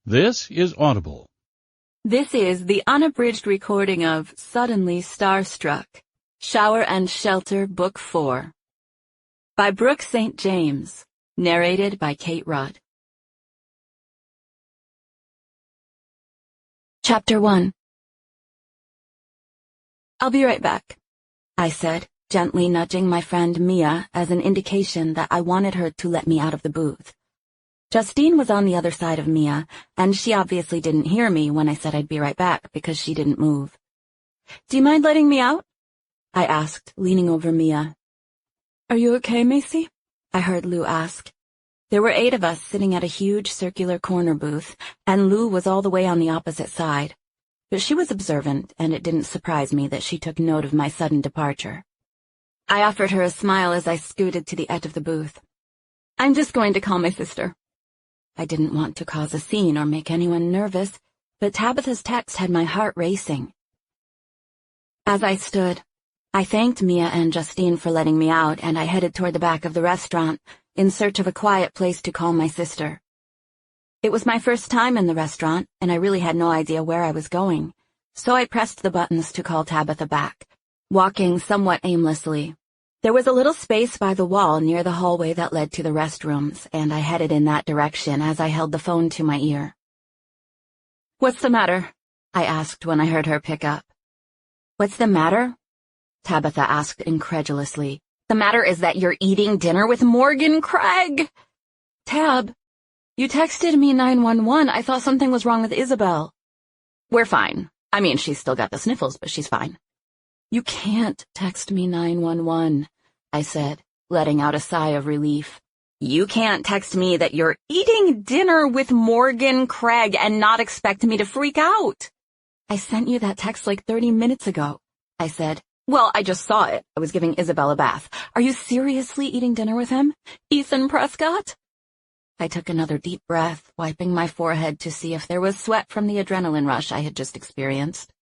This is Audible. This is the unabridged recording of Suddenly Starstruck, Shower and Shelter, Book 4, by Brooke St. James, narrated by Kate Rudd. Chapter 1. I'll be right back, I said, gently nudging my friend Mia as an indication that I wanted her to let me out of the booth. Justine was on the other side of Mia, and she obviously didn't hear me when I said I'd be right back because she didn't move. "Do you mind letting me out?" I asked, leaning over Mia. "Are you okay, Macy?" I heard Lou ask. There were 8 of us sitting at a huge circular corner booth, and Lou was all the way on the opposite side. But she was observant, and it didn't surprise me that she took note of my sudden departure. I offered her a smile as I scooted to the edge of the booth. "I'm just going to call my sister." I didn't want to cause a scene or make anyone nervous, but Tabitha's text had my heart racing. As I stood, I thanked Mia and Justine for letting me out, and I headed toward the back of the restaurant in search of a quiet place to call my sister. It was my first time in the restaurant, and I really had no idea where I was going, so I pressed the buttons to call Tabitha back, walking somewhat aimlessly. There was a little space by the wall near the hallway that led to the restrooms, and I headed in that direction as I held the phone to my ear. "What's the matter?" I asked when I heard her pick up. "What's the matter?" Tabitha asked incredulously. "The matter is that you're eating dinner with Morgan Craig." "Tab, you texted me 911. I thought something was wrong with Isabel." "We're fine. I mean, she's still got the sniffles, but she's fine." "You can't text me 911, I said, letting out a sigh of relief. "You can't text me that you're eating dinner with Morgan Craig and not expect me to freak out." "I sent you that text like 30 minutes ago, I said. "Well, I just saw it. I was giving Isabel a bath. Are you seriously eating dinner with him? Ethan Prescott?" I took another deep breath, wiping my forehead to see if there was sweat from the adrenaline rush I had just experienced.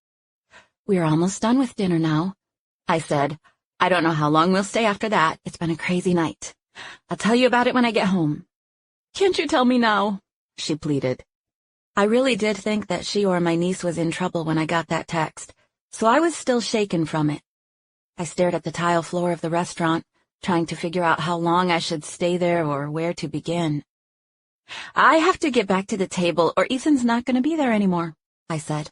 "We're almost done with dinner now," I said. "I don't know how long we'll stay after that. It's been a crazy night. I'll tell you about it when I get home." "Can't you tell me now?" she pleaded. I really did think that she or my niece was in trouble when I got that text, so I was still shaken from it. I stared at the tile floor of the restaurant, trying to figure out how long I should stay there or where to begin. "I have to get back to the table or Ethan's not going to be there anymore," I said.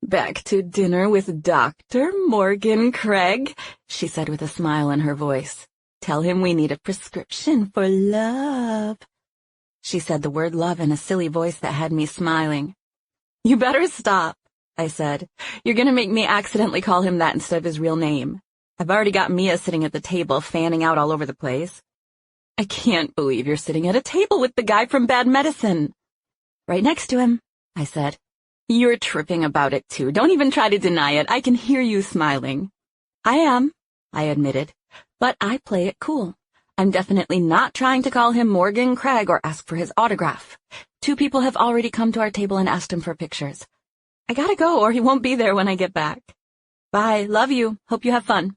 "Back to dinner with Dr. Morgan Craig," she said with a smile in her voice. "Tell him we need a prescription for love." She said the word love in a silly voice that had me smiling. "You better stop," I said. "You're going to make me accidentally call him that instead of his real name. I've already got Mia sitting at the table, fanning out all over the place." "I can't believe you're sitting at a table with the guy from Bad Medicine." "Right next to him," I said. "You're tripping about it, too. Don't even try to deny it. I can hear you smiling." "I am," I admitted, "but I play it cool. I'm definitely not trying to call him Morgan Craig or ask for his autograph. 2 people have already come to our table and asked him for pictures. I gotta go or he won't be there when I get back. Bye, love you, hope you have fun."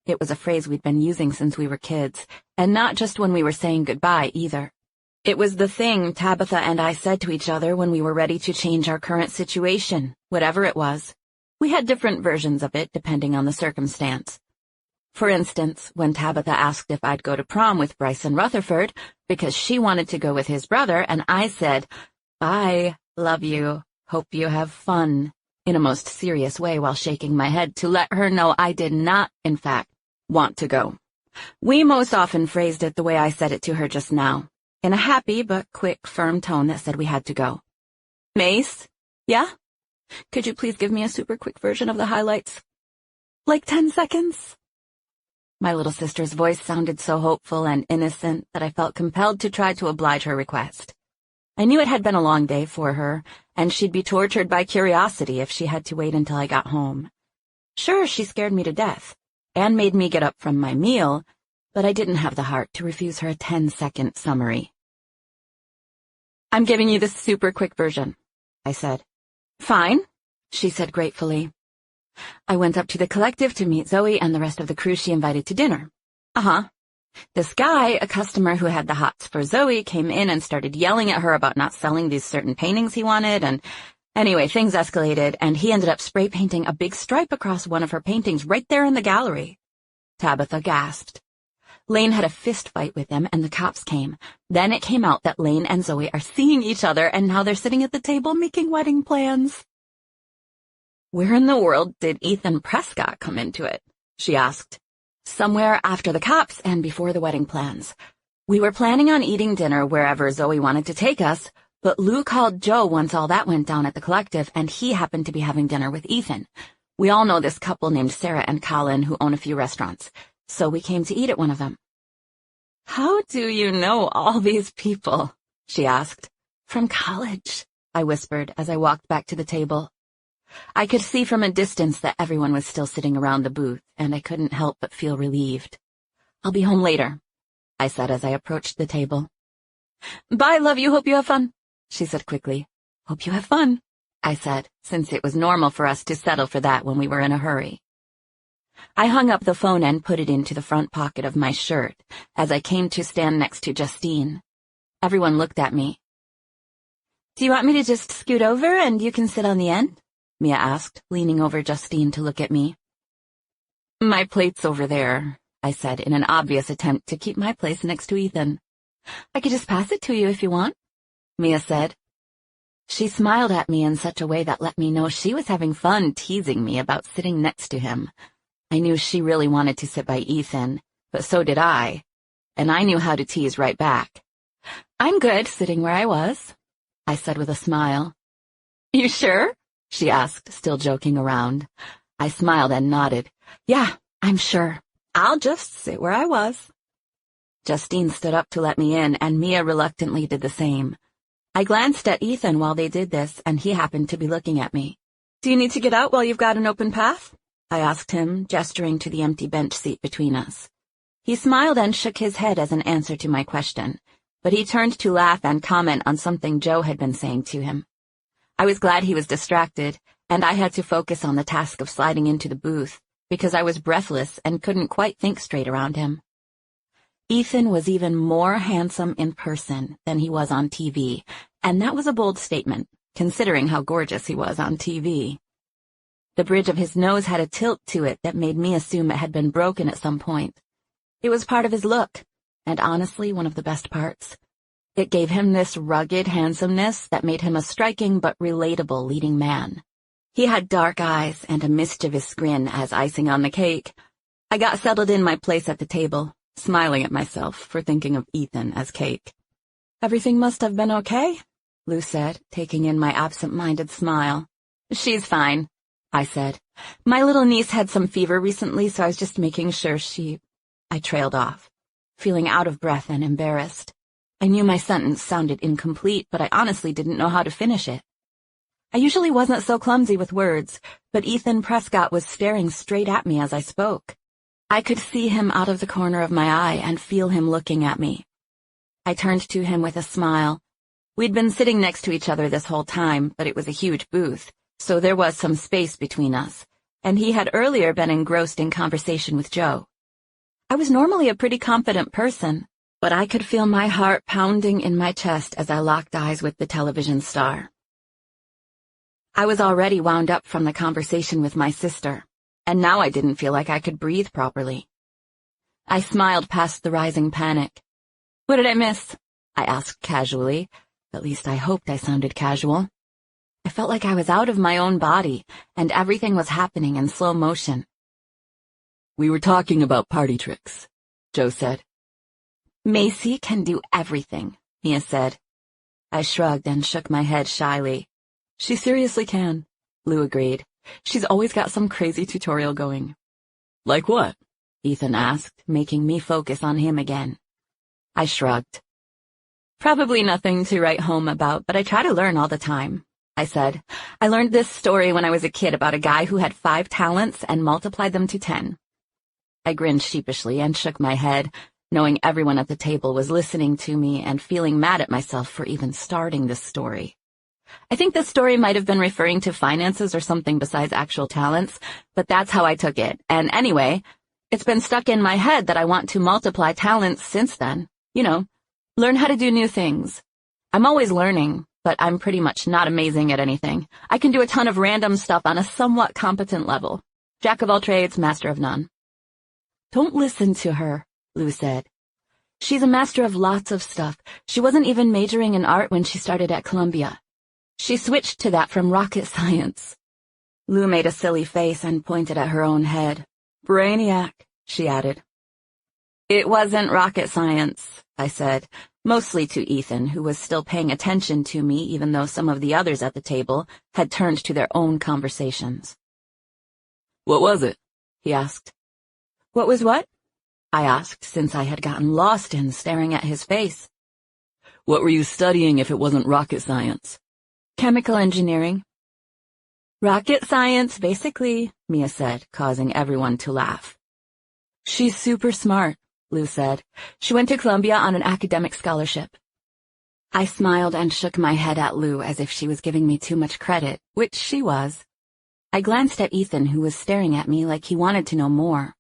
It was a phrase we'd been using since we were kids, and not just when we were saying goodbye either. It was the thing Tabitha and I said to each other when we were ready to change our current situation, whatever it was. We had different versions of it depending on the circumstance. For instance, when Tabitha asked if I'd go to prom with Bryson Rutherford because she wanted to go with his brother, and I said, "Bye, love you, hope you have fun," in a most serious way while shaking my head to let her know I did not, in fact, want to go. We most often phrased it the way I said it to her just now, in a happy but quick, firm tone that said we had to go. "Mace? Yeah? Could you please give me a super quick version of the highlights? Like 10 seconds? My little sister's voice sounded so hopeful and innocent that I felt compelled to try to oblige her request. I knew it had been a long day for her, and she'd be tortured by curiosity if she had to wait until I got home. Sure, she scared me to death, and made me get up from my meal, but I didn't have the heart to refuse her a 10-second summary. "I'm giving you the super quick version," I said. "Fine," she said gratefully. "I went up to the collective to meet Zoe and the rest of the crew she invited to dinner." "Uh-huh." This guy, a customer who had the hots for Zoe, came in and started yelling at her about not selling these certain paintings he wanted, and anyway, things escalated, and he ended up spray painting a big stripe across one of her paintings right there in the gallery. Tabitha gasped. Lane had a fist fight with him, and the cops came. Then it came out that Lane and Zoe are seeing each other, and now they're sitting at the table making wedding plans. Where in the world did Ethan Prescott come into it? She asked. Somewhere after the cops and before the wedding plans. We were planning on eating dinner wherever Zoe wanted to take us, but Lou called Joe once all that went down at the collective, and he happened to be having dinner with Ethan. We all know this couple named Sarah and Colin who own a few restaurants, so we came to eat at one of them. How do you know all these people? She asked. From college, I whispered as I walked back to the table. I could see from a distance that everyone was still sitting around the booth, and I couldn't help but feel relieved. I'll be home later, I said as I approached the table. Bye, love you, hope you have fun, she said quickly. Hope you have fun, I said, since it was normal for us to settle for that when we were in a hurry. I hung up the phone and put it into the front pocket of my shirt as I came to stand next to Justine. Everyone looked at me. Do you want me to just scoot over and you can sit on the end? Mia asked, leaning over Justine to look at me. My plate's over there, I said in an obvious attempt to keep my place next to Ethan. I could just pass it to you if you want, Mia said. She smiled at me in such a way that let me know she was having fun teasing me about sitting next to him. I knew she really wanted to sit by Ethan, but so did I, and I knew how to tease right back. I'm good sitting where I was, I said with a smile. You sure? She asked, still joking around. I smiled and nodded. Yeah, I'm sure. I'll just sit where I was. Justine stood up to let me in, and Mia reluctantly did the same. I glanced at Ethan while they did this, and he happened to be looking at me. Do you need to get out while you've got an open path? I asked him, gesturing to the empty bench seat between us. He smiled and shook his head as an answer to my question, but he turned to laugh and comment on something Joe had been saying to him. I was glad he was distracted, and I had to focus on the task of sliding into the booth, because I was breathless and couldn't quite think straight around him. Ethan was even more handsome in person than he was on TV, and that was a bold statement, considering how gorgeous he was on TV. The bridge of his nose had a tilt to it that made me assume it had been broken at some point. It was part of his look, and honestly one of the best parts. It gave him this rugged handsomeness that made him a striking but relatable leading man. He had dark eyes and a mischievous grin as icing on the cake. I got settled in my place at the table, smiling at myself for thinking of Ethan as cake. Everything must have been okay, Lou said, taking in my absent-minded smile. She's fine, I said. My little niece had some fever recently, so I was just making sure I trailed off, feeling out of breath and embarrassed. I knew my sentence sounded incomplete, but I honestly didn't know how to finish it. I usually wasn't so clumsy with words, but Ethan Prescott was staring straight at me as I spoke. I could see him out of the corner of my eye and feel him looking at me. I turned to him with a smile. We'd been sitting next to each other this whole time, but it was a huge booth, so there was some space between us, and he had earlier been engrossed in conversation with Joe. I was normally a pretty confident person, but I could feel my heart pounding in my chest as I locked eyes with the television star. I was already wound up from the conversation with my sister, and now I didn't feel like I could breathe properly. I smiled past the rising panic. What did I miss? I asked casually. At least I hoped I sounded casual. I felt like I was out of my own body, and everything was happening in slow motion. We were talking about party tricks, Joe said. Macy can do everything, Mia said. I shrugged and shook my head shyly. She seriously can, Lou agreed. She's always got some crazy tutorial going. Like what? Ethan asked, making me focus on him again. I shrugged. Probably nothing to write home about, but I try to learn all the time, I said. I learned this story when I was a kid about a guy who had 5 talents and multiplied them to 10. I grinned sheepishly and shook my head, knowing everyone at the table was listening to me and feeling mad at myself for even starting this story. I think this story might have been referring to finances or something besides actual talents, but that's how I took it. And anyway, It's been stuck in my head that I want to multiply talents since then. You know, learn how to do new things. I'm always learning, but I'm pretty much not amazing at anything. I can do a ton of random stuff on a somewhat competent level. Jack of all trades, master of none. Don't listen to her, Lou said. She's a master of lots of stuff. She wasn't even majoring in art when she started at Columbia. She switched to that from rocket science. Lou made a silly face and pointed at her own head. Brainiac, she added. It wasn't rocket science, I said, mostly to Ethan, who was still paying attention to me even though some of the others at the table had turned to their own conversations. What was it? He asked. What was what? I asked, since I had gotten lost in staring at his face. What were you studying if it wasn't rocket science? Chemical engineering. Rocket science, basically, Mia said, causing everyone to laugh. She's super smart, Lou said. She went to Columbia on an academic scholarship. I smiled and shook my head at Lou as if she was giving me too much credit, which she was. I glanced at Ethan, who was staring at me like he wanted to know more,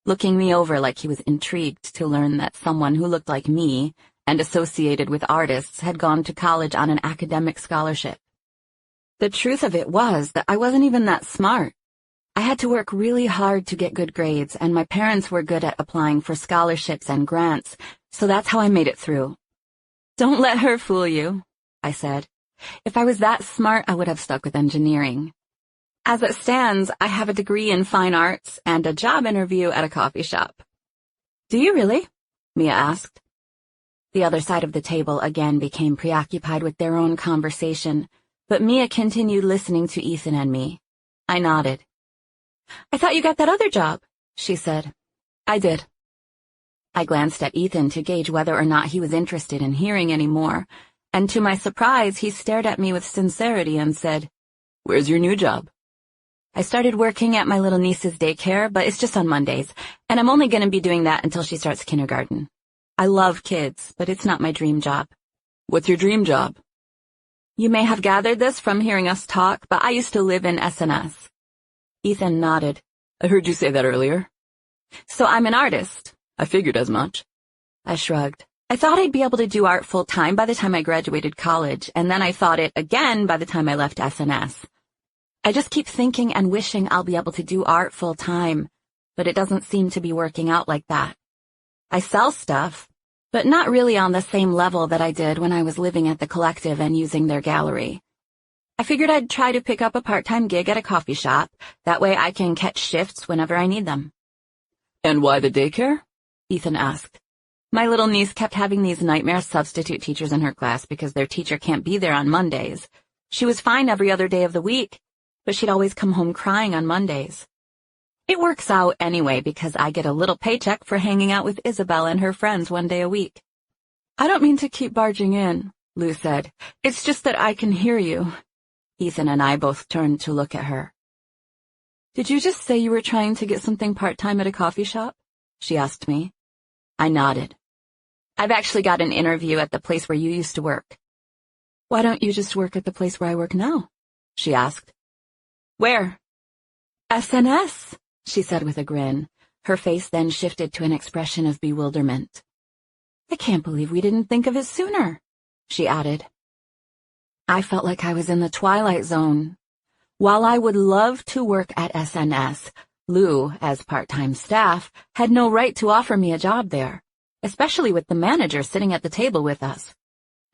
looking me over like he was intrigued to learn that someone who looked like me and associated with artists had gone to college on an academic scholarship. The truth of it was that I wasn't even that smart. I had to work really hard to get good grades, and my parents were good at applying for scholarships and grants, so that's how I made it through. Don't let her fool you, I said. If I was that smart, I would have stuck with engineering. As it stands, I have a degree in fine arts and a job interview at a coffee shop. Do you really? Mia asked. The other side of the table again became preoccupied with their own conversation, but Mia continued listening to Ethan and me. I nodded. I thought you got that other job, she said. I did. I glanced at Ethan to gauge whether or not he was interested in hearing any more, and to my surprise, he stared at me with sincerity and said, Where's your new job? I started working at my little niece's daycare, but it's just on Mondays, and I'm only going to be doing that until she starts kindergarten. I love kids, but it's not my dream job. What's your dream job? You may have gathered this from hearing us talk, but I used to live in SNS. Ethan nodded. I heard you say that earlier. So I'm an artist. I figured as much. I shrugged. I thought I'd be able to do art full-time by the time I graduated college, and then I thought it again by the time I left SNS. I just keep thinking and wishing I'll be able to do art full-time, but it doesn't seem to be working out like that. I sell stuff, but not really on the same level that I did when I was living at the Collective and using their gallery. I figured I'd try to pick up a part-time gig at a coffee shop. That way I can catch shifts whenever I need them. And why the daycare? Ethan asked. My little niece kept having these nightmare substitute teachers in her class because their teacher can't be there on Mondays. She was fine every other day of the week, but she'd always come home crying on Mondays. It works out anyway because I get a little paycheck for hanging out with Isabel and her friends one day a week. I don't mean to keep barging in, Lou said. It's just that I can hear you. Ethan and I both turned to look at her. Did you just say you were trying to get something part-time at a coffee shop? She asked me. I nodded. I've actually got an interview at the place where you used to work. Why don't you just work at the place where I work now? She asked. Where? SNS, she said with a grin. Her face then shifted to an expression of bewilderment. I can't believe we didn't think of it sooner, she added. I felt like I was in the Twilight Zone. While I would love to work at SNS, Lou, as part-time staff, had no right to offer me a job there, especially with the manager sitting at the table with us.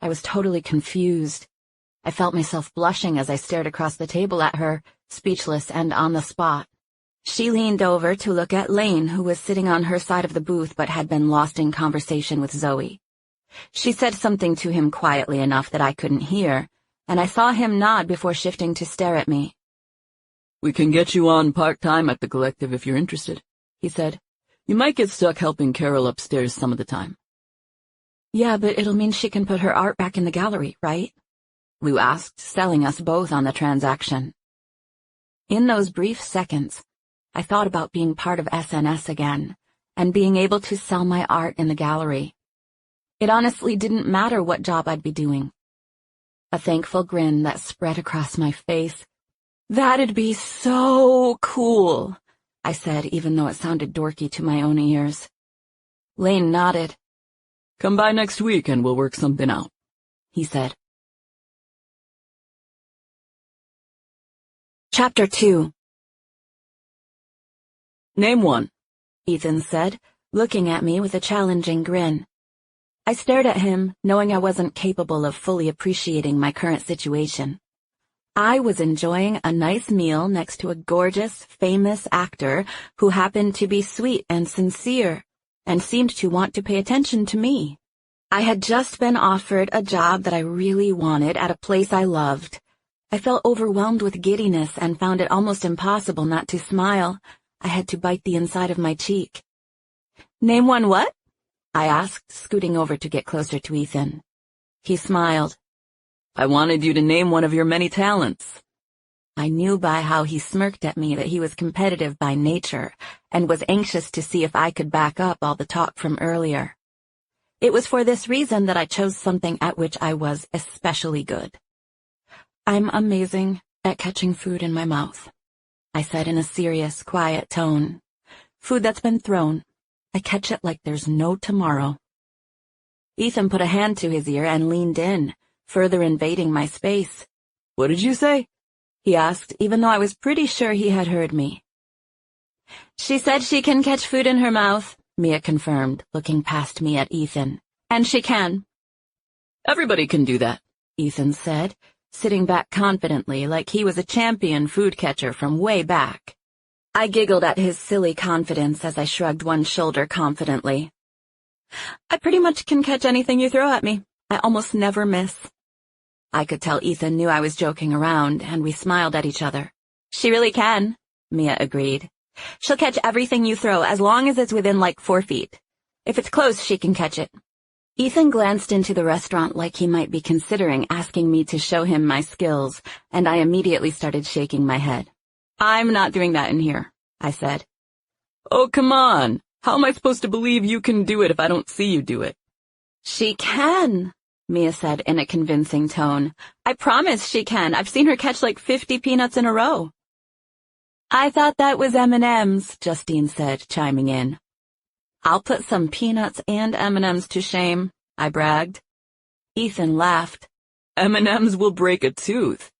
I was totally confused. I felt myself blushing as I stared across the table at her, speechless and on the spot. She leaned over to look at Lane, who was sitting on her side of the booth but had been lost in conversation with Zoe. She said something to him quietly enough that I couldn't hear, and I saw him nod before shifting to stare at me. We can get you on part-time at the Collective if you're interested, he said. You might get stuck helping Carol upstairs some of the time. Yeah, but it'll mean she can put her art back in the gallery, right? Lou asked, selling us both on the transaction. In those brief seconds, I thought about being part of SNS again, and being able to sell my art in the gallery. It honestly didn't matter what job I'd be doing. A thankful grin that spread across my face. That'd be so cool. I said, even though it sounded dorky to my own ears. Lane nodded. Come by next week and we'll work something out, he said. Chapter 2. Name one, Ethan said, looking at me with a challenging grin. I stared at him, knowing I wasn't capable of fully appreciating my current situation. I was enjoying a nice meal next to a gorgeous, famous actor who happened to be sweet and sincere, and seemed to want to pay attention to me. I had just been offered a job that I really wanted at a place I loved. I felt overwhelmed with giddiness and found it almost impossible not to smile. I had to bite the inside of my cheek. Name one what? I asked, scooting over to get closer to Ethan. He smiled. I wanted you to name one of your many talents. I knew by how he smirked at me that he was competitive by nature and was anxious to see if I could back up all the talk from earlier. It was for this reason that I chose something at which I was especially good. I'm amazing at catching food in my mouth, I said in a serious, quiet tone. Food that's been thrown. I catch it like there's no tomorrow. Ethan put a hand to his ear and leaned in, further invading my space. What did you say? He asked, even though I was pretty sure he had heard me. She said she can catch food in her mouth, Mia confirmed, looking past me at Ethan. And she can. Everybody can do that, Ethan said, sitting back confidently like he was a champion food catcher from way back. I giggled at his silly confidence as I shrugged one shoulder confidently. I pretty much can catch anything you throw at me. I almost never miss. I could tell Ethan knew I was joking around, and we smiled at each other. She really can, Mia agreed. She'll catch everything you throw as long as it's within like 4 feet. If it's close, she can catch it. Ethan glanced into the restaurant like he might be considering asking me to show him my skills, and I immediately started shaking my head. I'm not doing that in here, I said. Oh, come on. How am I supposed to believe you can do it if I don't see you do it? She can, Mia said in a convincing tone. I promise she can. I've seen her catch like 50 peanuts in a row. I thought that was M&Ms, Justine said, chiming in. I'll put some peanuts and M&Ms to shame, I bragged. Ethan laughed. M&Ms will break a tooth.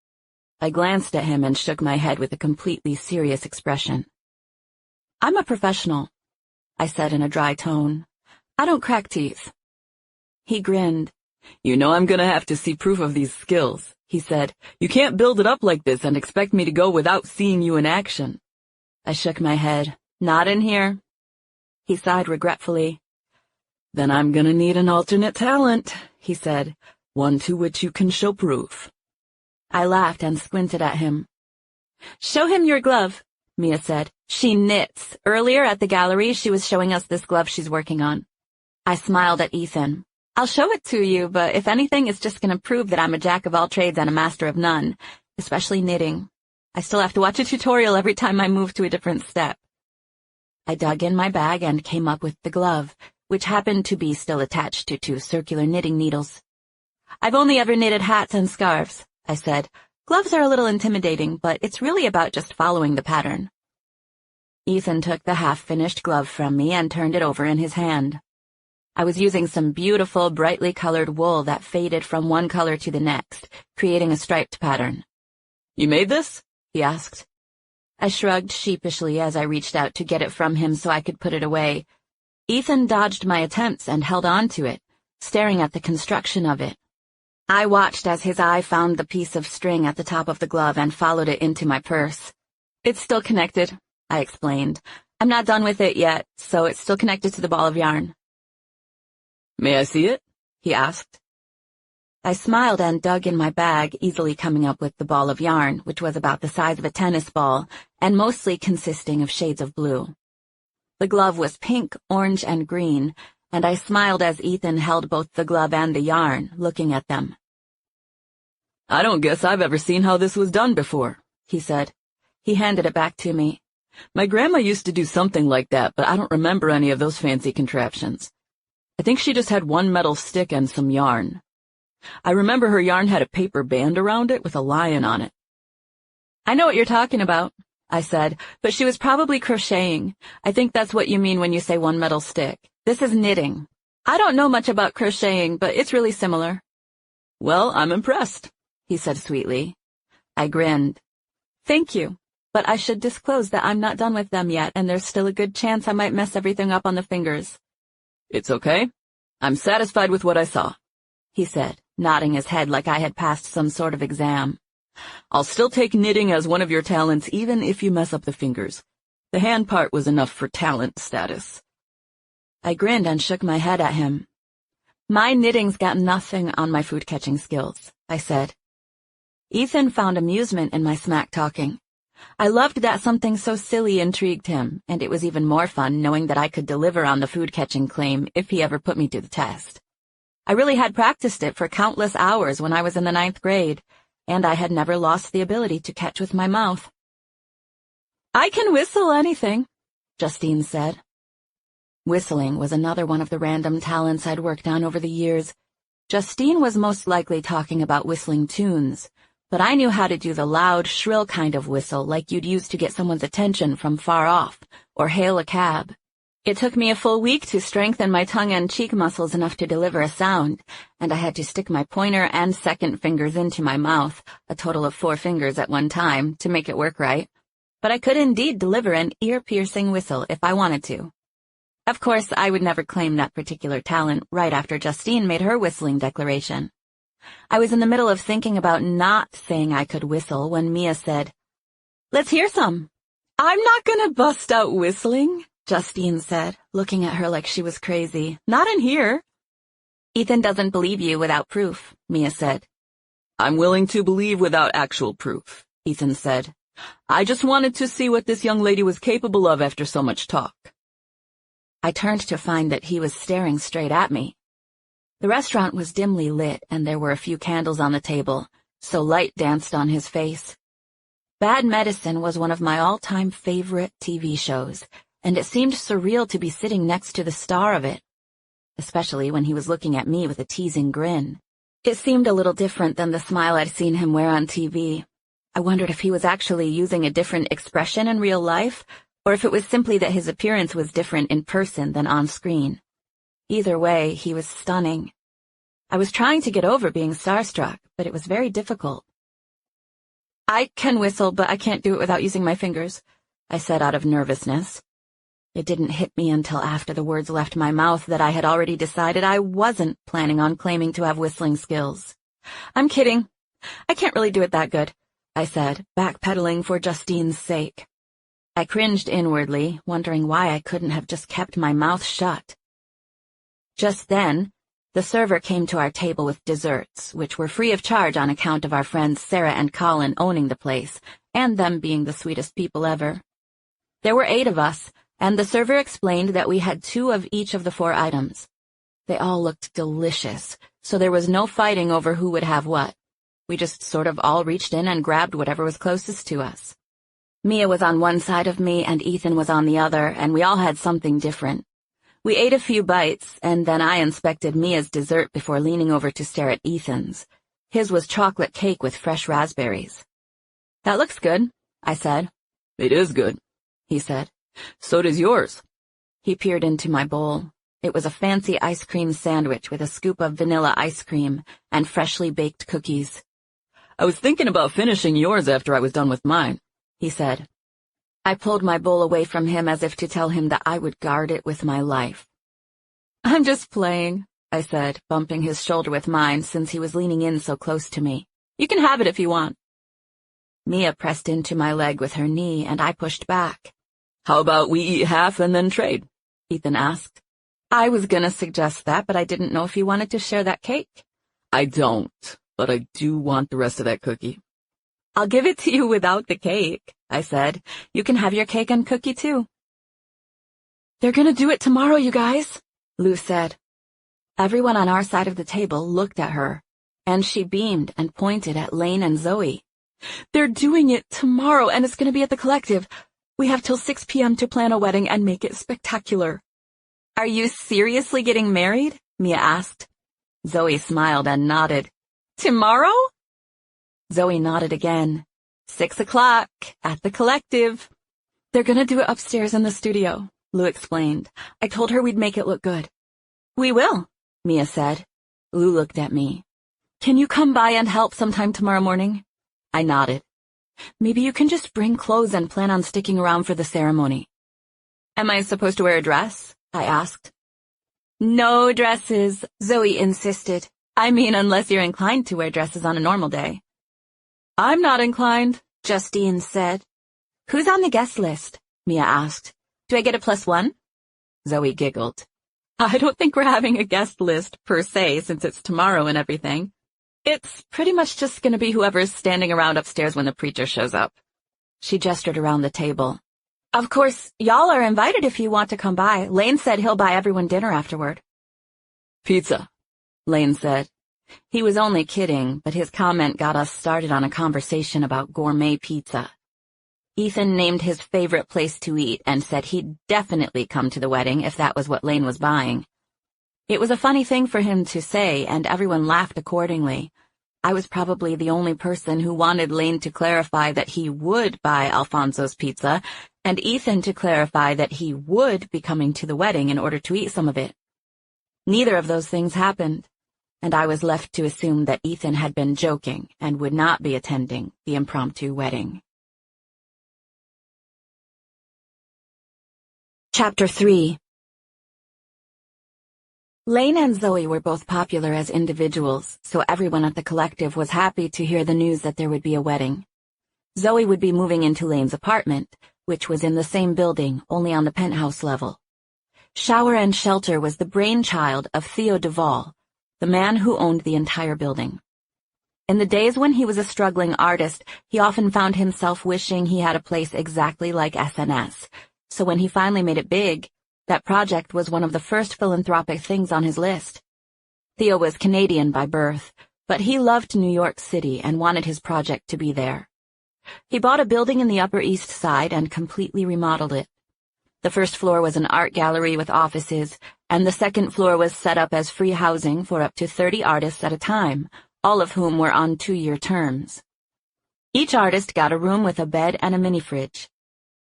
I glanced at him and shook my head with a completely serious expression. I'm a professional, I said in a dry tone. I don't crack teeth. He grinned. You know I'm gonna have to see proof of these skills, he said. You can't build it up like this and expect me to go without seeing you in action. I shook my head. Not in here. He sighed regretfully. Then I'm gonna need an alternate talent, he said, one to which you can show proof. I laughed and squinted at him. Show him your glove, Mia said. She knits. Earlier at the gallery, she was showing us this glove she's working on. I smiled at Ethan. I'll show it to you, but if anything, it's just going to prove that I'm a jack of all trades and a master of none, especially knitting. I still have to watch a tutorial every time I move to a different step. I dug in my bag and came up with the glove, which happened to be still attached to 2 circular knitting needles. I've only ever knitted hats and scarves, I said. Gloves are a little intimidating, but it's really about just following the pattern. Ethan took the half-finished glove from me and turned it over in his hand. I was using some beautiful, brightly colored wool that faded from one color to the next, creating a striped pattern. You made this? He asked. I shrugged sheepishly as I reached out to get it from him so I could put it away. Ethan dodged my attempts and held on to it, staring at the construction of it. I watched as his eye found the piece of string at the top of the glove and followed it into my purse. It's still connected, I explained. I'm not done with it yet, so it's still connected to the ball of yarn. May I see it? He asked. I smiled and dug in my bag, easily coming up with the ball of yarn, which was about the size of a tennis ball, and mostly consisting of shades of blue. The glove was pink, orange, and green, and I smiled as Ethan held both the glove and the yarn, looking at them. I don't guess I've ever seen how this was done before, he said. He handed it back to me. My grandma used to do something like that, but I don't remember any of those fancy contraptions. I think she just had one metal stick and some yarn. I remember her yarn had a paper band around it with a lion on it. I know what you're talking about, I said, but she was probably crocheting. I think that's what you mean when you say one metal stick. This is knitting. I don't know much about crocheting, but it's really similar. Well, I'm impressed, he said sweetly. I grinned. Thank you, but I should disclose that I'm not done with them yet, and there's still a good chance I might mess everything up on the fingers. It's okay. I'm satisfied with what I saw, he said, nodding his head like I had passed some sort of exam. I'll still take knitting as one of your talents even if you mess up the fingers. The hand part was enough for talent status. I grinned and shook my head at him. My knitting's got nothing on my food-catching skills, I said. Ethan found amusement in my smack-talking. I loved that something so silly intrigued him, and it was even more fun knowing that I could deliver on the food-catching claim if he ever put me to the test. I really had practiced it for countless hours when I was in the 9th grade, and I had never lost the ability to catch with my mouth. I can whistle anything, Justine said. Whistling was another one of the random talents I'd worked on over the years. Justine was most likely talking about whistling tunes, but I knew how to do the loud, shrill kind of whistle like you'd use to get someone's attention from far off, or hail a cab. It took me a full week to strengthen my tongue and cheek muscles enough to deliver a sound, and I had to stick my pointer and second fingers into my mouth, a total of 4 fingers at one time, to make it work right. But I could indeed deliver an ear-piercing whistle if I wanted to. Of course, I would never claim that particular talent right after Justine made her whistling declaration. I was in the middle of thinking about not saying I could whistle when Mia said, "Let's hear some." "I'm not gonna bust out whistling," Justine said, looking at her like she was crazy. "Not in here." "Ethan doesn't believe you without proof," Mia said. "I'm willing to believe without actual proof," Ethan said. "I just wanted to see what this young lady was capable of after so much talk." I turned to find that he was staring straight at me. The restaurant was dimly lit, and there were a few candles on the table, so light danced on his face. Bad Medicine was one of my all-time favorite TV shows, and it seemed surreal to be sitting next to the star of it, especially when he was looking at me with a teasing grin. It seemed a little different than the smile I'd seen him wear on TV. I wondered if he was actually using a different expression in real life, or if it was simply that his appearance was different in person than on screen. Either way, he was stunning. I was trying to get over being starstruck, but it was very difficult. "I can whistle, but I can't do it without using my fingers," I said out of nervousness. It didn't hit me until after the words left my mouth that I had already decided I wasn't planning on claiming to have whistling skills. "I'm kidding. I can't really do it that good," I said, backpedaling for Justine's sake. I cringed inwardly, wondering why I couldn't have just kept my mouth shut. Just then, the server came to our table with desserts, which were free of charge on account of our friends Sarah and Colin owning the place, and them being the sweetest people ever. There were 8 of us, and the server explained that we had 2 of each of the 4 items. They all looked delicious, so there was no fighting over who would have what. We just sort of all reached in and grabbed whatever was closest to us. Mia was on one side of me and Ethan was on the other, and we all had something different. We ate a few bites, and then I inspected Mia's dessert before leaning over to stare at Ethan's. His was chocolate cake with fresh raspberries. "That looks good," I said. "It is good," he said. "So does yours." He peered into my bowl. It was a fancy ice cream sandwich with a scoop of vanilla ice cream and freshly baked cookies. "I was thinking about finishing yours after I was done with mine," he said. I pulled my bowl away from him as if to tell him that I would guard it with my life. "I'm just playing," I said, bumping his shoulder with mine since he was leaning in so close to me. "You can have it if you want." Mia pressed into my leg with her knee, and I pushed back. "How about we eat half and then trade?" Ethan asked. I was gonna suggest that, but I didn't know if you wanted to share that cake. "I don't, but I do want the rest of that cookie." "I'll give it to you without the cake," I said. "You can have your cake and cookie, too." "They're gonna do it tomorrow, you guys," Lou said. Everyone on our side of the table looked at her, and she beamed and pointed at Lane and Zoe. "They're doing it tomorrow, and it's gonna be at the Collective. We have till 6 p.m. to plan a wedding and make it spectacular." "Are you seriously getting married?" Mia asked. Zoe smiled and nodded. "Tomorrow?" Zoe nodded again. 6 o'clock, at the Collective. They're gonna do it upstairs in the studio, Lou explained. I told her we'd make it look good. We will, Mia said. Lou looked at me. Can you come by and help sometime tomorrow morning? I nodded. Maybe you can just bring clothes and plan on sticking around for the ceremony. Am I supposed to wear a dress? I asked. No dresses, Zoe insisted. I mean, unless you're inclined to wear dresses on a normal day. I'm not inclined, Justine said. Who's on the guest list? Mia asked. Do I get a +1? Zoe giggled. I don't think we're having a guest list, per se, since it's tomorrow and everything. It's pretty much just gonna be whoever's standing around upstairs when the preacher shows up. She gestured around the table. Of course, y'all are invited if you want to come by. Lane said he'll buy everyone dinner afterward. Pizza, Lane said. He was only kidding, but his comment got us started on a conversation about gourmet pizza. Ethan named his favorite place to eat and said he'd definitely come to the wedding if that was what Lane was buying. It was a funny thing for him to say, and everyone laughed accordingly. I was probably the only person who wanted Lane to clarify that he would buy Alfonso's pizza, and Ethan to clarify that he would be coming to the wedding in order to eat some of it. Neither of those things happened, and I was left to assume that Ethan had been joking and would not be attending the impromptu wedding. Chapter 3. Lane and Zoe were both popular as individuals, so everyone at the Collective was happy to hear the news that there would be a wedding. Zoe would be moving into Lane's apartment, which was in the same building, only on the penthouse level. Shower and Shelter was the brainchild of Theo Duvall, the man who owned the entire building. In the days when he was a struggling artist, he often found himself wishing he had a place exactly like SNS, so when he finally made it big, that project was one of the first philanthropic things on his list. Theo was Canadian by birth, but he loved New York City and wanted his project to be there. He bought a building in the Upper East Side and completely remodeled it. The first floor was an art gallery with offices, and the second floor was set up as free housing for up to 30 artists at a time, all of whom were on 2-year terms. Each artist got a room with a bed and a mini-fridge.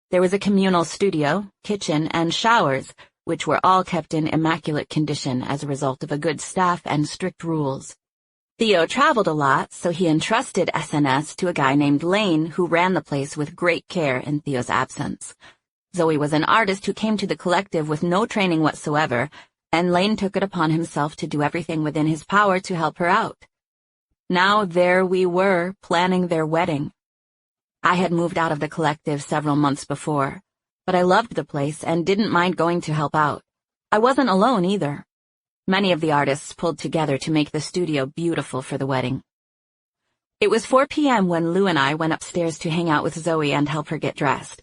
There was a communal studio, kitchen, and showers, which were all kept in immaculate condition as a result of a good staff and strict rules. Theo traveled a lot, so he entrusted SNS to a guy named Lane who ran the place with great care in Theo's absence. Zoe was an artist who came to the Collective with no training whatsoever, and Lane took it upon himself to do everything within his power to help her out. Now there we were, planning their wedding. I had moved out of the Collective several months before, but I loved the place and didn't mind going to help out. I wasn't alone either. Many of the artists pulled together to make the studio beautiful for the wedding. It was 4 p.m. when Lou and I went upstairs to hang out with Zoe and help her get dressed.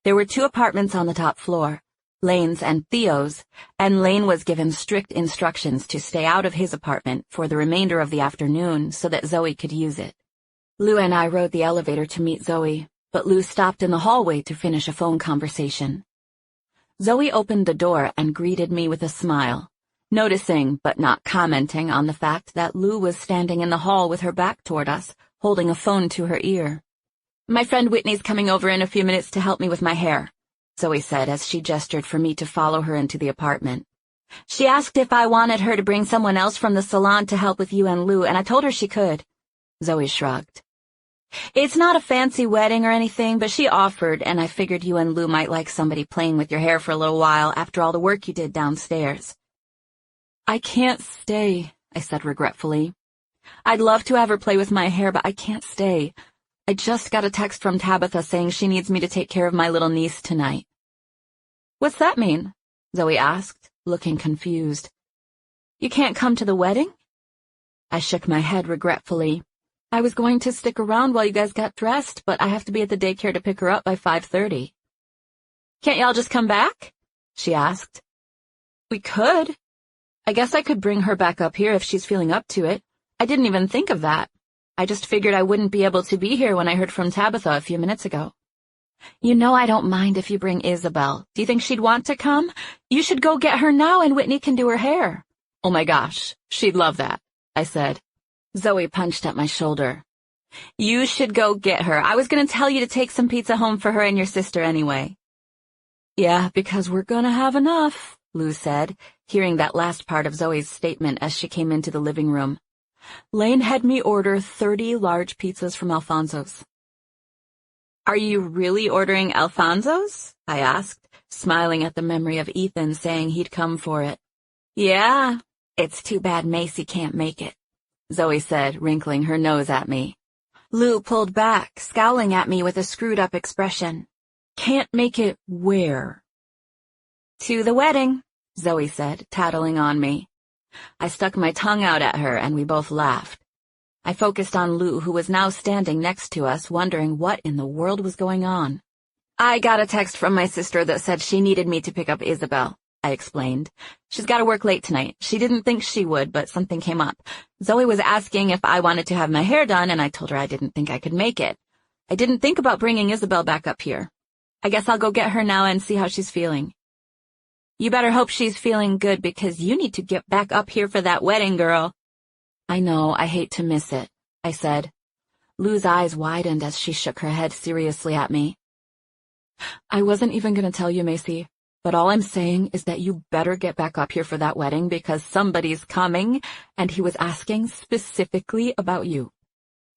There were 2 apartments on the top floor, Lane's and Theo's, and Lane was given strict instructions to stay out of his apartment for the remainder of the afternoon so that Zoe could use it. Lou and I rode the elevator to meet Zoe, but Lou stopped in the hallway to finish a phone conversation. Zoe opened the door and greeted me with a smile, noticing but not commenting on the fact that Lou was standing in the hall with her back toward us, holding a phone to her ear. My friend Whitney's coming over in a few minutes to help me with my hair, Zoe said as she gestured for me to follow her into the apartment. She asked if I wanted her to bring someone else from the salon to help with you and Lou, and I told her she could. Zoe shrugged. It's not a fancy wedding or anything, but she offered, and I figured you and Lou might like somebody playing with your hair for a little while after all the work you did downstairs. I can't stay, I said regretfully. I'd love to have her play with my hair, but I can't stay. I just got a text from Tabitha saying she needs me to take care of my little niece tonight. What's that mean? Zoe asked, looking confused. You can't come to the wedding? I shook my head regretfully. I was going to stick around while you guys got dressed, but I have to be at the daycare to pick her up by 5:30. Can't y'all just come back? She asked. We could. I guess I could bring her back up here if she's feeling up to it. I didn't even think of that. I just figured I wouldn't be able to be here when I heard from Tabitha a few minutes ago. You know I don't mind if you bring Isabel. Do you think she'd want to come? You should go get her now and Whitney can do her hair. Oh my gosh, she'd love that, I said. Zoe punched at my shoulder. You should go get her. I was going to tell you to take some pizza home for her and your sister anyway. Yeah, because we're going to have enough, Lou said, hearing that last part of Zoe's statement as she came into the living room. Lane had me order 30 large pizzas from Alfonso's. Are you really ordering Alfonso's? I asked, smiling at the memory of Ethan saying he'd come for it. Yeah, it's too bad Macy can't make it, Zoe said, wrinkling her nose at me. Lou pulled back, scowling at me with a screwed-up expression. Can't make it where? To the wedding, Zoe said, tattling on me. I stuck my tongue out at her, and we both laughed. I focused on Lou, who was now standing next to us, wondering what in the world was going on. I got a text from my sister that said she needed me to pick up Isabel, I explained. She's got to work late tonight. She didn't think she would, but something came up. Zoe was asking if I wanted to have my hair done, and I told her I didn't think I could make it. I didn't think about bringing Isabel back up here. I guess I'll go get her now and see how she's feeling. You better hope she's feeling good, because you need to get back up here for that wedding, girl. I know, I hate to miss it, I said. Lou's eyes widened as she shook her head seriously at me. I wasn't even going to tell you, Macy, but all I'm saying is that you better get back up here for that wedding because somebody's coming, and he was asking specifically about you.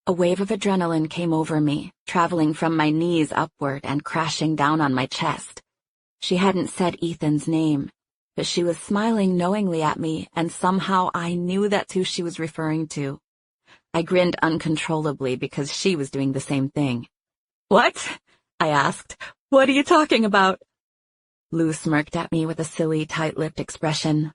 A wave of adrenaline came over me, traveling from my knees upward and crashing down on my chest. She hadn't said Ethan's name, but she was smiling knowingly at me, and somehow I knew that's who she was referring to. I grinned uncontrollably because she was doing the same thing. What? I asked. What are you talking about? Lou smirked at me with a silly, tight-lipped expression.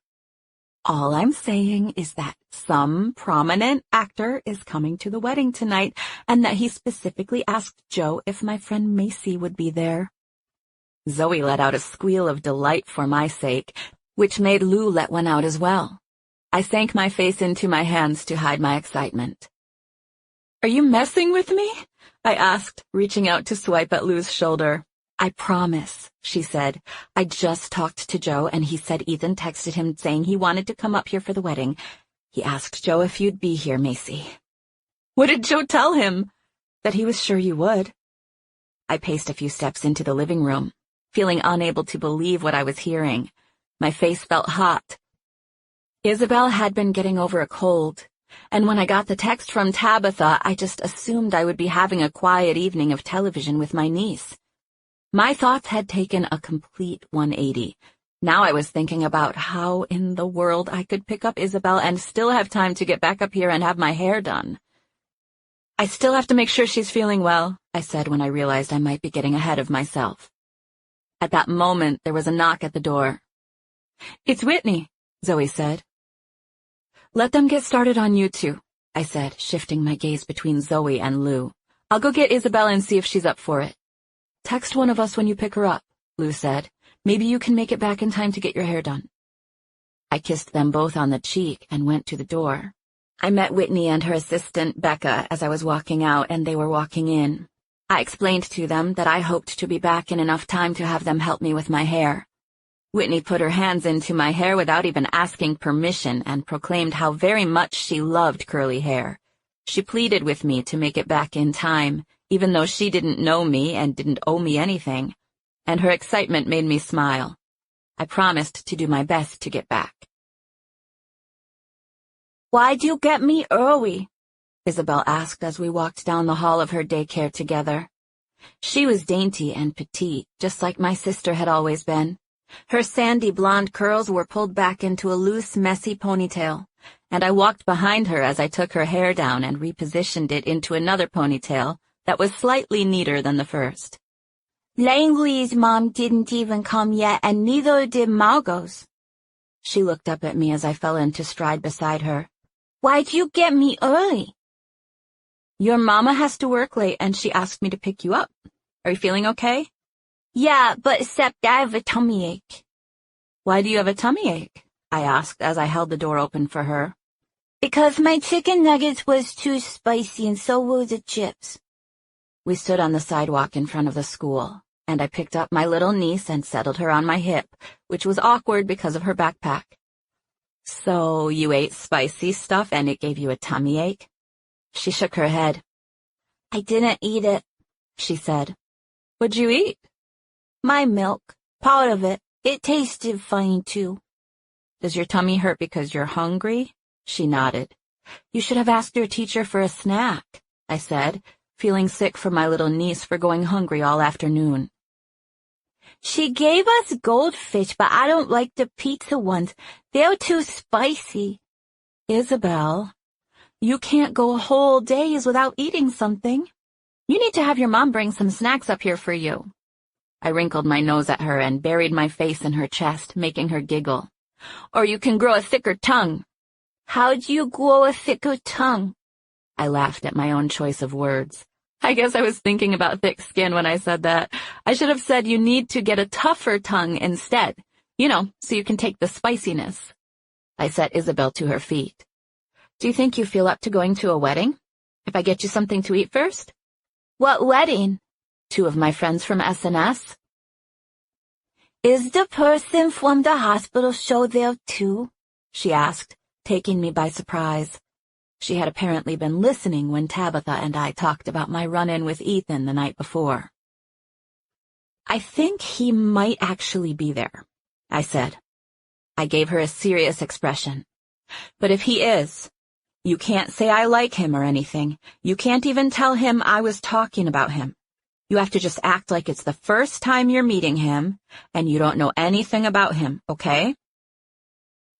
All I'm saying is that some prominent actor is coming to the wedding tonight, and that he specifically asked Joe if my friend Macy would be there. Zoe let out a squeal of delight for my sake, which made Lou let one out as well. I sank my face into my hands to hide my excitement. Are you messing with me? I asked, reaching out to swipe at Lou's shoulder. I promise, she said. I just talked to Joe, and he said Ethan texted him saying he wanted to come up here for the wedding. He asked Joe if you'd be here, Macy. What did Joe tell him? That he was sure you would. I paced a few steps into the living room, feeling unable to believe what I was hearing. My face felt hot. Isabel had been getting over a cold, and when I got the text from Tabitha, I just assumed I would be having a quiet evening of television with my niece. My thoughts had taken a complete 180. Now I was thinking about how in the world I could pick up Isabel and still have time to get back up here and have my hair done. I still have to make sure she's feeling well, I said when I realized I might be getting ahead of myself. At that moment, there was a knock at the door. It's Whitney, Zoe said. Let them get started on you two, I said, shifting my gaze between Zoe and Lou. I'll go get Isabel and see if she's up for it. Text one of us when you pick her up, Lou said. Maybe you can make it back in time to get your hair done. I kissed them both on the cheek and went to the door. I met Whitney and her assistant, Becca, as I was walking out, and they were walking in. I explained to them that I hoped to be back in enough time to have them help me with my hair. Whitney put her hands into my hair without even asking permission and proclaimed how very much she loved curly hair. She pleaded with me to make it back in time, even though she didn't know me and didn't owe me anything, and her excitement made me smile. I promised to do my best to get back. Why'd you get me early? Isabel asked as we walked down the hall of her daycare together. She was dainty and petite, just like my sister had always been. Her sandy blonde curls were pulled back into a loose, messy ponytail, and I walked behind her as I took her hair down and repositioned it into another ponytail that was slightly neater than the first. Langley's mom didn't even come yet, and neither did Margot's. She looked up at me as I fell into stride beside her. Why'd you get me early? Your mama has to work late, and she asked me to pick you up. Are you feeling okay? Yeah, but except I have a tummy ache. Why do you have a tummy ache? I asked as I held the door open for her. Because my chicken nuggets was too spicy and so were the chips. We stood on the sidewalk in front of the school, and I picked up my little niece and settled her on my hip, which was awkward because of her backpack. So you ate spicy stuff and it gave you a tummy ache? She shook her head. I didn't eat it, she said. What'd you eat? My milk. Part of it. It tasted funny, too. Does your tummy hurt because you're hungry? She nodded. You should have asked your teacher for a snack, I said, feeling sick for my little niece for going hungry all afternoon. She gave us goldfish, but I don't like the pizza ones. They're too spicy. Isabel, you can't go whole days without eating something. You need to have your mom bring some snacks up here for you. I wrinkled my nose at her and buried my face in her chest, making her giggle. Or you can grow a thicker tongue. How do you grow a thicker tongue? I laughed at my own choice of words. I guess I was thinking about thick skin when I said that. I should have said you need to get a tougher tongue instead. You know, so you can take the spiciness. I set Isabel to her feet. Do you think you feel up to going to a wedding? If I get you something to eat first? What wedding? 2 of my friends from SNS. Is the person from the hospital show there too? She asked, taking me by surprise. She had apparently been listening when Tabitha and I talked about my run-in with Ethan the night before. I think he might actually be there, I said. I gave her a serious expression. But if he is, you can't say I like him or anything. You can't even tell him I was talking about him. You have to just act like it's the first time you're meeting him, and you don't know anything about him, okay?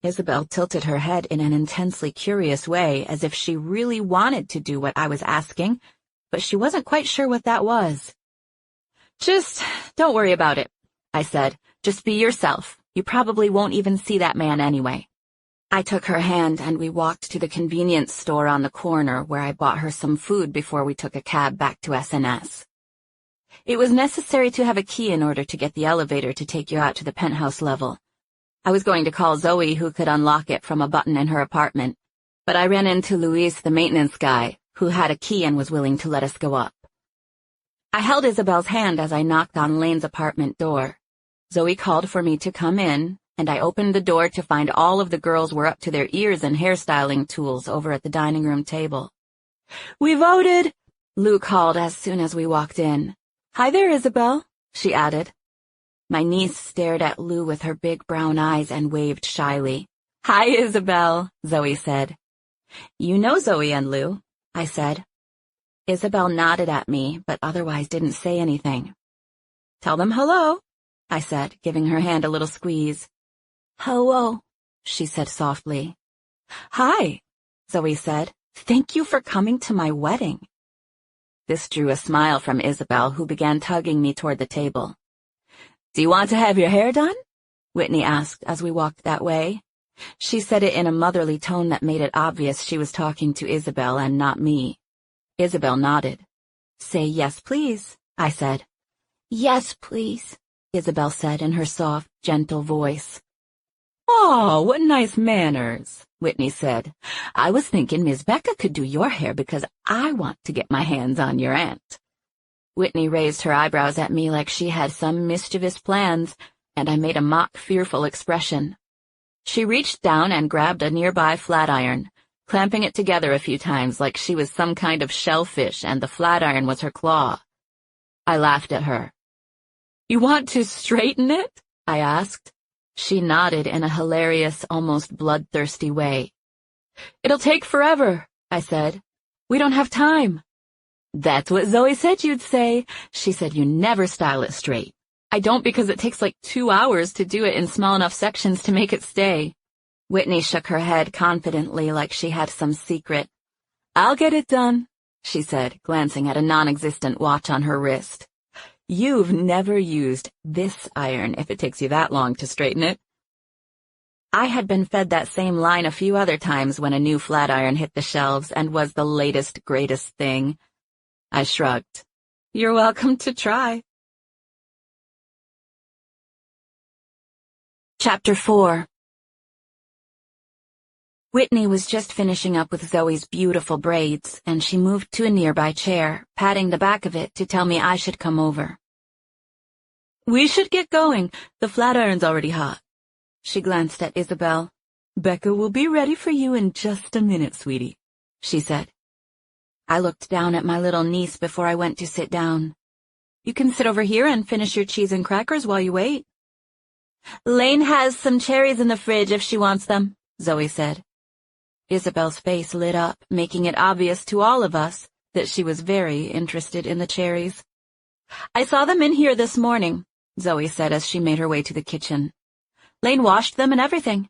Isabel tilted her head in an intensely curious way, as if she really wanted to do what I was asking, but she wasn't quite sure what that was. Just don't worry about it, I said. Just be yourself. You probably won't even see that man anyway. I took her hand and we walked to the convenience store on the corner where I bought her some food before we took a cab back to SNS. It was necessary to have a key in order to get the elevator to take you out to the penthouse level. I was going to call Zoe, who could unlock it from a button in her apartment, but I ran into Luis, the maintenance guy, who had a key and was willing to let us go up. I held Isabel's hand as I knocked on Lane's apartment door. Zoe called for me to come in, and I opened the door to find all of the girls were up to their ears in hairstyling tools over at the dining room table. "We voted!" Lou called as soon as we walked in. "Hi there, Isabel," she added. My niece stared at Lou with her big brown eyes and waved shyly. "Hi, Isabel," Zoe said. "You know Zoe and Lou," I said. Isabel nodded at me, but otherwise didn't say anything. "Tell them hello," I said, giving her hand a little squeeze. "Hello," she said softly. "Hi," Zoe said. "Thank you for coming to my wedding." This drew a smile from Isabel, who began tugging me toward the table. "Do you want to have your hair done?" Whitney asked as we walked that way. She said it in a motherly tone that made it obvious she was talking to Isabel and not me. Isabel nodded. "Say yes, please," I said. "Yes, please," Isabel said in her soft, gentle voice. "Oh, what nice manners," Whitney said. "I was thinking Miss Becca could do your hair because I want to get my hands on your aunt." Whitney raised her eyebrows at me like she had some mischievous plans, and I made a mock fearful expression. She reached down and grabbed a nearby flat iron, clamping it together a few times like she was some kind of shellfish and the flat iron was her claw. I laughed at her. "You want to straighten it?" I asked. She nodded in a hilarious, almost bloodthirsty way. "It'll take forever," I said. "We don't have time." "That's what Zoe said you'd say. She said you never style it straight." "I don't because it takes like 2 hours to do it in small enough sections to make it stay." Whitney shook her head confidently like she had some secret. "I'll get it done," she said, glancing at a non-existent watch on her wrist. "You've never used this iron if it takes you that long to straighten it." I had been fed that same line a few other times when a new flat iron hit the shelves and was the latest, greatest thing. I shrugged. "You're welcome to try." Chapter 4. Whitney was just finishing up with Zoe's beautiful braids, and she moved to a nearby chair, patting the back of it to tell me I should come over. "We should get going. The flat iron's already hot." She glanced at Isabel. "Becca will be ready for you in just a minute, sweetie," she said. I looked down at my little niece before I went to sit down. You can sit over here and finish your cheese and crackers while you wait. Lane has some cherries in the fridge if she wants them, Zoe said. Isabel's face lit up, making it obvious to all of us that she was very interested in the cherries. I saw them in here this morning, Zoe said as she made her way to the kitchen. Lane washed them and everything.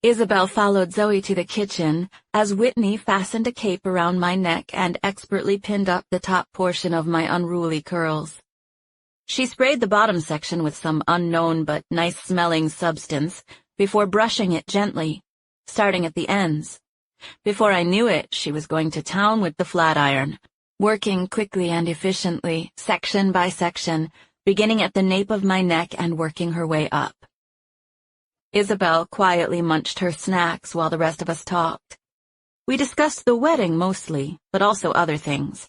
Isabel followed Zoe to the kitchen as Whitney fastened a cape around my neck and expertly pinned up the top portion of my unruly curls. She sprayed the bottom section with some unknown but nice-smelling substance before brushing it gently, starting at the ends. Before I knew it, she was going to town with the flat iron, working quickly and efficiently, section by section, beginning at the nape of my neck and working her way up. Isabel quietly munched her snacks while the rest of us talked. We discussed the wedding mostly, but also other things.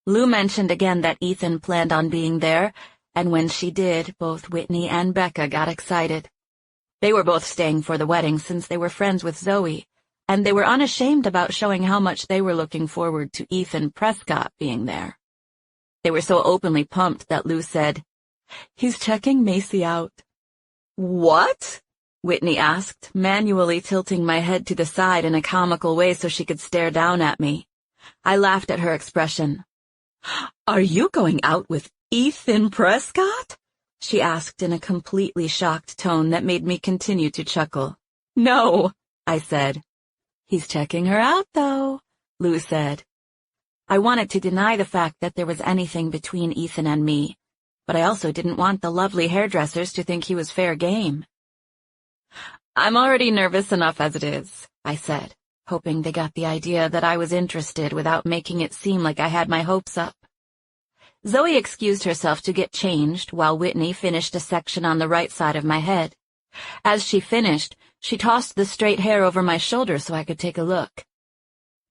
Lou mentioned again that Ethan planned on being there, and when she did, both Whitney and Becca got excited. They were both staying for the wedding since they were friends with Zoe, and they were unashamed about showing how much they were looking forward to Ethan Prescott being there. They were so openly pumped that Lou said, "He's checking Macy out." "What?" Whitney asked, manually tilting my head to the side in a comical way so she could stare down at me. I laughed at her expression. "Are you going out with Ethan Prescott?" she asked in a completely shocked tone that made me continue to chuckle. "No," I said. "He's checking her out, though," Lou said. I wanted to deny the fact that there was anything between Ethan and me, but I also didn't want the lovely hairdressers to think he was fair game. "I'm already nervous enough as it is," I said, hoping they got the idea that I was interested without making it seem like I had my hopes up. Zoe excused herself to get changed while Whitney finished a section on the right side of my head. As she finished, she tossed the straight hair over my shoulder so I could take a look.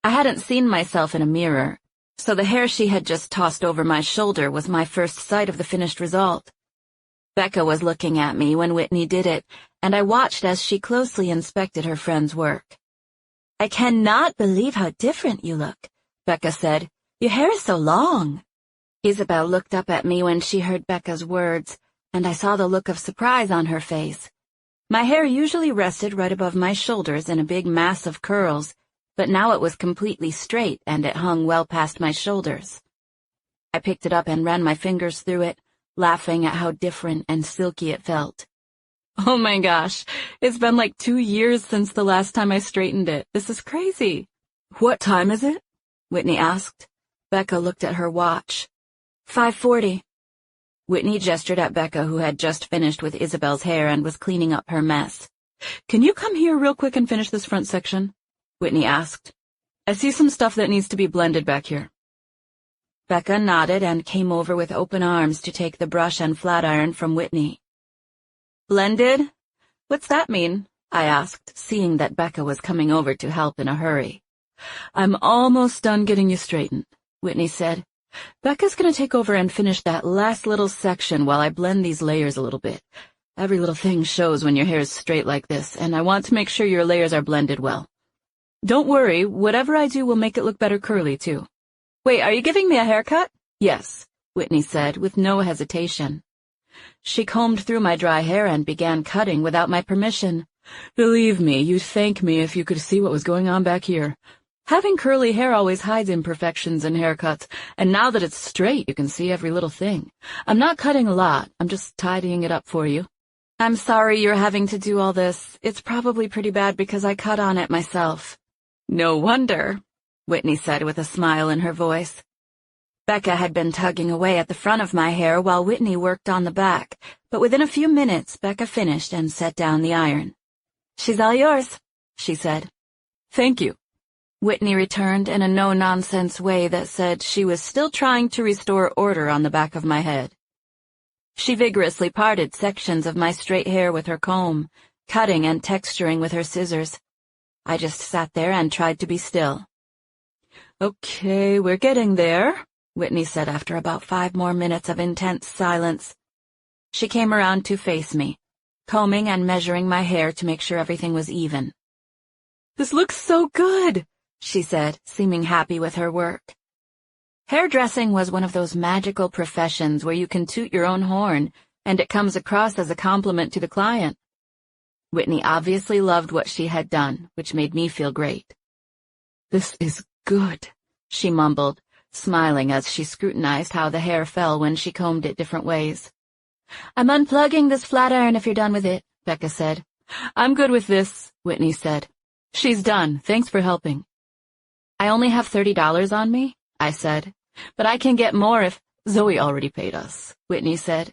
I hadn't seen myself in a mirror, so the hair she had just tossed over my shoulder was my first sight of the finished result. Becca was looking at me when Whitney did it, and I watched as she closely inspected her friend's work. "I cannot believe how different you look," Becca said. "Your hair is so long." Isabel looked up at me when she heard Becca's words, and I saw the look of surprise on her face. My hair usually rested right above my shoulders in a big mass of curls, but now it was completely straight and it hung well past my shoulders. I picked it up and ran my fingers through it, laughing at how different and silky it felt. "Oh my gosh, it's been like 2 years since the last time I straightened it. This is crazy." "What time is it?" Whitney asked. Becca looked at her watch. 5:40. Whitney gestured at Becca, who had just finished with Isabel's hair and was cleaning up her mess. "Can you come here real quick and finish this front section?" Whitney asked. "I see some stuff that needs to be blended back here." Becca nodded and came over with open arms to take the brush and flat iron from Whitney. "Blended? What's that mean?" I asked, seeing that Becca was coming over to help in a hurry. "I'm almost done getting you straightened," Whitney said. "Becca's gonna take over and finish that last little section while I blend these layers a little bit. Every little thing shows when your hair is straight like this, and I want to make sure your layers are blended well. Don't worry, whatever I do will make it look better curly, too." "Wait, are you giving me a haircut?" "Yes," Whitney said, with no hesitation. She combed through my dry hair and began cutting without my permission. "Believe me, you'd thank me if you could see what was going on back here. Having curly hair always hides imperfections in haircuts, and now that it's straight, you can see every little thing. I'm not cutting a lot, I'm just tidying it up for you." "I'm sorry you're having to do all this. It's probably pretty bad because I cut on it myself." "No wonder," Whitney said with a smile in her voice. Becca had been tugging away at the front of my hair while Whitney worked on the back, but within a few minutes Becca finished and set down the iron. "She's all yours," she said. "Thank you," Whitney returned in a no-nonsense way that said she was still trying to restore order on the back of my head. She vigorously parted sections of my straight hair with her comb, cutting and texturing with her scissors. I just sat there and tried to be still. "Okay, we're getting there," Whitney said after about 5 more minutes of intense silence. She came around to face me, combing and measuring my hair to make sure everything was even. "This looks so good," she said, seeming happy with her work. Hairdressing was one of those magical professions where you can toot your own horn, and it comes across as a compliment to the client. Whitney obviously loved what she had done, which made me feel great. "This is good," she mumbled, smiling as she scrutinized how the hair fell when she combed it different ways. "I'm unplugging this flat iron if you're done with it," Becca said. "I'm good with this," Whitney said. "She's done. Thanks for helping." "I only have $30 on me," I said. "But I can get more if—" "Zoe already paid us," Whitney said.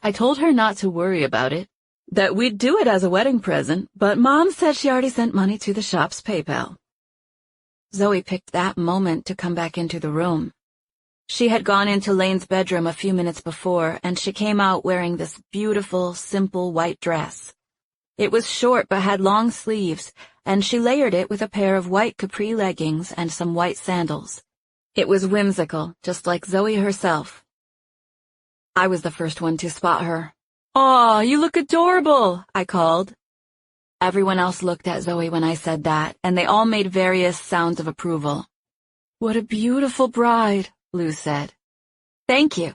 "I told her not to worry about it, that we'd do it as a wedding present, but Mom said she already sent money to the shop's PayPal." Zoe picked that moment to come back into the room. She had gone into Lane's bedroom a few minutes before, and she came out wearing this beautiful, simple white dress. It was short but had long sleeves, and she layered it with a pair of white capri leggings and some white sandals. It was whimsical, just like Zoe herself. I was the first one to spot her. "Aw, you look adorable," I called. Everyone else looked at Zoe when I said that, and they all made various sounds of approval. "What a beautiful bride," Lou said. "Thank you,"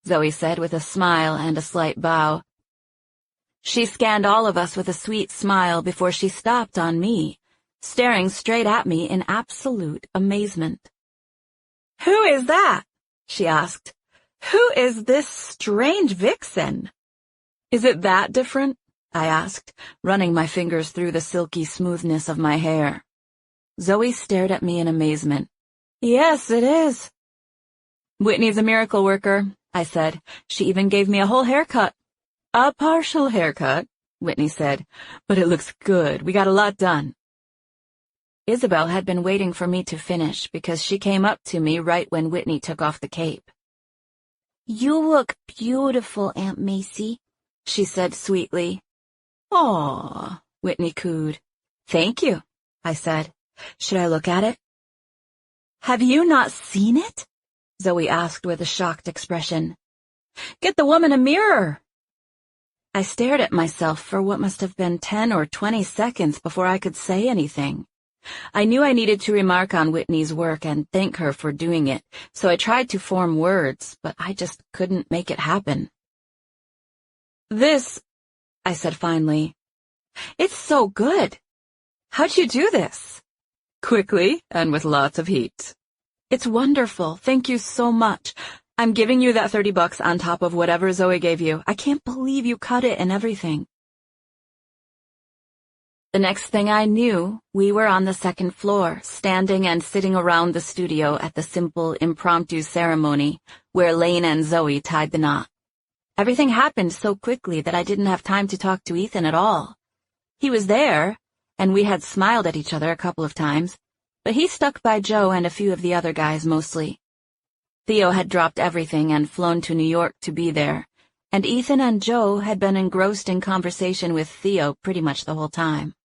Zoe said with a smile and a slight bow. She scanned all of us with a sweet smile before she stopped on me, staring straight at me in absolute amazement. "Who is that?" she asked. "Who is this strange vixen?" "Is it that different?" I asked, running my fingers through the silky smoothness of my hair. Zoe stared at me in amazement. "Yes, it is." "Whitney's a miracle worker," I said. "She even gave me a whole haircut." "A partial haircut," Whitney said, "but it looks good. We got a lot done." Isabel had been waiting for me to finish because she came up to me right when Whitney took off the cape. "You look beautiful, Aunt Macy," she said sweetly. "Aw," Whitney cooed. "Thank you," I said. "Should I look at it?" "Have you not seen it?" Zoe asked with a shocked expression. "Get the woman a mirror." I stared at myself for what must have been 10 or 20 seconds before I could say anything. I knew I needed to remark on Whitney's work and thank her for doing it, so I tried to form words, but I just couldn't make it happen. "This," I said finally. "It's so good. How'd you do this?" "Quickly and with lots of heat." "It's wonderful. Thank you so much. I'm giving you that $30 on top of whatever Zoe gave you. I can't believe you cut it and everything." The next thing I knew, we were on the second floor, standing and sitting around the studio at the simple, impromptu ceremony where Lane and Zoe tied the knot. Everything happened so quickly that I didn't have time to talk to Ethan at all. He was there, and we had smiled at each other a couple of times, but he stuck by Joe and a few of the other guys mostly. Theo had dropped everything and flown to New York to be there, and Ethan and Joe had been engrossed in conversation with Theo pretty much the whole time.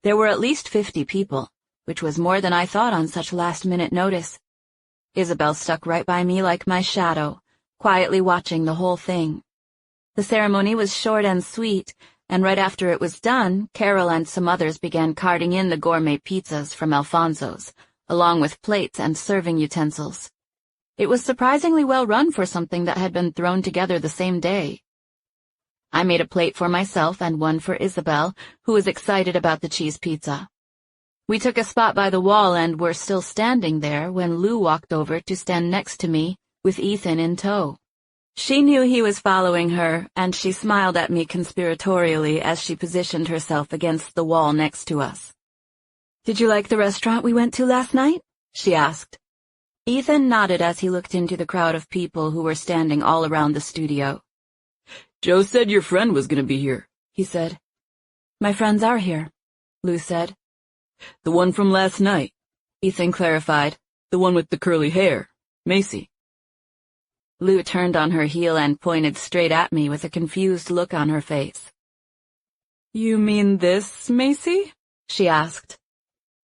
There were at least 50 people, which was more than I thought on such last-minute notice. Isabel stuck right by me like my shadow, quietly watching the whole thing. The ceremony was short and sweet, and right after it was done, Carol and some others began carting in the gourmet pizzas from Alfonso's, along with plates and serving utensils. It was surprisingly well run for something that had been thrown together the same day. I made a plate for myself and one for Isabel, who was excited about the cheese pizza. We took a spot by the wall and were still standing there when Lou walked over to stand next to me, with Ethan in tow. She knew he was following her, and she smiled at me conspiratorially as she positioned herself against the wall next to us. "Did you like the restaurant we went to last night?" she asked. Ethan nodded as he looked into the crowd of people who were standing all around the studio. "Joe said your friend was going to be here," he said. "My friends are here," Lou said. "The one from last night," Ethan clarified. "The one with the curly hair. Macy." Lou turned on her heel and pointed straight at me with a confused look on her face. "You mean this, Macy?" she asked.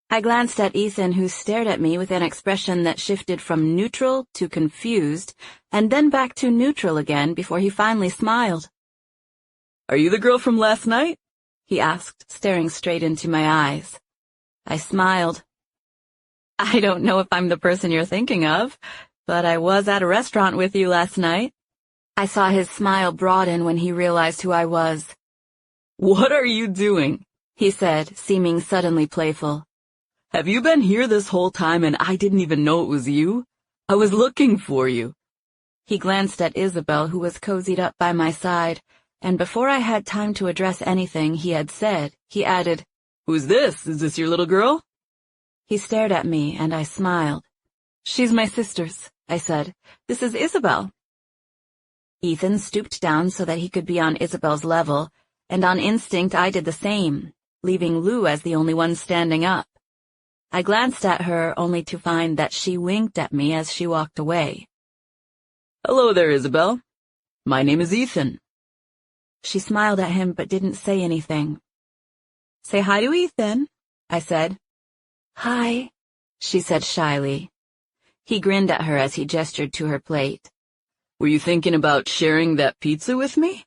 I glanced at Ethan, who stared at me with an expression that shifted from neutral to confused, and then back to neutral again before he finally smiled. "Are you the girl from last night?" he asked, staring straight into my eyes. I smiled. I don't know if I'm the person you're thinking of, but I was at a restaurant with you last night. I saw his smile broaden when he realized who I was. What are you doing? He said, seeming suddenly playful. Have you been here this whole time and I didn't even know it was you? I was looking for you. He glanced at Isabel, who was cozied up by my side, and before I had time to address anything he had said, he added, Who's this? Is this your little girl? He stared at me, and I smiled. She's my sister's, I said. This is Isabel. Ethan stooped down so that he could be on Isabel's level, and on instinct I did the same, leaving Lou as the only one standing up. I glanced at her only to find that she winked at me as she walked away. Hello there, Isabel. My name is Ethan. She smiled at him but didn't say anything. Say hi to Ethan, I said. Hi, she said shyly. He grinned at her as he gestured to her plate. Were you thinking about sharing that pizza with me?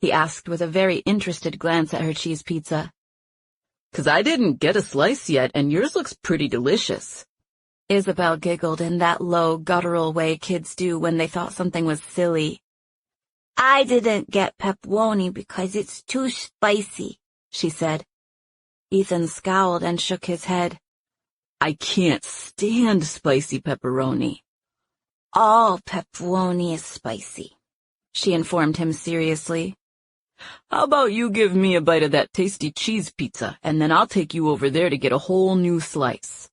He asked with a very interested glance at her cheese pizza. 'Cause I didn't get a slice yet, and yours looks pretty delicious. Isabel giggled in that low, guttural way kids do when they thought something was silly. I didn't get pepperoni because it's too spicy, she said. Ethan scowled and shook his head. I can't stand spicy pepperoni. All pepperoni is spicy, she informed him seriously. How about you give me a bite of that tasty cheese pizza, and then I'll take you over there to get a whole new slice.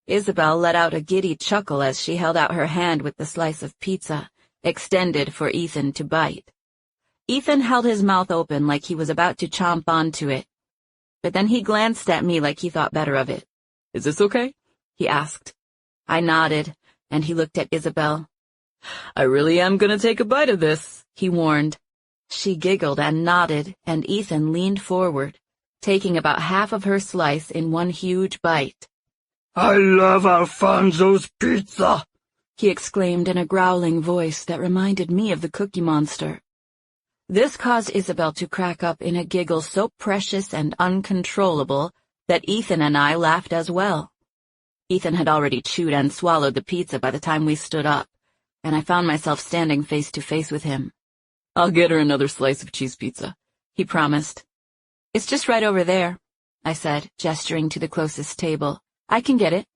Isabel let out a giddy chuckle as she held out her hand with the slice of pizza, extended for Ethan to bite. Ethan held his mouth open like he was about to chomp onto it, but then he glanced at me like he thought better of it. Is this okay? He asked. I nodded, and he looked at Isabel. I really am gonna take a bite of this, he warned. She giggled and nodded, and Ethan leaned forward, taking about half of her slice in one huge bite. I love Alfonso's pizza, he exclaimed in a growling voice that reminded me of the Cookie Monster. This caused Isabel to crack up in a giggle so precious and uncontrollable that Ethan and I laughed as well. Ethan had already chewed and swallowed the pizza by the time we stood up, and I found myself standing face to face with him. I'll get her another slice of cheese pizza, he promised. It's just right over there, I said, gesturing to the closest table. I can get it.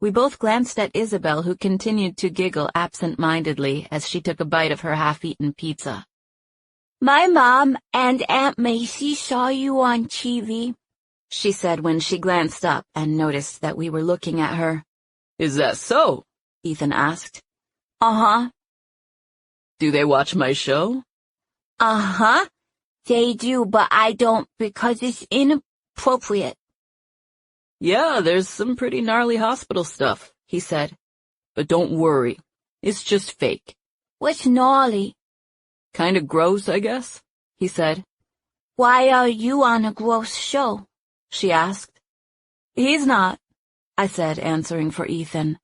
We both glanced at Isabel, who continued to giggle absent-mindedly as she took a bite of her half-eaten pizza. My mom and Aunt Macy saw you on TV, she said when she glanced up and noticed that we were looking at her. Is that so? Ethan asked. Uh-huh. Do they watch my show? Uh-huh. They do, but I don't because it's inappropriate. Yeah, there's some pretty gnarly hospital stuff, he said. But don't worry. It's just fake. What's gnarly? Kinda gross, I guess, he said. Why are you on a gross show? She asked. He's not, I said, answering for Ethan.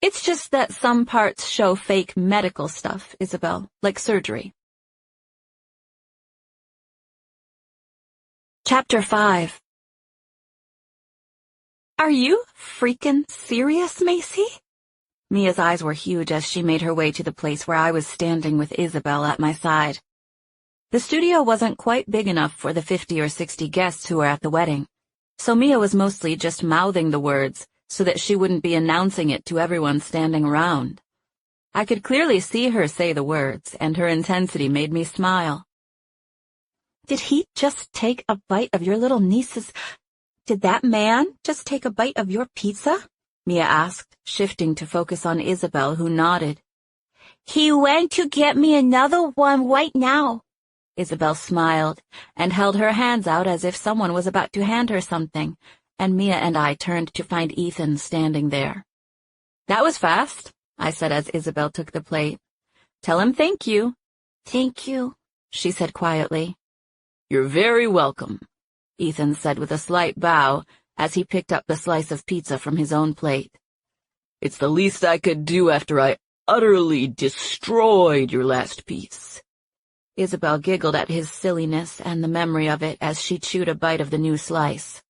It's just that some parts show fake medical stuff, Isabel, like surgery. Chapter 5. Are you freaking serious, Macy? Mia's eyes were huge as she made her way to the place where I was standing with Isabel at my side. The studio wasn't quite big enough for the 50 or 60 guests who were at the wedding, so Mia was mostly just mouthing the words so that she wouldn't be announcing it to everyone standing around. I could clearly see her say the words, and her intensity made me smile. Did he just take a bite of your little niece's... Did that man just take a bite of your pizza? Mia asked, shifting to focus on Isabel, who nodded. He went to get me another one right now. Isabel smiled and held her hands out as if someone was about to hand her something, and Mia and I turned to find Ethan standing there. That was fast, I said as Isabel took the plate. Tell him thank you. Thank you, she said quietly. You're very welcome, Ethan said with a slight bow as he picked up the slice of pizza from his own plate. It's the least I could do after I utterly destroyed your last piece. Isabel giggled at his silliness and the memory of it as she chewed a bite of the new slice.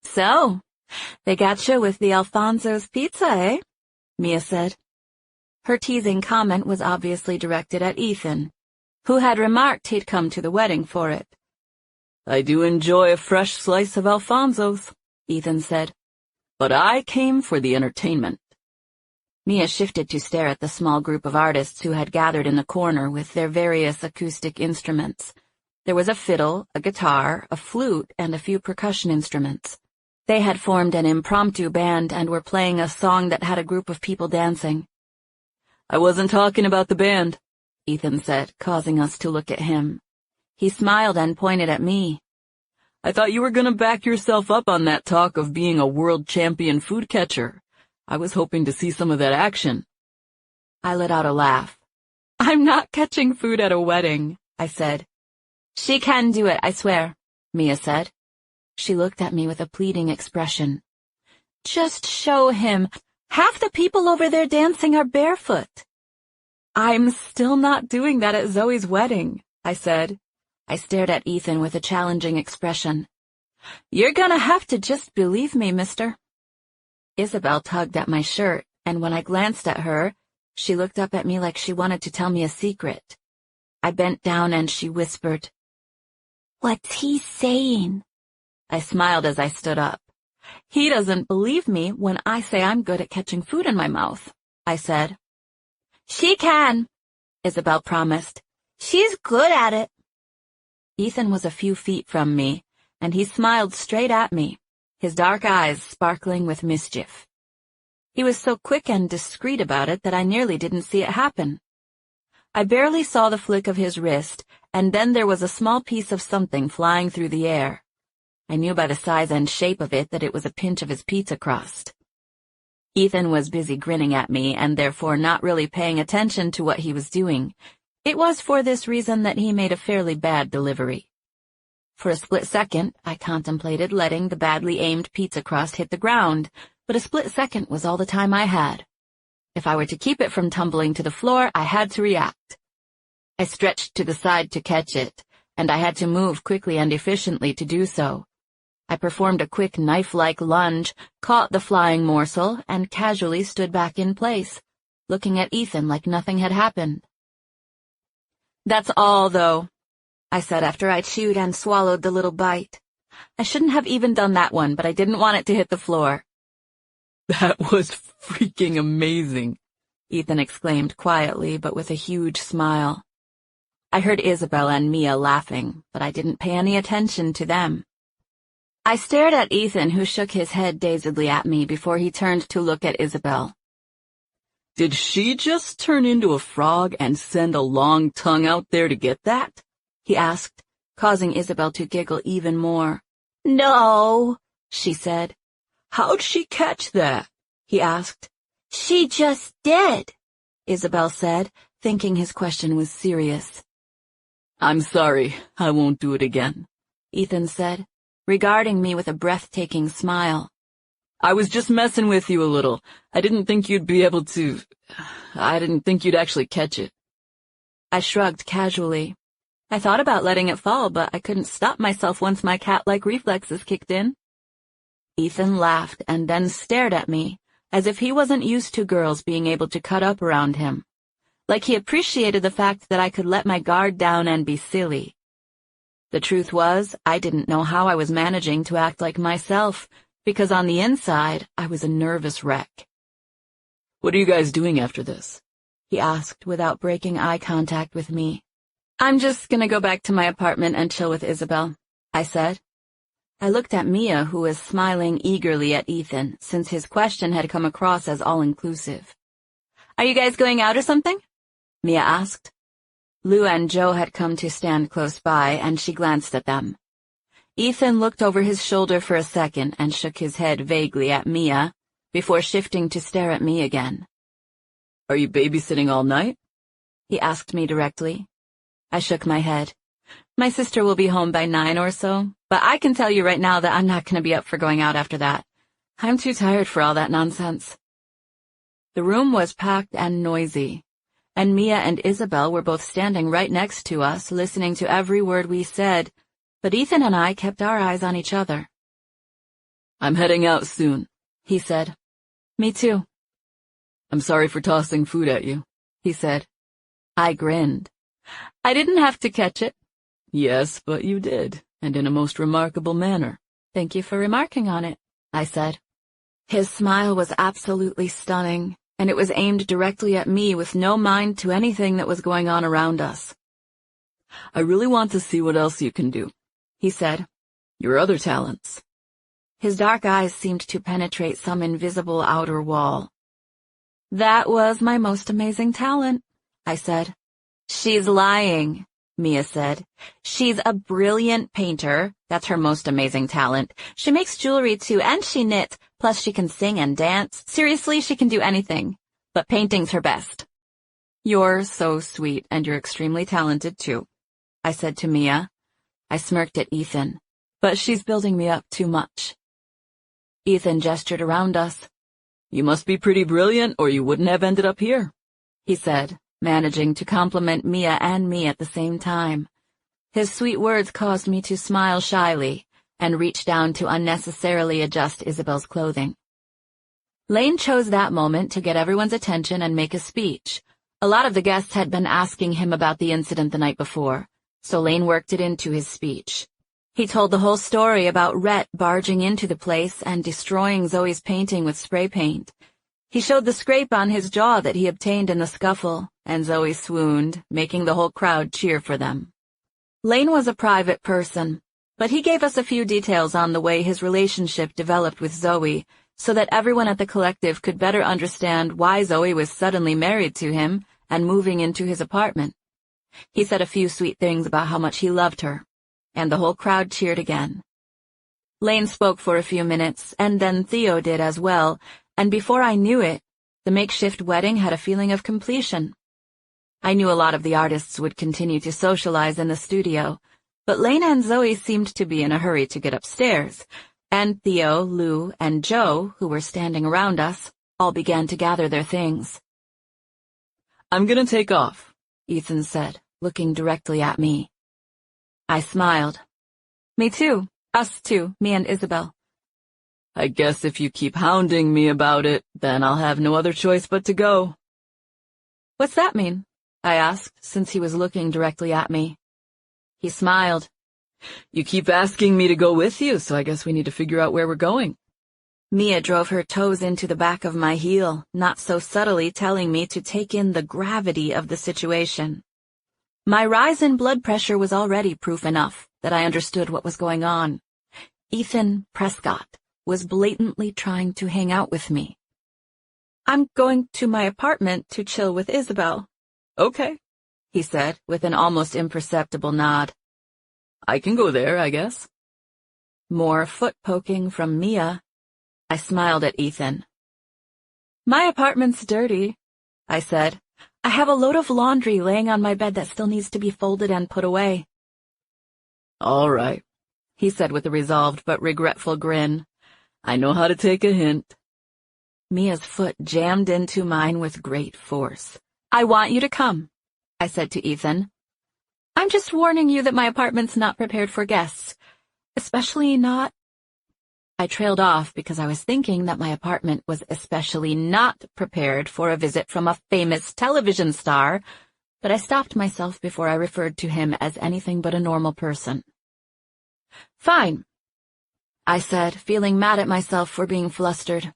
So, They gotcha with the Alfonso's pizza, eh? Mia said. Her teasing comment was obviously directed at Ethan, who had remarked he'd come to the wedding for it. I do enjoy a fresh slice of Alfonso's, Ethan said, but I came for the entertainment. Mia shifted to stare at the small group of artists who had gathered in the corner with their various acoustic instruments. There was a fiddle, a guitar, a flute, and a few percussion instruments. They had formed an impromptu band and were playing a song that had a group of people dancing. I wasn't talking about the band, Ethan said, causing us to look at him. He smiled and pointed at me. I thought you were going to back yourself up on that talk of being a world champion food catcher. I was hoping to see some of that action. I let out a laugh. I'm not catching food at a wedding, I said. She can do it, I swear, Mia said. She looked at me with a pleading expression. Just show him. Half the people over there dancing are barefoot. I'm still not doing that at Zoe's wedding, I said. I stared at Ethan with a challenging expression. You're gonna have to just believe me, mister. Isabel tugged at my shirt, and when I glanced at her, she looked up at me like she wanted to tell me a secret. I bent down and she whispered, "What's he saying?" I smiled as I stood up. He doesn't believe me when I say I'm good at catching food in my mouth, I said. She can, Isabel promised. She's good at it. Ethan was a few feet from me, and he smiled straight at me, his dark eyes sparkling with mischief. He was so quick and discreet about it that I nearly didn't see it happen. I barely saw the flick of his wrist, and then there was a small piece of something flying through the air. I knew by the size and shape of it that it was a pinch of his pizza crust. Ethan was busy grinning at me and therefore not really paying attention to what he was doing. It was for this reason that he made a fairly bad delivery. For a split second, I contemplated letting the badly aimed pizza crust hit the ground, but a split second was all the time I had. If I were to keep it from tumbling to the floor, I had to react. I stretched to the side to catch it, and I had to move quickly and efficiently to do so. I performed a quick knife-like lunge, caught the flying morsel, and casually stood back in place, looking at Ethan like nothing had happened. "That's all, though," I said after I chewed and swallowed the little bite. I shouldn't have even done that one, but I didn't want it to hit the floor. "That was freaking amazing," Ethan exclaimed quietly, but with a huge smile. I heard Isabel and Mia laughing, but I didn't pay any attention to them. I stared at Ethan, who shook his head dazedly at me before he turned to look at Isabel. "Did she just turn into a frog and send a long tongue out there to get that?" he asked, causing Isabel to giggle even more. "No," she said. "How'd she catch that?" he asked. "She just did," Isabel said, thinking his question was serious. "I'm sorry, I won't do it again," Ethan said, regarding me with a breathtaking smile. "I was just messing with you a little. I didn't think you'd be able to... I didn't think you'd actually catch it." I shrugged casually. I thought about letting it fall, but I couldn't stop myself once my cat-like reflexes kicked in. Ethan laughed and then stared at me, as if he wasn't used to girls being able to cut up around him. Like he appreciated the fact that I could let my guard down and be silly. The truth was, I didn't know how I was managing to act like myself, because on the inside, I was a nervous wreck. "What are you guys doing after this?" he asked without breaking eye contact with me. "I'm just gonna go back to my apartment and chill with Isabel," I said. I looked at Mia, who was smiling eagerly at Ethan, since his question had come across as all-inclusive. "Are you guys going out or something?" Mia asked. Lou and Joe had come to stand close by, and she glanced at them. Ethan looked over his shoulder for a second and shook his head vaguely at Mia, before shifting to stare at me again. "Are you babysitting all night?" he asked me directly. I shook my head. "My sister will be home by 9 or so, but I can tell you right now that I'm not going to be up for going out after that. I'm too tired for all that nonsense." The room was packed and noisy, and Mia and Isabel were both standing right next to us, listening to every word we said, but Ethan and I kept our eyes on each other. I'm heading out soon, he said. Me too. I'm sorry for tossing food at you, he said. I grinned. I didn't have to catch it. Yes, but you did, and in a most remarkable manner. Thank you for remarking on it, I said. His smile was absolutely stunning, and it was aimed directly at me with no mind to anything that was going on around us. I really want to see what else you can do, he said. Your other talents. His dark eyes seemed to penetrate some invisible outer wall. That was my most amazing talent, I said. She's lying, Mia said. She's a brilliant painter. That's her most amazing talent. She makes jewelry too, and she knits, plus she can sing and dance. Seriously, she can do anything. But painting's her best. You're so sweet, and you're extremely talented too, I said to Mia. I smirked at Ethan. But she's building me up too much. Ethan gestured around us. You must be pretty brilliant, or you wouldn't have ended up here, he said, managing to compliment Mia and me at the same time. His sweet words caused me to smile shyly and reach down to unnecessarily adjust Isabel's clothing. Lane chose that moment to get everyone's attention and make a speech. A lot of the guests had been asking him about the incident the night before, so Lane worked it into his speech. He told the whole story about Rhett barging into the place and destroying Zoe's painting with spray paint. He showed the scrape on his jaw that he obtained in the scuffle, and Zoe swooned, making the whole crowd cheer for them. Lane was a private person, but he gave us a few details on the way his relationship developed with Zoe, so that everyone at the collective could better understand why Zoe was suddenly married to him and moving into his apartment. He said a few sweet things about how much he loved her, and the whole crowd cheered again. Lane spoke for a few minutes, and then Theo did as well, and before I knew it, the makeshift wedding had a feeling of completion. I knew a lot of the artists would continue to socialize in the studio, but Lane and Zoe seemed to be in a hurry to get upstairs, and Theo, Lou, and Joe, who were standing around us, all began to gather their things. I'm gonna take off, Ethan said, looking directly at me. I smiled. Me too. Us too, me and Isabel. I guess if you keep hounding me about it, then I'll have no other choice but to go. What's that mean? I asked, since he was looking directly at me. He smiled. You keep asking me to go with you, so I guess we need to figure out where we're going. Mia drove her toes into the back of my heel, not so subtly telling me to take in the gravity of the situation. My rise in blood pressure was already proof enough that I understood what was going on. Ethan Prescott was blatantly trying to hang out with me. I'm going to my apartment to chill with Isabel. Okay, he said, with an almost imperceptible nod. I can go there, I guess. More foot poking from Mia. I smiled at Ethan. My apartment's dirty, I said. I have a load of laundry laying on my bed that still needs to be folded and put away. All right, he said with a resolved but regretful grin. I know how to take a hint. Mia's foot jammed into mine with great force. I want you to come, I said to Ethan. I'm just warning you that my apartment's not prepared for guests, especially not... I trailed off because I was thinking that my apartment was especially not prepared for a visit from a famous television star, but I stopped myself before I referred to him as anything but a normal person. Fine, I said, feeling mad at myself for being flustered.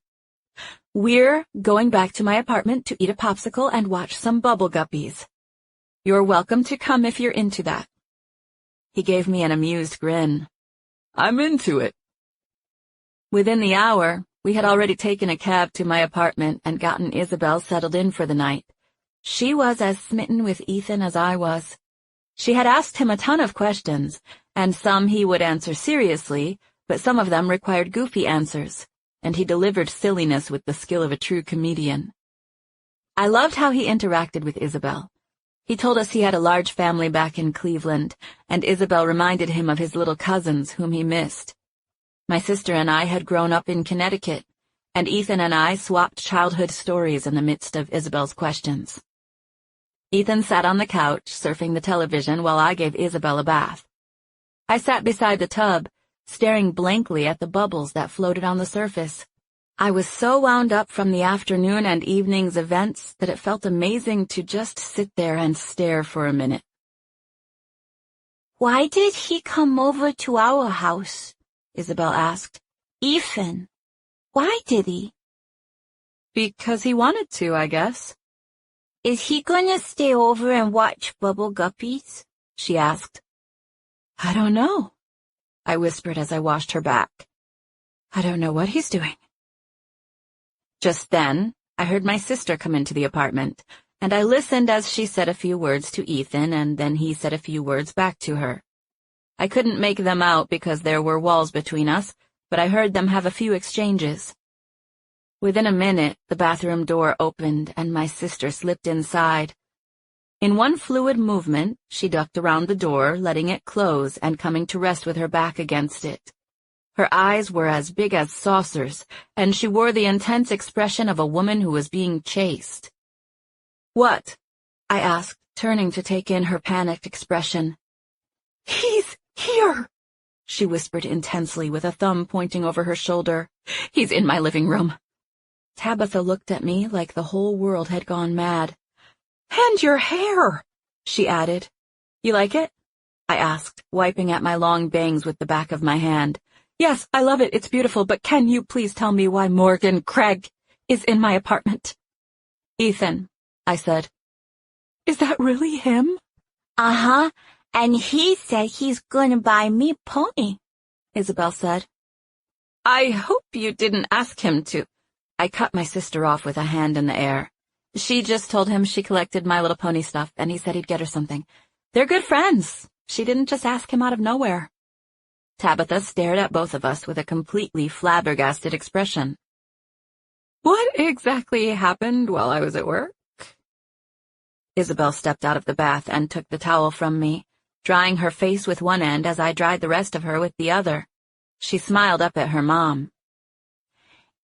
We're going back to my apartment to eat a popsicle and watch some bubble guppies. You're welcome to come if you're into that. He gave me an amused grin. I'm into it. Within the hour, we had already taken a cab to my apartment and gotten Isabel settled in for the night. She was as smitten with Ethan as I was. She had asked him a ton of questions, and some he would answer seriously, but some of them required goofy answers, and he delivered silliness with the skill of a true comedian. I loved how he interacted with Isabel. He told us he had a large family back in Cleveland, and Isabel reminded him of his little cousins whom he missed. My sister and I had grown up in Connecticut, and Ethan and I swapped childhood stories in the midst of Isabel's questions. Ethan sat on the couch, surfing the television, while I gave Isabel a bath. I sat beside the tub, staring blankly at the bubbles that floated on the surface. I was so wound up from the afternoon and evening's events that it felt amazing to just sit there and stare for a minute. Why did he come over to our house? Isabel asked. Ethan. Why did he? Because he wanted to, I guess. Is he gonna stay over and watch Bubble Guppies? She asked. I don't know, I whispered as I washed her back. I don't know what he's doing. Just then, I heard my sister come into the apartment, and I listened as she said a few words to Ethan, and then he said a few words back to her. I couldn't make them out because there were walls between us, but I heard them have a few exchanges. Within a minute, the bathroom door opened, and my sister slipped inside. In one fluid movement, she ducked around the door, letting it close and coming to rest with her back against it. Her eyes were as big as saucers, and she wore the intense expression of a woman who was being chased. "What?" I asked, turning to take in her panicked expression. "He's here," she whispered intensely with a thumb pointing over her shoulder. "He's in my living room." Tabitha looked at me like the whole world had gone mad. "And your hair," she added. "You like it?" I asked, wiping at my long bangs with the back of my hand. "Yes, I love it. It's beautiful, but can you please tell me why Morgan Craig is in my apartment?" "Ethan," I said. "Is that really him?" Uh-huh, and he said he's gonna buy me a pony, Isabel said. "I hope you didn't ask him to." I cut my sister off with a hand in the air. She just told him she collected My Little Pony stuff, and he said he'd get her something. They're good friends. She didn't just ask him out of nowhere. Tabitha stared at both of us with a completely flabbergasted expression. "What exactly happened while I was at work?" Isabel stepped out of the bath and took the towel from me, drying her face with one end as I dried the rest of her with the other. She smiled up at her mom.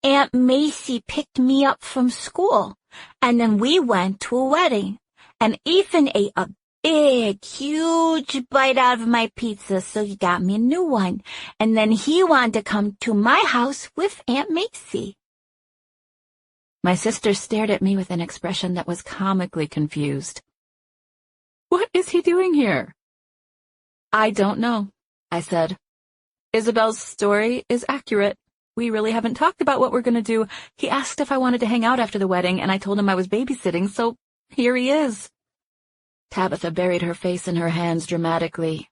Aunt Macy picked me up from school, and then we went to a wedding, and Ethan ate a big, huge bite out of my pizza, so he got me a new one, and then he wanted to come to my house with Aunt Macy. My sister stared at me with an expression that was comically confused. "What is he doing here?" "I don't know," I said. "Isabel's story is accurate. We really haven't talked about what we're going to do. He asked if I wanted to hang out after the wedding, and I told him I was babysitting, so here he is." Tabitha buried her face in her hands dramatically.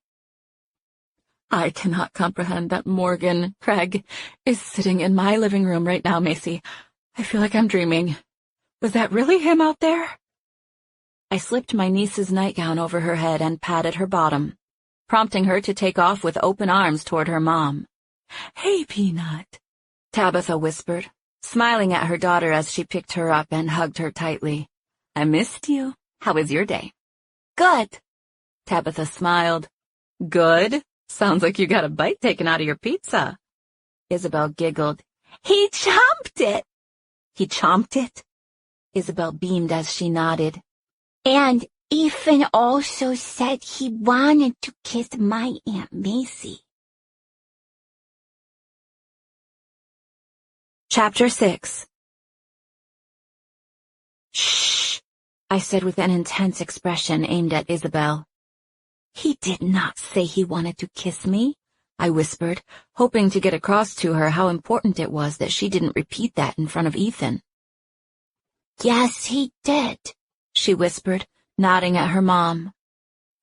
"I cannot comprehend that Morgan Craig is sitting in my living room right now, Macy. I feel like I'm dreaming. Was that really him out there?" I slipped my niece's nightgown over her head and patted her bottom, prompting her to take off with open arms toward her mom. "Hey, Peanut," Tabitha whispered, smiling at her daughter as she picked her up and hugged her tightly. "I missed you. How was your day?" "Good." Tabitha smiled. "Good? Sounds like you got a bite taken out of your pizza." Isabel giggled. "He chomped it." "He chomped it?" Isabel beamed as she nodded. "And Ethan also said he wanted to kiss my Aunt Macy." Chapter 6. "Shh," I said with an intense expression aimed at Isabel. "He did not say he wanted to kiss me," I whispered, hoping to get across to her how important it was that she didn't repeat that in front of Ethan. "Yes, he did," she whispered, nodding at her mom.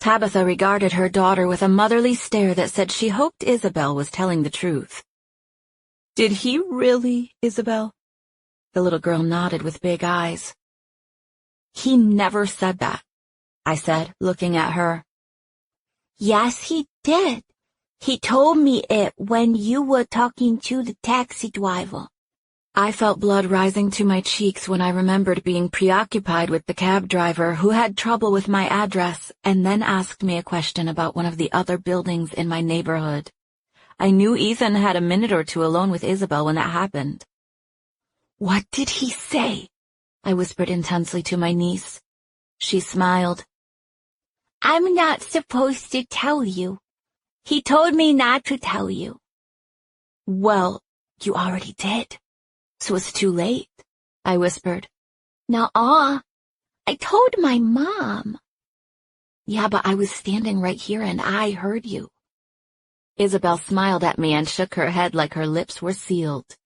Tabitha regarded her daughter with a motherly stare that said she hoped Isabel was telling the truth. "Did he really, Isabel?" The little girl nodded with big eyes. "He never said that," I said, looking at her. "Yes, he did. He told me it when you were talking to the taxi driver." I felt blood rising to my cheeks when I remembered being preoccupied with the cab driver who had trouble with my address and then asked me a question about one of the other buildings in my neighborhood. I knew Ethan had a minute or two alone with Isabel when that happened. "What did he say?" I whispered intensely to my niece. She smiled. "I'm not supposed to tell you. He told me not to tell you." Well, you already did. So it's too late, I whispered. Nuh-uh. I told my mom. Yeah, but I was standing right here and I heard you. Isabel smiled at me and shook her head like her lips were sealed.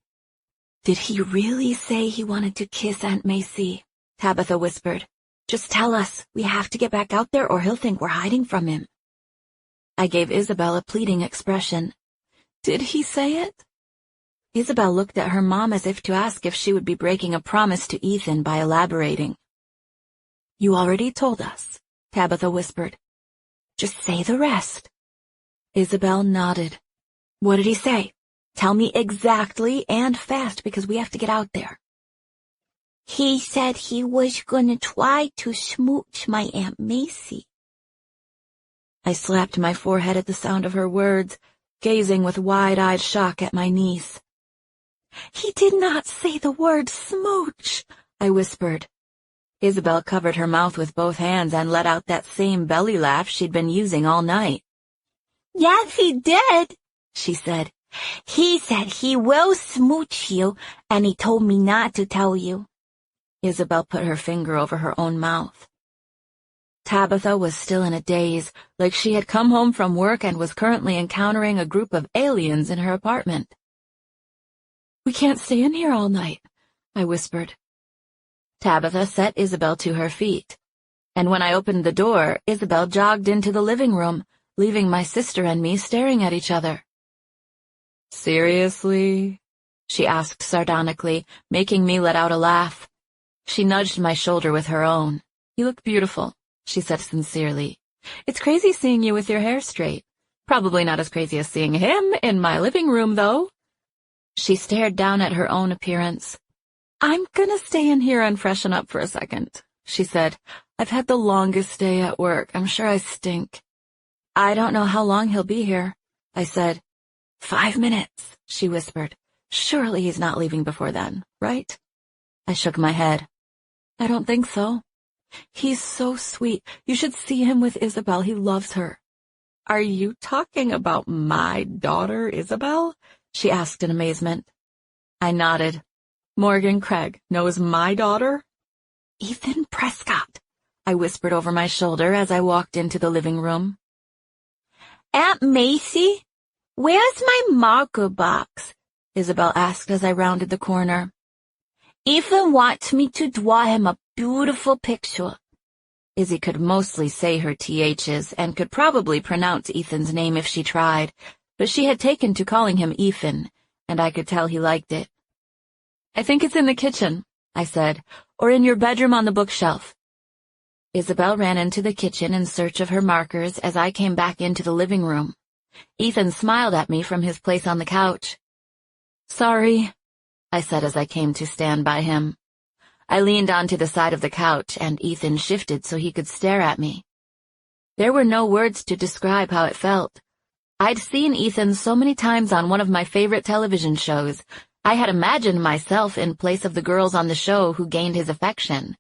Did he really say he wanted to kiss Aunt Macy? Tabitha whispered. Just tell us. We have to get back out there or he'll think we're hiding from him. I gave Isabel a pleading expression. Did he say it? Isabel looked at her mom as if to ask if she would be breaking a promise to Ethan by elaborating. You already told us, Tabitha whispered. Just say the rest. Isabel nodded. What did he say? Tell me exactly and fast because we have to get out there. He said he was gonna try to smooch my Aunt Macy. I slapped my forehead at the sound of her words, gazing with wide-eyed shock at my niece. He did not say the word smooch, I whispered. Isabel covered her mouth with both hands and let out that same belly laugh she'd been using all night. Yes, he did, she said. He said he will smooch you, and he told me not to tell you. Isabel put her finger over her own mouth. Tabitha was still in a daze, like she had come home from work and was currently encountering a group of aliens in her apartment. We can't stay in here all night, I whispered. Tabitha set Isabel to her feet, and when I opened the door, Isabel jogged into the living room, leaving my sister and me staring at each other. Seriously? She asked sardonically, making me let out a laugh. She nudged my shoulder with her own. You look beautiful, she said sincerely. It's crazy seeing you with your hair straight. Probably not as crazy as seeing him in my living room, though. She stared down at her own appearance. I'm gonna stay in here and freshen up for a second, she said. I've had the longest day at work. I'm sure I stink. I don't know how long he'll be here, I said. 5 minutes, she whispered. Surely he's not leaving before then, right? I shook my head. I don't think so. He's so sweet. You should see him with Isabel. He loves her. Are you talking about my daughter, Isabel? She asked in amazement. I nodded. Morgan Craig knows my daughter? Ethan Prescott, I whispered over my shoulder as I walked into the living room. Aunt Macy, where's my marker box? Isabel asked as I rounded the corner. Ethan wants me to draw him a beautiful picture. Izzy could mostly say her THs and could probably pronounce Ethan's name if she tried, but she had taken to calling him Ethan, and I could tell he liked it. I think it's in the kitchen, I said, or in your bedroom on the bookshelf. Isabel ran into the kitchen in search of her markers as I came back into the living room. Ethan smiled at me from his place on the couch. Sorry, I said as I came to stand by him. I leaned onto the side of the couch, and Ethan shifted so he could stare at me. There were no words to describe how it felt. I'd seen Ethan so many times on one of my favorite television shows. I had imagined myself in place of the girls on the show who gained his affection.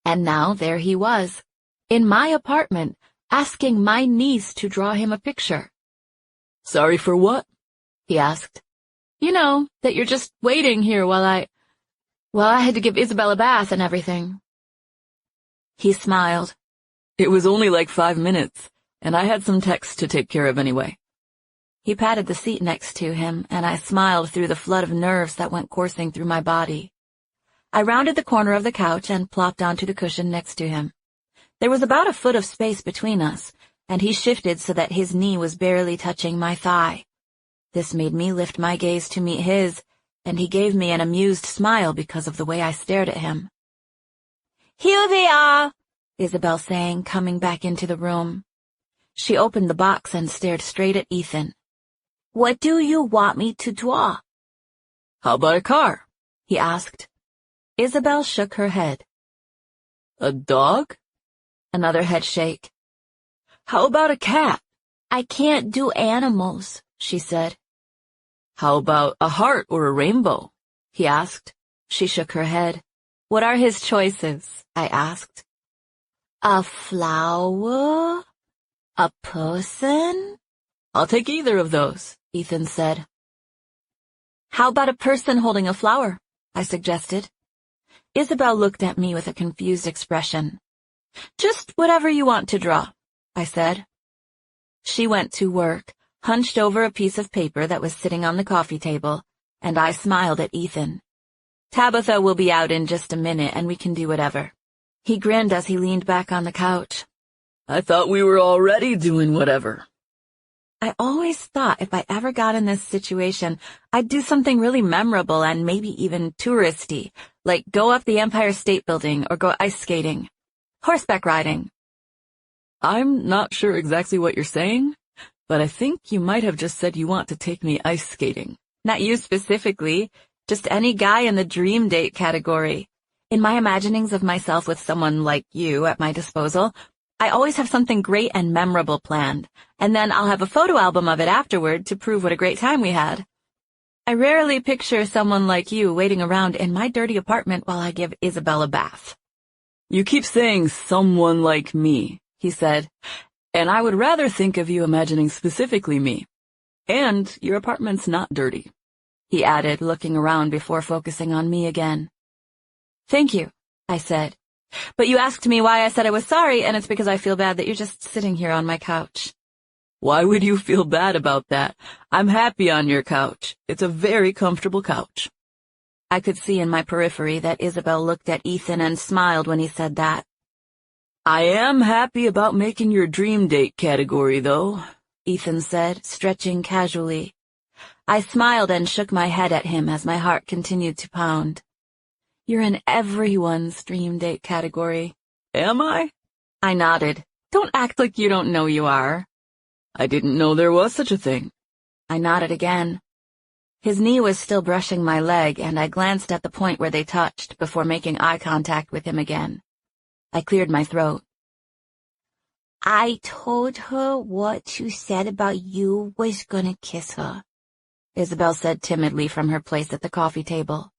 And now there he was, in my apartment, asking my niece to draw him a picture. Sorry for what? He asked. You know, that you're just waiting here while I had to give Isabel a bath and everything. He smiled. It was only like 5 minutes, and I had some texts to take care of anyway. He patted the seat next to him, and I smiled through the flood of nerves that went coursing through my body. I rounded the corner of the couch and plopped onto the cushion next to him. There was about a foot of space between us, and he shifted so that his knee was barely touching my thigh. This made me lift my gaze to meet his, and he gave me an amused smile because of the way I stared at him. Here they are, Isabel sang, coming back into the room. She opened the box and stared straight at Ethan. What do you want me to draw? How about a car? He asked. Isabel shook her head. A dog? Another head shake. How about a cat? I can't do animals, she said. How about a heart or a rainbow? He asked. She shook her head. What are his choices? I asked. A flower? A person? I'll take either of those, Ethan said. How about a person holding a flower? I suggested. Isabel looked at me with a confused expression. Just whatever you want to draw, I said. She went to work, hunched over a piece of paper that was sitting on the coffee table, and I smiled at Ethan. Tabitha will be out in just a minute and we can do whatever. He grinned as he leaned back on the couch. I thought we were already doing whatever. I always thought if I ever got in this situation, I'd do something really memorable and maybe even touristy, like go up the Empire State Building or go ice skating, horseback riding. I'm not sure exactly what you're saying, but I think you might have just said you want to take me ice skating. Not you specifically, just any guy in the dream date category. In my imaginings of myself with someone like you at my disposal, I always have something great and memorable planned, and then I'll have a photo album of it afterward to prove what a great time we had. I rarely picture someone like you waiting around in my dirty apartment while I give Isabel a bath. You keep saying someone like me, he said, and I would rather think of you imagining specifically me. And your apartment's not dirty, he added, looking around before focusing on me again. Thank you, I said. But you asked me why I said I was sorry, and it's because I feel bad that you're just sitting here on my couch. Why would you feel bad about that? I'm happy on your couch. It's a very comfortable couch. I could see in my periphery that Isabel looked at Ethan and smiled when he said that. I am happy about making your dream date category, though, Ethan said, stretching casually. I smiled and shook my head at him as my heart continued to pound. You're in everyone's dream date category. Am I? I nodded. Don't act like you don't know you are. I didn't know there was such a thing. I nodded again. His knee was still brushing my leg, and I glanced at the point where they touched before making eye contact with him again. I cleared my throat. I told her what you said about you was gonna kiss her, Isabel said timidly from her place at the coffee table.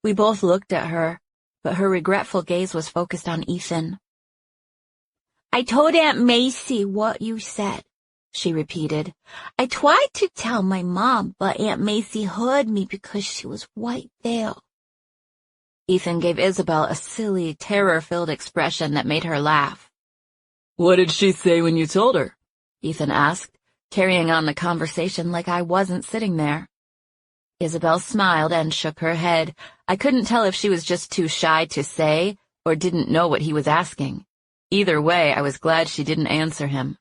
We both looked at her, but her regretful gaze was focused on Ethan. I told Aunt Macy what you said, she repeated. I tried to tell my mom, but Aunt Macy heard me because she was right there. Ethan gave Isabel a silly, terror-filled expression that made her laugh. What did she say when you told her? Ethan asked, carrying on the conversation like I wasn't sitting there. Isabel smiled and shook her head. I couldn't tell if she was just too shy to say or didn't know what he was asking. Either way, I was glad she didn't answer him.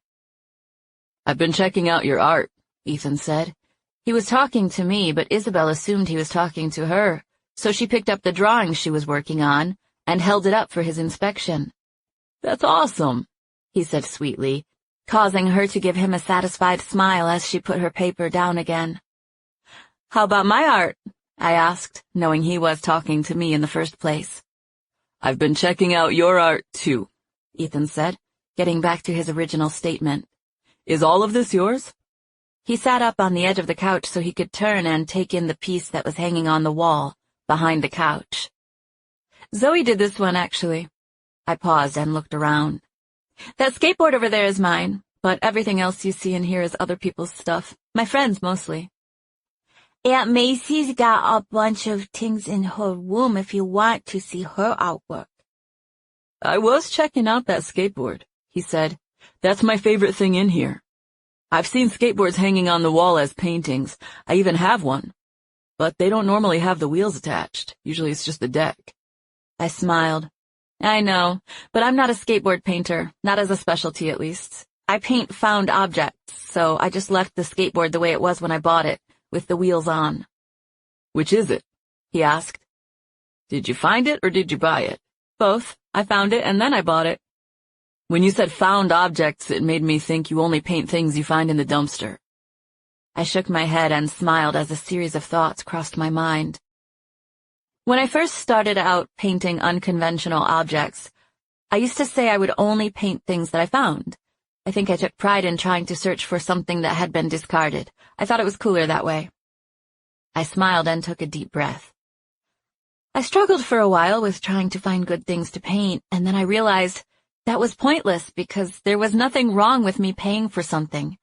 I've been checking out your art, Ethan said. He was talking to me, but Isabel assumed he was talking to her, so she picked up the drawing she was working on and held it up for his inspection. That's awesome, he said sweetly, causing her to give him a satisfied smile as she put her paper down again. How about my art? I asked, knowing he was talking to me in the first place. I've been checking out your art, too, Ethan said, getting back to his original statement. Is all of this yours? He sat up on the edge of the couch so he could turn and take in the piece that was hanging on the wall, behind the couch. Zoe did this one, actually. I paused and looked around. That skateboard over there is mine, but everything else you see in here is other people's stuff. My friends, mostly. Aunt Macy's got a bunch of things in her room if you want to see her artwork. I was checking out that skateboard, he said. That's my favorite thing in here. I've seen skateboards hanging on the wall as paintings. I even have one. But they don't normally have the wheels attached. Usually it's just the deck. I smiled. I know, but I'm not a skateboard painter, not as a specialty at least. I paint found objects, so I just left the skateboard the way it was when I bought it, with the wheels on. Which is it? He asked. Did you find it or did you buy it? Both. I found it and then I bought it. When you said found objects, it made me think you only paint things you find in the dumpster. I shook my head and smiled as a series of thoughts crossed my mind. When I first started out painting unconventional objects, I used to say I would only paint things that I found. I think I took pride in trying to search for something that had been discarded. I thought it was cooler that way. I smiled and took a deep breath. I struggled for a while with trying to find good things to paint, and then I realized that was pointless because there was nothing wrong with me paying for something.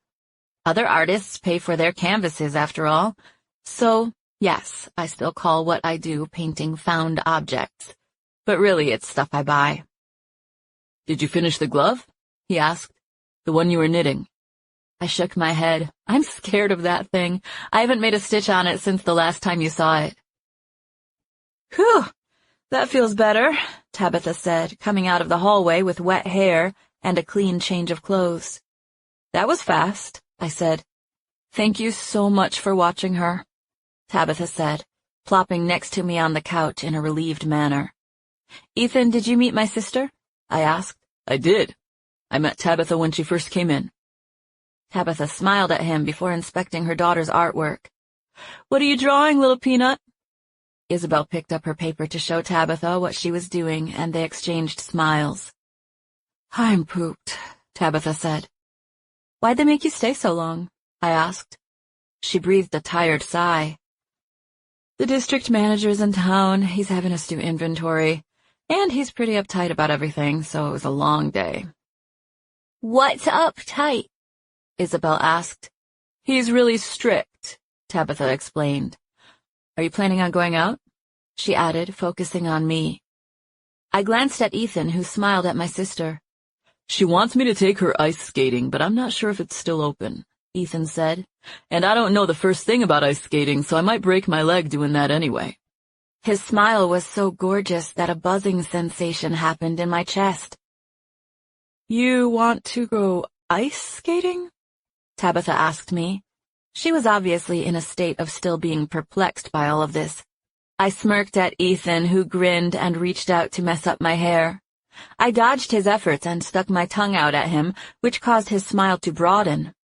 Other artists pay for their canvases, after all, so Yes, I still call what I do painting found objects, but really it's stuff I buy. Did you finish the glove? He asked. The one you were knitting. I shook my head. I'm scared of that thing. I haven't made a stitch on it since the last time you saw it. Whew, that feels better, Tabitha said, coming out of the hallway with wet hair and a clean change of clothes. That was fast, I said. Thank you so much for watching her, Tabitha said, plopping next to me on the couch in a relieved manner. Ethan, did you meet my sister? I asked. I did. I met Tabitha when she first came in. Tabitha smiled at him before inspecting her daughter's artwork. What are you drawing, little peanut? Isabel picked up her paper to show Tabitha what she was doing, and they exchanged smiles. I'm pooped, Tabitha said. Why'd they make you stay so long? I asked. She breathed a tired sigh. The district manager's in town. He's having us do inventory, and he's pretty uptight about everything, so it was a long day. What's uptight? Isabel asked. He's really strict, Tabitha explained. Are you planning on going out? She added, focusing on me. I glanced at Ethan, who smiled at my sister. She wants me to take her ice skating, but I'm not sure if it's still open, Ethan said. And I don't know the first thing about ice skating, so I might break my leg doing that anyway. His smile was so gorgeous that a buzzing sensation happened in my chest. You want to go ice skating? Tabitha asked me. She was obviously in a state of still being perplexed by all of this. I smirked at Ethan, who grinned and reached out to mess up my hair. I dodged his efforts and stuck my tongue out at him, which caused his smile to broaden.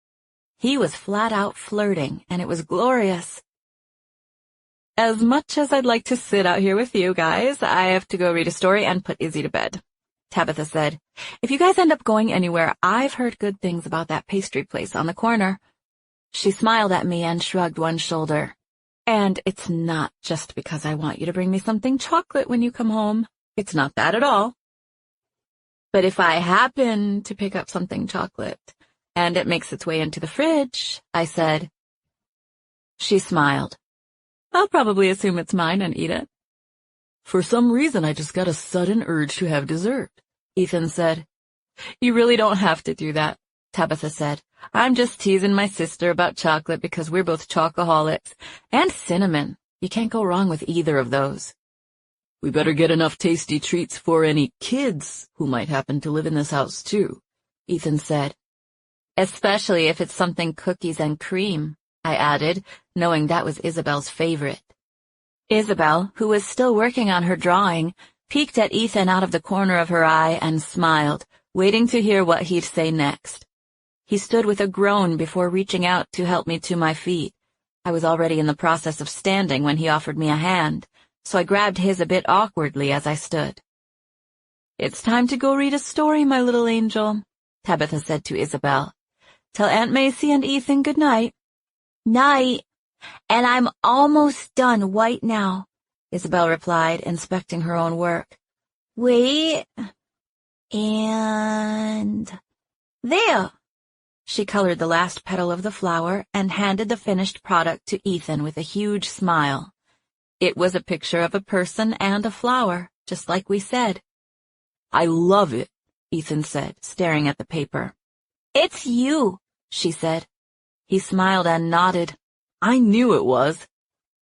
He was flat out flirting, and it was glorious. As much as I'd like to sit out here with you guys, I have to go read a story and put Izzy to bed, Tabitha said. If you guys end up going anywhere, I've heard good things about that pastry place on the corner. She smiled at me and shrugged one shoulder. And it's not just because I want you to bring me something chocolate when you come home. It's not that at all. But if I happen to pick up something chocolate, and it makes its way into the fridge, I said. She smiled. I'll probably assume it's mine and eat it. For some reason, I just got a sudden urge to have dessert, Ethan said. You really don't have to do that, Tabitha said. I'm just teasing my sister about chocolate because we're both chocoholics. And cinnamon. You can't go wrong with either of those. We better get enough tasty treats for any kids who might happen to live in this house, too, Ethan said. Especially if it's something cookies and cream, I added, knowing that was Isabel's favorite. Isabel, who was still working on her drawing, peeked at Ethan out of the corner of her eye and smiled, waiting to hear what he'd say next. He stood with a groan before reaching out to help me to my feet. I was already in the process of standing when he offered me a hand, so I grabbed his a bit awkwardly as I stood. It's time to go read a story, my little angel, Tabitha said to Isabel. Tell Aunt Macy and Ethan good night. Night. And I'm almost done right now, Isabel replied, inspecting her own work. Wait. And there. She colored the last petal of the flower and handed the finished product to Ethan with a huge smile. It was a picture of a person and a flower, just like we said. I love it, Ethan said, staring at the paper. It's you, she said. He smiled and nodded. I knew it was.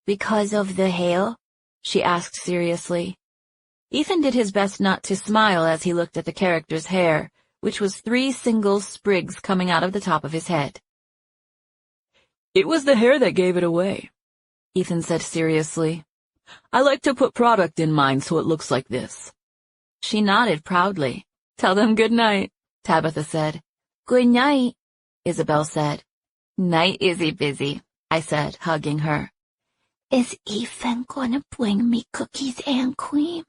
Because of the hair? She asked seriously. Ethan did his best not to smile as he looked at the character's hair, which was 3 single sprigs coming out of the top of his head. It was the hair that gave it away, Ethan said seriously. I like to put product in mine so it looks like this. She nodded proudly. Tell them good night, Tabitha said. Good night, Isabel said. Night, Izzy Busy, I said, hugging her. Is Ethan gonna bring me cookies and cream?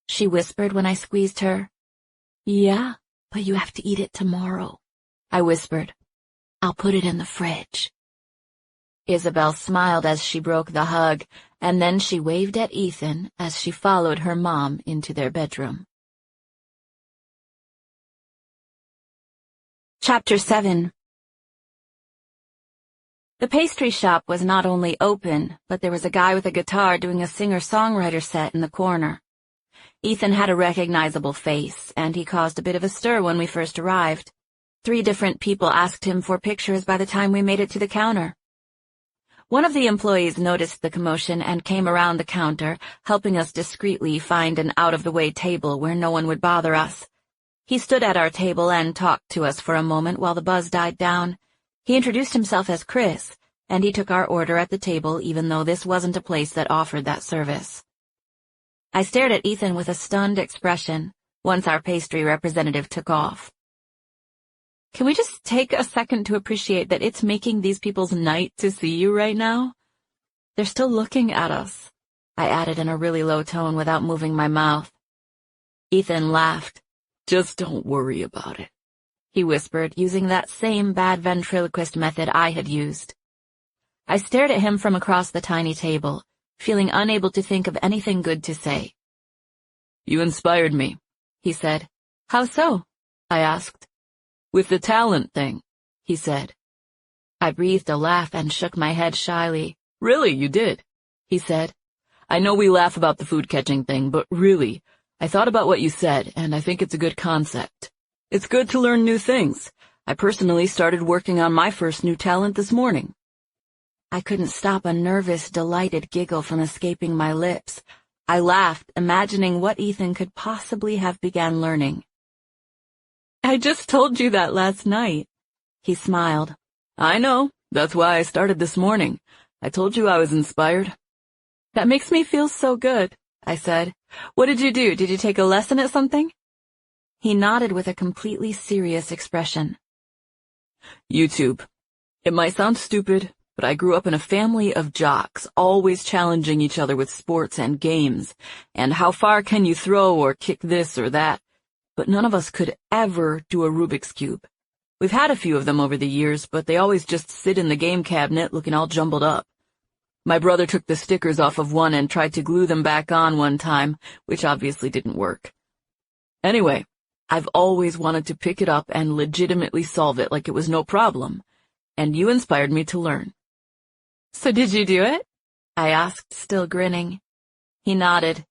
She whispered when I squeezed her. Yeah, but you have to eat it tomorrow, I whispered. I'll put it in the fridge. Isabel smiled as she broke the hug, and then she waved at Ethan as she followed her mom into their bedroom. Chapter 7 The pastry shop was not only open, but there was a guy with a guitar doing a singer-songwriter set in the corner. Ethan had a recognizable face, and he caused a bit of a stir when we first arrived. 3 different people asked him for pictures by the time we made it to the counter. One of the employees noticed the commotion and came around the counter, helping us discreetly find an out-of-the-way table where no one would bother us. He stood at our table and talked to us for a moment while the buzz died down. He introduced himself as Chris, and he took our order at the table even though this wasn't a place that offered that service. I stared at Ethan with a stunned expression once our pastry representative took off. Can we just take a second to appreciate that it's making these people's night to see you right now? They're still looking at us, I added in a really low tone without moving my mouth. Ethan laughed. Just don't worry about it, he whispered, using that same bad ventriloquist method I had used. I stared at him from across the tiny table, feeling unable to think of anything good to say. You inspired me, he said. How so? I asked. With the talent thing, he said. I breathed a laugh and shook my head shyly. Really, you did, he said. I know we laugh about the food catching thing, but really, I thought about what you said, and I think it's a good concept. It's good to learn new things. I personally started working on my first new talent this morning. I couldn't stop a nervous, delighted giggle from escaping my lips. I laughed, imagining what Ethan could possibly have began learning. I just told you that last night. He smiled. I know. That's why I started this morning. I told you I was inspired. That makes me feel so good, I said. What did you do? Did you take a lesson at something? He nodded with a completely serious expression. YouTube. It might sound stupid, but I grew up in a family of jocks, always challenging each other with sports and games, and how far can you throw or kick this or that, but none of us could ever do a Rubik's Cube. We've had a few of them over the years, but they always just sit in the game cabinet looking all jumbled up. My brother took the stickers off of one and tried to glue them back on one time, which obviously didn't work. Anyway, I've always wanted to pick it up and legitimately solve it like it was no problem, and you inspired me to learn. So did you do it? I asked, still grinning. He nodded.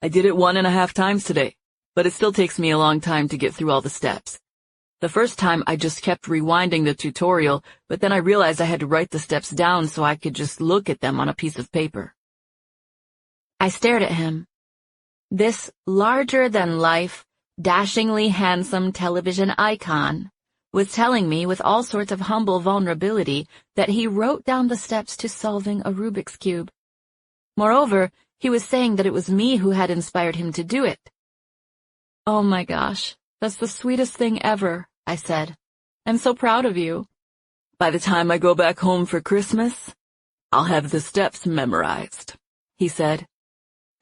I did it 1.5 times today, but it still takes me a long time to get through all the steps. The first time I just kept rewinding the tutorial, but then I realized I had to write the steps down so I could just look at them on a piece of paper. I stared at him. This larger-than-life, dashingly handsome television icon was telling me with all sorts of humble vulnerability that he wrote down the steps to solving a Rubik's Cube. Moreover, he was saying that it was me who had inspired him to do it. Oh my gosh, that's the sweetest thing ever, I said. I'm so proud of you. By the time I go back home for Christmas, I'll have the steps memorized, he said.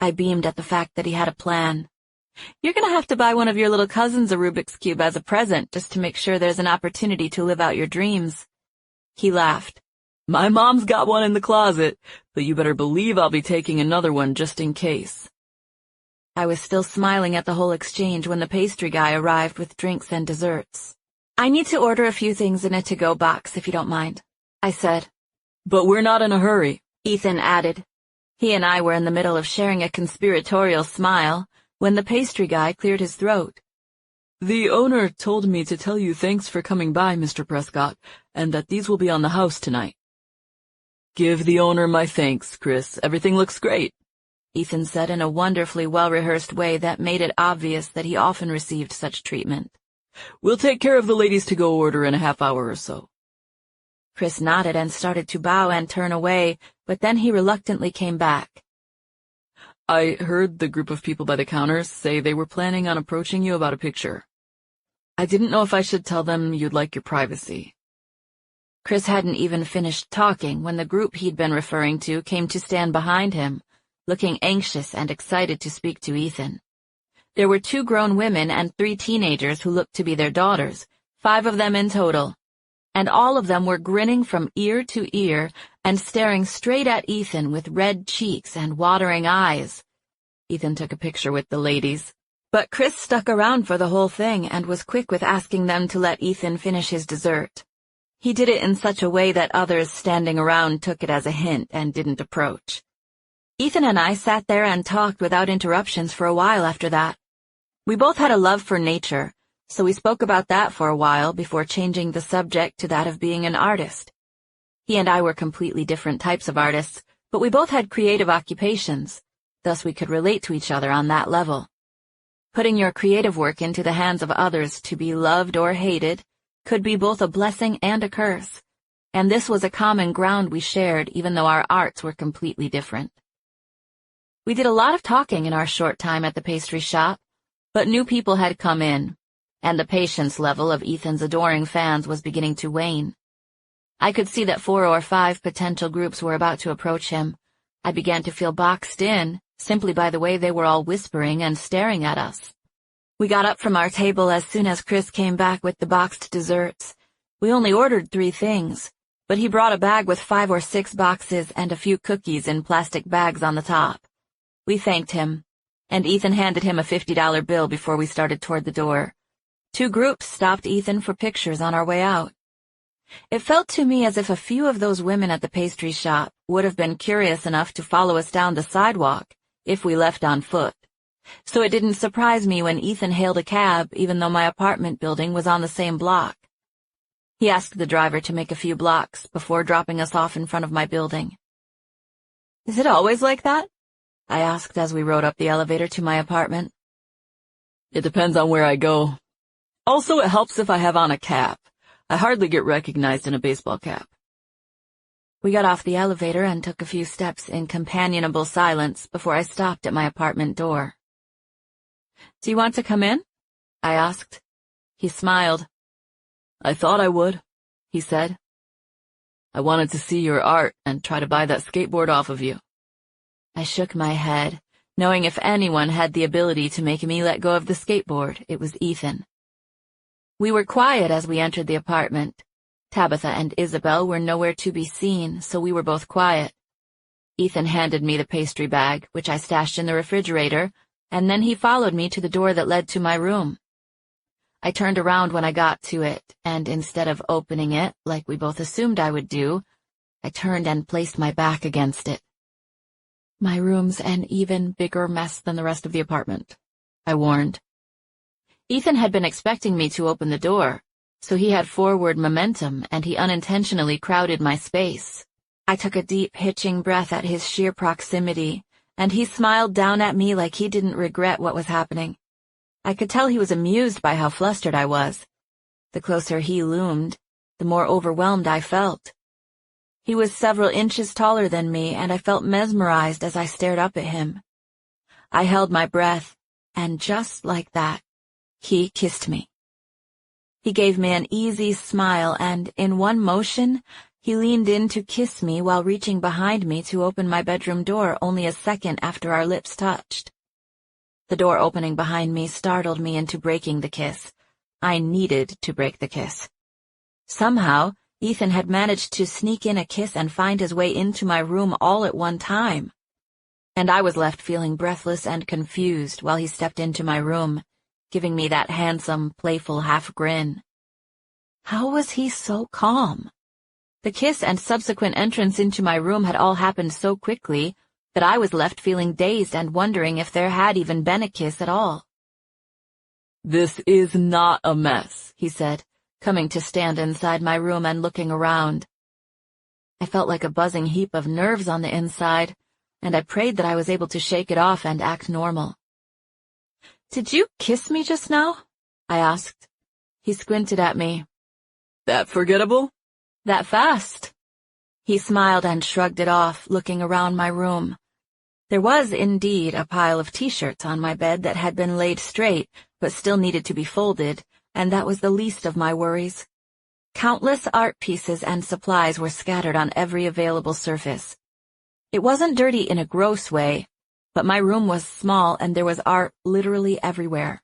I beamed at the fact that he had a plan. You're gonna have to buy one of your little cousins a Rubik's Cube as a present just to make sure there's an opportunity to live out your dreams. He laughed. My mom's got one in the closet, but you better believe I'll be taking another one just in case. I was still smiling at the whole exchange when the pastry guy arrived with drinks and desserts. I need to order a few things in a to-go box if you don't mind, I said. But we're not in a hurry, Ethan added. He and I were in the middle of sharing a conspiratorial smile when the pastry guy cleared his throat. The owner told me to tell you thanks for coming by, Mr. Prescott, and that these will be on the house tonight. Give the owner my thanks, Chris. Everything looks great, Ethan said in a wonderfully well-rehearsed way that made it obvious that he often received such treatment. We'll take care of the ladies' to-go order in a half hour or so. Chris nodded and started to bow and turn away, but then he reluctantly came back. I heard the group of people by the counters say they were planning on approaching you about a picture. I didn't know if I should tell them you'd like your privacy. Chris hadn't even finished talking when the group he'd been referring to came to stand behind him, looking anxious and excited to speak to Ethan. There were 2 grown women and 3 teenagers who looked to be their daughters, 5 of them in total, and all of them were grinning from ear to ear and staring straight at Ethan with red cheeks and watering eyes. Ethan took a picture with the ladies, but Chris stuck around for the whole thing and was quick with asking them to let Ethan finish his dessert. He did it in such a way that others standing around took it as a hint and didn't approach. Ethan and I sat there and talked without interruptions for a while after that. We both had a love for nature, so we spoke about that for a while before changing the subject to that of being an artist. He and I were completely different types of artists, but we both had creative occupations, thus we could relate to each other on that level. Putting your creative work into the hands of others to be loved or hated could be both a blessing and a curse, and this was a common ground we shared even though our arts were completely different. We did a lot of talking in our short time at the pastry shop, but new people had come in, and the patience level of Ethan's adoring fans was beginning to wane. I could see that 4 or 5 potential groups were about to approach him. I began to feel boxed in, simply by the way they were all whispering and staring at us. We got up from our table as soon as Chris came back with the boxed desserts. We only ordered 3 things, but he brought a bag with 5 or 6 boxes and a few cookies in plastic bags on the top. We thanked him, and Ethan handed him a $50 bill before we started toward the door. 2 groups stopped Ethan for pictures on our way out. It felt to me as if a few of those women at the pastry shop would have been curious enough to follow us down the sidewalk if we left on foot. So it didn't surprise me when Ethan hailed a cab even though my apartment building was on the same block. He asked the driver to make a few blocks before dropping us off in front of my building. "Is it always like that?" I asked as we rode up the elevator to my apartment. "It depends on where I go. Also, it helps if I have on a cap. I hardly get recognized in a baseball cap." We got off the elevator and took a few steps in companionable silence before I stopped at my apartment door. "Do you want to come in?" I asked. He smiled. "I thought I would," he said. "I wanted to see your art and try to buy that skateboard off of you." I shook my head, knowing if anyone had the ability to make me let go of the skateboard, it was Ethan. We were quiet as we entered the apartment. Tabitha and Isabel were nowhere to be seen, so we were both quiet. Ethan handed me the pastry bag, which I stashed in the refrigerator, and then he followed me to the door that led to my room. I turned around when I got to it, and instead of opening it, like we both assumed I would do, I turned and placed my back against it. "My room's an even bigger mess than the rest of the apartment," I warned. Ethan had been expecting me to open the door, so he had forward momentum and he unintentionally crowded my space. I took a deep, hitching breath at his sheer proximity, and he smiled down at me like he didn't regret what was happening. I could tell he was amused by how flustered I was. The closer he loomed, the more overwhelmed I felt. He was several inches taller than me, and I felt mesmerized as I stared up at him. I held my breath, and just like that, he kissed me. He gave me an easy smile, and in one motion, he leaned in to kiss me while reaching behind me to open my bedroom door only a second after our lips touched. The door opening behind me startled me into breaking the kiss. I needed to break the kiss. Somehow, Ethan had managed to sneak in a kiss and find his way into my room all at one time. And I was left feeling breathless and confused while he stepped into my room, giving me that handsome, playful half grin. How was he so calm? The kiss and subsequent entrance into my room had all happened so quickly that I was left feeling dazed and wondering if there had even been a kiss at all. "This is not a mess," he said, coming to stand inside my room and looking around. I felt like a buzzing heap of nerves on the inside, and I prayed that I was able to shake it off and act normal. "Did you kiss me just now?" I asked. He squinted at me. "That forgettable? That fast?" He smiled and shrugged it off, looking around my room. There was indeed a pile of t-shirts on my bed that had been laid straight, but still needed to be folded, and that was the least of my worries. Countless art pieces and supplies were scattered on every available surface. It wasn't dirty in a gross way, but my room was small and there was art literally everywhere.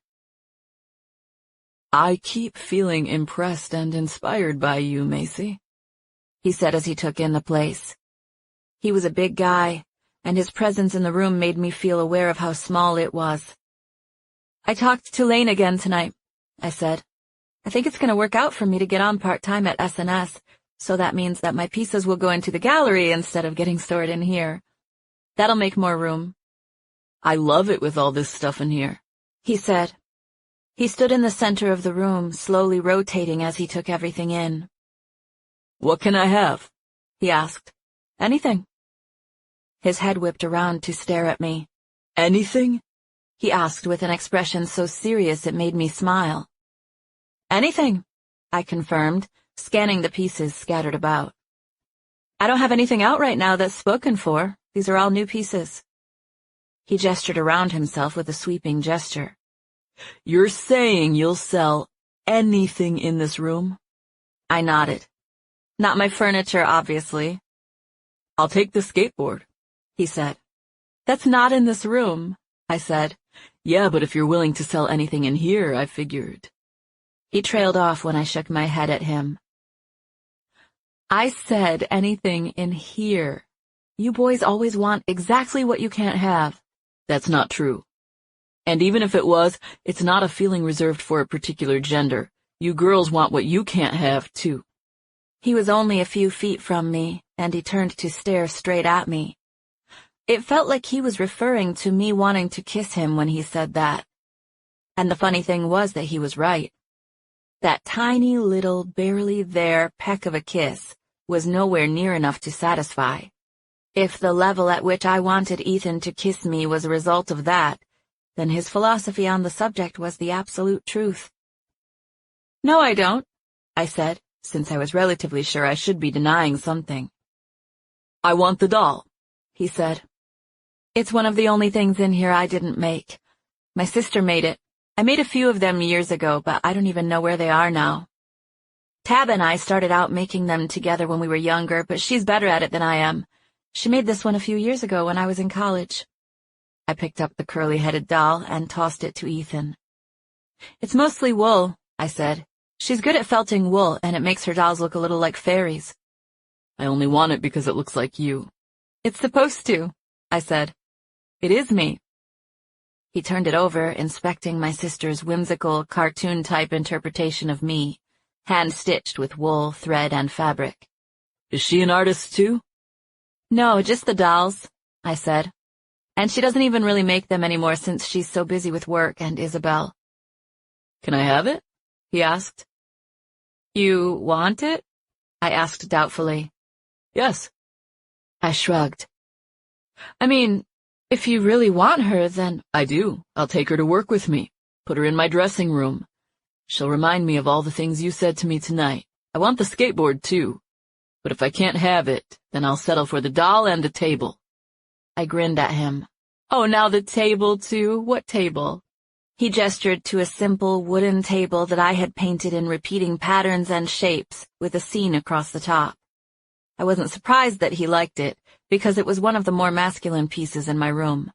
"I keep feeling impressed and inspired by you, Macy," he said as he took in the place. He was a big guy, and his presence in the room made me feel aware of how small it was. "I talked to Lane again tonight," I said. I think it's going to work out for me to get on part-time at S&S, so that means that my pieces will go into the gallery instead of getting stored in here. That'll make more room. I love it with all this stuff in here, he said. He stood in the center of the room, slowly rotating as he took everything in. What can I have? He asked. Anything. His head whipped around to stare at me. Anything? He asked with an expression so serious it made me smile. Anything, I confirmed, scanning the pieces scattered about. I don't have anything out right now that's spoken for. These are all new pieces. He gestured around himself with a sweeping gesture. You're saying you'll sell anything in this room? I nodded. Not my furniture, obviously. I'll take the skateboard, he said. That's not in this room, I said. Yeah, but if you're willing to sell anything in here, I figured. He trailed off when I shook my head at him. I said anything in here. You boys always want exactly what you can't have. That's not true. And even if it was, it's not a feeling reserved for a particular gender. You girls want what you can't have, too. He was only a few feet from me, and he turned to stare straight at me. It felt like he was referring to me wanting to kiss him when he said that. And the funny thing was that he was right. That tiny little, barely there peck of a kiss was nowhere near enough to satisfy. If the level at which I wanted Ethan to kiss me was a result of that, then his philosophy on the subject was the absolute truth. No, I don't, I said, since I was relatively sure I should be denying something. I want the doll, he said. It's one of the only things in here I didn't make. My sister made it. I made a few of them years ago, but I don't even know where they are now. Tab and I started out making them together when we were younger, but she's better at it than I am. She made this one a few years ago when I was in college. I picked up the curly-headed doll and tossed it to Ethan. It's mostly wool, I said. She's good at felting wool, and it makes her dolls look a little like fairies. I only want it because it looks like you. It's supposed to, I said. It is me. He turned it over, inspecting my sister's whimsical, cartoon-type interpretation of me, hand-stitched with wool, thread, and fabric. Is she an artist, too? No, just the dolls, I said. And she doesn't even really make them anymore since she's so busy with work and Isabel. Can I have it? He asked. You want it? I asked doubtfully. Yes. I shrugged. I mean, if you really want her, then— I do. I'll take her to work with me. Put her in my dressing room. She'll remind me of all the things you said to me tonight. I want the skateboard, too. But if I can't have it, then I'll settle for the doll and the table. I grinned at him. Oh, now the table, too? What table? He gestured to a simple wooden table that I had painted in repeating patterns and shapes, with a scene across the top. I wasn't surprised that he liked it, because it was one of the more masculine pieces in my room.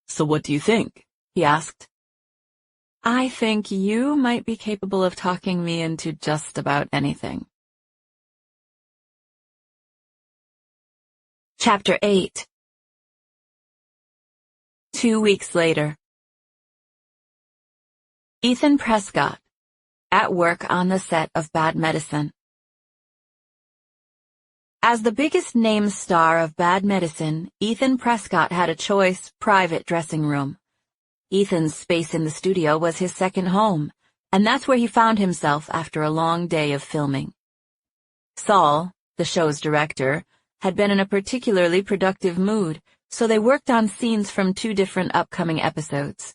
So what do you think? He asked. I think you might be capable of talking me into just about anything. Chapter 8. 2 weeks later. Ethan Prescott, at work on the set of Bad Medicine. As the biggest name star of Bad Medicine, Ethan Prescott had a choice, private dressing room. Ethan's space in the studio was his second home, and that's where he found himself after a long day of filming. Saul, the show's director, had been in a particularly productive mood, so they worked on scenes from 2 different upcoming episodes.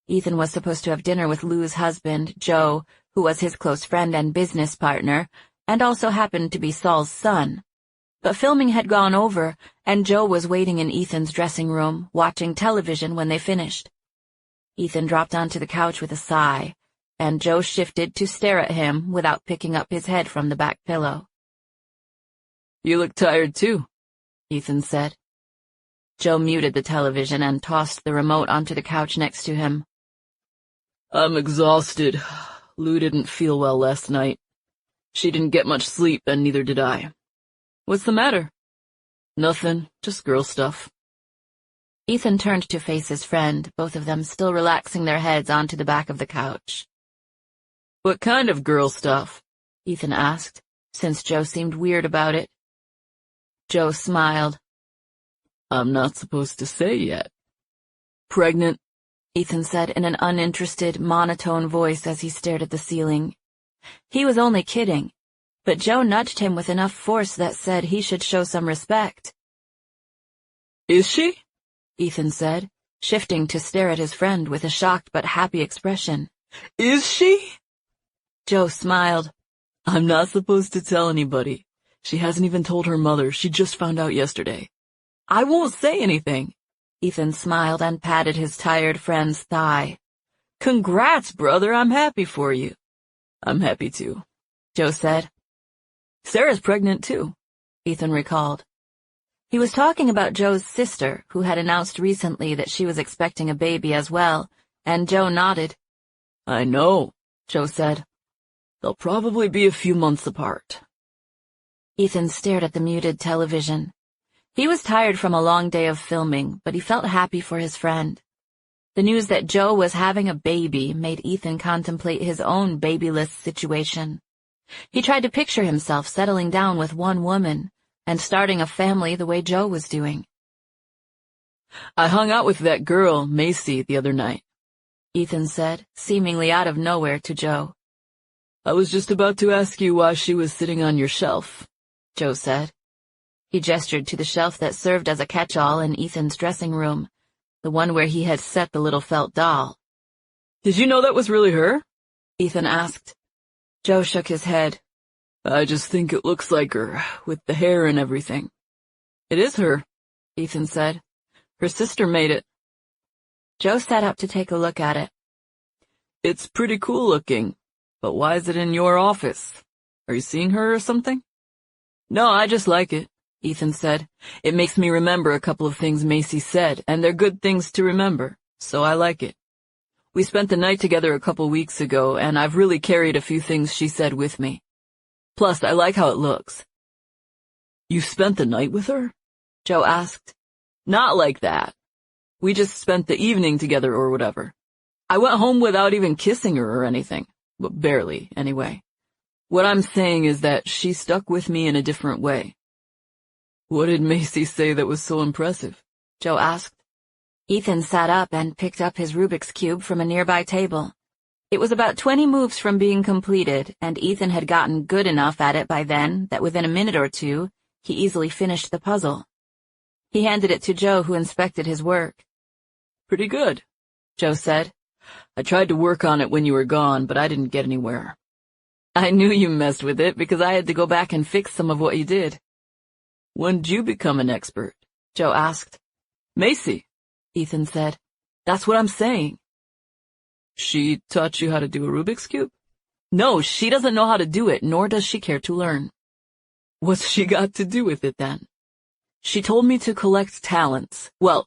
Ethan was supposed to have dinner with Lou's husband, Joe, who was his close friend and business partner, and also happened to be Saul's son. But filming had gone over, and Joe was waiting in Ethan's dressing room, watching television when they finished. Ethan dropped onto the couch with a sigh, and Joe shifted to stare at him without picking up his head from the back pillow. You look tired, too, Ethan said. Joe muted the television and tossed the remote onto the couch next to him. I'm exhausted. Lou didn't feel well last night. She didn't get much sleep, and neither did I. What's the matter? Nothing, just girl stuff. Ethan turned to face his friend, both of them still relaxing their heads onto the back of the couch. What kind of girl stuff? Ethan asked, since Joe seemed weird about it. Joe smiled. I'm not supposed to say yet. Pregnant, Ethan said in an uninterested, monotone voice as he stared at the ceiling. He was only kidding, but Joe nudged him with enough force that said he should show some respect. Is she? Ethan said, shifting to stare at his friend with a shocked but happy expression. Is she? Joe smiled. I'm not supposed to tell anybody. She hasn't even told her mother. She just found out yesterday. I won't say anything. Ethan smiled and patted his tired friend's thigh. Congrats, brother. I'm happy for you. I'm happy too, Joe said. Sarah's pregnant too, Ethan recalled. He was talking about Joe's sister, who had announced recently that she was expecting a baby as well, and Joe nodded. I know, Joe said. They'll probably be a few months apart. Ethan stared at the muted television. He was tired from a long day of filming, but he felt happy for his friend. The news that Joe was having a baby made Ethan contemplate his own babyless situation. He tried to picture himself settling down with one woman and starting a family the way Joe was doing. I hung out with that girl, Macy, the other night, Ethan said, seemingly out of nowhere to Joe. I was just about to ask you why she was sitting on your shelf, Joe said. He gestured to the shelf that served as a catch-all in Ethan's dressing room, the one where he had set the little felt doll. Did you know that was really her? Ethan asked. Joe shook his head. I just think it looks like her, with the hair and everything. It is her, Ethan said. Her sister made it. Joe sat up to take a look at it. It's pretty cool looking, but why is it in your office? Are you seeing her or something? No, I just like it, Ethan said. It makes me remember a couple of things Macy said, and they're good things to remember, so I like it. We spent the night together a couple weeks ago, and I've really carried a few things she said with me. Plus, I like how it looks. You spent the night with her? Joe asked. Not like that. We just spent the evening together or whatever. I went home without even kissing her or anything. Well, barely, anyway. What I'm saying is that she stuck with me in a different way. What did Macy say that was so impressive? Joe asked. Ethan sat up and picked up his Rubik's Cube from a nearby table. It was about 20 moves from being completed, and Ethan had gotten good enough at it by then that within a minute or two, he easily finished the puzzle. He handed it to Joe, who inspected his work. Pretty good, Joe said. I tried to work on it when you were gone, but I didn't get anywhere. I knew you messed with it because I had to go back and fix some of what you did. When did you become an expert? Joe asked. Macy, Ethan said. That's what I'm saying. She taught you how to do a Rubik's Cube? No, she doesn't know how to do it, nor does she care to learn. What's she got to do with it then? She told me to collect talents. Well,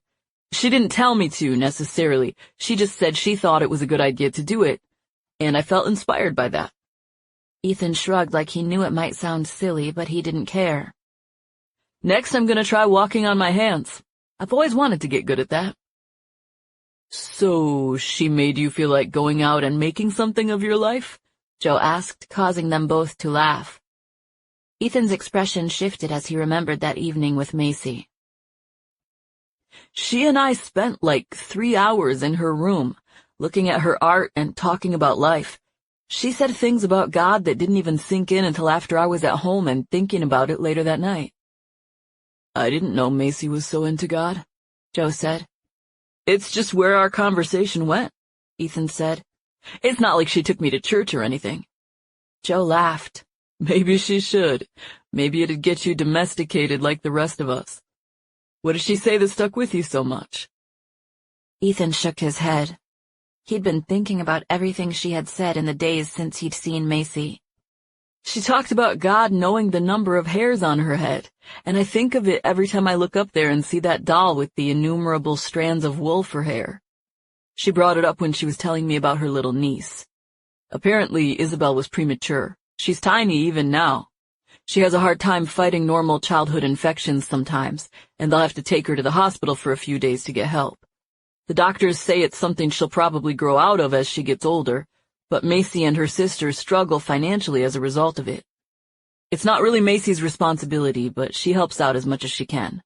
she didn't tell me to, necessarily. She just said she thought it was a good idea to do it, and I felt inspired by that. Ethan shrugged like he knew it might sound silly, but he didn't care. Next, I'm gonna try walking on my hands. I've always wanted to get good at that. So, she made you feel like going out and making something of your life? Joe asked, causing them both to laugh. Ethan's expression shifted as he remembered that evening with Macy. She and I spent like 3 hours in her room, looking at her art and talking about life. She said things about God that didn't even sink in until after I was at home and thinking about it later that night. I didn't know Macy was so into God, Joe said. It's just where our conversation went, Ethan said. It's not like she took me to church or anything. Joe laughed. Maybe she should. Maybe it'd get you domesticated like the rest of us. What did she say that stuck with you so much? Ethan shook his head. He'd been thinking about everything she had said in the days since he'd seen Macy. She talked about God knowing the number of hairs on her head, and I think of it every time I look up there and see that doll with the innumerable strands of wool for hair. She brought it up when she was telling me about her little niece. Apparently, Isabel was premature. She's tiny even now. She has a hard time fighting normal childhood infections sometimes, and they'll have to take her to the hospital for a few days to get help. The doctors say it's something she'll probably grow out of as she gets older, but Macy and her sisters struggle financially as a result of it. It's not really Macy's responsibility, but she helps out as much as she can.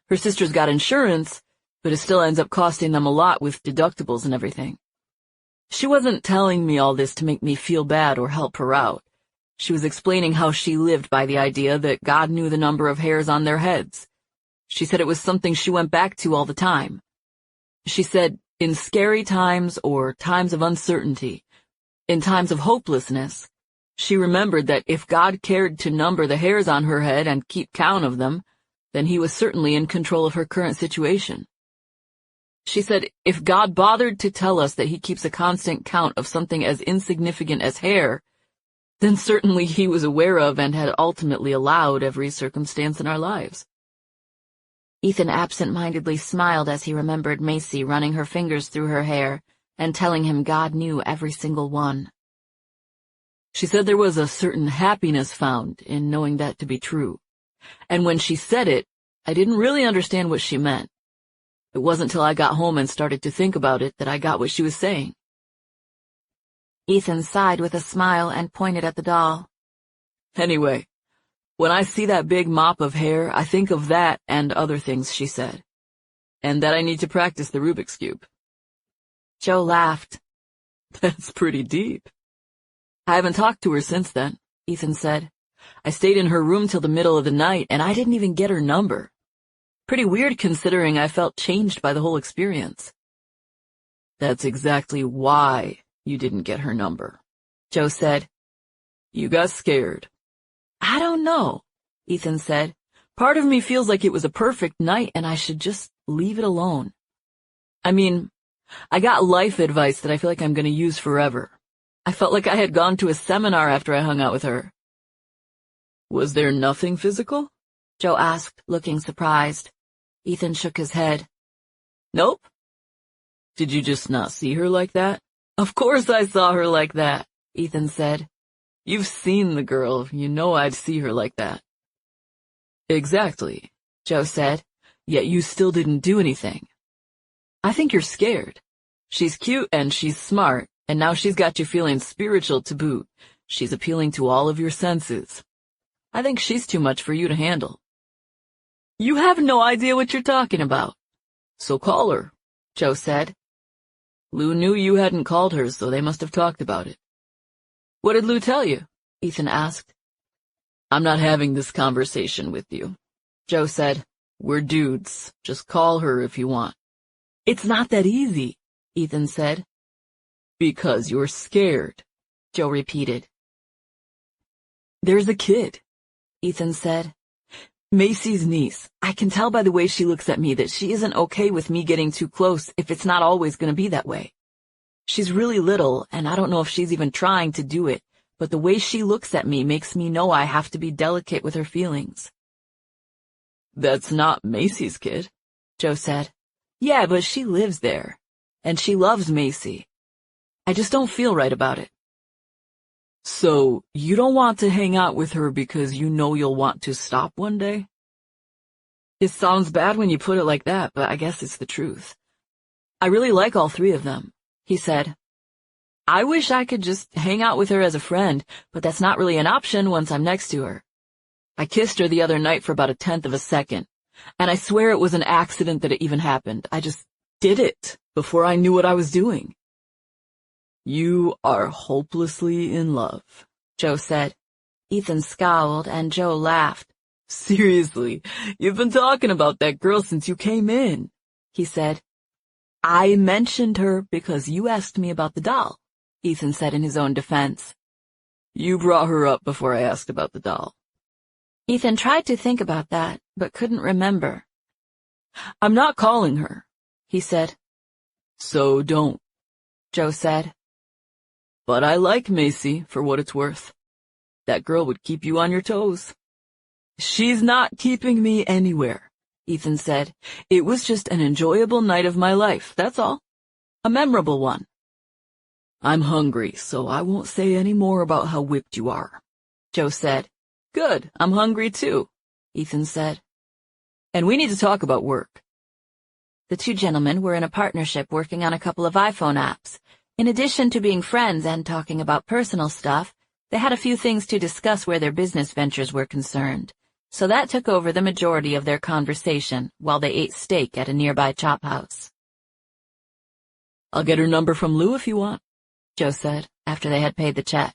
Her sisters got insurance, but it still ends up costing them a lot with deductibles and everything. She wasn't telling me all this to make me feel bad or help her out. She was explaining how she lived by the idea that God knew the number of hairs on their heads. She said it was something she went back to all the time. She said, in scary times or times of uncertainty, in times of hopelessness, she remembered that if God cared to number the hairs on her head and keep count of them, then he was certainly in control of her current situation. She said, if God bothered to tell us that he keeps a constant count of something as insignificant as hair, then certainly he was aware of and had ultimately allowed every circumstance in our lives. Ethan absent-mindedly smiled as he remembered Macy running her fingers through her hair and telling him God knew every single one. She said there was a certain happiness found in knowing that to be true, and when she said it, I didn't really understand what she meant. It wasn't till I got home and started to think about it that I got what she was saying. Ethan sighed with a smile and pointed at the doll. Anyway, when I see that big mop of hair, I think of that and other things she said, and that I need to practice the Rubik's Cube. Joe laughed. That's pretty deep. I haven't talked to her since then, Ethan said. I stayed in her room till the middle of the night, and I didn't even get her number. Pretty weird considering I felt changed by the whole experience. That's exactly why you didn't get her number, Joe said. You got scared. I don't know, Ethan said. Part of me feels like it was a perfect night and I should just leave it alone. I mean, I got life advice that I feel like I'm going to use forever. I felt like I had gone to a seminar after I hung out with her. Was there nothing physical? Joe asked, looking surprised. Ethan shook his head. Nope. Did you just not see her like that? Of course I saw her like that, Ethan said. You've seen the girl, you know I'd see her like that. Exactly, Joe said, yet you still didn't do anything. I think you're scared. She's cute and she's smart, and now she's got you feeling spiritual to boot. She's appealing to all of your senses. I think she's too much for you to handle. You have no idea what you're talking about. So call her, Joe said. Lou knew you hadn't called her, so they must have talked about it. What did Lou tell you? Ethan asked. I'm not having this conversation with you, Joe said. We're dudes. Just call her if you want. It's not that easy, Ethan said. Because you're scared, Joe repeated. There's a kid, Ethan said. Macy's niece. I can tell by the way she looks at me that she isn't okay with me getting too close if it's not always going to be that way. She's really little, and I don't know if she's even trying to do it, but the way she looks at me makes me know I have to be delicate with her feelings. That's not Macy's kid, Joe said. Yeah, but she lives there, and she loves Macy. I just don't feel right about it. So, you don't want to hang out with her because you know you'll want to stop one day? It sounds bad when you put it like that, but I guess it's the truth. I really like all three of them, he said. I wish I could just hang out with her as a friend, but that's not really an option once I'm next to her. I kissed her the other night for about 1/10 of a second, and I swear it was an accident that it even happened. I just did it before I knew what I was doing. You are hopelessly in love, Joe said. Ethan scowled and Joe laughed. Seriously, you've been talking about that girl since you came in, he said. I mentioned her because you asked me about the doll, Ethan said in his own defense. You brought her up before I asked about the doll. Ethan tried to think about that, but couldn't remember. I'm not calling her, he said. So don't, Joe said. But I like Macy, for what it's worth. That girl would keep you on your toes. She's not keeping me anywhere, Ethan said. It was just an enjoyable night of my life, that's all. A memorable one. I'm hungry, so I won't say any more about how whipped you are, Joe said. Good, I'm hungry too, Ethan said. And we need to talk about work. The two gentlemen were in a partnership working on a couple of iPhone apps. In addition to being friends and talking about personal stuff, they had a few things to discuss where their business ventures were concerned, so that took over the majority of their conversation while they ate steak at a nearby chop house. "I'll get her number from Lou if you want," Joe said, after they had paid the check.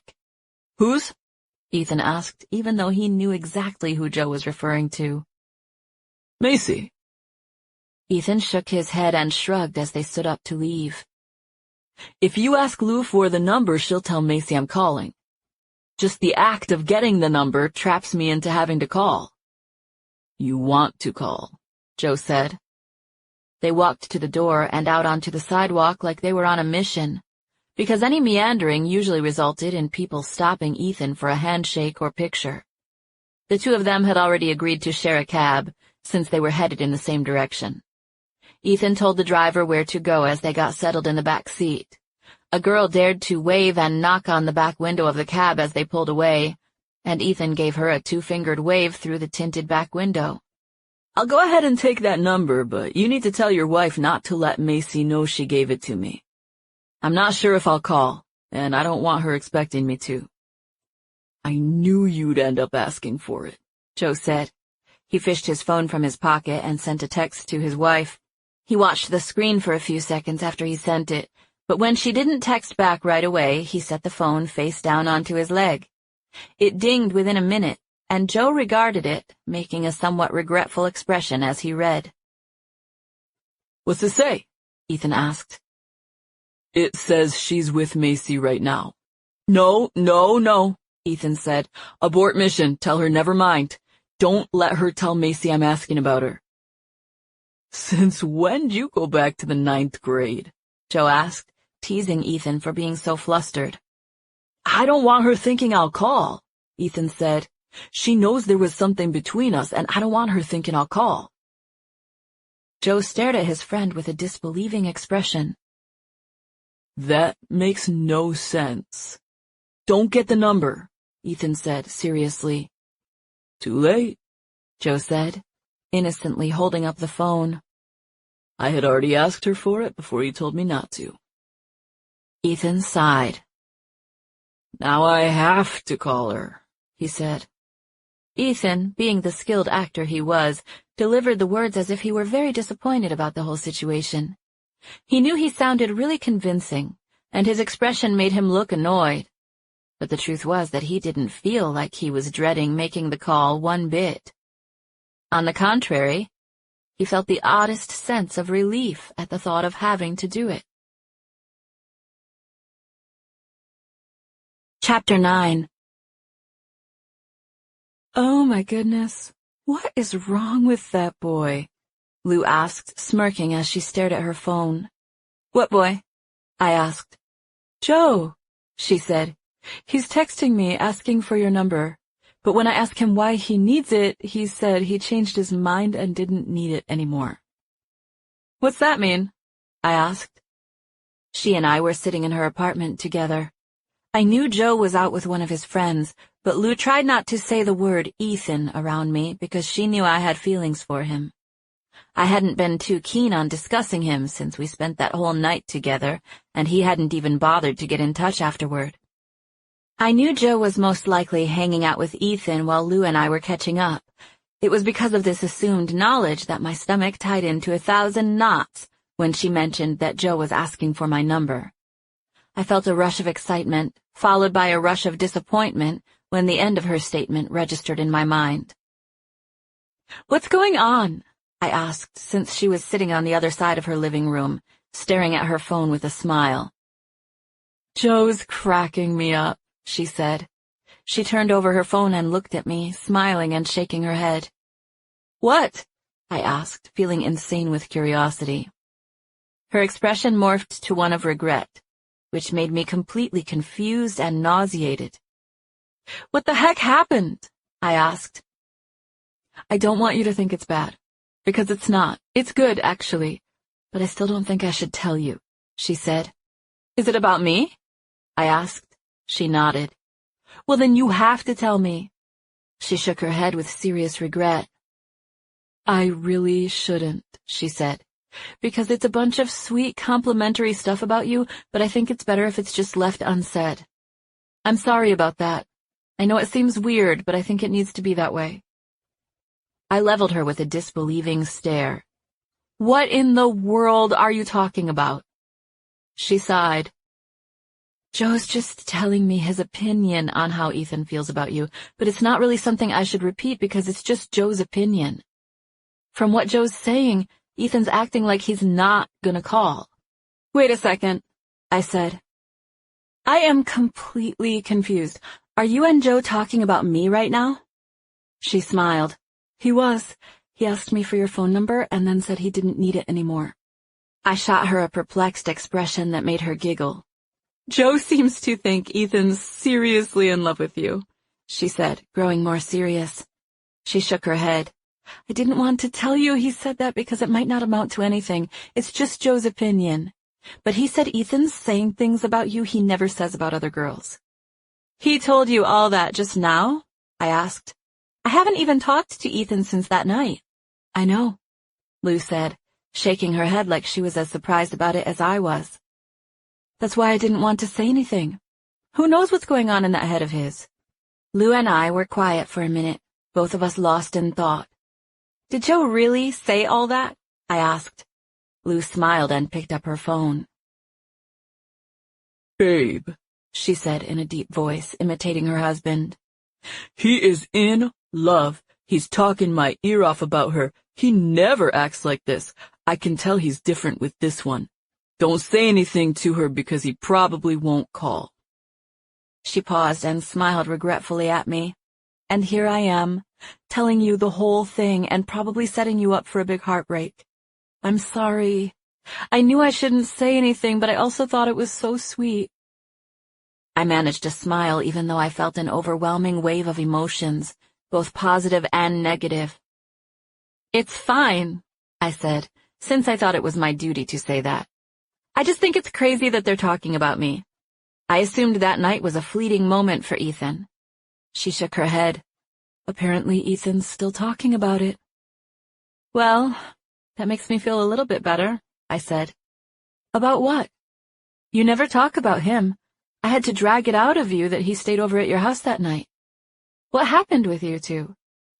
"Whose?" Ethan asked, even though he knew exactly who Joe was referring to. "Macy." Ethan shook his head and shrugged as they stood up to leave. "If you ask Lou for the number, she'll tell Macy I'm calling. Just the act of getting the number traps me into having to call." "You want to call," Joe said. They walked to the door and out onto the sidewalk like they were on a mission, because any meandering usually resulted in people stopping Ethan for a handshake or picture. The two of them had already agreed to share a cab, since they were headed in the same direction. Ethan told the driver where to go as they got settled in the back seat. A girl dared to wave and knock on the back window of the cab as they pulled away, and Ethan gave her a two-fingered wave through the tinted back window. "I'll go ahead and take that number, but you need to tell your wife not to let Macy know she gave it to me. I'm not sure if I'll call, and I don't want her expecting me to." "I knew you'd end up asking for it," Joe said. He fished his phone from his pocket and sent a text to his wife. He watched the screen for a few seconds after he sent it, but when she didn't text back right away, he set the phone face down onto his leg. It dinged within a minute, and Joe regarded it, making a somewhat regretful expression as he read. "What's it say?" Ethan asked. "It says she's with Macy right now." No, Ethan said. "Abort mission. Tell her never mind. Don't let her tell Macy I'm asking about her." "Since when'd you go back to the 9th grade?" Joe asked, teasing Ethan for being so flustered. "I don't want her thinking I'll call," Ethan said. "She knows there was something between us, and I don't want her thinking I'll call." Joe stared at his friend with a disbelieving expression. "That makes no sense." "Don't get the number," Ethan said seriously. "Too late," Joe said, innocently holding up the phone. "I had already asked her for it before you told me not to." Ethan sighed. "Now I have to call her," he said. Ethan, being the skilled actor he was, delivered the words as if he were very disappointed about the whole situation. He knew he sounded really convincing, and his expression made him look annoyed. But the truth was that he didn't feel like he was dreading making the call one bit. On the contrary, he felt the oddest sense of relief at the thought of having to do it. Chapter 9. "Oh my goodness, what is wrong with that boy?" Lou asked, smirking as she stared at her phone. "What boy?" I asked. "Joe," she said. "He's texting me asking for your number, but when I ask him why he needs it, he said he changed his mind and didn't need it anymore." "What's that mean?" I asked. She and I were sitting in her apartment together. I knew Joe was out with one of his friends, but Lou tried not to say the word Ethan around me because she knew I had feelings for him. I hadn't been too keen on discussing him since we spent that whole night together, and he hadn't even bothered to get in touch afterward. I knew Joe was most likely hanging out with Ethan while Lou and I were catching up. It was because of this assumed knowledge that my stomach tied into 1,000 knots when she mentioned that Joe was asking for my number. I felt a rush of excitement, followed by a rush of disappointment when the end of her statement registered in my mind. "What's going on?" I asked, since she was sitting on the other side of her living room, staring at her phone with a smile. "Joe's cracking me up," she said. She turned over her phone and looked at me, smiling and shaking her head. "What?" I asked, feeling insane with curiosity. Her expression morphed to one of regret, which made me completely confused and nauseated. "What the heck happened?" I asked. "I don't want you to think it's bad, because it's not. It's good, actually, but I still don't think I should tell you," she said. "Is it about me?" I asked. She nodded. "Well, then you have to tell me." She shook her head with serious regret. "I really shouldn't," she said, because it's a bunch of sweet complimentary stuff about you, but I think it's better if it's just left unsaid. I'm sorry about that. I know it seems weird, but I think it needs to be that way. I leveled her with a disbelieving stare. What in the world are you talking about? She sighed. Joe's just telling me his opinion on how Ethan feels about you, but it's not really something I should repeat because it's just Joe's opinion. From what Joe's saying, Ethan's acting like he's not gonna call. Wait a second, I said. I am completely confused. Are you and Joe talking about me right now? She smiled. He was. He asked me for your phone number and then said he didn't need it anymore. I shot her a perplexed expression that made her giggle. Joe seems to think Ethan's seriously in love with you, she said, growing more serious. She shook her head. I didn't want to tell you he said that because it might not amount to anything. It's just Joe's opinion. But he said Ethan's saying things about you he never says about other girls. He told you all that just now? I asked. I haven't even talked to Ethan since that night. I know, Lou said, shaking her head like she was as surprised about it as I was. That's why I didn't want to say anything. Who knows what's going on in that head of his? Lou and I were quiet for a minute, both of us lost in thought. Did Joe really say all that? I asked. Lou smiled and picked up her phone. Babe, she said in a deep voice, imitating her husband. He is in love. He's talking my ear off about her. He never acts like this. I can tell he's different with this one. Don't say anything to her because he probably won't call. She paused and smiled regretfully at me. And here I am, telling you the whole thing and probably setting you up for a big heartbreak. I'm sorry. I knew I shouldn't say anything, but I also thought it was so sweet. I managed to smile even though I felt an overwhelming wave of emotions, both positive and negative. It's fine, I said, since I thought it was my duty to say that. I just think it's crazy that they're talking about me. I assumed that night was a fleeting moment for Ethan. She shook her head. Apparently Ethan's still talking about it. Well, that makes me feel a little bit better, I said. About what? You never talk about him. I had to drag it out of you that he stayed over at your house that night. What happened with you two?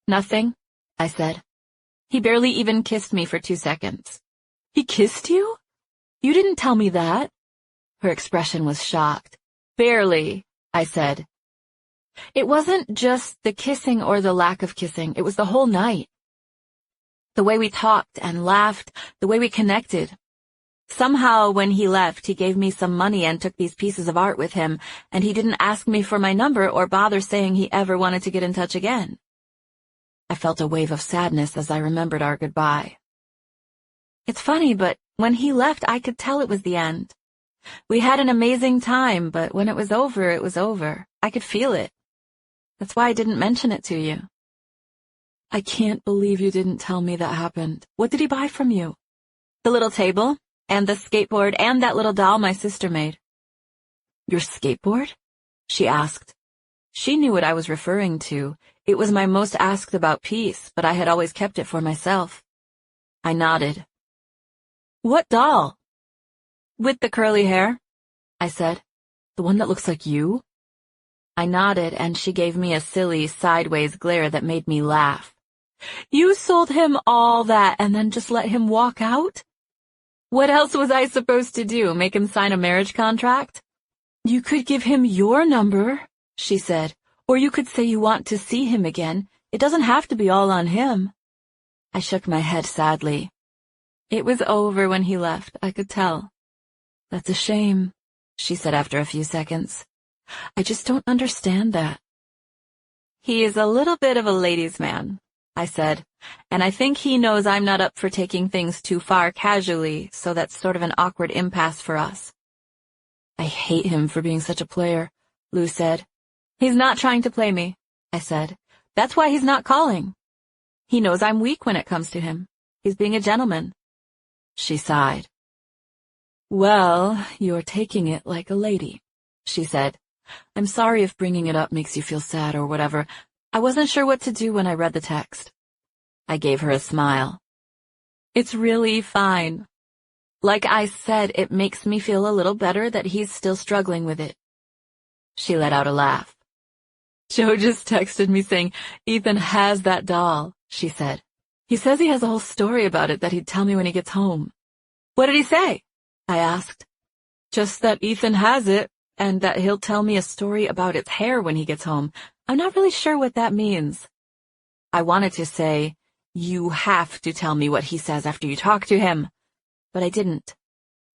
Nothing, I said. He barely even kissed me for 2 seconds. He kissed you? You didn't tell me that. Her expression was shocked. Barely, I said. It wasn't just the kissing or the lack of kissing. It was the whole night. The way we talked and laughed, the way we connected. Somehow, when he left, he gave me some money and took these pieces of art with him, and he didn't ask me for my number or bother saying he ever wanted to get in touch again. I felt a wave of sadness as I remembered our goodbye. It's funny, but when he left, I could tell it was the end. We had an amazing time, but when it was over, it was over. I could feel it. That's why I didn't mention it to you. I can't believe you didn't tell me that happened. What did he buy from you? The little table, and the skateboard, and that little doll my sister made. Your skateboard? She asked. She knew what I was referring to. It was my most asked about piece, but I had always kept it for myself. I nodded. What doll? With the curly hair, I said. The one that looks like you? I nodded, and she gave me a silly, sideways glare that made me laugh. You sold him all that and then just let him walk out? What else was I supposed to do, make him sign a marriage contract? You could give him your number, she said, or you could say you want to see him again. It doesn't have to be all on him. I shook my head sadly. It was over when he left, I could tell. That's a shame, she said after a few seconds. I just don't understand that. He is a little bit of a ladies' man, I said, and I think he knows I'm not up for taking things too far casually, so that's sort of an awkward impasse for us. I hate him for being such a player, Lou said. He's not trying to play me, I said. That's why he's not calling. He knows I'm weak when it comes to him. He's being a gentleman. She sighed. Well, you're taking it like a lady, she said. I'm sorry if bringing it up makes you feel sad or whatever. I wasn't sure what to do when I read the text. I gave her a smile. It's really fine. Like I said, it makes me feel a little better that he's still struggling with it. She let out a laugh. Joe just texted me saying, Ethan has that doll, she said. He says he has a whole story about it that he'd tell me when he gets home. What did he say? I asked. Just that Ethan has it, and that he'll tell me a story about its hair when he gets home. I'm not really sure what that means. I wanted to say, you have to tell me what he says after you talk to him. But I didn't.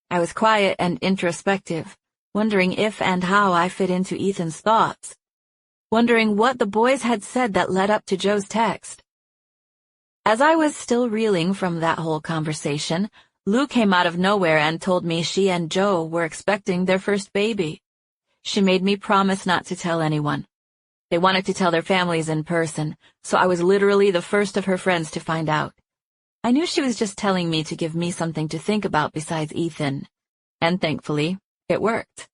I was quiet and introspective, wondering if and how I fit into Ethan's thoughts, wondering what the boys had said that led up to Joe's text. As I was still reeling from that whole conversation, Lou came out of nowhere and told me she and Joe were expecting their first baby. She made me promise not to tell anyone. They wanted to tell their families in person, so I was literally the first of her friends to find out. I knew she was just telling me to give me something to think about besides Ethan, and thankfully, it worked.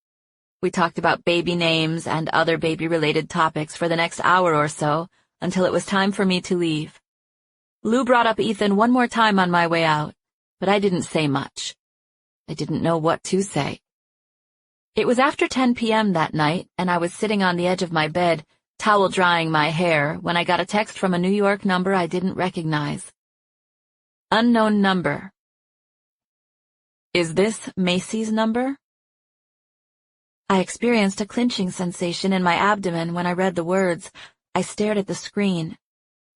We talked about baby names and other baby-related topics for the next hour or so, until it was time for me to leave. Lou brought up Ethan one more time on my way out, but I didn't say much. I didn't know what to say. It was after 10 p.m. that night, and I was sitting on the edge of my bed, towel drying my hair, when I got a text from a New York number I didn't recognize. Unknown number. Is this Macy's number? I experienced a clenching sensation in my abdomen when I read the words. I stared at the screen,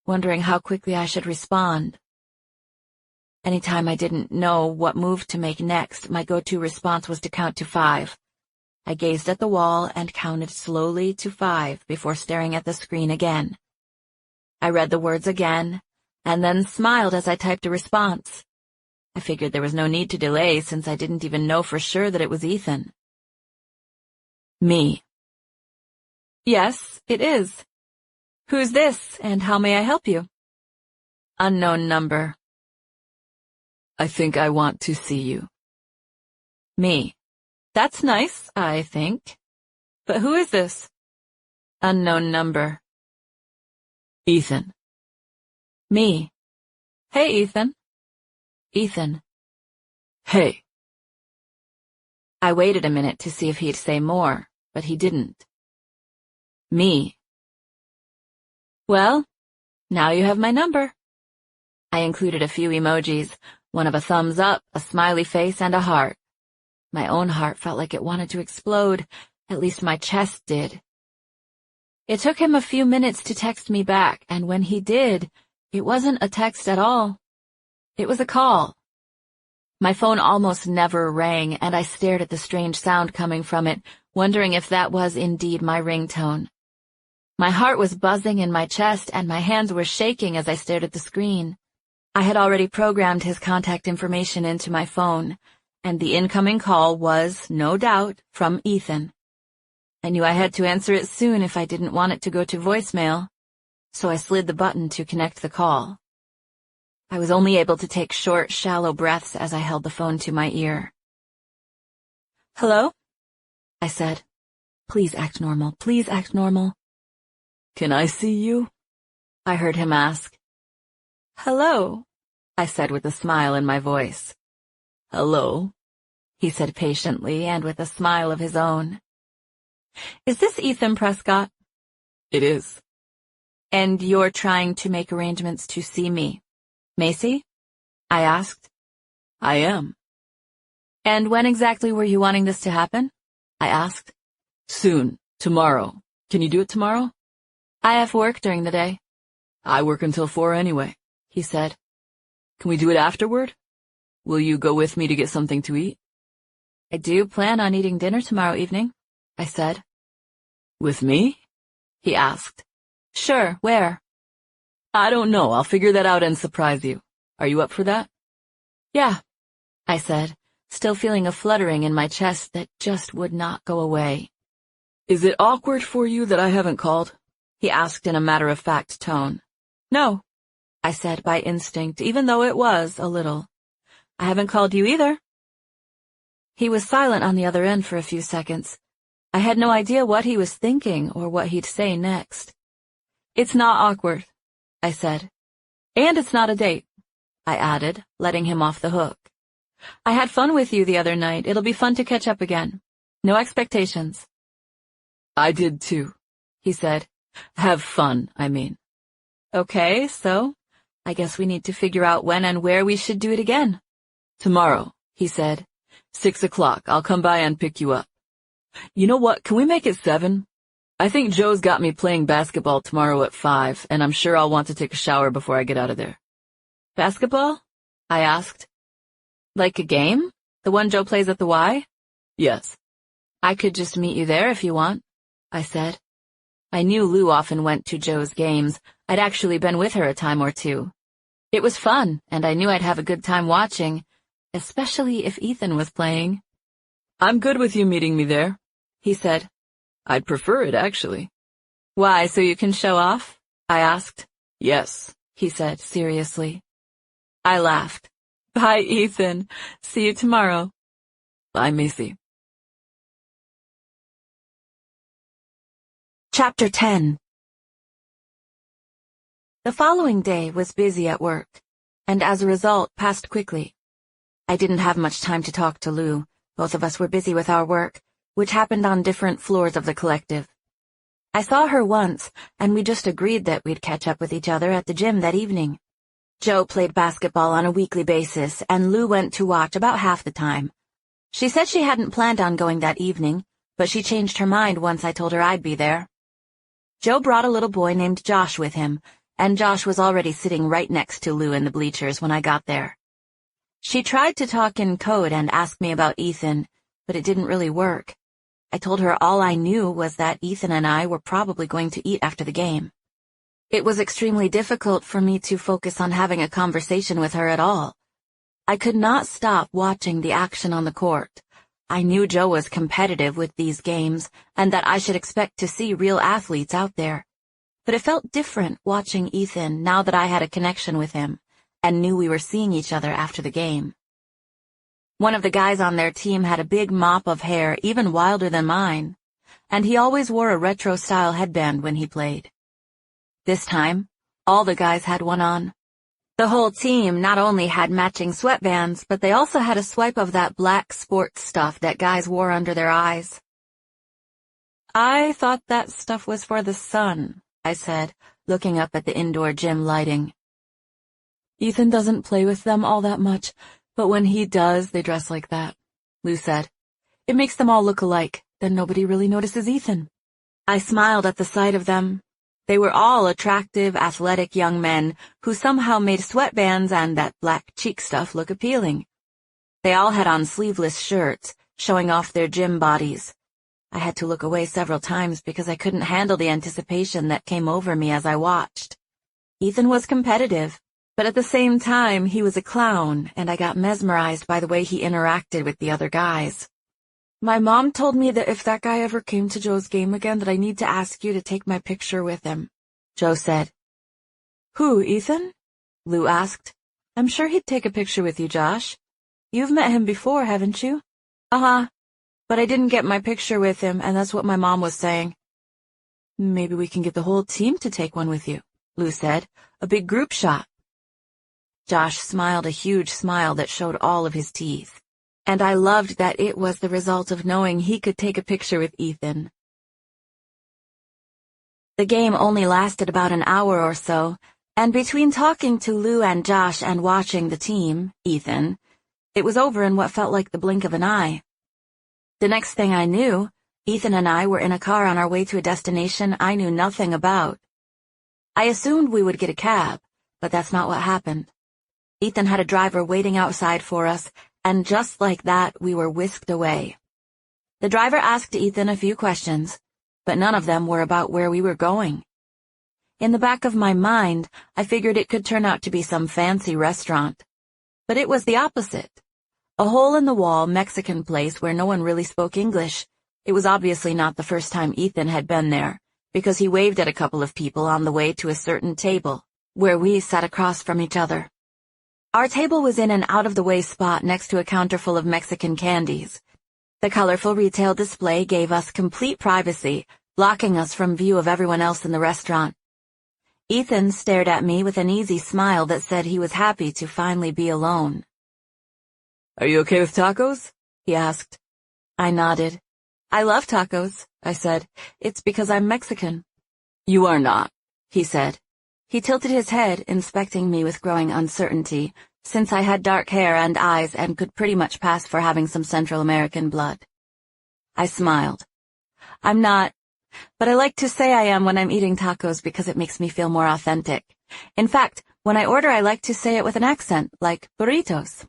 wondering how quickly I should respond. Anytime I didn't know what move to make next, my go-to response was to count to 5. I gazed at the wall and counted slowly to 5 before staring at the screen again. I read the words again, and then smiled as I typed a response. I figured there was no need to delay since I didn't even know for sure that it was Ethan. Me. Yes, it is. Who's this, and how may I help you? Unknown number. I think I want to see you. Me. That's nice, I think. But who is this? Unknown number. Ethan. Me. Hey, Ethan. Ethan. Hey. I waited a minute to see if he'd say more, but he didn't. Me. Well, now you have my number. I included a few emojis, one of a thumbs up, a smiley face, and a heart. My own heart felt like it wanted to explode, at least my chest did. It took him a few minutes to text me back, and when he did, it wasn't a text at all. It was a call. My phone almost never rang, and I stared at the strange sound coming from it, wondering if that was indeed my ringtone. My heart was buzzing in my chest, and my hands were shaking as I stared at the screen. I had already programmed his contact information into my phone, and the incoming call was, no doubt, from Ethan. I knew I had to answer it soon if I didn't want it to go to voicemail, so I slid the button to connect the call. I was only able to take short, shallow breaths as I held the phone to my ear. Hello? I said. Please act normal. Please act normal. Can I see you? I heard him ask. Hello, I said with a smile in my voice. Hello, he said patiently and with a smile of his own. Is this Ethan Prescott? It is. And you're trying to make arrangements to see me, Macy? I asked. I am. And when exactly were you wanting this to happen? I asked. Soon, tomorrow. Can you do it tomorrow? I have work during the day. I work until 4 anyway, he said. Can we do it afterward? Will you go with me to get something to eat? I do plan on eating dinner tomorrow evening, I said. With me? He asked. Sure, where? I don't know. I'll figure that out and surprise you. Are you up for that? Yeah, I said, still feeling a fluttering in my chest that just would not go away. Is it awkward for you that I haven't called? He asked in a matter-of-fact tone. No, I said by instinct, even though it was a little. I haven't called you either. He was silent on the other end for a few seconds. I had no idea what he was thinking or what he'd say next. It's not awkward, I said. And it's not a date. I added, letting him off the hook. I had fun with you the other night. It'll be fun to catch up again. No expectations. I did too, he said. Have fun, I mean. Okay, so I guess we need to figure out when and where we should do it again. Tomorrow, he said. 6 o'clock. I'll come by and pick you up. You know what? Can we make it 7? I think Joe's got me playing basketball tomorrow at 5, and I'm sure I'll want to take a shower before I get out of there. Basketball? I asked. Like a game? The one Joe plays at the Y? Yes. I could just meet you there if you want, I said. I knew Lou often went to Joe's games. I'd actually been with her a time or two. It was fun, and I knew I'd have a good time watching, especially if Ethan was playing. I'm good with you meeting me there, he said. I'd prefer it, actually. Why, so you can show off? I asked. Yes, he said seriously. I laughed. Bye, Ethan. See you tomorrow. Bye, Macy. Chapter 10. The following day was busy at work, and as a result passed quickly. I didn't have much time to talk to Lou. Both of us were busy with our work, which happened on different floors of the collective. I saw her once, and we just agreed that we'd catch up with each other at the gym that evening. Joe played basketball on a weekly basis, and Lou went to watch about half the time. She said she hadn't planned on going that evening, but she changed her mind once I told her I'd be there. Joe brought a little boy named Josh with him, and Josh was already sitting right next to Lou in the bleachers when I got there. She tried to talk in code and ask me about Ethan, but it didn't really work. I told her all I knew was that Ethan and I were probably going to eat after the game. It was extremely difficult for me to focus on having a conversation with her at all. I could not stop watching the action on the court. I knew Joe was competitive with these games and that I should expect to see real athletes out there. But it felt different watching Ethan now that I had a connection with him and knew we were seeing each other after the game. One of the guys on their team had a big mop of hair even wilder than mine, and he always wore a retro-style headband when he played. This time, all the guys had one on. The whole team not only had matching sweatbands, but they also had a swipe of that black sports stuff that guys wore under their eyes. I thought that stuff was for the sun, I said, looking up at the indoor gym lighting. Ethan doesn't play with them all that much, but when he does, they dress like that, Lou said. It makes them all look alike, then nobody really notices Ethan. I smiled at the sight of them. They were all attractive, athletic young men who somehow made sweatbands and that black cheek stuff look appealing. They all had on sleeveless shirts, showing off their gym bodies. I had to look away several times because I couldn't handle the anticipation that came over me as I watched. Ethan was competitive, but at the same time he was a clown, and I got mesmerized by the way he interacted with the other guys. My mom told me that if that guy ever came to Joe's game again that I need to ask you to take my picture with him, Joe said. Who, Ethan? Lou asked. I'm sure he'd take a picture with you, Josh. You've met him before, haven't you? Uh-huh. But I didn't get my picture with him, and that's what my mom was saying. Maybe we can get the whole team to take one with you, Lou said. A big group shot. Josh smiled a huge smile that showed all of his teeth. And I loved that it was the result of knowing he could take a picture with Ethan. The game only lasted about an hour or so, and between talking to Lou and Josh and watching the team, Ethan, it was over in what felt like the blink of an eye. The next thing I knew, Ethan and I were in a car on our way to a destination I knew nothing about. I assumed we would get a cab, but that's not what happened. Ethan had a driver waiting outside for us, and just like that, we were whisked away. The driver asked Ethan a few questions, but none of them were about where we were going. In the back of my mind, I figured it could turn out to be some fancy restaurant. But it was the opposite. A hole-in-the-wall Mexican place where no one really spoke English. It was obviously not the first time Ethan had been there, because he waved at a couple of people on the way to a certain table, where we sat across from each other. Our table was in an out-of-the-way spot next to a counter full of Mexican candies. The colorful retail display gave us complete privacy, blocking us from view of everyone else in the restaurant. Ethan stared at me with an easy smile that said he was happy to finally be alone. Are you okay with tacos? He asked. I nodded. I love tacos, I said. It's because I'm Mexican. You are not, he said. He tilted his head, inspecting me with growing uncertainty, since I had dark hair and eyes and could pretty much pass for having some Central American blood. I smiled. I'm not, but I like to say I am when I'm eating tacos because it makes me feel more authentic. In fact, when I order I like to say it with an accent, like burritos.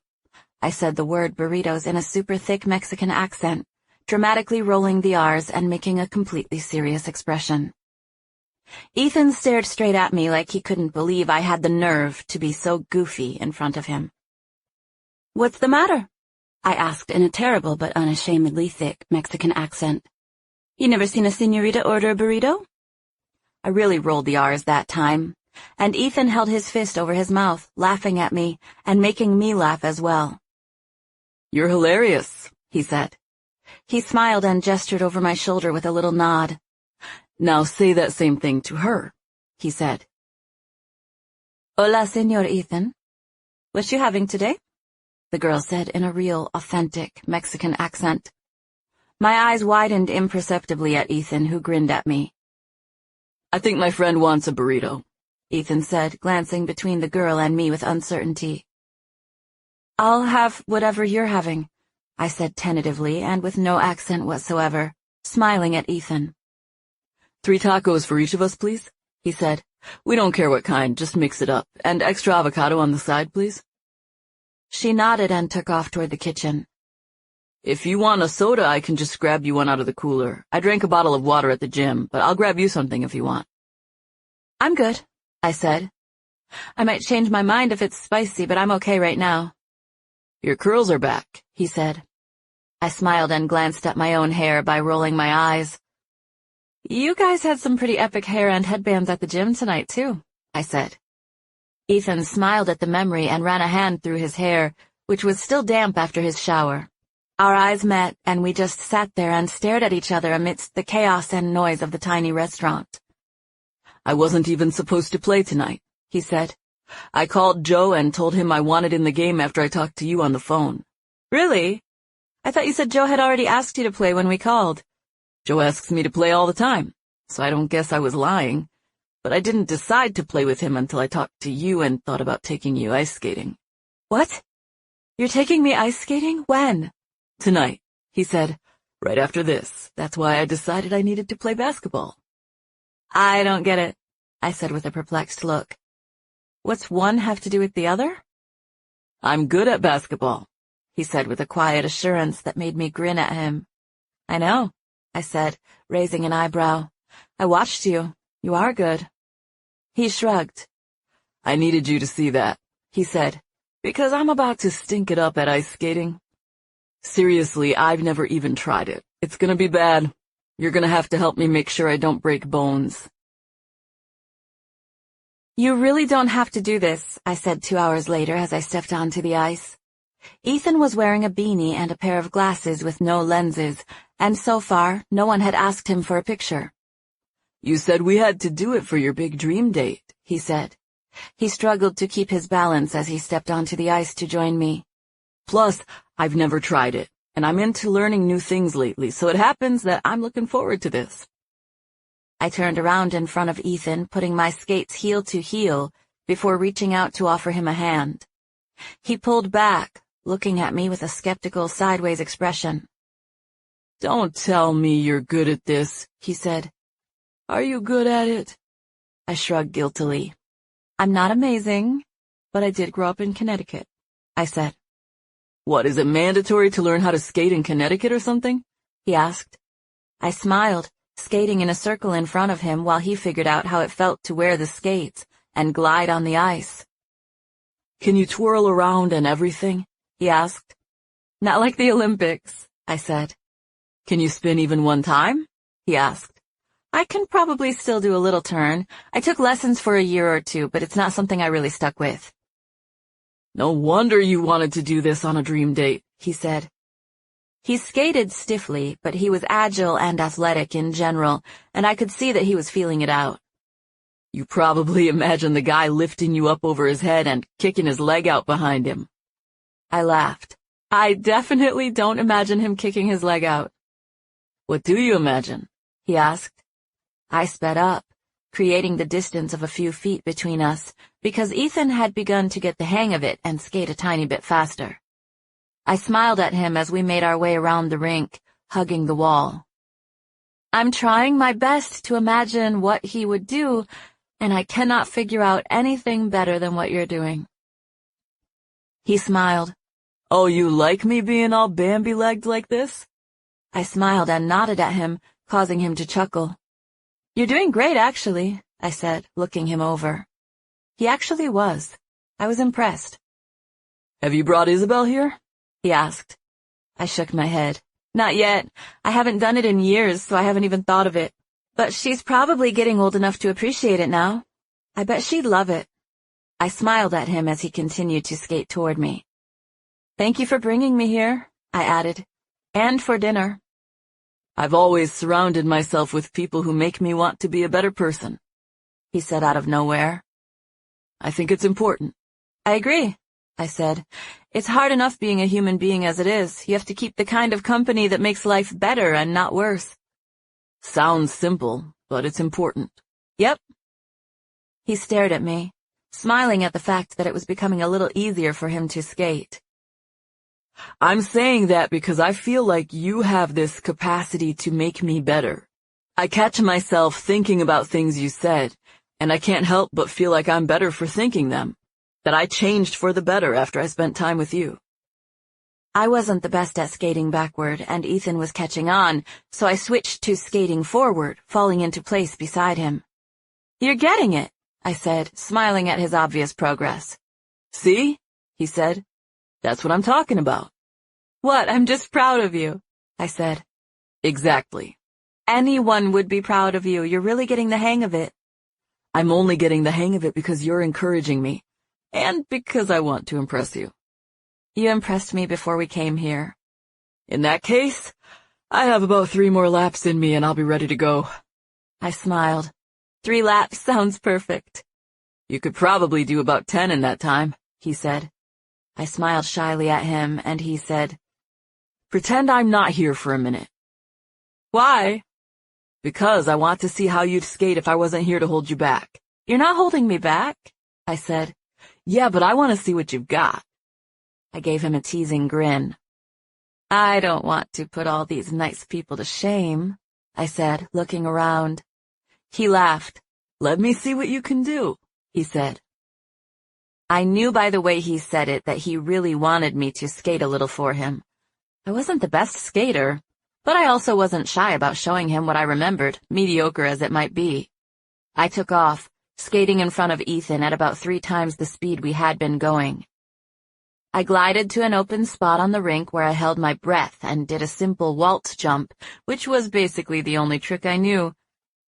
I said the word burritos in a super thick Mexican accent, dramatically rolling the R's and making a completely serious expression. Ethan stared straight at me like he couldn't believe I had the nerve to be so goofy in front of him. What's the matter? I asked in a terrible but unashamedly thick Mexican accent. You never seen a señorita order a burrito? I really rolled the R's that time, and Ethan held his fist over his mouth, laughing at me and making me laugh as well. You're hilarious, he said. He smiled and gestured over my shoulder with a little nod. Now say that same thing to her, he said. Hola, Señor Ethan. What you having today? The girl said in a real, authentic Mexican accent. My eyes widened imperceptibly at Ethan, who grinned at me. I think my friend wants a burrito, Ethan said, glancing between the girl and me with uncertainty. I'll have whatever you're having, I said tentatively and with no accent whatsoever, smiling at Ethan. 3 tacos for each of us, please, he said. We don't care what kind, just mix it up. And extra avocado on the side, please. She nodded and took off toward the kitchen. If you want a soda, I can just grab you one out of the cooler. I drank a bottle of water at the gym, but I'll grab you something if you want. I'm good, I said. I might change my mind if it's spicy, but I'm okay right now. Your curls are back, he said. I smiled and glanced at my own hair by rolling my eyes. You guys had some pretty epic hair and headbands at the gym tonight, too, I said. Ethan smiled at the memory and ran a hand through his hair, which was still damp after his shower. Our eyes met, and we just sat there and stared at each other amidst the chaos and noise of the tiny restaurant. I wasn't even supposed to play tonight, he said. I called Joe and told him I wanted in the game after I talked to you on the phone. Really? I thought you said Joe had already asked you to play when we called. Joe asks me to play all the time, so I don't guess I was lying. But I didn't decide to play with him until I talked to you and thought about taking you ice skating. What? You're taking me ice skating? When? Tonight, he said. Right after this. That's why I decided I needed to play basketball. I don't get it, I said with a perplexed look. What's one have to do with the other? I'm good at basketball, he said with a quiet assurance that made me grin at him. I know, I said, raising an eyebrow. I watched you. You are good. He shrugged. I needed you to see that, he said, because I'm about to stink it up at ice skating. Seriously, I've never even tried it. It's gonna be bad. You're gonna have to help me make sure I don't break bones. You really don't have to do this, I said 2 hours later as I stepped onto the ice. Ethan was wearing a beanie and a pair of glasses with no lenses, and so far, no one had asked him for a picture. You said we had to do it for your big dream date, he said. He struggled to keep his balance as he stepped onto the ice to join me. Plus, I've never tried it, and I'm into learning new things lately, so it happens that I'm looking forward to this. I turned around in front of Ethan, putting my skates heel to heel before reaching out to offer him a hand. He pulled back, looking at me with a skeptical sideways expression. Don't tell me you're good at this, he said. Are you good at it? I shrugged guiltily. I'm not amazing, but I did grow up in Connecticut, I said. What, is it mandatory to learn how to skate in Connecticut or something? He asked. I smiled, skating in a circle in front of him while he figured out how it felt to wear the skates and glide on the ice. Can you twirl around and everything? He asked. Not like the Olympics, I said. Can you spin even one time? He asked. I can probably still do a little turn. I took lessons for a year or two, but it's not something I really stuck with. No wonder you wanted to do this on a dream date, he said. He skated stiffly, but he was agile and athletic in general, and I could see that he was feeling it out. You probably imagine the guy lifting you up over his head and kicking his leg out behind him. I laughed. I definitely don't imagine him kicking his leg out. What do you imagine? He asked. I sped up, creating the distance of a few feet between us, because Ethan had begun to get the hang of it and skate a tiny bit faster. I smiled at him as we made our way around the rink, hugging the wall. I'm trying my best to imagine what he would do, and I cannot figure out anything better than what you're doing. He smiled. Oh, you like me being all Bambi-legged like this? I smiled and nodded at him, causing him to chuckle. You're doing great, actually, I said, looking him over. He actually was. I was impressed. Have you brought Isabel here? He asked. I shook my head. Not yet. I haven't done it in years, so I haven't even thought of it. But she's probably getting old enough to appreciate it now. I bet she'd love it. I smiled at him as he continued to skate toward me. Thank you for bringing me here, I added. And for dinner. I've always surrounded myself with people who make me want to be a better person, he said out of nowhere. I think it's important. I agree, I said. It's hard enough being a human being as it is. You have to keep the kind of company that makes life better and not worse. Sounds simple, but it's important. Yep. He stared at me, smiling at the fact that it was becoming a little easier for him to skate. I'm saying that because I feel like you have this capacity to make me better. I catch myself thinking about things you said, and I can't help but feel like I'm better for thinking them, that I changed for the better after I spent time with you. I wasn't the best at skating backward, and Ethan was catching on, so I switched to skating forward, falling into place beside him. You're getting it, I said, smiling at his obvious progress. See? He said. That's what I'm talking about. What? I'm just proud of you, I said. Exactly. Anyone would be proud of you. You're really getting the hang of it. I'm only getting the hang of it because you're encouraging me, and because I want to impress you. You impressed me before we came here. In that case, I have about 3 more laps in me and I'll be ready to go. I smiled. 3 laps sounds perfect. You could probably do about 10 in that time, he said. I smiled shyly at him, and he said, Pretend I'm not here for a minute. Why? Because I want to see how you'd skate if I wasn't here to hold you back. You're not holding me back, I said. Yeah, but I want to see what you've got. I gave him a teasing grin. I don't want to put all these nice people to shame, I said, looking around. He laughed. Let me see what you can do, he said. I knew by the way he said it that he really wanted me to skate a little for him. I wasn't the best skater, but I also wasn't shy about showing him what I remembered, mediocre as it might be. I took off, skating in front of Ethan at about 3 times the speed we had been going. I glided to an open spot on the rink where I held my breath and did a simple waltz jump, which was basically the only trick I knew.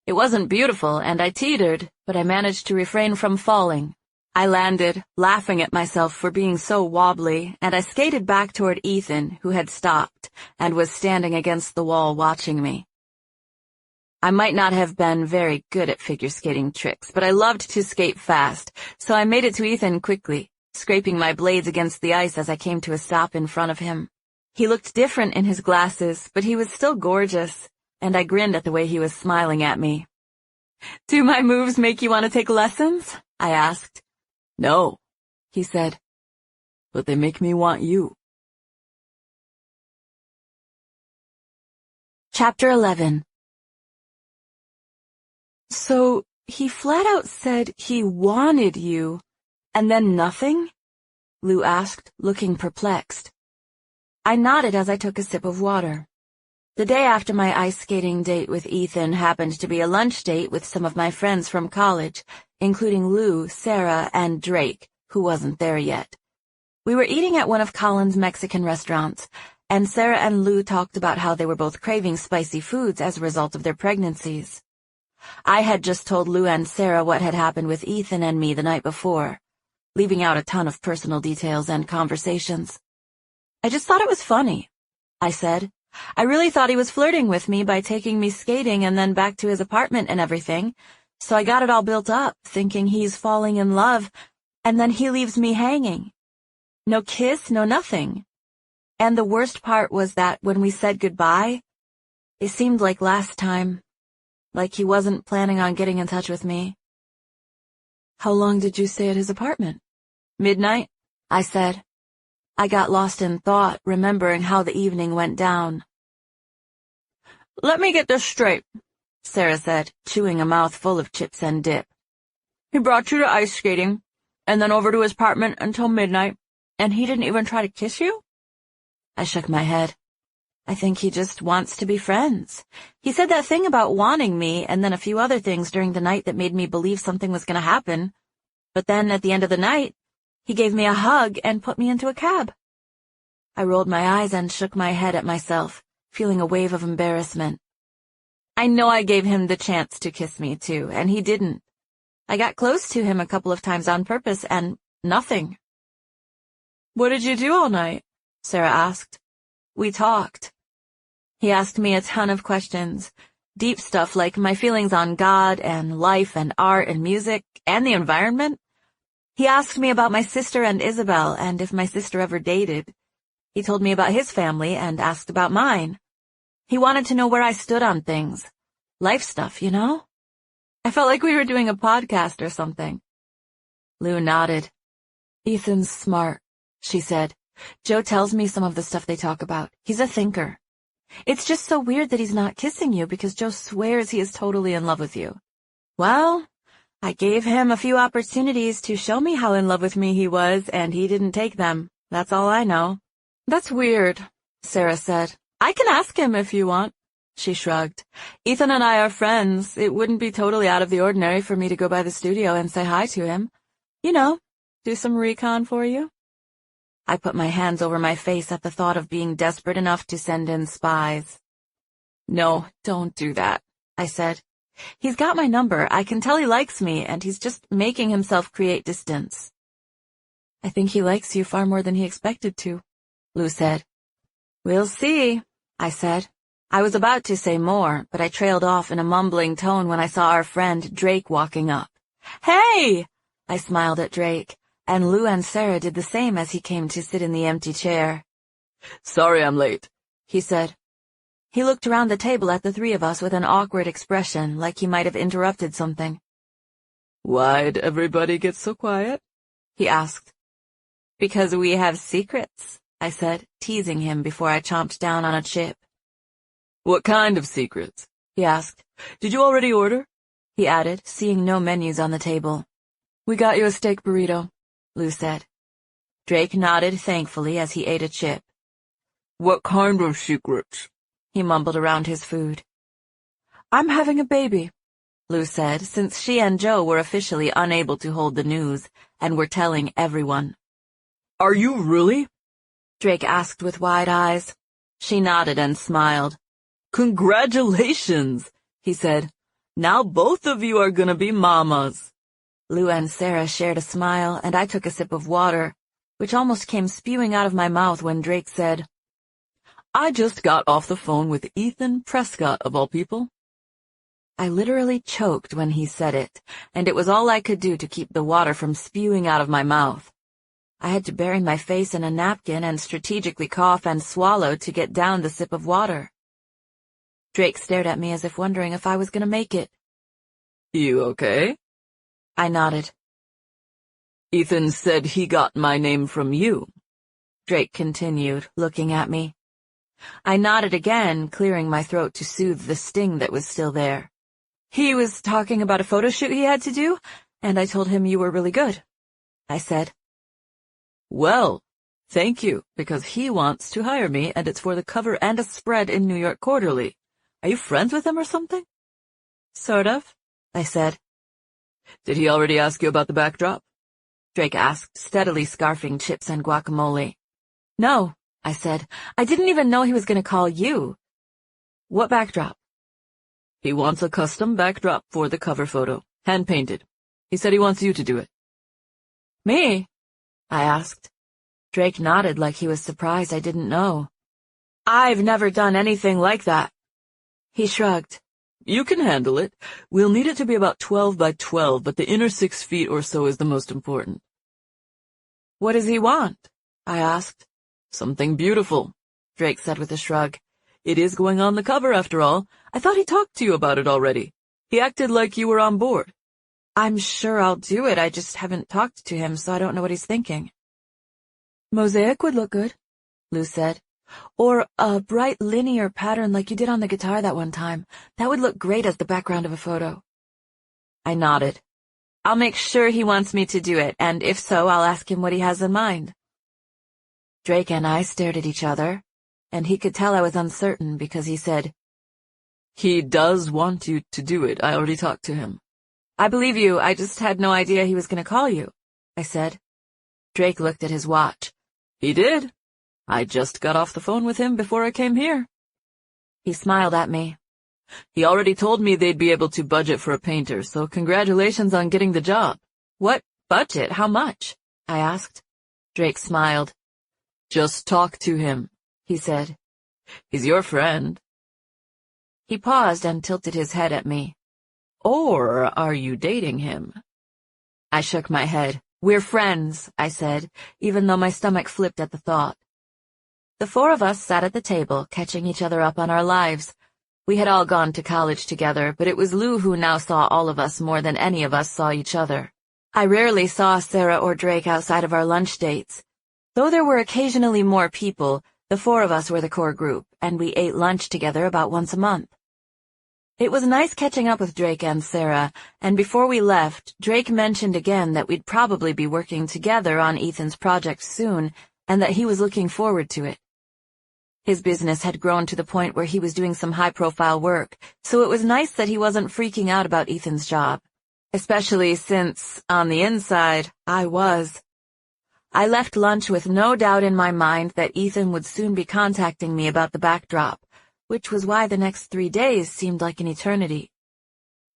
It wasn't beautiful, and I teetered, but I managed to refrain from falling. I landed, laughing at myself for being so wobbly, and I skated back toward Ethan, who had stopped, and was standing against the wall watching me. I might not have been very good at figure skating tricks, but I loved to skate fast, so I made it to Ethan quickly, scraping my blades against the ice as I came to a stop in front of him. He looked different in his glasses, but he was still gorgeous, and I grinned at the way he was smiling at me. Do my moves make you want to take lessons? I asked. No, he said, but they make me want you. Chapter 11. So, he flat out said he wanted you, and then nothing? Lou asked, looking perplexed. I nodded as I took a sip of water. The day after my ice skating date with Ethan happened to be a lunch date with some of my friends from college, including Lou, Sarah, and Drake, who wasn't there yet. We were eating at one of Colin's Mexican restaurants, and Sarah and Lou talked about how they were both craving spicy foods as a result of their pregnancies. I had just told Lou and Sarah what had happened with Ethan and me the night before, leaving out a ton of personal details and conversations. I just thought it was funny, I said. I really thought he was flirting with me by taking me skating and then back to his apartment and everything, So I got it all built up, thinking he's falling in love, and then he leaves me hanging. No kiss, no nothing. And the worst part was that when we said goodbye, it seemed like last time, like he wasn't planning on getting in touch with me. How long did you stay at his apartment? Midnight, I said. I got lost in thought, remembering how the evening went down. Let me get this straight, Sarah said, chewing a mouthful of chips and dip. He brought you to ice skating, and then over to his apartment until midnight, and he didn't even try to kiss you? I shook my head. I think he just wants to be friends. He said that thing about wanting me, and then a few other things during the night that made me believe something was going to happen. But then, at the end of the night, he gave me a hug and put me into a cab. I rolled my eyes and shook my head at myself, feeling a wave of embarrassment. I know I gave him the chance to kiss me, too, and he didn't. I got close to him a couple of times on purpose, and nothing. What did you do all night? Sarah asked. We talked. He asked me a ton of questions, deep stuff like my feelings on God and life and art and music and the environment. He asked me about my sister and Isabel and if my sister ever dated. He told me about his family and asked about mine. He wanted to know where I stood on things. Life stuff, you know? I felt like we were doing a podcast or something. Lou nodded. Ethan's smart, she said. Joe tells me some of the stuff they talk about. He's a thinker. It's just so weird that he's not kissing you because Joe swears he is totally in love with you. Well, I gave him a few opportunities to show me how in love with me he was, and he didn't take them. That's all I know. That's weird, Sarah said. I can ask him if you want. She shrugged. Ethan and I are friends. It wouldn't be totally out of the ordinary for me to go by the studio and say hi to him. You know, do some recon for you. I put my hands over my face at the thought of being desperate enough to send in spies. No, don't do that, I said. He's got my number. I can tell he likes me, and he's just making himself create distance. I think he likes you far more than he expected to, Lou said. We'll see, I said. I was about to say more, but I trailed off in a mumbling tone when I saw our friend Drake walking up. Hey! I smiled at Drake, and Lou and Sarah did the same as he came to sit in the empty chair. Sorry I'm late, he said. He looked around the table at the three of us with an awkward expression, like he might have interrupted something. Why'd everybody get so quiet? He asked. Because we have secrets, I said, teasing him before I chomped down on a chip. What kind of secrets? He asked. Did you already order? He added, seeing no menus on the table. We got you a steak burrito, Lou said. Drake nodded thankfully as he ate a chip. What kind of secrets? He mumbled around his food. I'm having a baby, Lou said, since she and Joe were officially unable to hold the news and were telling everyone. Are you really? Drake asked with wide eyes. She nodded and smiled. Congratulations, he said. Now both of you are gonna be mamas. Lou and Sarah shared a smile, and I took a sip of water, which almost came spewing out of my mouth when Drake said, I just got off the phone with Ethan Prescott, of all people. I literally choked when he said it, and it was all I could do to keep the water from spewing out of my mouth. I had to bury my face in a napkin and strategically cough and swallow to get down the sip of water. Drake stared at me as if wondering if I was going to make it. You okay? I nodded. Ethan said he got my name from you, Drake continued, looking at me. I nodded again, clearing my throat to soothe the sting that was still there. He was talking about a photo shoot he had to do, and I told him you were really good, I said. Well, thank you, because he wants to hire me, and it's for the cover and a spread in New York Quarterly. Are you friends with him or something? Sort of, I said. Did he already ask you about the backdrop? Drake asked, steadily scarfing chips and guacamole. No, I said. I didn't even know he was going to call you. What backdrop? He wants a custom backdrop for the cover photo, hand-painted. He said he wants you to do it. Me? I asked. Drake nodded like he was surprised I didn't know. I've never done anything like that. He shrugged. You can handle it. We'll need it to be about 12 by 12, but the inner 6 feet or so is the most important. What does he want? I asked. Something beautiful, Drake said with a shrug. It is going on the cover after all. I thought he talked to you about it already. He acted like you were on board. I'm sure I'll do it. I just haven't talked to him, so I don't know what he's thinking. Mosaic would look good, Lou said. Or a bright linear pattern like you did on the guitar that one time. That would look great as the background of a photo. I nodded. I'll make sure he wants me to do it, and if so, I'll ask him what he has in mind. Drake and I stared at each other, and he could tell I was uncertain because he said, He does want you to do it. I already talked to him. I believe you. I just had no idea he was going to call you, I said. Drake looked at his watch. He did. I just got off the phone with him before I came here. He smiled at me. He already told me they'd be able to budget for a painter, so congratulations on getting the job. What budget? How much? I asked. Drake smiled. Just talk to him, he said. He's your friend. He paused and tilted his head at me. Or are you dating him? I shook my head. We're friends, I said, even though my stomach flipped at the thought. The four of us sat at the table, catching each other up on our lives. We had all gone to college together, but it was Lou who now saw all of us more than any of us saw each other. I rarely saw Sarah or Drake outside of our lunch dates. Though there were occasionally more people, the four of us were the core group, and we ate lunch together about once a month. It was nice catching up with Drake and Sarah, and before we left, Drake mentioned again that we'd probably be working together on Ethan's project soon, and that he was looking forward to it. His business had grown to the point where he was doing some high-profile work, so it was nice that he wasn't freaking out about Ethan's job. Especially since, on the inside, I was. I left lunch with no doubt in my mind that Ethan would soon be contacting me about the backdrop, which was why the next 3 days seemed like an eternity.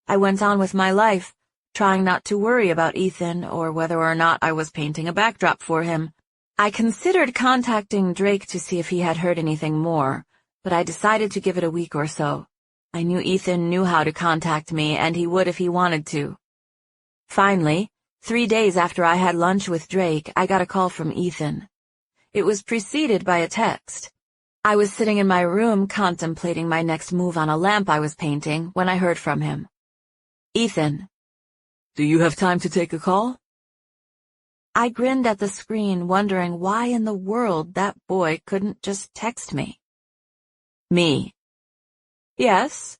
I went on with my life, trying not to worry about Ethan or whether or not I was painting a backdrop for him. I considered contacting Drake to see if he had heard anything more, but I decided to give it a week or so. I knew Ethan knew how to contact me, and he would if he wanted to. Finally, 3 days after I had lunch with Drake, I got a call from Ethan. It was preceded by a text. I was sitting in my room contemplating my next move on a lamp I was painting when I heard from him. Ethan. Do you have time to take a call? I grinned at the screen, wondering why in the world that boy couldn't just text me. Me. Yes.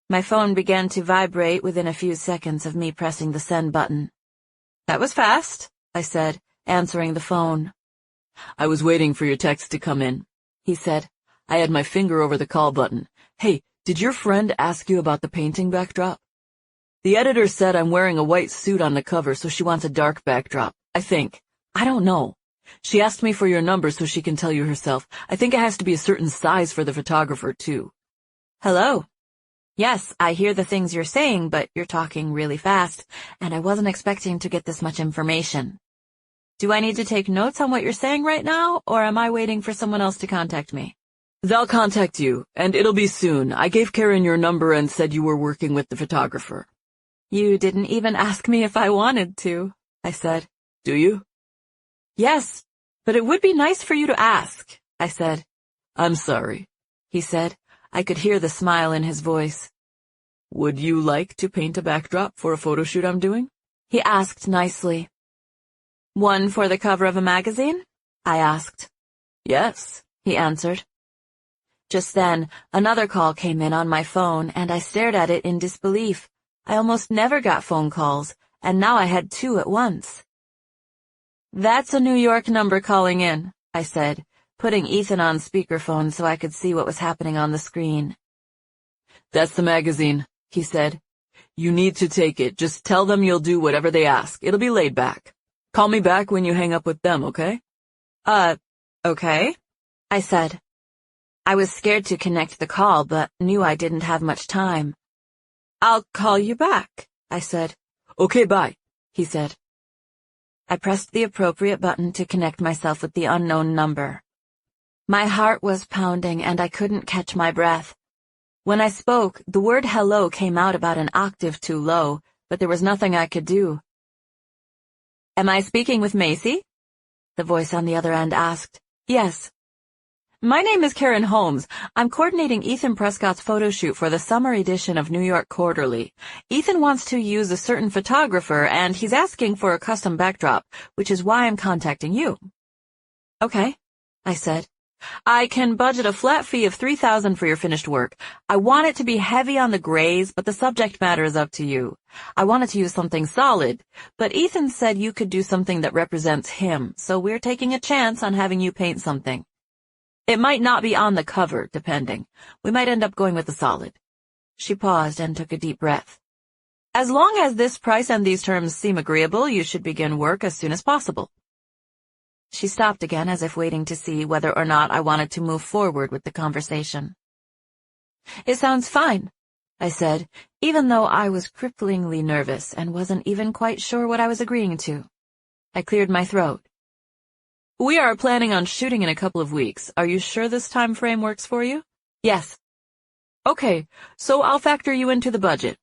My phone began to vibrate within a few seconds of me pressing the send button. That was fast, I said, answering the phone. I was waiting for your text to come in, he said. I had my finger over the call button. Hey, did your friend ask you about the painting backdrop? The editor said I'm wearing a white suit on the cover, so she wants a dark backdrop, I think. I don't know. She asked me for your number so she can tell you herself. I think it has to be a certain size for the photographer, too. Hello. Yes, I hear the things you're saying, but you're talking really fast, and I wasn't expecting to get this much information. Do I need to take notes on what you're saying right now, or am I waiting for someone else to contact me? They'll contact you, and it'll be soon. I gave Karen your number and said you were working with the photographer. You didn't even ask me if I wanted to, I said. Do you? Yes, but it would be nice for you to ask, I said. I'm sorry, he said. I could hear the smile in his voice. Would you like to paint a backdrop for a photo shoot I'm doing? He asked nicely. One for the cover of a magazine? I asked. Yes, he answered. Just then, another call came in on my phone, and I stared at it in disbelief. I almost never got phone calls, and now I had 2 at once. That's a New York number calling in, I said, putting Ethan on speakerphone so I could see what was happening on the screen. That's the magazine, he said. You need to take it. Just tell them you'll do whatever they ask. It'll be laid back. Call me back when you hang up with them, okay? Okay, I said. I was scared to connect the call, but knew I didn't have much time. I'll call you back, I said. Okay, bye, he said. I pressed the appropriate button to connect myself with the unknown number. My heart was pounding and I couldn't catch my breath. When I spoke, the word hello came out about an octave too low, but there was nothing I could do. Am I speaking with Macy? The voice on the other end asked. Yes. My name is Karen Holmes. I'm coordinating Ethan Prescott's photo shoot for the summer edition of New York Quarterly. Ethan wants to use a certain photographer, and he's asking for a custom backdrop, which is why I'm contacting you. Okay, I said. I can budget a flat fee of $3,000 for your finished work. I want it to be heavy on the grays, but the subject matter is up to you. I wanted to use something solid, but Ethan said you could do something that represents him, so we're taking a chance on having you paint something. It might not be on the cover, depending. We might end up going with the solid. She paused and took a deep breath. As long as this price and these terms seem agreeable, you should begin work as soon as possible. She stopped again as if waiting to see whether or not I wanted to move forward with the conversation. It sounds fine, I said, even though I was cripplingly nervous and wasn't even quite sure what I was agreeing to. I cleared my throat. We are planning on shooting in a couple of weeks. Are you sure this time frame works for you? Yes. Okay, so I'll factor you into the budget.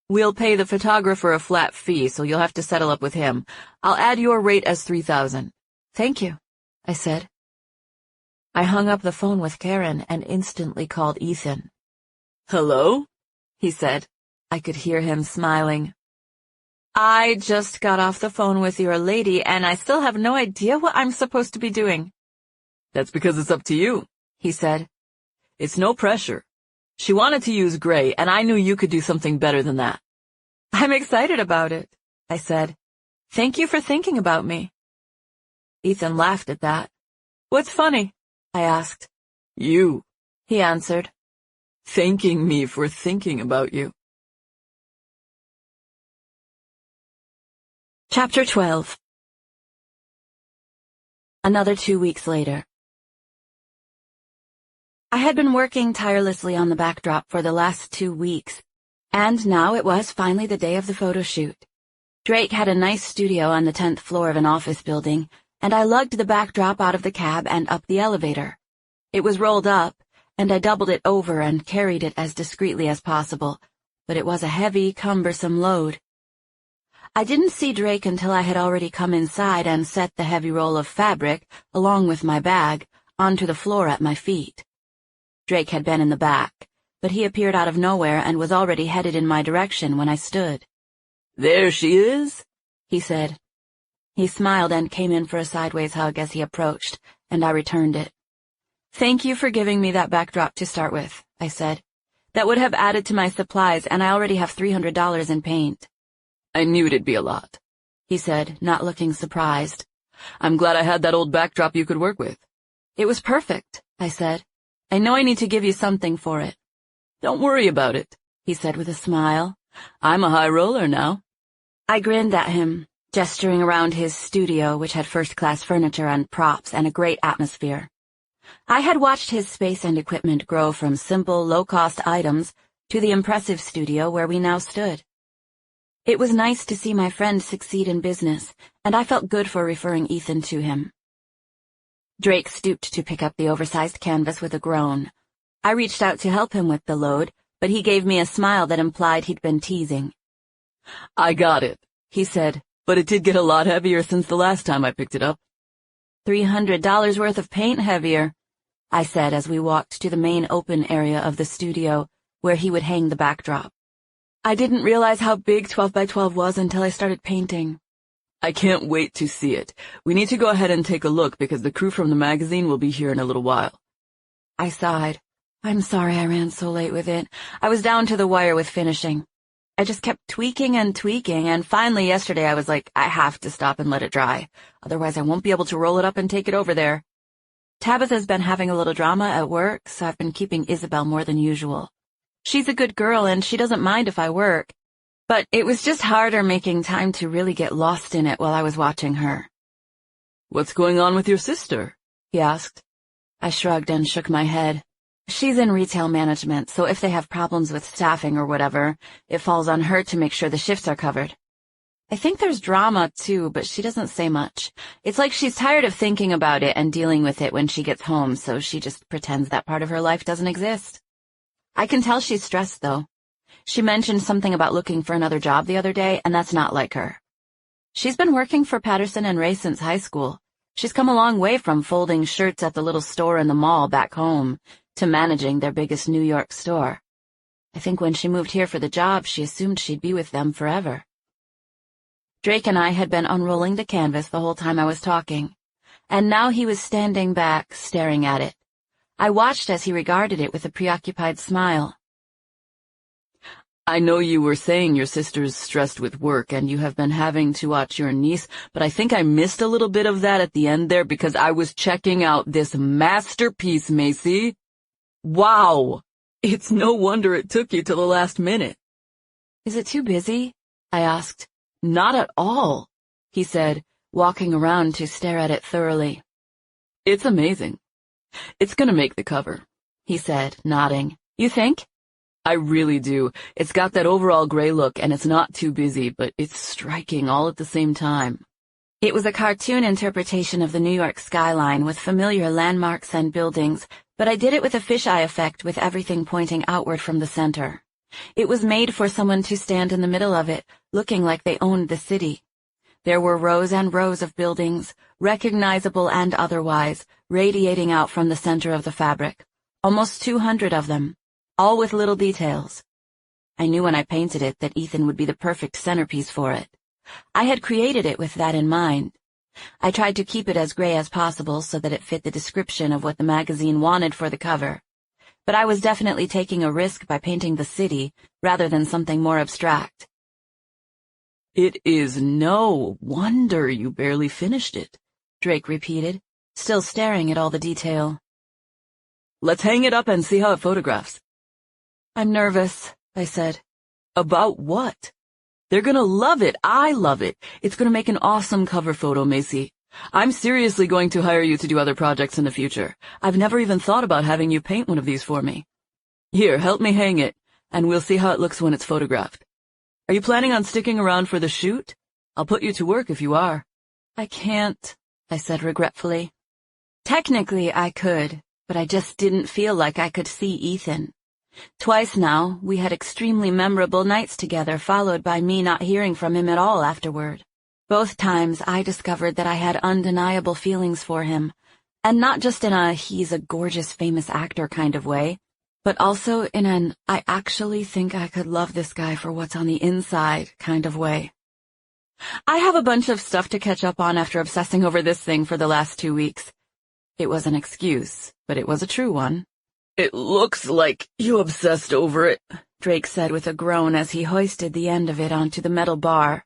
We'll pay the photographer a flat fee, so you'll have to settle up with him. I'll add your rate as $3,000. Thank you, I said. I hung up the phone with Karen and instantly called Ethan. Hello? He said. I could hear him smiling. I just got off the phone with your lady, and I still have no idea what I'm supposed to be doing. That's because it's up to you, he said. It's no pressure. She wanted to use gray, and I knew you could do something better than that. I'm excited about it, I said. Thank you for thinking about me. Ethan laughed at that. What's funny? I asked. You, he answered. Thanking me for thinking about you. Chapter 12. Another 2 weeks later. I had been working tirelessly on the backdrop for the last 2 weeks, and now it was finally the day of the photo shoot. Drake had a nice studio on the 10th floor of an office building, and I lugged the backdrop out of the cab and up the elevator. It was rolled up, and I doubled it over and carried it as discreetly as possible, but it was a heavy, cumbersome load. I didn't see Drake until I had already come inside and set the heavy roll of fabric, along with my bag, onto the floor at my feet. Drake had been in the back, but he appeared out of nowhere and was already headed in my direction when I stood. There she is, he said. He smiled and came in for a sideways hug as he approached, and I returned it. Thank you for giving me that backdrop to start with, I said. That would have added to my supplies, and I already have $300 in paint. I knew it'd be a lot, he said, not looking surprised. I'm glad I had that old backdrop you could work with. It was perfect, I said. I know I need to give you something for it. Don't worry about it, he said with a smile. I'm a high roller now. I grinned at him, gesturing around his studio, which had first-class furniture and props and a great atmosphere. I had watched his space and equipment grow from simple, low-cost items to the impressive studio where we now stood. It was nice to see my friend succeed in business, and I felt good for referring Ethan to him. Drake stooped to pick up the oversized canvas with a groan. I reached out to help him with the load, but he gave me a smile that implied he'd been teasing. I got it, he said, but it did get a lot heavier since the last time I picked it up. $300 worth of paint heavier, I said as we walked to the main open area of the studio where he would hang the backdrop. I didn't realize how big 12 by 12 was until I started painting. I can't wait to see it. We need to go ahead and take a look because the crew from the magazine will be here in a little while. I sighed. I'm sorry I ran so late with it. I was down to the wire with finishing. I just kept tweaking, and finally yesterday I was like, I have to stop and let it dry. Otherwise I won't be able to roll it up and take it over there. Tabitha's been having a little drama at work, so I've been keeping Isabel more than usual. She's a good girl and she doesn't mind if I work, but it was just harder making time to really get lost in it while I was watching her. What's going on with your sister? He asked. I shrugged and shook my head. She's in retail management, so if they have problems with staffing or whatever, it falls on her to make sure the shifts are covered. I think there's drama, too, but she doesn't say much. It's like she's tired of thinking about it and dealing with it when she gets home, so she just pretends that part of her life doesn't exist. I can tell she's stressed, though. She mentioned something about looking for another job the other day, and that's not like her. She's been working for Patterson and Ray since high school. She's come a long way from folding shirts at the little store in the mall back home to managing their biggest New York store. I think when she moved here for the job, she assumed she'd be with them forever. Drake and I had been unrolling the canvas the whole time I was talking, and now he was standing back, staring at it. I watched as he regarded it with a preoccupied smile. I know you were saying your sister's stressed with work and you have been having to watch your niece, but I think I missed a little bit of that at the end there because I was checking out this masterpiece, Macy. Wow! It's no wonder it took you till the last minute. Is it too busy? I asked. Not at all, he said, walking around to stare at it thoroughly. It's amazing. It's gonna make the cover, he said, nodding. You think? I really do. It's got that overall gray look, and it's not too busy, but it's striking all at the same time. It was a cartoon interpretation of the New York skyline with familiar landmarks and buildings, but I did it with a fisheye effect with everything pointing outward from the center. It was made for someone to stand in the middle of it, looking like they owned the city. There were rows and rows of buildings, recognizable and otherwise, radiating out from the center of the fabric. Almost 200 of them, all with little details. I knew when I painted it that Ethan would be the perfect centerpiece for it. I had created it with that in mind. I tried to keep it as gray as possible so that it fit the description of what the magazine wanted for the cover. But I was definitely taking a risk by painting the city rather than something more abstract. It is no wonder you barely finished it, Drake repeated, still staring at all the detail. Let's hang it up and see how it photographs. I'm nervous, I said. About what? They're gonna love it. I love it. It's gonna make an awesome cover photo, Macy. I'm seriously going to hire you to do other projects in the future. I've never even thought about having you paint one of these for me. Here, help me hang it, and we'll see how it looks when it's photographed. Are you planning on sticking around for the shoot? I'll put you to work if you are. I can't, I said regretfully. Technically, I could, but I just didn't feel like I could see Ethan. Twice now, we had extremely memorable nights together, followed by me not hearing from him at all afterward. Both times I discovered that I had undeniable feelings for him, and not just in a he's a gorgeous famous actor kind of way, but also in an I actually think I could love this guy for what's on the inside kind of way. I have a bunch of stuff to catch up on after obsessing over this thing for the last 2 weeks. It was an excuse, but it was a true one. It looks like you obsessed over it, Drake said with a groan as he hoisted the end of it onto the metal bar.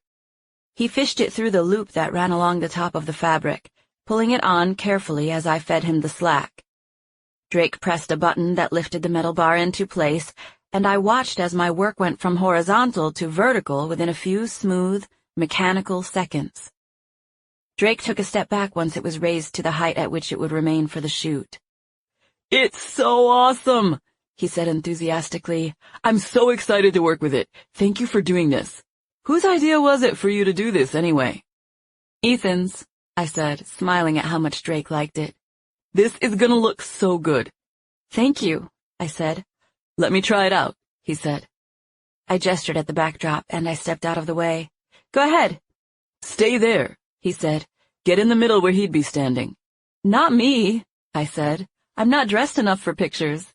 He fished it through the loop that ran along the top of the fabric, pulling it on carefully as I fed him the slack. Drake pressed a button that lifted the metal bar into place, and I watched as my work went from horizontal to vertical within a few smooth, mechanical seconds. Drake took a step back once it was raised to the height at which it would remain for the shoot. It's so awesome, he said enthusiastically. I'm so excited to work with it. Thank you for doing this. Whose idea was it for you to do this anyway? Ethan's, I said, smiling at how much Drake liked it. This is gonna look so good. Thank you, I said. Let me try it out, he said. I gestured at the backdrop and I stepped out of the way. Go ahead. Stay there, he said. Get in the middle where he'd be standing. Not me, I said. I'm not dressed enough for pictures.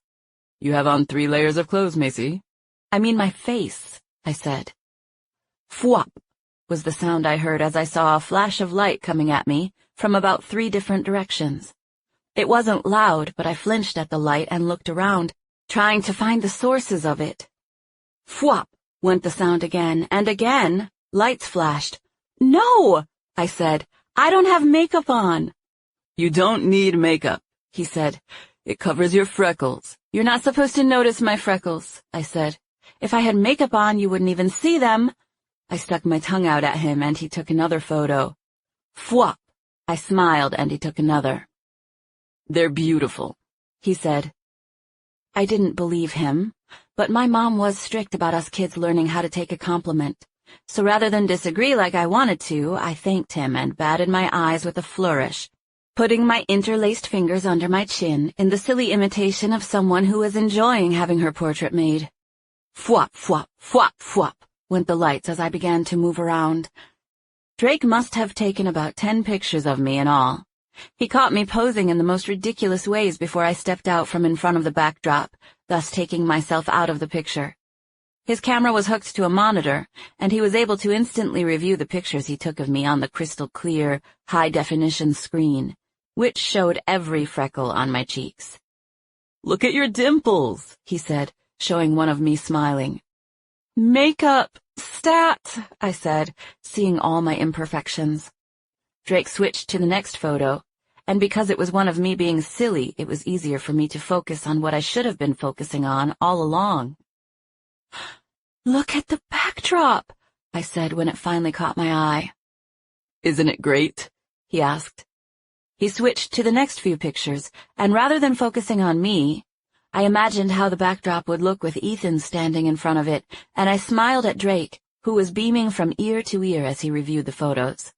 You have on 3 layers of clothes, Macy. I mean my face, I said. Fwop was the sound I heard as I saw a flash of light coming at me from about 3 different directions. It wasn't loud, but I flinched at the light and looked around, trying to find the sources of it. Fwop went the sound again, and again, lights flashed. No, I said. I don't have makeup on. You don't need makeup, he said. It covers your freckles. You're not supposed to notice my freckles, I said. If I had makeup on, you wouldn't even see them. I stuck my tongue out at him, and he took another photo. Fwop! I smiled, and he took another. They're beautiful, he said. I didn't believe him, but my mom was strict about us kids learning how to take a compliment. So rather than disagree like I wanted to, I thanked him and batted my eyes with a flourish. putting my interlaced fingers under my chin in the silly imitation of someone who was enjoying having her portrait made. Fwop, fwop, fwop, fwop, went the lights as I began to move around. Drake must have taken about 10 pictures of me in all. He caught me posing in the most ridiculous ways before I stepped out from in front of the backdrop, thus taking myself out of the picture. His camera was hooked to a monitor, and he was able to instantly review the pictures he took of me on the crystal-clear, high-definition screen, which showed every freckle on my cheeks. "Look at your dimples," he said, showing one of me smiling. "Makeup, stat," I said, seeing all my imperfections. Drake switched to the next photo, and because it was one of me being silly, it was easier for me to focus on what I should have been focusing on all along. "Look at the backdrop," I said when it finally caught my eye. "Isn't it great?" he asked. He switched to the next few pictures, and rather than focusing on me, I imagined how the backdrop would look with Ethan standing in front of it, and I smiled at Drake, who was beaming from ear to ear as he reviewed the photos.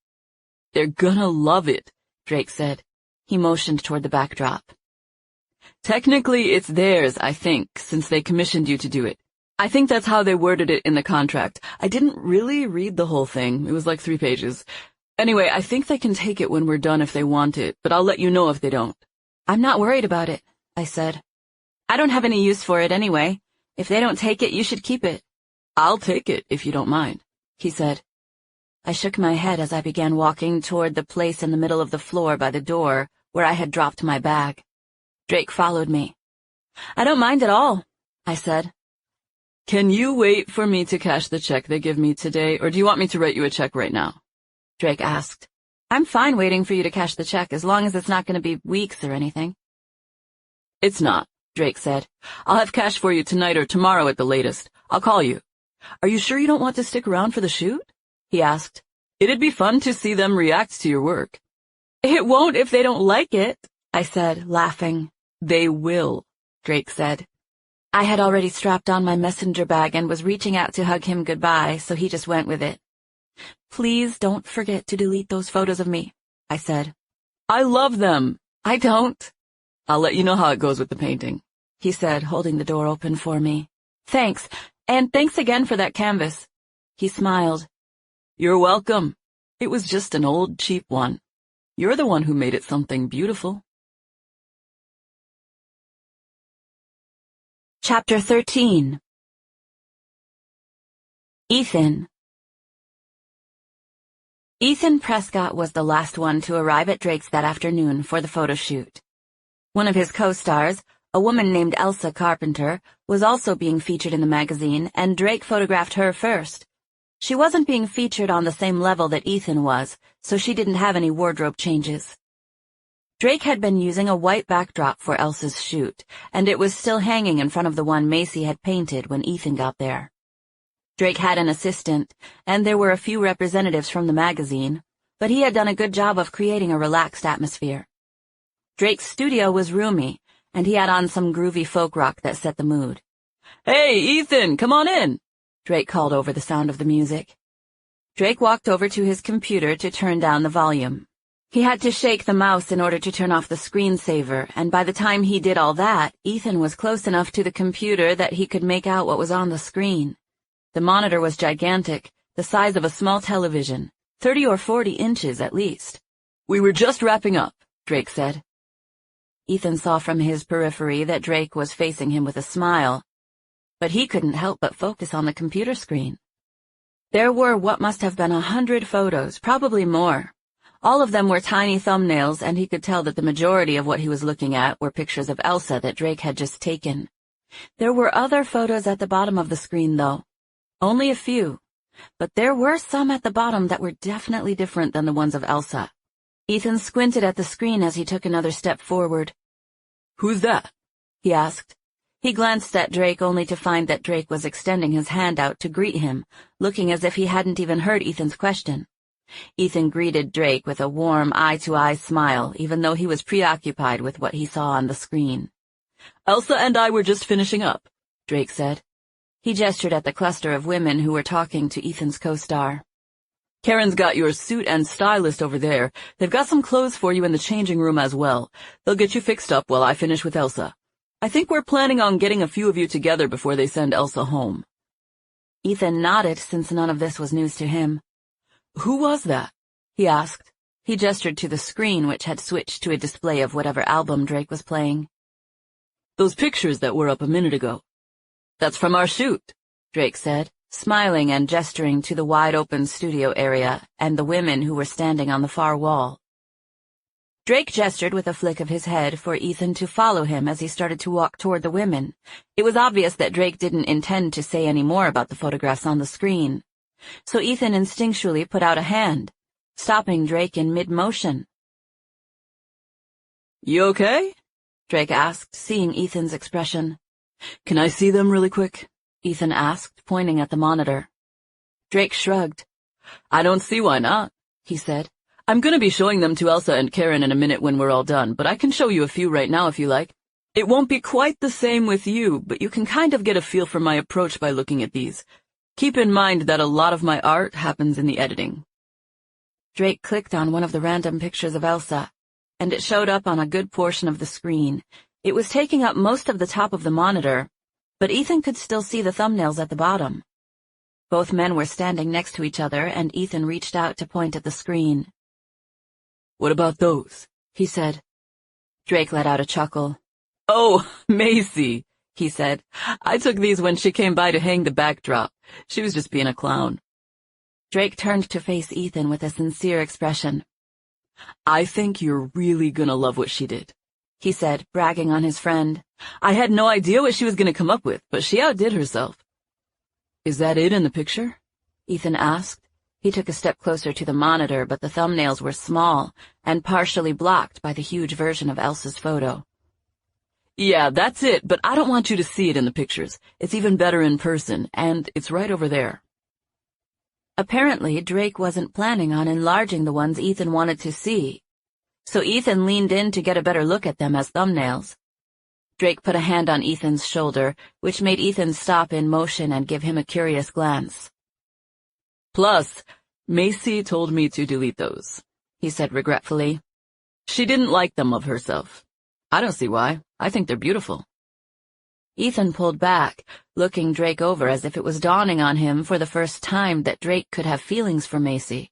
"They're gonna love it," Drake said. He motioned toward the backdrop. "Technically, it's theirs, I think, since they commissioned you to do it. I think that's how they worded it in the contract. I didn't really read the whole thing. It was like 3 pages. Anyway, I think they can take it when we're done if they want it, but I'll let you know if they don't." "I'm not worried about it," I said. "I don't have any use for it anyway. If they don't take it, you should keep it." "I'll take it, if you don't mind," he said. I shook my head as I began walking toward the place in the middle of the floor by the door where I had dropped my bag. Drake followed me. "I don't mind at all," I said. "Can you wait for me to cash the check they give me today, or do you want me to write you a check right now?" Drake asked. "I'm fine waiting for you to cash the check as long as it's not going to be weeks or anything." "It's not," Drake said. "I'll have cash for you tonight or tomorrow at the latest. I'll call you." "Are you sure you don't want to stick around for the shoot?" he asked. "It'd be fun to see them react to your work." "It won't if they don't like it," I said, laughing. "They will," Drake said. I had already strapped on my messenger bag and was reaching out to hug him goodbye, so he just went with it. "Please don't forget to delete those photos of me," I said. "I love them." "I don't." "I'll let you know how it goes with the painting," he said, holding the door open for me. "Thanks, and thanks again for that canvas." He smiled. "You're welcome. It was just an old, cheap one. You're the one who made it something beautiful." Chapter 13. Ethan. Ethan Prescott was the last one to arrive at Drake's that afternoon for the photo shoot. One of his co-stars, a woman named Elsa Carpenter, was also being featured in the magazine, and Drake photographed her first. She wasn't being featured on the same level that Ethan was, so she didn't have any wardrobe changes. Drake had been using a white backdrop for Elsa's shoot, and it was still hanging in front of the one Macy had painted when Ethan got there. Drake had an assistant, and there were a few representatives from the magazine, but he had done a good job of creating a relaxed atmosphere. Drake's studio was roomy, and he had on some groovy folk rock that set the mood. "Hey, Ethan, come on in," Drake called over the sound of the music. Drake walked over to his computer to turn down the volume. He had to shake the mouse in order to turn off the screensaver, and by the time he did all that, Ethan was close enough to the computer that he could make out what was on the screen. The monitor was gigantic, the size of a small television, 30 or 40 inches at least. "We were just wrapping up," Drake said. Ethan saw from his periphery that Drake was facing him with a smile, but he couldn't help but focus on the computer screen. There were what must have been 100 photos, probably more. All of them were tiny thumbnails, and he could tell that the majority of what he was looking at were pictures of Elsa that Drake had just taken. There were other photos at the bottom of the screen, though. Only a few. But there were some at the bottom that were definitely different than the ones of Elsa. Ethan squinted at the screen as he took another step forward. "Who's that?" he asked. He glanced at Drake only to find that Drake was extending his hand out to greet him, looking as if he hadn't even heard Ethan's question. Ethan greeted Drake with a warm eye-to-eye smile, even though he was preoccupied with what he saw on the screen. "Elsa and I were just finishing up," Drake said. He gestured at the cluster of women who were talking to Ethan's co-star. Karen's got your suit and stylist over there. They've got some clothes for you in the changing room as well. They'll get you fixed up while I finish with Elsa. I think we're planning on getting a few of you together before they send Elsa home." Ethan nodded, since none of this was news to him. "Who was that?" he asked. He gestured to the screen, which had switched to a display of whatever album Drake was playing. "Those pictures that were up a minute ago. That's from our shoot," Drake said, smiling and gesturing to the wide-open studio area and the women who were standing on the far wall. Drake gestured with a flick of his head for Ethan to follow him as he started to walk toward the women. It was obvious that Drake didn't intend to say any more about the photographs on the screen. So Ethan instinctually put out a hand, stopping Drake in mid-motion. "You okay?" Drake asked, seeing Ethan's expression. "Can I see them really quick?" Ethan asked, pointing at the monitor. Drake shrugged. "I don't see why not," he said. "I'm gonna be showing them to Elsa and Karen in a minute when we're all done, but I can show you a few right now if you like. It won't be quite the same with you, but you can kind of get a feel for my approach by looking at these. Keep in mind that a lot of my art happens in the editing." Drake clicked on one of the random pictures of Elsa, and it showed up on a good portion of the screen. It was taking up most of the top of the monitor, but Ethan could still see the thumbnails at the bottom. Both men were standing next to each other, and Ethan reached out to point at the screen. "What about those?" he said. Drake let out a chuckle. "Oh, Macy," he said. "I took these when she came by to hang the backdrop. She was just being a clown." Drake turned to face Ethan with a sincere expression. "I think you're really gonna love what she did," he said, bragging on his friend. "I had no idea what she was gonna come up with, but she outdid herself." "Is that it in the picture?" Ethan asked. He took a step closer to the monitor, but the thumbnails were small and partially blocked by the huge version of Elsa's photo. "Yeah, that's it, but I don't want you to see it in the pictures. It's even better in person, and it's right over there." Apparently, Drake wasn't planning on enlarging the ones Ethan wanted to see, so Ethan leaned in to get a better look at them as thumbnails. Drake put a hand on Ethan's shoulder, which made Ethan stop in motion and give him a curious glance. "Plus, Macy told me to delete those," he said regretfully. "She didn't like them of herself. I don't see why. I think they're beautiful." Ethan pulled back, looking Drake over as if it was dawning on him for the first time that Drake could have feelings for Macy.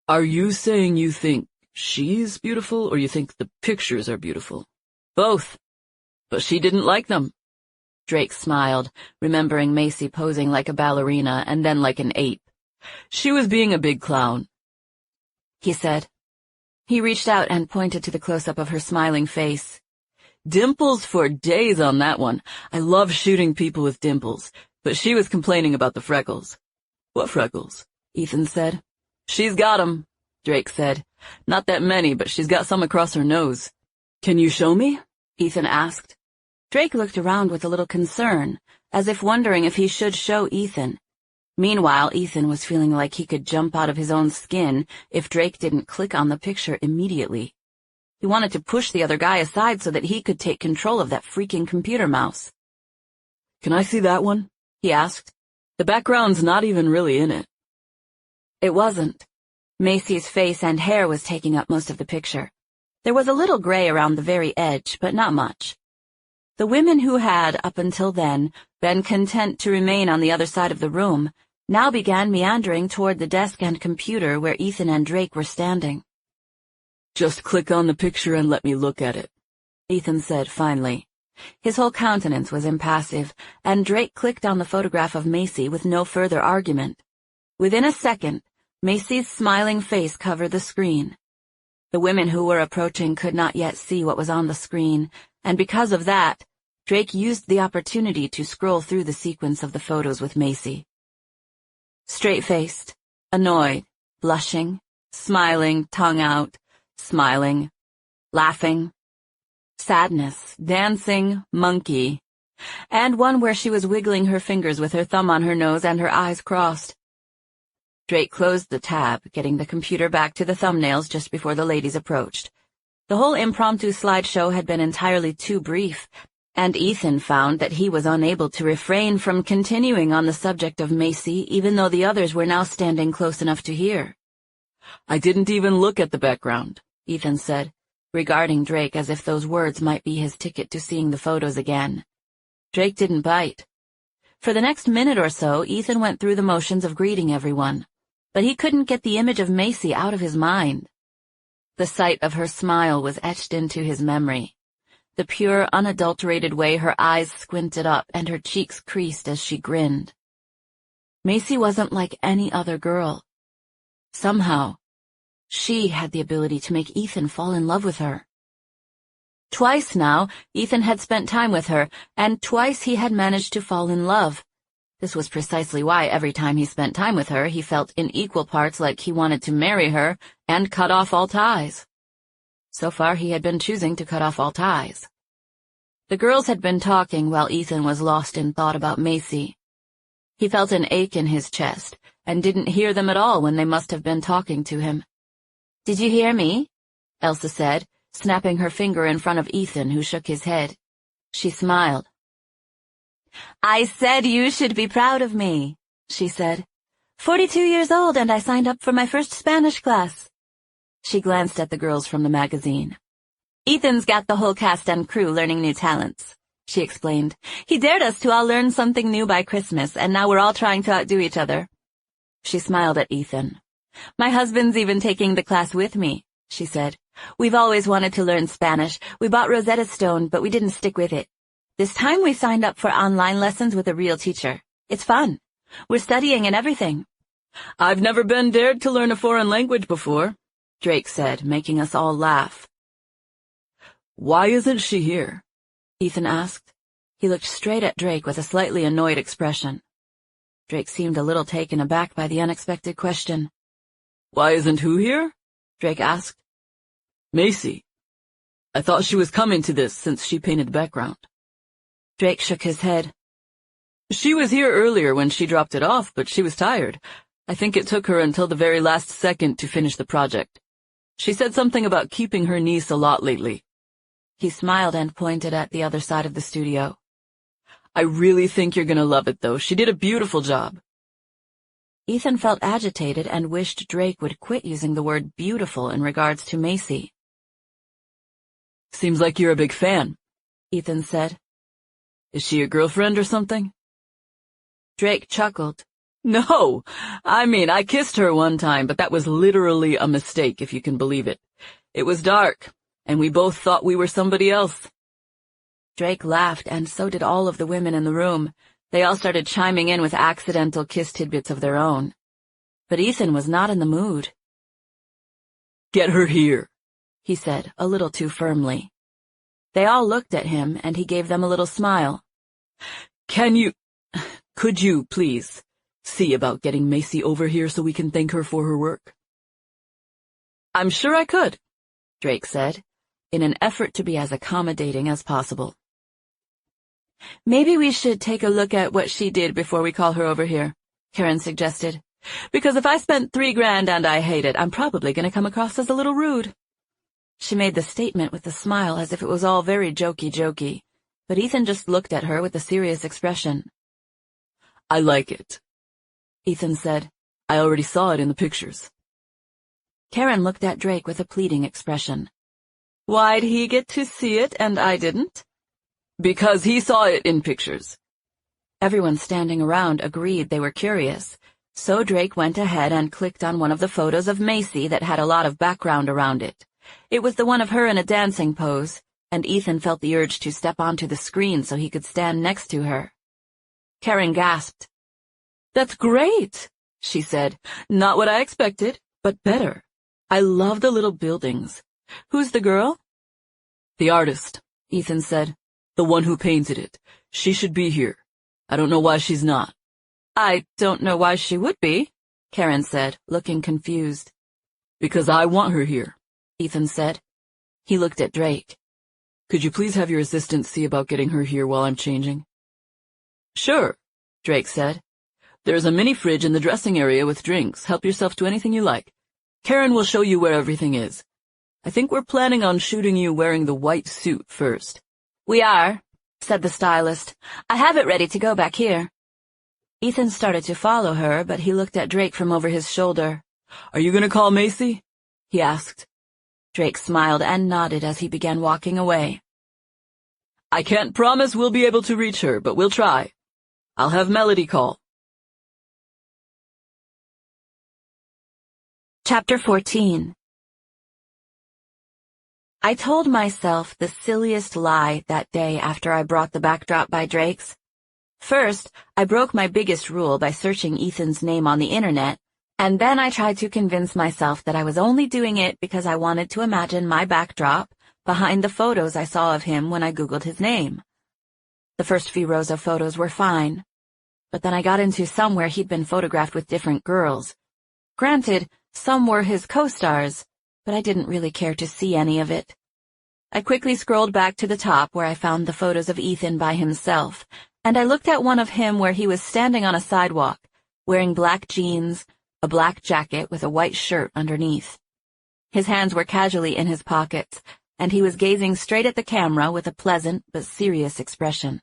"Are you saying you think she's beautiful, or you think the pictures are beautiful?" "Both. But she didn't like them." Drake smiled, remembering Macy posing like a ballerina and then like an ape. "She was being a big clown," he said. He reached out and pointed to the close-up of her smiling face. "Dimples for days on that one. I love shooting people with dimples, but she was complaining about the freckles." "What freckles?" Ethan said. "She's got 'em," Drake said. "Not that many, but she's got some across her nose." "Can you show me?" Ethan asked. Drake looked around with a little concern, as if wondering if he should show Ethan. Meanwhile, Ethan was feeling like he could jump out of his own skin if Drake didn't click on the picture immediately. He wanted to push the other guy aside so that he could take control of that freaking computer mouse. "Can I see that one?" he asked. "The background's not even really in it." It wasn't. Macy's face and hair was taking up most of the picture. There was a little gray around the very edge, but not much. The women who had, up until then, been content to remain on the other side of the room now began meandering toward the desk and computer where Ethan and Drake were standing. "Just click on the picture and let me look at it," Ethan said finally. His whole countenance was impassive, and Drake clicked on the photograph of Macy with no further argument. Within a second, Macy's smiling face covered the screen. The women who were approaching could not yet see what was on the screen, and because of that, Drake used the opportunity to scroll through the sequence of the photos with Macy. Straight-faced, annoyed, blushing, smiling, tongue out, smiling, laughing, sadness, dancing, monkey, and one where she was wiggling her fingers with her thumb on her nose and her eyes crossed. Drake closed the tab, getting the computer back to the thumbnails just before the ladies approached. The whole impromptu slideshow had been entirely too brief, And Ethan found that he was unable to refrain from continuing on the subject of Macy, even though the others were now standing close enough to hear. I didn't even look at the background, Ethan said, regarding Drake as if those words might be his ticket to seeing the photos again. Drake didn't bite. For the next minute or so, Ethan went through the motions of greeting everyone, but he couldn't get the image of Macy out of his mind. The sight of her smile was etched into his memory, the pure, unadulterated way her eyes squinted up and her cheeks creased as she grinned. Macy wasn't like any other girl. Somehow, she had the ability to make Ethan fall in love with her. Twice now, Ethan had spent time with her, and twice he had managed to fall in love. This was precisely why every time he spent time with her, he felt in equal parts like he wanted to marry her and cut off all ties. So far, he had been choosing to cut off all ties. The girls had been talking while Ethan was lost in thought about Macy. He felt an ache in his chest and didn't hear them at all when they must have been talking to him. "Did you hear me?" Elsa said, snapping her finger in front of Ethan, who shook his head. She smiled. "I said you should be proud of me," she said. 42 years old, and I signed up for my first Spanish class." She glanced at the girls from the magazine. "Ethan's got the whole cast and crew learning new talents," she explained. "He dared us to all learn something new by Christmas, and now we're all trying to outdo each other." She smiled at Ethan. "My husband's even taking the class with me," she said. "We've always wanted to learn Spanish. We bought Rosetta Stone, but we didn't stick with it. This time we signed up for online lessons with a real teacher. It's fun. We're studying and everything." I've never been dared to learn a foreign language before, Drake said, making us all laugh. Why isn't she here? Ethan asked. He looked straight at Drake with a slightly annoyed expression. Drake seemed a little taken aback by the unexpected question. Why isn't who here? Drake asked. Macy. I thought she was coming to this since she painted the background. Drake shook his head. She was here earlier when she dropped it off, but she was tired. I think it took her until the very last second to finish the project. She said something about keeping her niece a lot lately. He smiled and pointed at the other side of the studio. I really think you're gonna love it, though. She did a beautiful job. Ethan felt agitated and wished Drake would quit using the word beautiful in regards to Macy. Seems like you're a big fan, Ethan said. Is she your girlfriend or something? Drake chuckled. No, I mean, I kissed her one time, but that was literally a mistake, if you can believe it. It was dark, and we both thought we were somebody else. Drake laughed, and so did all of the women in the room. They all started chiming in with accidental kiss tidbits of their own. But Ethan was not in the mood. Get her here, he said, a little too firmly. They all looked at him, and he gave them a little smile. Could you, please, see about getting Macy over here so we can thank her for her work? I'm sure I could, Drake said, in an effort to be as accommodating as possible. Maybe we should take a look at what she did before we call her over here, Karen suggested. Because if I spent $3,000 and I hate it, I'm probably going to come across as a little rude. She made the statement with a smile as if it was all very jokey, but Ethan just looked at her with a serious expression. I like it, Ethan said. I already saw it in the pictures. Karen looked at Drake with a pleading expression. Why'd he get to see it and I didn't? Because he saw it in pictures. Everyone standing around agreed they were curious, so Drake went ahead and clicked on one of the photos of Macy that had a lot of background around it. It was the one of her in a dancing pose, and Ethan felt the urge to step onto the screen so he could stand next to her. Karen gasped. That's great, she said. Not what I expected, but better. I love the little buildings. Who's the girl? The artist, Ethan said. The one who painted it. She should be here. I don't know why she's not. I don't know why she would be, Karen said, looking confused. Because I want her here, Ethan said. He looked at Drake. Could you please have your assistant see about getting her here while I'm changing? Sure, Drake said. There's a mini fridge in the dressing area with drinks. Help yourself to anything you like. Karen will show you where everything is. I think we're planning on shooting you wearing the white suit first. We are, said the stylist. "I have it ready to go back here." Ethan started to follow her, but he looked at Drake from over his shoulder. "Are you gonna call Macy?" he asked. Drake smiled and nodded as he began walking away. "I can't promise we'll be able to reach her, but we'll try. I'll have Melody call." Chapter 14. I told myself the silliest lie that day after I brought the backdrop by Drake's. First, I broke my biggest rule by searching Ethan's name on the internet, and then I tried to convince myself that I was only doing it because I wanted to imagine my backdrop behind the photos I saw of him when I Googled his name. The first few rows of photos were fine, but then I got into some where he'd been photographed with different girls. Granted, some were his co-stars, but I didn't really care to see any of it. I quickly scrolled back to the top where I found the photos of Ethan by himself, and I looked at one of him where he was standing on a sidewalk, wearing black jeans, a black jacket with a white shirt underneath. His hands were casually in his pockets, and he was gazing straight at the camera with a pleasant but serious expression.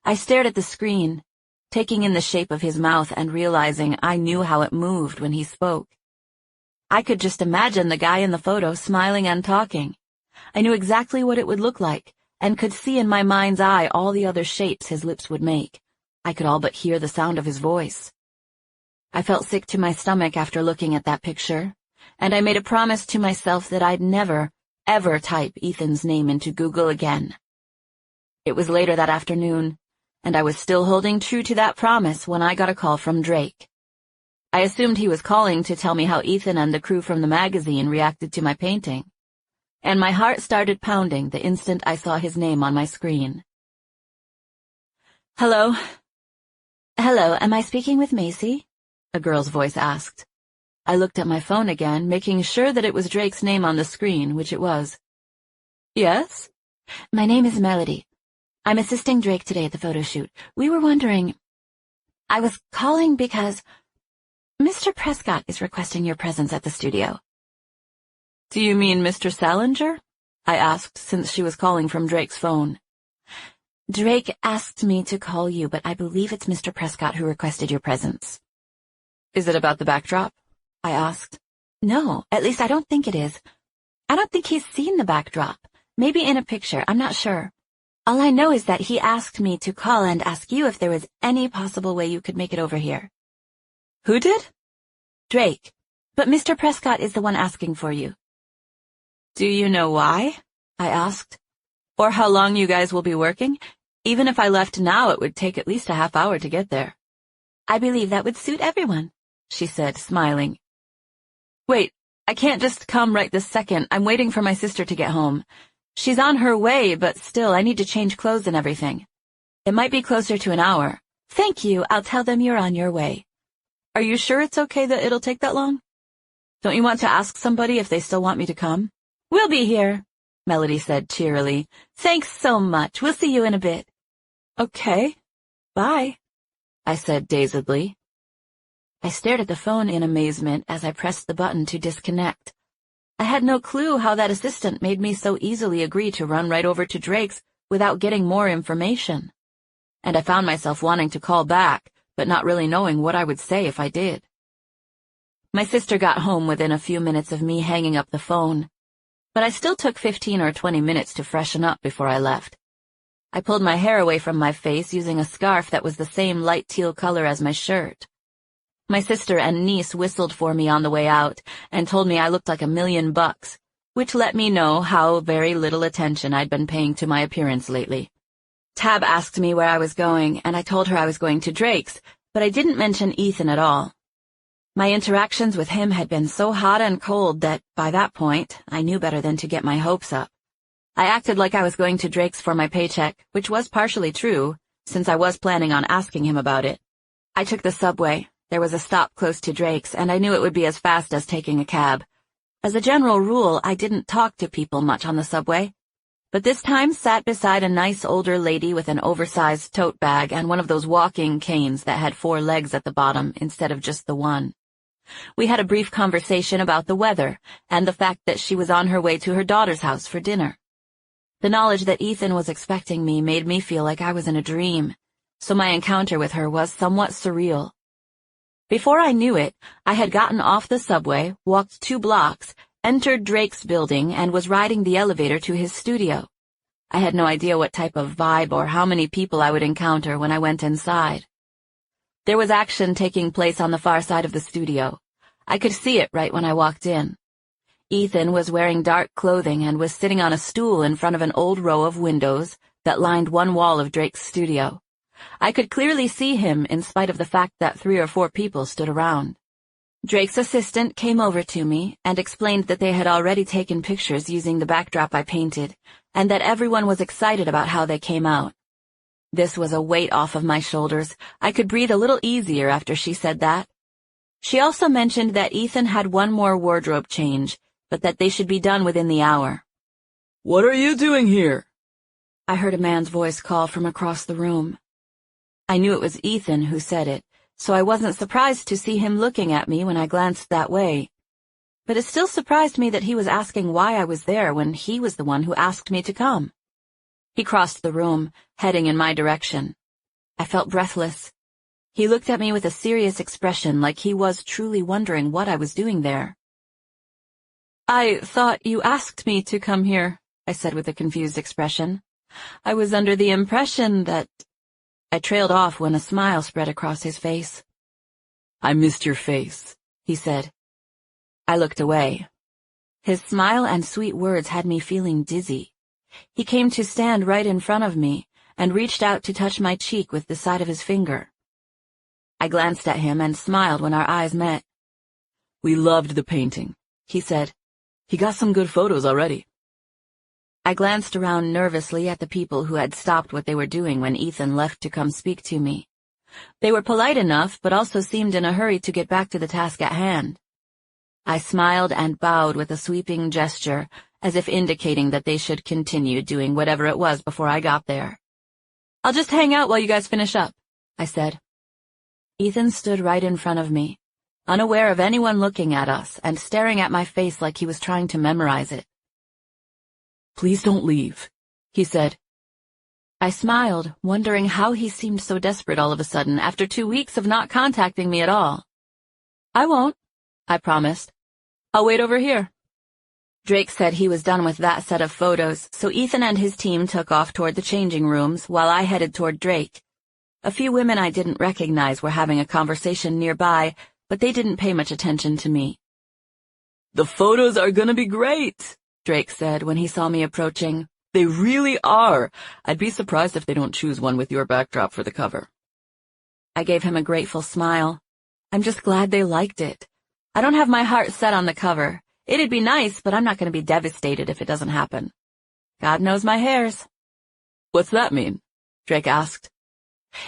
I stared at the screen, taking in the shape of his mouth and realizing I knew how it moved when he spoke. I could just imagine the guy in the photo smiling and talking. I knew exactly what it would look like, and could see in my mind's eye all the other shapes his lips would make. I could all but hear the sound of his voice. I felt sick to my stomach after looking at that picture, and I made a promise to myself that I'd never, ever type Ethan's name into Google again. It was later that afternoon, and I was still holding true to that promise when I got a call from Drake. I assumed he was calling to tell me how Ethan and the crew from the magazine reacted to my painting, and my heart started pounding the instant I saw his name on my screen. Hello? "Hello, am I speaking with Macy?" A girl's voice asked. I looked at my phone again, making sure that it was Drake's name on the screen, which it was. Yes? "My name is Melody. I'm assisting Drake today at the photo shoot. We were wondering... I was calling because Mr. Prescott is requesting your presence at the studio." Do you mean Mr. Salinger? I asked, since she was calling from Drake's phone. "Drake asked me to call you, but I believe it's Mr. Prescott who requested your presence." Is it about the backdrop? I asked. "No, at least I don't think it is. I don't think he's seen the backdrop. Maybe in a picture, I'm not sure. All I know is that he asked me to call and ask you if there was any possible way you could make it over here." Who did? "Drake. But Mr. Prescott is the one asking for you." Do you know why? I asked. Or how long you guys will be working? Even if I left now, it would take at least a half hour to get there. "I believe that would suit everyone," she said, smiling. Wait, I can't just come right this second. I'm waiting for my sister to get home. She's on her way, but still, I need to change clothes and everything. It might be closer to an hour. "Thank you. I'll tell them you're on your way." Are you sure it's okay that it'll take that long? Don't you want to ask somebody if they still want me to come? "We'll be here," Melody said cheerily. "Thanks so much. We'll see you in a bit." Okay. Bye, I said dazedly. I stared at the phone in amazement as I pressed the button to disconnect. I had no clue how that assistant made me so easily agree to run right over to Drake's without getting more information. And I found myself wanting to call back, but not really knowing what I would say if I did. My sister got home within a few minutes of me hanging up the phone, but I still took 15 or 20 minutes to freshen up before I left. I pulled my hair away from my face using a scarf that was the same light teal color as my shirt. My sister and niece whistled for me on the way out and told me I looked like $1,000,000, which let me know how very little attention I'd been paying to my appearance lately. Tab asked me where I was going, and I told her I was going to Drake's, but I didn't mention Ethan at all. My interactions with him had been so hot and cold that, by that point, I knew better than to get my hopes up. I acted like I was going to Drake's for my paycheck, which was partially true, since I was planning on asking him about it. I took the subway. There was a stop close to Drake's, and I knew it would be as fast as taking a cab. As a general rule, I didn't talk to people much on the subway, but this time sat beside a nice older lady with an oversized tote bag and one of those walking canes that had 4 legs at the bottom instead of just the one. We had a brief conversation about the weather and the fact that she was on her way to her daughter's house for dinner. The knowledge that Ethan was expecting me made me feel like I was in a dream, so my encounter with her was somewhat surreal. Before I knew it, I had gotten off the subway, walked 2 blocks, entered Drake's building, and was riding the elevator to his studio. I had no idea what type of vibe or how many people I would encounter when I went inside. There was action taking place on the far side of the studio. I could see it right when I walked in. Ethan was wearing dark clothing and was sitting on a stool in front of an old row of windows that lined one wall of Drake's studio. I could clearly see him in spite of the fact that 3 or 4 people stood around. Drake's assistant came over to me and explained that they had already taken pictures using the backdrop I painted, and that everyone was excited about how they came out. This was a weight off of my shoulders. I could breathe a little easier after she said that. She also mentioned that Ethan had one more wardrobe change, but that they should be done within the hour. "What are you doing here?" I heard a man's voice call from across the room. I knew it was Ethan who said it, so I wasn't surprised to see him looking at me when I glanced that way. But it still surprised me that he was asking why I was there when he was the one who asked me to come. He crossed the room, heading in my direction. I felt breathless. He looked at me with a serious expression, like he was truly wondering what I was doing there. "I thought you asked me to come here," I said with a confused expression. "I was under the impression that—" I trailed off when a smile spread across his face. "I missed your face," he said. I looked away. His smile and sweet words had me feeling dizzy. He came to stand right in front of me and reached out to touch my cheek with the side of his finger. I glanced at him and smiled when our eyes met. "We loved the painting," he said. "He got some good photos already." I glanced around nervously at the people who had stopped what they were doing when Ethan left to come speak to me. They were polite enough, but also seemed in a hurry to get back to the task at hand. I smiled and bowed with a sweeping gesture, as if indicating that they should continue doing whatever it was before I got there. "I'll just hang out while you guys finish up," I said. Ethan stood right in front of me, unaware of anyone looking at us and staring at my face like he was trying to memorize it. "Please don't leave," he said. I smiled, wondering how he seemed so desperate all of a sudden after 2 weeks of not contacting me at all. "I won't," I promised. "I'll wait over here." Drake said he was done with that set of photos, so Ethan and his team took off toward the changing rooms while I headed toward Drake. A few women I didn't recognize were having a conversation nearby, but they didn't pay much attention to me. "The photos are gonna be great," Drake said when he saw me approaching. "They really are. I'd be surprised if they don't choose one with your backdrop for the cover." I gave him a grateful smile. I'm just glad they liked it. I don't have my heart set on the cover. It'd be nice, but I'm not going to be devastated if it doesn't happen. God knows my hairs. "What's that mean?" Drake asked.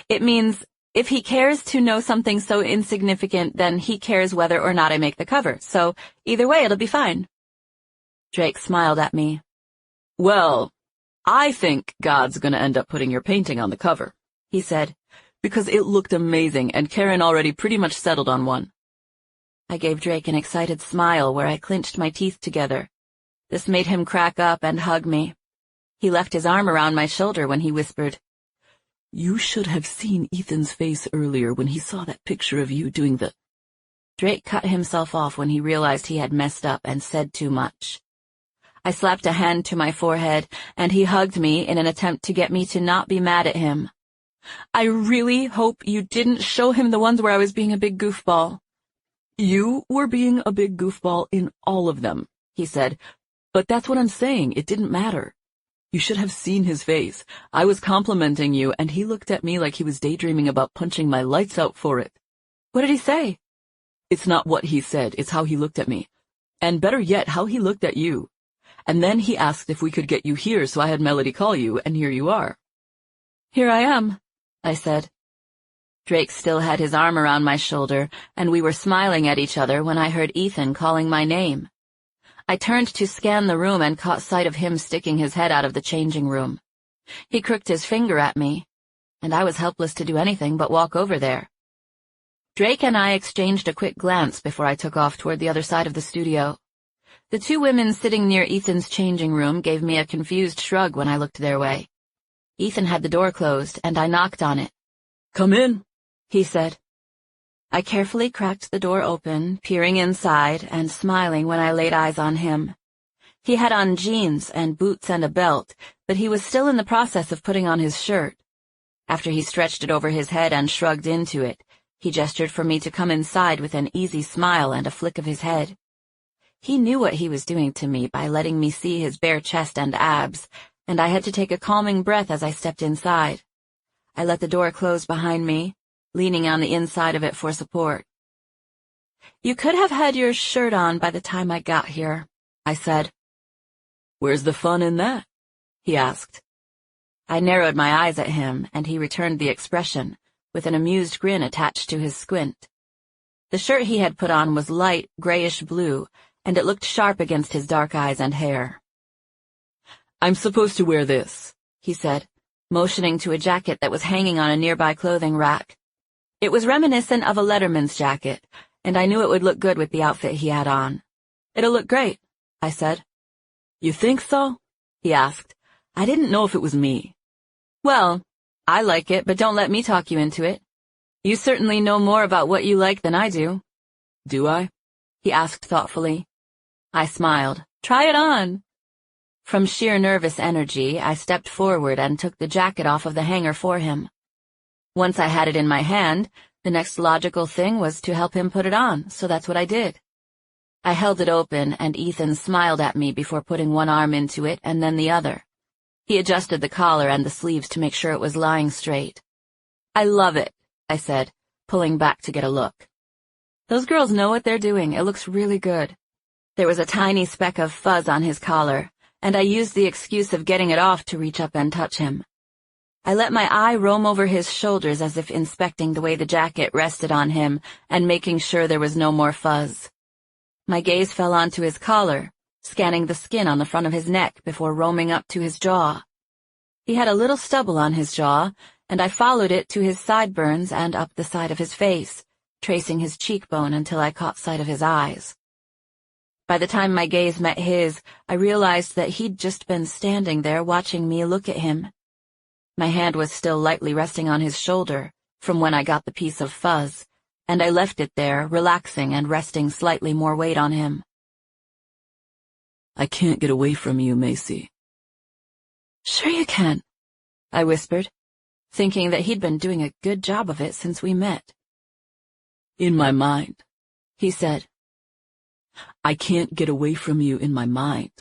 It means, if he cares to know something so insignificant, then he cares whether or not I make the cover, so either way it'll be fine. Drake smiled at me. "Well, I think God's gonna end up putting your painting on the cover," he said, "because it looked amazing and Karen already pretty much settled on one." I gave Drake an excited smile where I clenched my teeth together. This made him crack up and hug me. He left his arm around my shoulder when he whispered, "You should have seen Ethan's face earlier when he saw that picture of you doing the—" Drake cut himself off when he realized he had messed up and said too much. I slapped a hand to my forehead, and he hugged me in an attempt to get me to not be mad at him. "I really hope you didn't show him the ones where I was being a big goofball." "You were being a big goofball in all of them," he said, "but that's what I'm saying, it didn't matter. You should have seen his face. I was complimenting you, and he looked at me like he was daydreaming about punching my lights out for it." "What did he say?" "It's not what he said, it's how he looked at me. And better yet, how he looked at you. And then he asked if we could get you here, so I had Melody call you, and here you are." "Here I am," I said. Drake still had his arm around my shoulder, and we were smiling at each other when I heard Ethan calling my name. I turned to scan the room and caught sight of him sticking his head out of the changing room. He crooked his finger at me, and I was helpless to do anything but walk over there. Drake and I exchanged a quick glance before I took off toward the other side of the studio. The two women sitting near Ethan's changing room gave me a confused shrug when I looked their way. Ethan had the door closed, and I knocked on it. "Come in," he said. I carefully cracked the door open, peering inside and smiling when I laid eyes on him. He had on jeans and boots and a belt, but he was still in the process of putting on his shirt. After he stretched it over his head and shrugged into it, he gestured for me to come inside with an easy smile and a flick of his head. He knew what he was doing to me by letting me see his bare chest and abs, and I had to take a calming breath as I stepped inside. I let the door close behind me, leaning on the inside of it for support. "You could have had your shirt on by the time I got here," I said. "Where's the fun in that?" he asked. I narrowed my eyes at him, and he returned the expression, with an amused grin attached to his squint. The shirt he had put on was light, grayish blue, and it looked sharp against his dark eyes and hair. "I'm supposed to wear this," he said, motioning to a jacket that was hanging on a nearby clothing rack. It was reminiscent of a letterman's jacket, and I knew it would look good with the outfit he had on. "It'll look great," I said. "You think so?" he asked. I didn't know if it was me. "Well, I like it, but don't let me talk you into it. You certainly know more about what you like than I do." "Do I?" he asked thoughtfully. I smiled. "Try it on." From sheer nervous energy, I stepped forward and took the jacket off of the hanger for him. Once I had it in my hand, the next logical thing was to help him put it on, so that's what I did. I held it open, and Ethan smiled at me before putting one arm into it and then the other. He adjusted the collar and the sleeves to make sure it was lying straight. "I love it," I said, pulling back to get a look. "Those girls know what they're doing. It looks really good." There was a tiny speck of fuzz on his collar, and I used the excuse of getting it off to reach up and touch him. I let my eye roam over his shoulders as if inspecting the way the jacket rested on him and making sure there was no more fuzz. My gaze fell onto his collar, scanning the skin on the front of his neck before roaming up to his jaw. He had a little stubble on his jaw, and I followed it to his sideburns and up the side of his face, tracing his cheekbone until I caught sight of his eyes. By the time my gaze met his, I realized that he'd just been standing there watching me look at him. My hand was still lightly resting on his shoulder from when I got the piece of fuzz, and I left it there, relaxing and resting slightly more weight on him. "I can't get away from you, Macy." "Sure you can," I whispered, thinking that he'd been doing a good job of it since we met. "In my mind," he said. "I can't get away from you in my mind."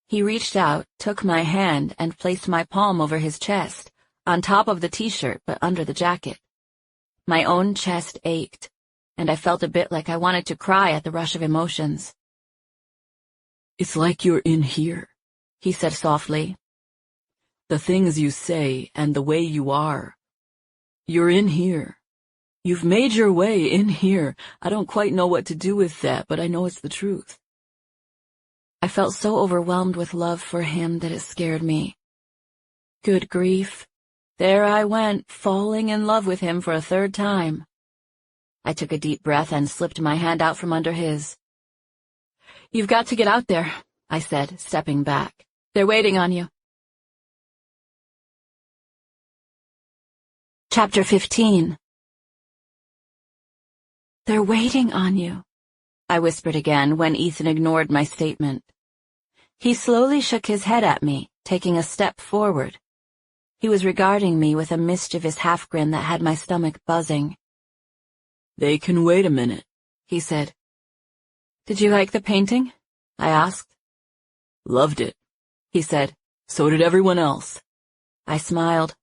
He reached out, took my hand, and placed my palm over his chest, on top of the t-shirt but under the jacket. My own chest ached, and I felt a bit like I wanted to cry at the rush of emotions. "It's like you're in here," he said softly. "The things you say and the way you are. You're in here. You've made your way in here. I don't quite know what to do with that, but I know it's the truth." I felt so overwhelmed with love for him that it scared me. Good grief. There I went, falling in love with him for a third time. I took a deep breath and slipped my hand out from under his. "You've got to get out there," I said, stepping back. "They're waiting on you." Chapter 15. "They're waiting on you," I whispered again when Ethan ignored my statement. He slowly shook his head at me, taking a step forward. He was regarding me with a mischievous half-grin that had my stomach buzzing. "They can wait a minute," he said. "Did you like the painting?" I asked. "Loved it," he said. "So did everyone else." I smiled.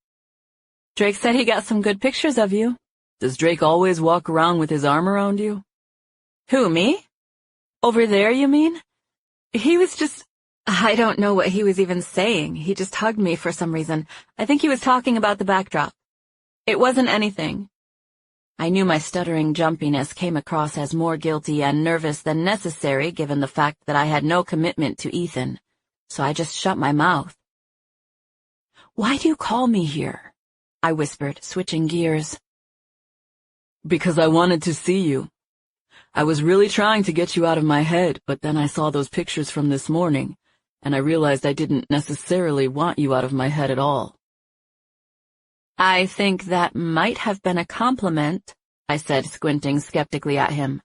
"Drake said he got some good pictures of you." "Does Drake always walk around with his arm around you?" "Who, me? Over there, you mean? He was just... I don't know what he was even saying. He just hugged me for some reason. I think he was talking about the backdrop. It wasn't anything." I knew my stuttering jumpiness came across as more guilty and nervous than necessary given the fact that I had no commitment to Ethan, so I just shut my mouth. "Why do you call me here?" I whispered, switching gears. "Because I wanted to see you. I was really trying to get you out of my head, but then I saw those pictures from this morning, and I realized I didn't necessarily want you out of my head at all. I think that might have been a compliment, I said, squinting skeptically at him.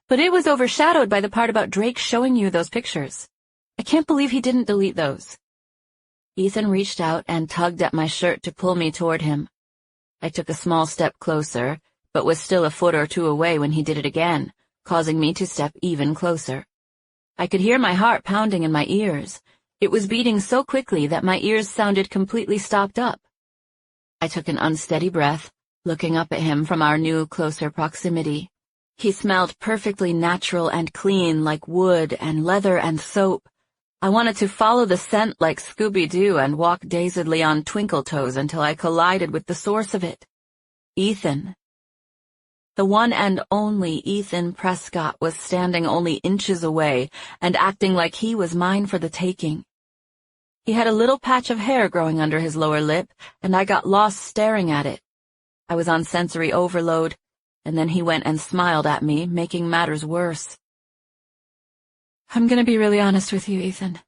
But it was overshadowed by the part about Drake showing you those pictures. I can't believe he didn't delete those. Ethan reached out and tugged at my shirt to pull me toward him. I took a small step closer, but was still a foot or two away when he did it again, causing me to step even closer. I could hear my heart pounding in my ears. It was beating so quickly that my ears sounded completely stopped up. I took an unsteady breath, looking up at him from our new, closer proximity. He smelled perfectly natural and clean, like wood and leather and soap. I wanted to follow the scent like Scooby-Doo and walk dazedly on twinkle toes until I collided with the source of it. Ethan. The one and only Ethan Prescott was standing only inches away and acting like he was mine for the taking. He had a little patch of hair growing under his lower lip, and I got lost staring at it. I was on sensory overload, and then he went and smiled at me, making matters worse. "I'm gonna be really honest with you, Ethan,"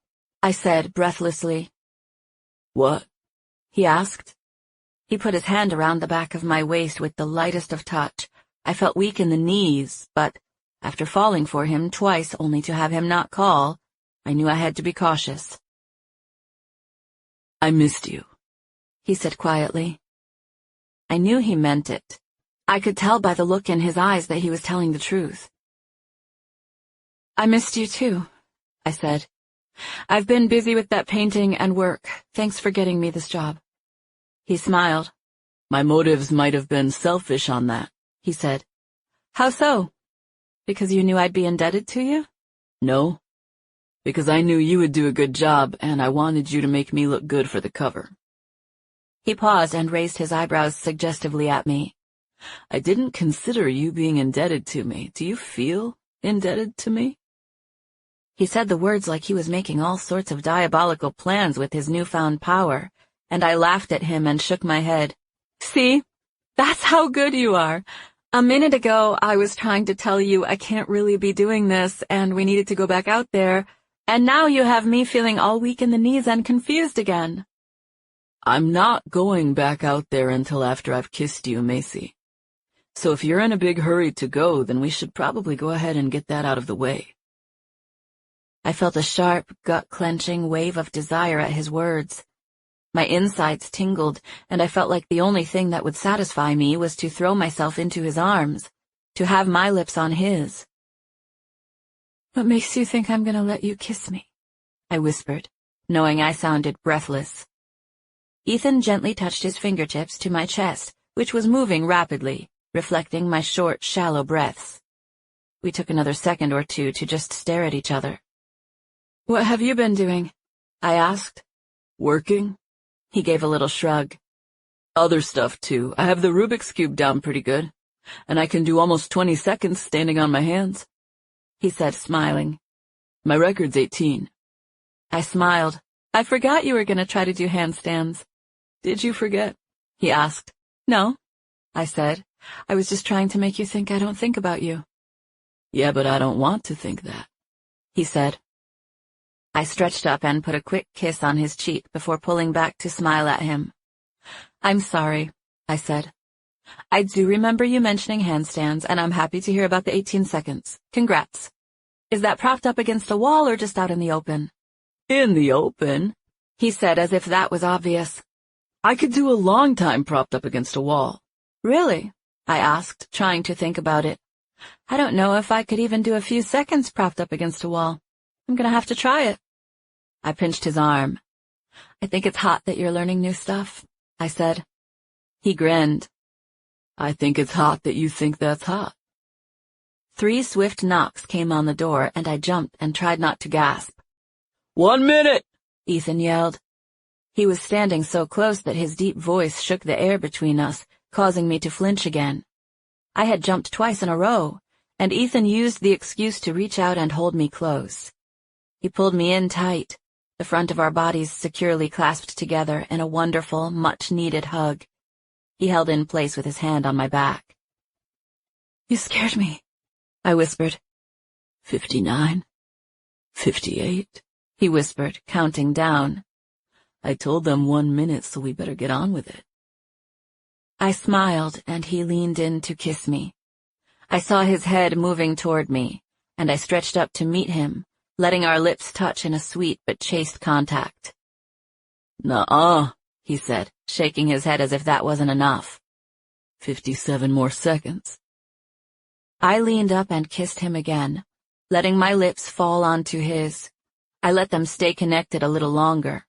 I said breathlessly. "What?" he asked. He put his hand around the back of my waist with the lightest of touch. I felt weak in the knees, but after falling for him twice only to have him not call, I knew I had to be cautious. "I missed you," he said quietly. I knew he meant it. I could tell by the look in his eyes that he was telling the truth. "I missed you too," I said. "I've been busy with that painting and work. Thanks for getting me this job." He smiled. "My motives might have been selfish on that," he said. "How so? Because you knew I'd be indebted to you?" "No, because I knew you would do a good job, and I wanted you to make me look good for the cover." He paused and raised his eyebrows suggestively at me. "I didn't consider you being indebted to me. Do you feel indebted to me?" He said the words like he was making all sorts of diabolical plans with his newfound power, and I laughed at him and shook my head. "See? That's how good you are. A minute ago, I was trying to tell you I can't really be doing this, and we needed to go back out there, and now you have me feeling all weak in the knees and confused again." "I'm not going back out there until after I've kissed you, Macy. So if you're in a big hurry to go, then we should probably go ahead and get that out of the way." I felt a sharp, gut-clenching wave of desire at his words. My insides tingled, and I felt like the only thing that would satisfy me was to throw myself into his arms, to have my lips on his. "What makes you think I'm gonna let you kiss me?" I whispered, knowing I sounded breathless. Ethan gently touched his fingertips to my chest, which was moving rapidly, reflecting my short, shallow breaths. We took another second or two to just stare at each other. "What have you been doing?" I asked. "Working?" He gave a little shrug. "Other stuff, too. I have the Rubik's Cube down pretty good, and I can do almost 20 seconds standing on my hands," he said, smiling. "My record's 18. I smiled. "I forgot you were going to try to do handstands." "Did you forget?" he asked. "No," I said. "I was just trying to make you think I don't think about you." "Yeah, but I don't want to think that," he said. I stretched up and put a quick kiss on his cheek before pulling back to smile at him. "I'm sorry," I said. "I do remember you mentioning handstands, and I'm happy to hear about the 18 seconds. Congrats. Is that propped up against a wall or just out in the open?" "In the open," he said, as if that was obvious. "I could do a long time propped up against a wall." "Really?" I asked, trying to think about it. "I don't know if I could even do a few seconds propped up against a wall. I'm gonna have to try it." I pinched his arm. "I think it's hot that you're learning new stuff," I said. He grinned. "I think it's hot that you think that's hot." 3 swift knocks came on the door, and I jumped and tried not to gasp. "1 minute!" Ethan yelled. He was standing so close that his deep voice shook the air between us, causing me to flinch again. I had jumped twice in a row, and Ethan used the excuse to reach out and hold me close. He pulled me in tight, the front of our bodies securely clasped together in a wonderful, much-needed hug. He held in place with his hand on my back. "You scared me," I whispered. 59, 58, he whispered, counting down. I told them 1 minute, so we better get on with it. I smiled, and he leaned in to kiss me. I saw his head moving toward me, and I stretched up to meet him, letting our lips touch in a sweet but chaste contact. Nuh-uh, he said, shaking his head as if that wasn't enough. 57 more seconds. I leaned up and kissed him again, letting my lips fall onto his. I let them stay connected a little longer.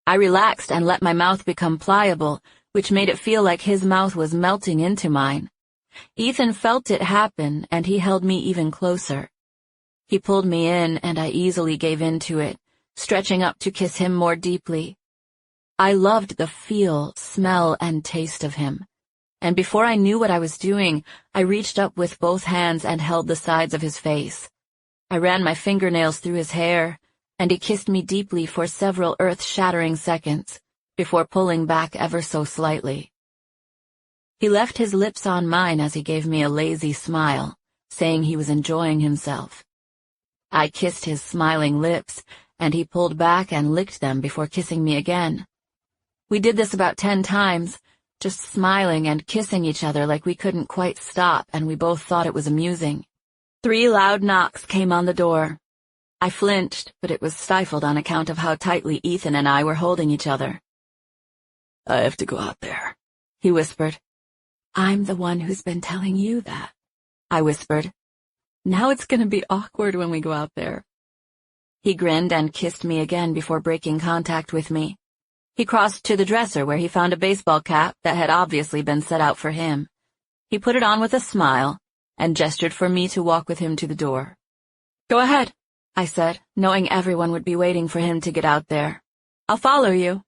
I relaxed and let my mouth become pliable, which made it feel like his mouth was melting into mine. Ethan felt it happen, and he held me even closer. He pulled me in, and I easily gave in to it, stretching up to kiss him more deeply. I loved the feel, smell, and taste of him, and before I knew what I was doing, I reached up with both hands and held the sides of his face. I ran my fingernails through his hair, and he kissed me deeply for several earth-shattering seconds, before pulling back ever so slightly. He left his lips on mine as he gave me a lazy smile, saying he was enjoying himself. I kissed his smiling lips, and he pulled back and licked them before kissing me again. We did this about 10 times, just smiling and kissing each other like we couldn't quite stop, and we both thought it was amusing. 3 loud knocks came on the door. I flinched, but it was stifled on account of how tightly Ethan and I were holding each other. I have to go out there, he whispered. I'm the one who's been telling you that, I whispered. Now it's going to be awkward when we go out there. He grinned and kissed me again before breaking contact with me. He crossed to the dresser where he found a baseball cap that had obviously been set out for him. He put it on with a smile and gestured for me to walk with him to the door. Go ahead, I said, knowing everyone would be waiting for him to get out there. I'll follow you.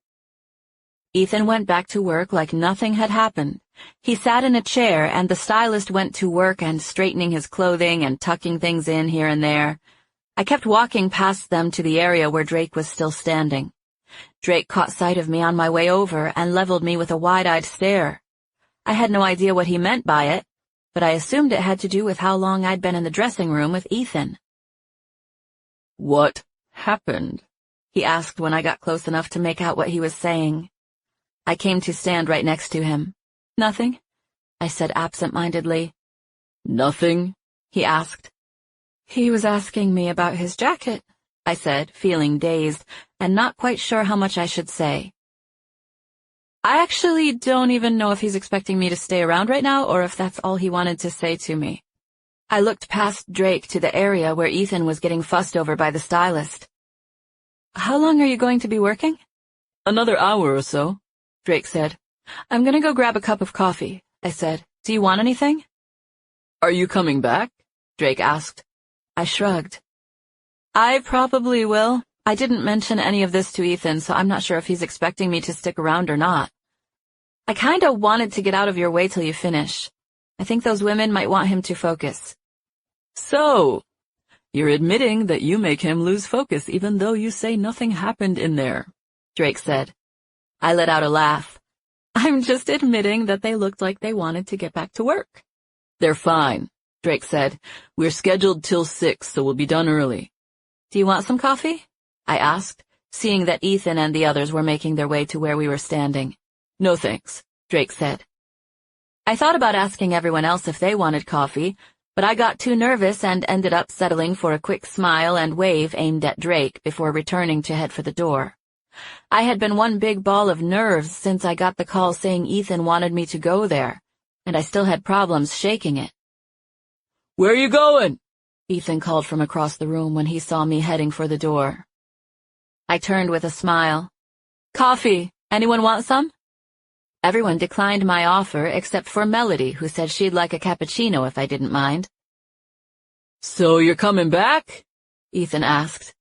Ethan went back to work like nothing had happened. He sat in a chair, and the stylist went to work and straightening his clothing and tucking things in here and there. I kept walking past them to the area where Drake was still standing. Drake caught sight of me on my way over and leveled me with a wide-eyed stare. I had no idea what he meant by it, but I assumed it had to do with how long I'd been in the dressing room with Ethan. What happened? He asked when I got close enough to make out what he was saying. I came to stand right next to him. Nothing, I said absent-mindedly. Nothing? He asked. He was asking me about his jacket, I said, feeling dazed and not quite sure how much I should say. I actually don't even know if he's expecting me to stay around right now or if that's all he wanted to say to me. I looked past Drake to the area where Ethan was getting fussed over by the stylist. How long are you going to be working? Another hour or so, Drake said. I'm gonna go grab a cup of coffee, I said. Do you want anything? Are you coming back? Drake asked. I shrugged. I probably will. I didn't mention any of this to Ethan, so I'm not sure if he's expecting me to stick around or not. I kinda wanted to get out of your way till you finish. I think those women might want him to focus. So, you're admitting that you make him lose focus even though you say nothing happened in there, Drake said. I let out a laugh. I'm just admitting that they looked like they wanted to get back to work. They're fine, Drake said. We're scheduled till 6, so we'll be done early. Do you want some coffee? I asked, seeing that Ethan and the others were making their way to where we were standing. No thanks, Drake said. I thought about asking everyone else if they wanted coffee, but I got too nervous and ended up settling for a quick smile and wave aimed at Drake before returning to head for the door. I had been one big ball of nerves since I got the call saying Ethan wanted me to go there, and I still had problems shaking it. Where are you going? Ethan called from across the room when he saw me heading for the door. I turned with a smile. Coffee. Anyone want some? Everyone declined my offer except for Melody, who said she'd like a cappuccino if I didn't mind. So you're coming back? Ethan asked.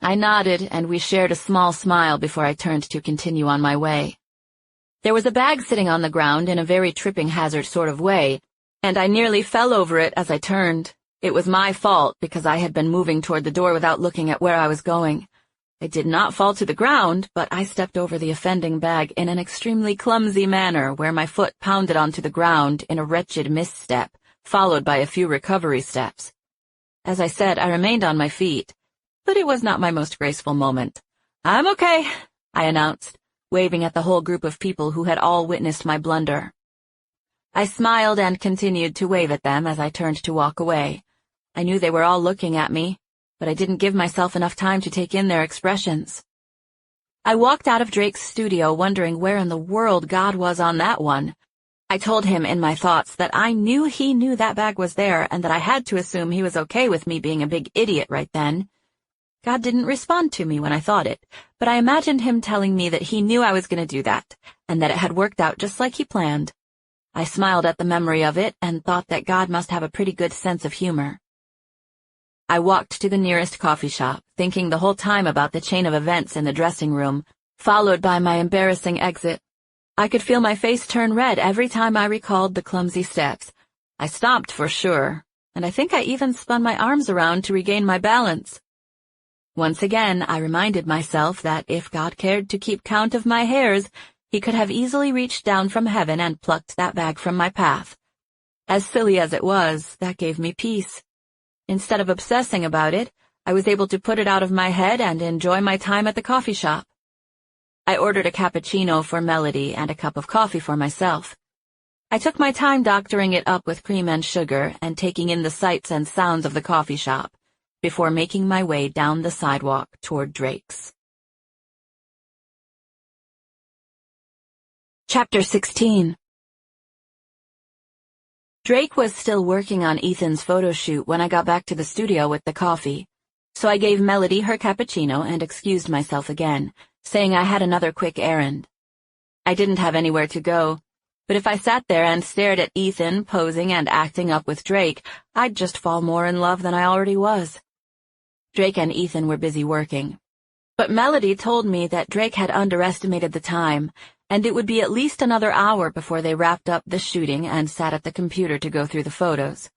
I nodded, and we shared a small smile before I turned to continue on my way. There was a bag sitting on the ground in a very tripping hazard sort of way, and I nearly fell over it as I turned. It was my fault because I had been moving toward the door without looking at where I was going. I did not fall to the ground, but I stepped over the offending bag in an extremely clumsy manner where my foot pounded onto the ground in a wretched misstep, followed by a few recovery steps. As I said, I remained on my feet, but it was not my most graceful moment. "I'm okay," I announced, waving at the whole group of people who had all witnessed my blunder. I smiled and continued to wave at them as I turned to walk away. I knew they were all looking at me, but I didn't give myself enough time to take in their expressions. I walked out of Drake's studio wondering where in the world God was on that one. I told him in my thoughts that I knew he knew that bag was there and that I had to assume he was okay with me being a big idiot right then. God didn't respond to me when I thought it, but I imagined him telling me that he knew I was going to do that, and that it had worked out just like he planned. I smiled at the memory of it and thought that God must have a pretty good sense of humor. I walked to the nearest coffee shop, thinking the whole time about the chain of events in the dressing room, followed by my embarrassing exit. I could feel my face turn red every time I recalled the clumsy steps. I stopped for sure, and I think I even spun my arms around to regain my balance. Once again, I reminded myself that if God cared to keep count of my hairs, he could have easily reached down from heaven and plucked that bag from my path. As silly as it was, that gave me peace. Instead of obsessing about it, I was able to put it out of my head and enjoy my time at the coffee shop. I ordered a cappuccino for Melody and a cup of coffee for myself. I took my time doctoring it up with cream and sugar and taking in the sights and sounds of the coffee shop before making my way down the sidewalk toward Drake's. Chapter 16. Drake was still working on Ethan's photo shoot when I got back to the studio with the coffee, so I gave Melody her cappuccino and excused myself again, saying I had another quick errand. I didn't have anywhere to go, but if I sat there and stared at Ethan posing and acting up with Drake, I'd just fall more in love than I already was. Drake and Ethan were busy working, but Melody told me that Drake had underestimated the time, and it would be at least another hour before they wrapped up the shooting and sat at the computer to go through the photos.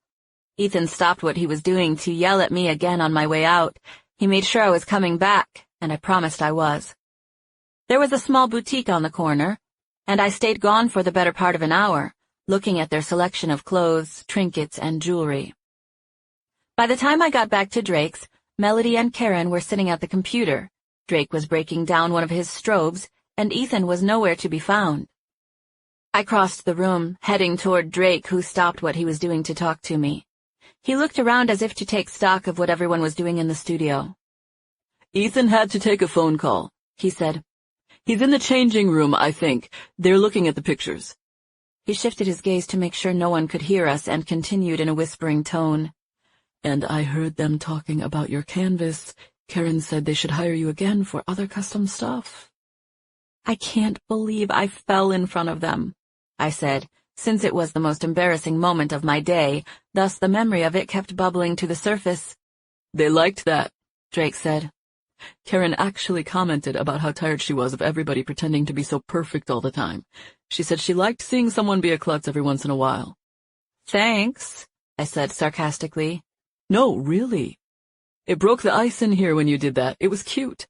Ethan stopped what he was doing to yell at me again on my way out. He made sure I was coming back, and I promised I was. There was a small boutique on the corner, and I stayed gone for the better part of an hour, looking at their selection of clothes, trinkets, and jewelry. By the time I got back to Drake's, Melody and Karen were sitting at the computer. Drake was breaking down one of his strobes, and Ethan was nowhere to be found. I crossed the room, heading toward Drake, who stopped what he was doing to talk to me. He looked around as if to take stock of what everyone was doing in the studio. "Ethan had to take a phone call," he said. "He's in the changing room, I think. They're looking at the pictures." He shifted his gaze to make sure no one could hear us and continued in a whispering tone. "And I heard them talking about your canvas. Karen said they should hire you again for other custom stuff." "I can't believe I fell in front of them," I said, since it was the most embarrassing moment of my day, thus the memory of it kept bubbling to the surface. "They liked that," Drake said. "Karen actually commented about how tired she was of everybody pretending to be so perfect all the time. She said she liked seeing someone be a klutz every once in a while." "Thanks," I said sarcastically. "No, really. It broke the ice in here when you did that. It was cute.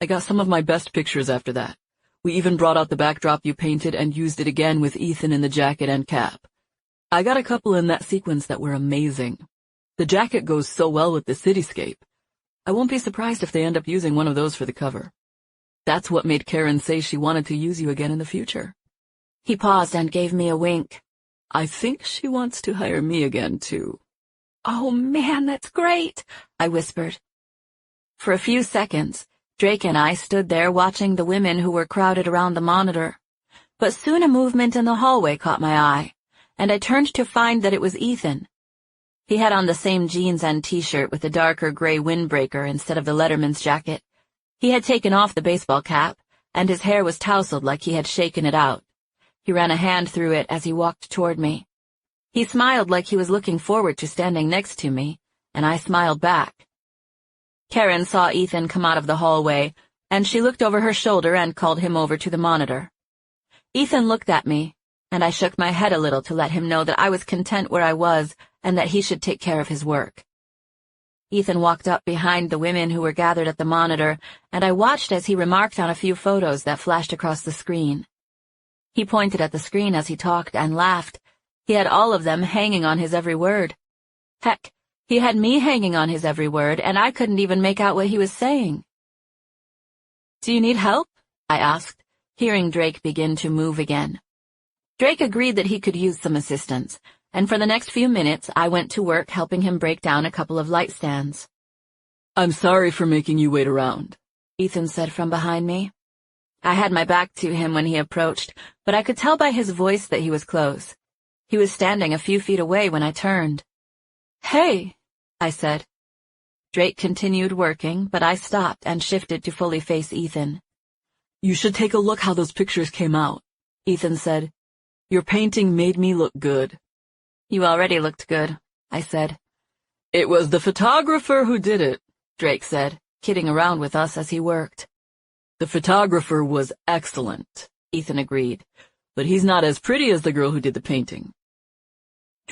I got some of my best pictures after that. We even brought out the backdrop you painted and used it again with Ethan in the jacket and cap. I got a couple in that sequence that were amazing. The jacket goes so well with the cityscape. I won't be surprised if they end up using one of those for the cover. That's what made Karen say she wanted to use you again in the future." He paused and gave me a wink. "I think she wants to hire me again, too." "Oh man, that's great," I whispered. For a few seconds, Drake and I stood there watching the women who were crowded around the monitor. But soon a movement in the hallway caught my eye, and I turned to find that it was Ethan. He had on the same jeans and t-shirt with a darker gray windbreaker instead of the letterman's jacket. He had taken off the baseball cap, and his hair was tousled like he had shaken it out. He ran a hand through it as he walked toward me. He smiled like he was looking forward to standing next to me, and I smiled back. Karen saw Ethan come out of the hallway, and she looked over her shoulder and called him over to the monitor. Ethan looked at me, and I shook my head a little to let him know that I was content where I was and that he should take care of his work. Ethan walked up behind the women who were gathered at the monitor, and I watched as he remarked on a few photos that flashed across the screen. He pointed at the screen as he talked and laughed. He had all of them hanging on his every word. Heck, he had me hanging on his every word, and I couldn't even make out what he was saying. "Do you need help?" I asked, hearing Drake begin to move again. Drake agreed that he could use some assistance, and for the next few minutes I went to work helping him break down a couple of light stands. "I'm sorry for making you wait around," Ethan said from behind me. I had my back to him when he approached, but I could tell by his voice that he was close. He was standing a few feet away when I turned. "Hey," I said. Drake continued working, but I stopped and shifted to fully face Ethan. "You should take a look how those pictures came out," Ethan said. "Your painting made me look good." "You already looked good," I said. "It was the photographer who did it," Drake said, kidding around with us as he worked. "The photographer was excellent," Ethan agreed, "but he's not as pretty as the girl who did the painting."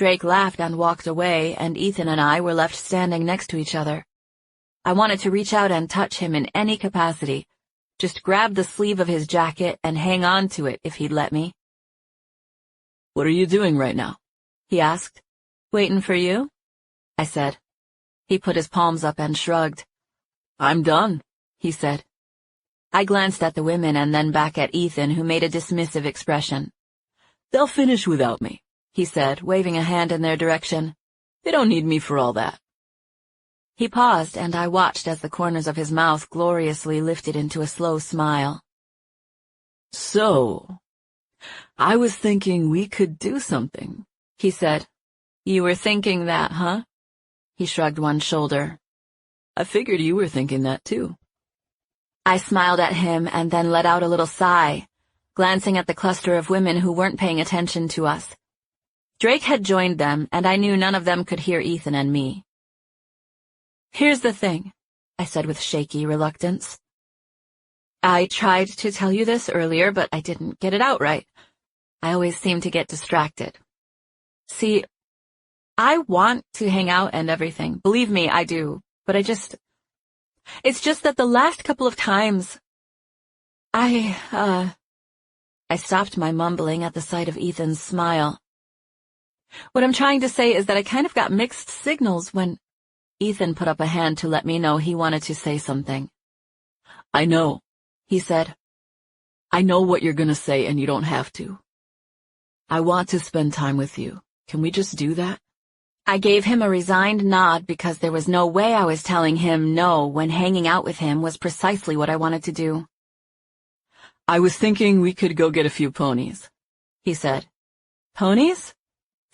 Drake laughed and walked away, and Ethan and I were left standing next to each other. I wanted to reach out and touch him in any capacity, just grab the sleeve of his jacket and hang on to it if he'd let me. "What are you doing right now?" he asked. "Waiting for you?" I said. He put his palms up and shrugged. "I'm done," he said. I glanced at the women and then back at Ethan, who made a dismissive expression. "They'll finish without me," he said, waving a hand in their direction. "They don't need me for all that." He paused, and I watched as the corners of his mouth gloriously lifted into a slow smile. "So, I was thinking we could do something," he said. "You were thinking that, huh?" He shrugged one shoulder. "I figured you were thinking that too." I smiled at him and then let out a little sigh, glancing at the cluster of women who weren't paying attention to us. Drake had joined them, and I knew none of them could hear Ethan and me. "Here's the thing," I said with shaky reluctance. "I tried to tell you this earlier, but I didn't get it out right. I always seem to get distracted. See, I want to hang out and everything. Believe me, I do. But it's just that the last couple of times, I stopped my mumbling at the sight of Ethan's smile. What I'm trying to say is that I kind of got mixed signals when Ethan put up a hand to let me know he wanted to say something. "I know," he said. "I know what you're gonna say and you don't have to. I want to spend time with you. Can we just do that?" I gave him a resigned nod because there was no way I was telling him no when hanging out with him was precisely what I wanted to do. "I was thinking we could go get a few ponies," he said. "Ponies?"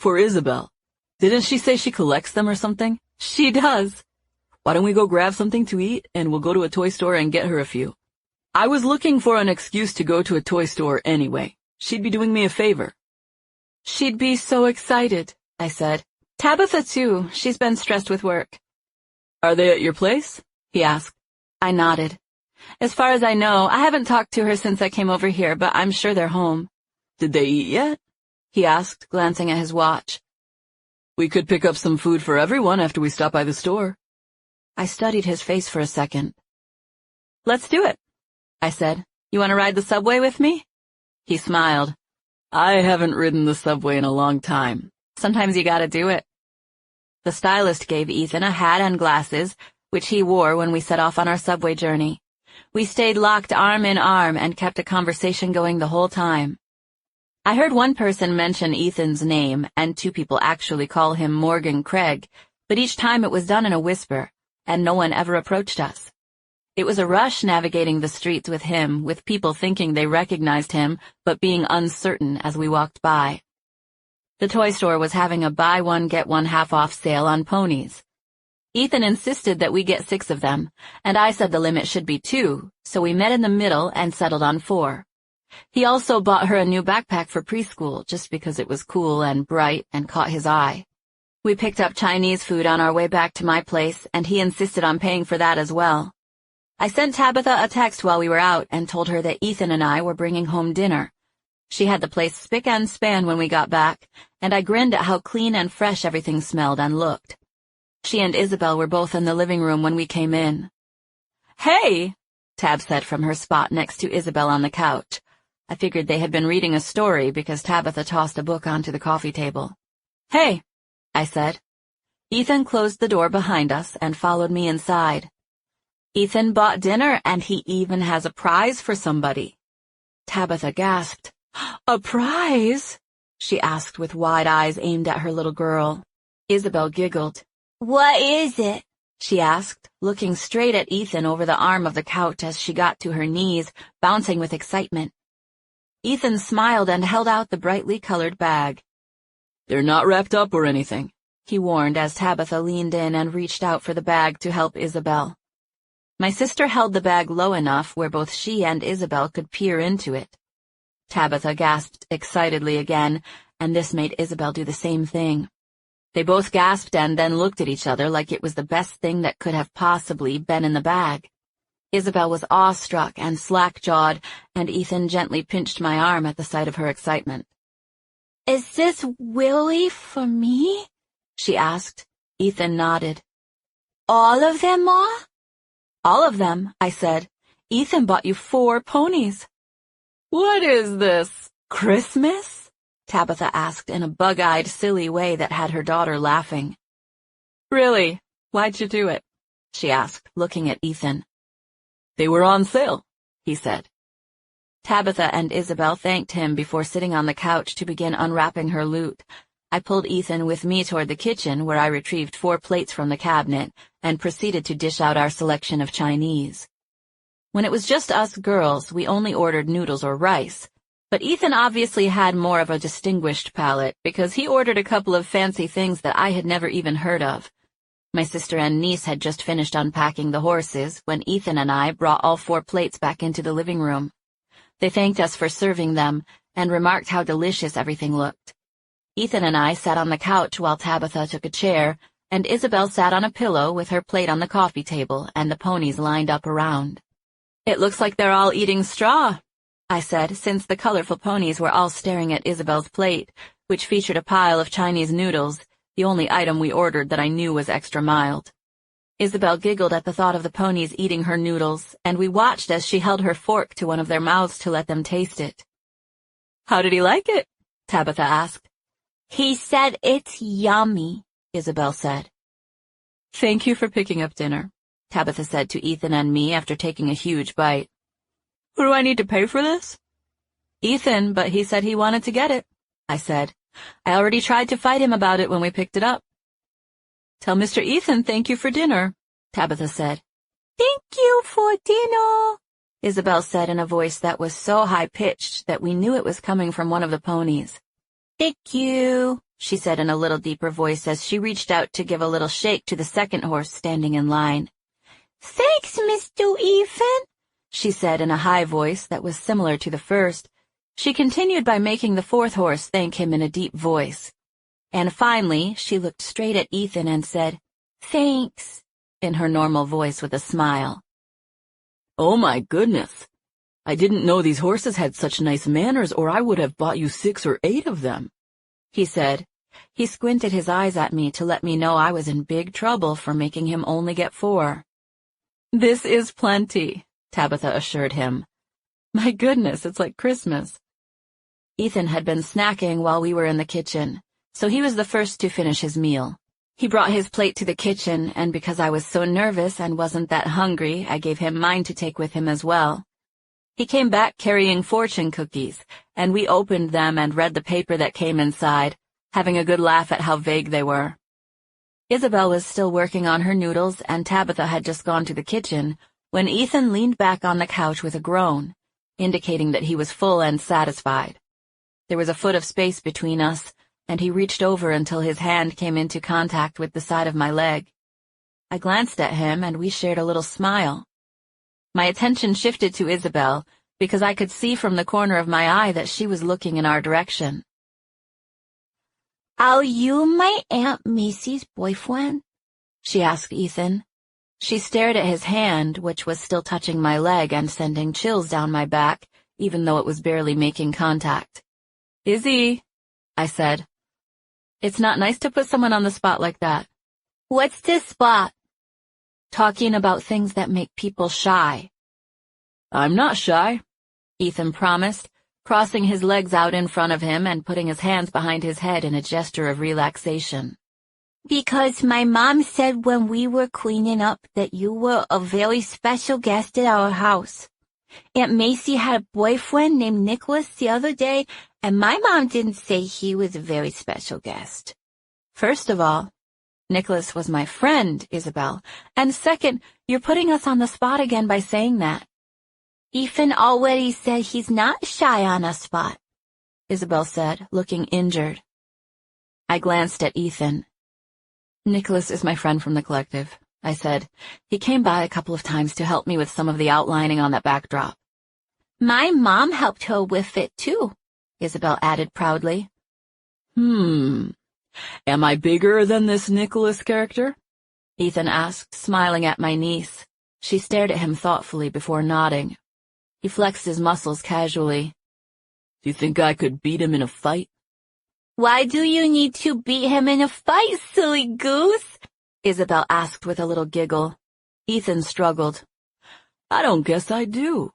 "For Isabel. Didn't she say she collects them or something?" "She does." "Why don't we go grab something to eat and we'll go to a toy store and get her a few? I was looking for an excuse to go to a toy store anyway. She'd be doing me a favor." "She'd be so excited," I said. "Tabitha, too. She's been stressed with work." "Are they at your place?" he asked. I nodded. "As far as I know, I haven't talked to her since I came over here, but I'm sure they're home." "Did they eat yet?" he asked, glancing at his watch. "We could pick up some food for everyone after we stop by the store." I studied his face for a second. "Let's do it," I said. "You want to ride the subway with me?" He smiled. "I haven't ridden the subway in a long time." "Sometimes you gotta do it." The stylist gave Ethan a hat and glasses, which he wore when we set off on our subway journey. We stayed locked arm in arm and kept a conversation going the whole time. I heard one person mention Ethan's name, and 2 people actually call him Morgan Craig, but each time it was done in a whisper, and no one ever approached us. It was a rush navigating the streets with him, with people thinking they recognized him, but being uncertain as we walked by. The toy store was having a buy one get one half off sale on ponies. Ethan insisted that we get 6 of them, and I said the limit should be 2, so we met in the middle and settled on 4. He also bought her a new backpack for preschool just because it was cool and bright and caught his eye. We picked up Chinese food on our way back to my place, and he insisted on paying for that as well. I sent Tabitha a text while we were out and told her that Ethan and I were bringing home dinner. She had the place spick and span when we got back, and I grinned at how clean and fresh everything smelled and looked. She and Isabel were both in the living room when we came in. "Hey," Tab said from her spot next to Isabel on the couch. I figured they had been reading a story because Tabitha tossed a book onto the coffee table. "Hey," I said. Ethan closed the door behind us and followed me inside. "Ethan bought dinner and he even has a prize for somebody." Tabitha gasped. "A prize?" she asked with wide eyes aimed at her little girl. Isabel giggled. "What is it?" she asked, looking straight at Ethan over the arm of the couch as she got to her knees, bouncing with excitement. Ethan smiled and held out the brightly colored bag. "They're not wrapped up or anything," he warned as Tabitha leaned in and reached out for the bag to help Isabel. My sister held the bag low enough where both she and Isabel could peer into it. Tabitha gasped excitedly again, and this made Isabel do the same thing. They both gasped and then looked at each other like it was the best thing that could have possibly been in the bag. Isabel was awestruck and slack-jawed, and Ethan gently pinched my arm at the sight of her excitement. "Is this really for me?" she asked. Ethan nodded. "All of them, Ma?" "All of them," I said. "Ethan bought you 4 ponies." "What is this, Christmas?" Tabitha asked in a bug-eyed, silly way that had her daughter laughing. "Really? Why'd you do it?" she asked, looking at Ethan. "They were on sale," he said. Tabitha and Isabel thanked him before sitting on the couch to begin unwrapping her loot. I pulled Ethan with me toward the kitchen, where I retrieved 4 plates from the cabinet and proceeded to dish out our selection of Chinese. When it was just us girls, we only ordered noodles or rice, but Ethan obviously had more of a distinguished palate because he ordered a couple of fancy things that I had never even heard of. My sister and niece had just finished unpacking the horses when Ethan and I brought all 4 plates back into the living room. They thanked us for serving them and remarked how delicious everything looked. Ethan and I sat on the couch while Tabitha took a chair, and Isabel sat on a pillow with her plate on the coffee table and the ponies lined up around. "It looks like they're all eating straw," I said, since the colorful ponies were all staring at Isabel's plate, which featured a pile of Chinese noodles, the only item we ordered that I knew was extra mild. Isabel giggled at the thought of the ponies eating her noodles, and we watched as she held her fork to one of their mouths to let them taste it. "How did he like it?" Tabitha asked. "He said it's yummy," Isabel said. "Thank you for picking up dinner," Tabitha said to Ethan and me after taking a huge bite. "Who do I need to pay for this?" "Ethan, but he said he wanted to get it," I said. "I already tried to fight him about it when we picked it up." "Tell Mr. Ethan thank you for dinner," Tabitha said. "Thank you for dinner," Isabel said in a voice that was so high-pitched that we knew it was coming from one of the ponies. "Thank you," she said in a little deeper voice as she reached out to give a little shake to the second horse standing in line. "Thanks, Mr. Ethan," she said in a high voice that was similar to the first. She continued by making the 4th horse thank him in a deep voice. And finally, she looked straight at Ethan and said, "Thanks," in her normal voice with a smile. "Oh my goodness. I didn't know these horses had such nice manners, or I would have bought you 6 or 8 of them," he said. He squinted his eyes at me to let me know I was in big trouble for making him only get 4. "This is plenty," Tabitha assured him. "My goodness, it's like Christmas." Ethan had been snacking while we were in the kitchen, so he was the first to finish his meal. He brought his plate to the kitchen, and because I was so nervous and wasn't that hungry, I gave him mine to take with him as well. He came back carrying fortune cookies, and we opened them and read the paper that came inside, having a good laugh at how vague they were. Isabel was still working on her noodles, and Tabitha had just gone to the kitchen, when Ethan leaned back on the couch with a groan, indicating that he was full and satisfied. There was a foot of space between us, and he reached over until his hand came into contact with the side of my leg. I glanced at him, and we shared a little smile. My attention shifted to Isabel, because I could see from the corner of my eye that she was looking in our direction. "Are you my Aunt Macy's boyfriend?" she asked Ethan. She stared at his hand, which was still touching my leg and sending chills down my back, even though it was barely making contact. "Izzy," I said. "It's not nice to put someone on the spot like that." "What's the spot?" "Talking about things that make people shy." "I'm not shy," Ethan promised, crossing his legs out in front of him and putting his hands behind his head in a gesture of relaxation. Because my mom said when we were cleaning up that you were a very special guest at our house. Aunt Macy had a boyfriend named Nicholas the other day, and my mom didn't say he was a very special guest. First of all, Nicholas was my friend, Isabel, and second, you're putting us on the spot again by saying that. Ethan already said he's not shy on a spot, Isabel said, looking injured. I glanced at Ethan. Nicholas is my friend from the collective, I said. He came by a couple of times to help me with some of the outlining on that backdrop. My mom helped her with it too, Isabel added proudly. Am I bigger than this Nicholas character? Ethan asked, smiling at my niece. She stared at him thoughtfully before nodding. He flexed his muscles casually. Do you think I could beat him in a fight? Why do you need to beat him in a fight, silly goose? Isabel asked with a little giggle. Ethan struggled. I don't guess I do.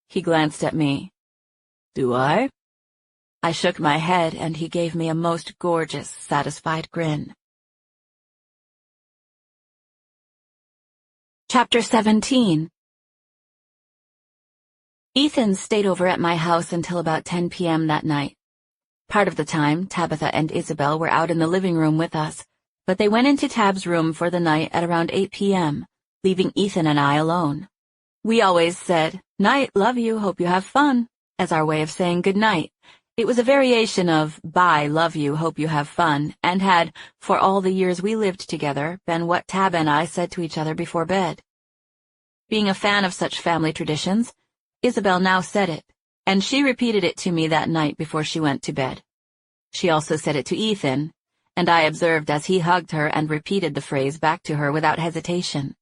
He glanced at me. Do I? I shook my head, and he gave me a most gorgeous, satisfied grin. Chapter 17. Ethan stayed over at my house until about 10 p.m. that night. Part of the time, Tabitha and Isabel were out in the living room with us, but they went into Tab's room for the night at around 8 p.m., leaving Ethan and I alone. We always said, "Night, love you, hope you have fun," as our way of saying good night. It was a variation of bye, love you, hope you have fun, and had, for all the years we lived together, been what Tab and I said to each other before bed. Being a fan of such family traditions, Isabel now said it, and she repeated it to me that night before she went to bed. She also said it to Ethan, and I observed as he hugged her and repeated the phrase back to her without hesitation.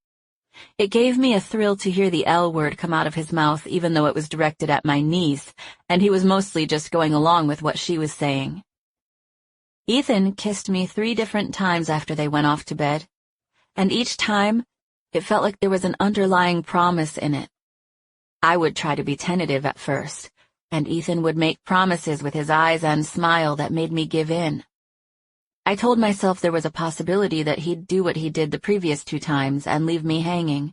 It gave me a thrill to hear the L word come out of his mouth, even though it was directed at my niece, and he was mostly just going along with what she was saying. Ethan kissed me 3 different times after they went off to bed, and each time, it felt like there was an underlying promise in it. I would try to be tentative at first, and Ethan would make promises with his eyes and smile that made me give in. I told myself there was a possibility that he'd do what he did the previous 2 times and leave me hanging.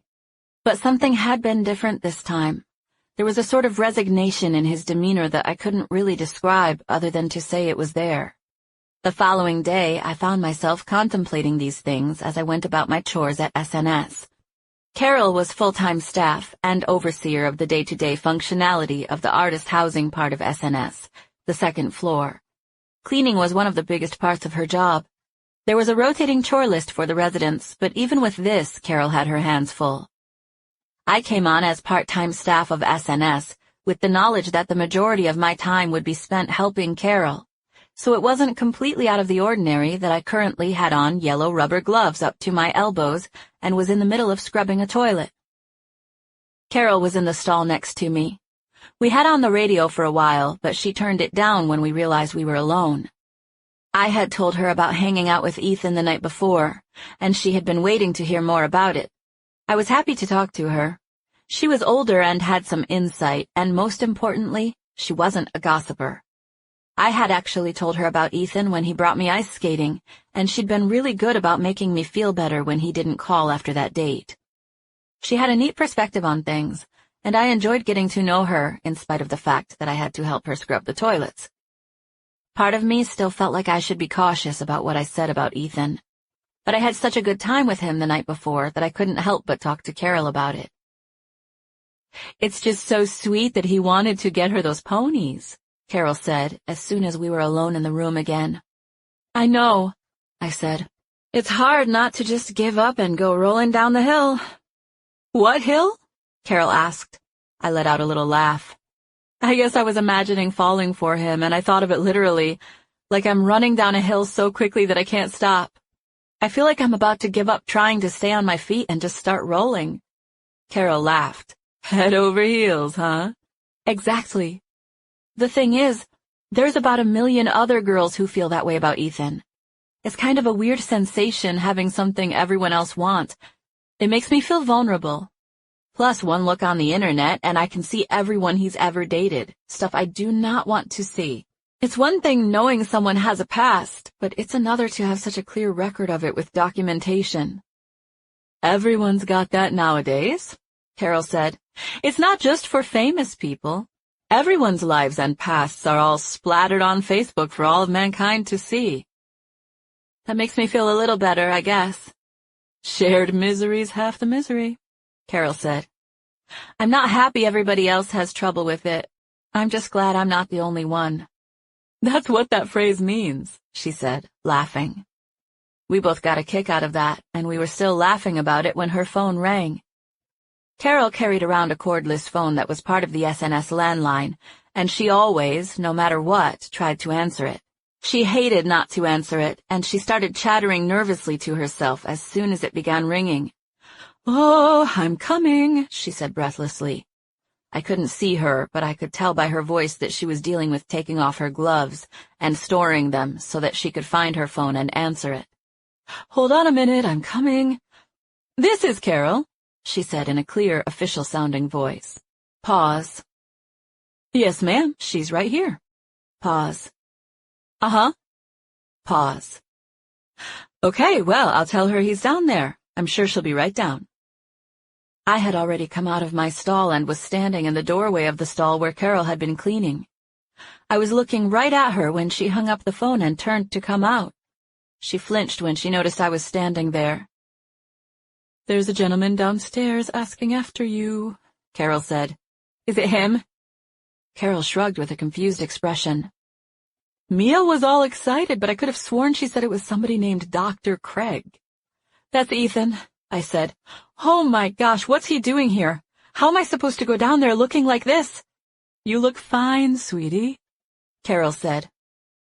But something had been different this time. There was a sort of resignation in his demeanor that I couldn't really describe other than to say it was there. The following day, I found myself contemplating these things as I went about my chores at SNS. Carol was full-time staff and overseer of the day-to-day functionality of the artist housing part of SNS, the 2nd floor. Cleaning was one of the biggest parts of her job. There was a rotating chore list for the residents, but even with this, Carol had her hands full. I came on as part-time staff of SNS, with the knowledge that the majority of my time would be spent helping Carol, so it wasn't completely out of the ordinary that I currently had on yellow rubber gloves up to my elbows and was in the middle of scrubbing a toilet. Carol was in the stall next to me. We had on the radio for a while, but she turned it down when we realized we were alone. I had told her about hanging out with Ethan the night before, and she had been waiting to hear more about it. I was happy to talk to her. She was older and had some insight, and most importantly, she wasn't a gossiper. I had actually told her about Ethan when he brought me ice skating, and she'd been really good about making me feel better when he didn't call after that date. She had a neat perspective on things, and I enjoyed getting to know her in spite of the fact that I had to help her scrub the toilets. Part of me still felt like I should be cautious about what I said about Ethan, but I had such a good time with him the night before that I couldn't help but talk to Carol about it. "It's just so sweet that he wanted to get her those ponies," Carol said as soon as we were alone in the room again. "I know," I said. "It's hard not to just give up and go rolling down the hill." "What hill?" Carol asked. I let out a little laugh. I guess I was imagining falling for him, and I thought of it literally, like I'm running down a hill so quickly that I can't stop. I feel like I'm about to give up trying to stay on my feet and just start rolling. Carol laughed. "Head over heels, huh?" "Exactly. The thing is, there's about 1 million other girls who feel that way about Ethan. It's kind of a weird sensation having something everyone else wants. It makes me feel vulnerable. Plus, one look on the internet and I can see everyone he's ever dated, stuff I do not want to see. It's one thing knowing someone has a past, but it's another to have such a clear record of it with documentation. Everyone's got that nowadays, Carol said. It's not just for famous people. Everyone's lives and pasts are all splattered on Facebook for all of mankind to see. That makes me feel a little better, I guess. Shared misery's half the misery, Carol said. I'm not happy everybody else has trouble with it. I'm just glad I'm not the only one. That's what that phrase means, she said, laughing. We both got a kick out of that, and we were still laughing about it when her phone rang. Carol carried around a cordless phone that was part of the SNS landline, and she always, no matter what, tried to answer it. She hated not to answer it, and she started chattering nervously to herself as soon as it began ringing. "Oh, I'm coming," she said breathlessly. I couldn't see her, but I could tell by her voice that she was dealing with taking off her gloves and storing them so that she could find her phone and answer it. "Hold on a minute, I'm coming." "This is Carol," she said in a clear, official-sounding voice. Pause. "Yes, ma'am, she's right here." Pause. "Uh-huh." Pause. "Okay, well, I'll tell her he's down there. I'm sure she'll be right down." I had already come out of my stall and was standing in the doorway of the stall where Carol had been cleaning. I was looking right at her when she hung up the phone and turned to come out. She flinched when she noticed I was standing there. "There's a gentleman downstairs asking after you," Carol said. "Is it him?" Carol shrugged with a confused expression. Mia was all excited, but I could have sworn she said it was somebody named Dr. Craig. "That's Ethan," I said. "Oh my gosh, what's he doing here? How am I supposed to go down there looking like this?" "You look fine, sweetie," Carol said.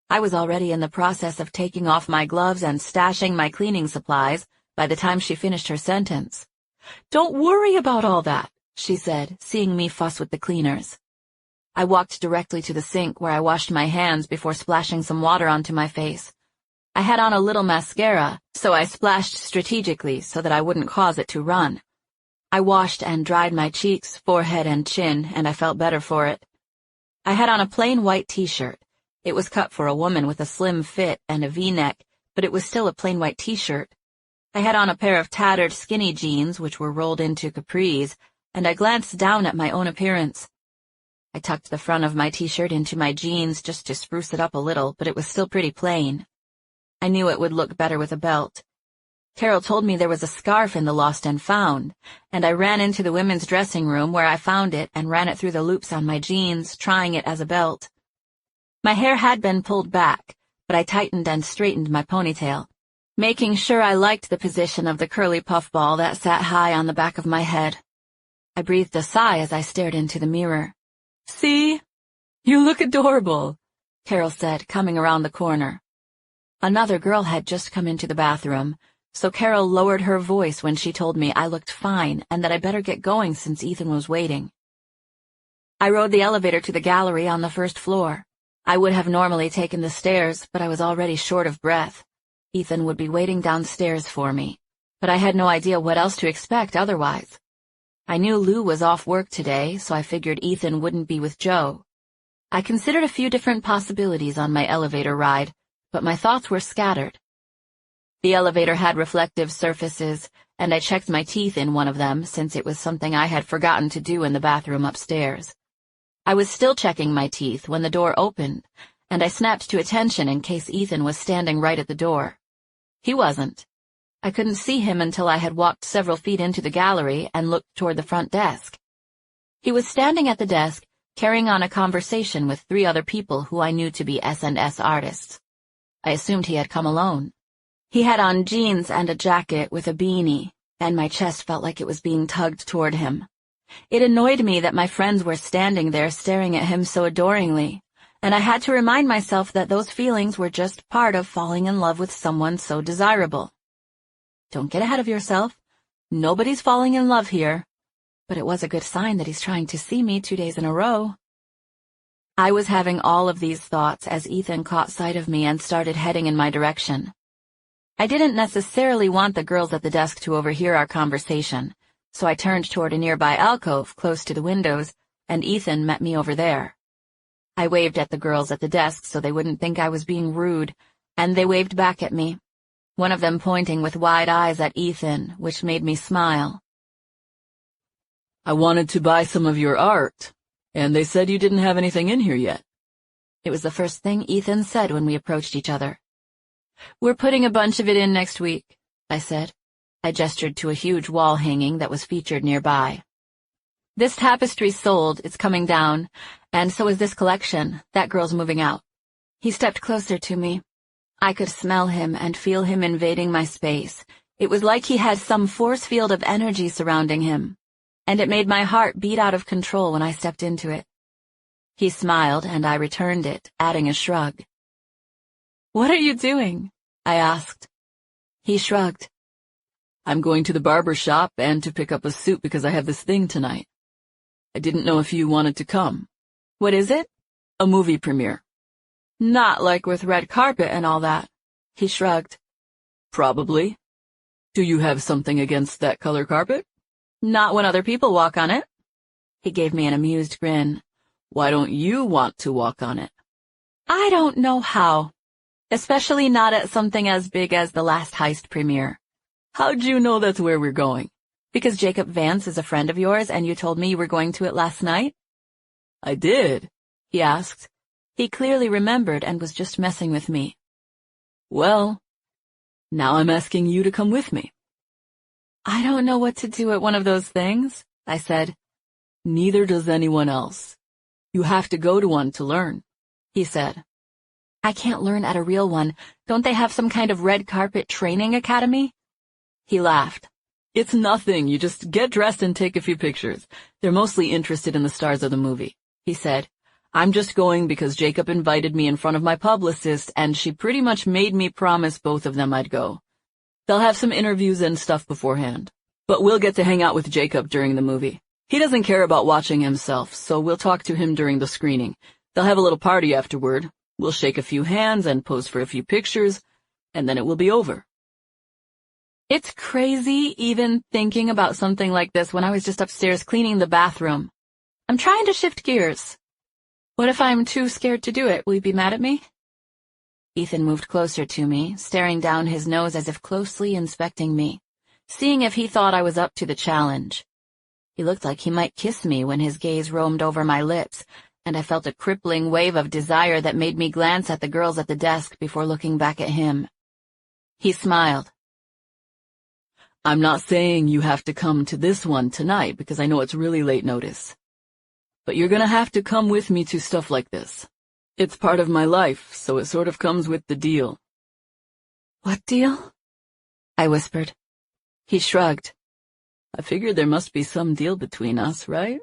I was already in the process of taking off my gloves and stashing my cleaning supplies by the time she finished her sentence. "Don't worry about all that," she said, seeing me fuss with the cleaners. I walked directly to the sink where I washed my hands before splashing some water onto my face. I had on a little mascara, so I splashed strategically so that I wouldn't cause it to run. I washed and dried my cheeks, forehead, and chin, and I felt better for it. I had on a plain white t-shirt. It was cut for a woman with a slim fit and a V-neck, but it was still a plain white t-shirt. I had on a pair of tattered skinny jeans, which were rolled into capris, and I glanced down at my own appearance. I tucked the front of my t-shirt into my jeans just to spruce it up a little, but it was still pretty plain. I knew it would look better with a belt. Carol told me there was a scarf in the Lost and Found, and I ran into the women's dressing room where I found it and ran it through the loops on my jeans, trying it as a belt. My hair had been pulled back, but I tightened and straightened my ponytail, making sure I liked the position of the curly puffball that sat high on the back of my head. I breathed a sigh as I stared into the mirror. "See? You look adorable," Carol said, coming around the corner. Another girl had just come into the bathroom, so Carol lowered her voice when she told me I looked fine and that I better get going since Ethan was waiting. I rode the elevator to the gallery on the first floor. I would have normally taken the stairs, but I was already short of breath. Ethan would be waiting downstairs for me, but I had no idea what else to expect otherwise. I knew Lou was off work today, so I figured Ethan wouldn't be with Joe. I considered a few different possibilities on my elevator ride, but my thoughts were scattered. The elevator had reflective surfaces, and I checked my teeth in one of them since it was something I had forgotten to do in the bathroom upstairs. I was still checking my teeth when the door opened, and I snapped to attention in case Ethan was standing right at the door. He wasn't. I couldn't see him until I had walked several feet into the gallery and looked toward the front desk. He was standing at the desk, carrying on a conversation with 3 other people who I knew to be S&S artists. I assumed he had come alone. He had on jeans and a jacket with a beanie, and my chest felt like it was being tugged toward him. It annoyed me that my friends were standing there staring at him so adoringly, and I had to remind myself that those feelings were just part of falling in love with someone so desirable. Don't get ahead of yourself. Nobody's falling in love here. But it was a good sign that he's trying to see me 2 days in a row. I was having all of these thoughts as Ethan caught sight of me and started heading in my direction. I didn't necessarily want the girls at the desk to overhear our conversation, so I turned toward a nearby alcove close to the windows, and Ethan met me over there. I waved at the girls at the desk so they wouldn't think I was being rude, and they waved back at me, one of them pointing with wide eyes at Ethan, which made me smile. I wanted to buy some of your art, and they said you didn't have anything in here yet. It was the first thing Ethan said when we approached each other. We're putting a bunch of it in next week, I said. I gestured to a huge wall hanging that was featured nearby. This tapestry's sold, it's coming down, and so is this collection. That girl's moving out. He stepped closer to me. I could smell him and feel him invading my space. It was like he had some force field of energy surrounding him, and it made my heart beat out of control when I stepped into it. He smiled, and I returned it, adding a shrug. "What are you doing?" I asked. He shrugged. "I'm going to the barber shop and to pick up a suit because I have this thing tonight. I didn't know if you wanted to come." "What is it?" "A movie premiere." "Not like with red carpet and all that." He shrugged. "Probably. Do you have something against that color carpet?" "Not when other people walk on it." He gave me an amused grin. "Why don't you want to walk on it?" "I don't know how. Especially not at something as big as the last Heist premiere." "How'd you know that's where we're going?" "Because Jacob Vance is a friend of yours and you told me you were going to it last night?" "I did?" he asked. He clearly remembered and was just messing with me. "Well, now I'm asking you to come with me." "I don't know what to do at one of those things," I said. "Neither does anyone else. You have to go to one to learn," he said. "I can't learn at a real one. Don't they have some kind of red carpet training academy?" He laughed. "It's nothing. You just get dressed and take a few pictures. They're mostly interested in the stars of the movie," he said. "I'm just going because Jacob invited me in front of my publicist, and she pretty much made me promise both of them I'd go. They'll have some interviews and stuff beforehand, but we'll get to hang out with Jacob during the movie. He doesn't care about watching himself, so we'll talk to him during the screening. They'll have a little party afterward. We'll shake a few hands and pose for a few pictures, and then it will be over." It's crazy even thinking about something like this when I was just upstairs cleaning the bathroom. I'm trying to shift gears. What if I'm too scared to do it? Will you be mad at me? Ethan moved closer to me, staring down his nose as if closely inspecting me, seeing if he thought I was up to the challenge. He looked like he might kiss me when his gaze roamed over my lips, and I felt a crippling wave of desire that made me glance at the girls at the desk before looking back at him. He smiled. "I'm not saying you have to come to this one tonight because I know it's really late notice. But you're gonna have to come with me to stuff like this. It's part of my life, so it sort of comes with the deal." "What deal?" I whispered. He shrugged. "I figured there must be some deal between us, right?"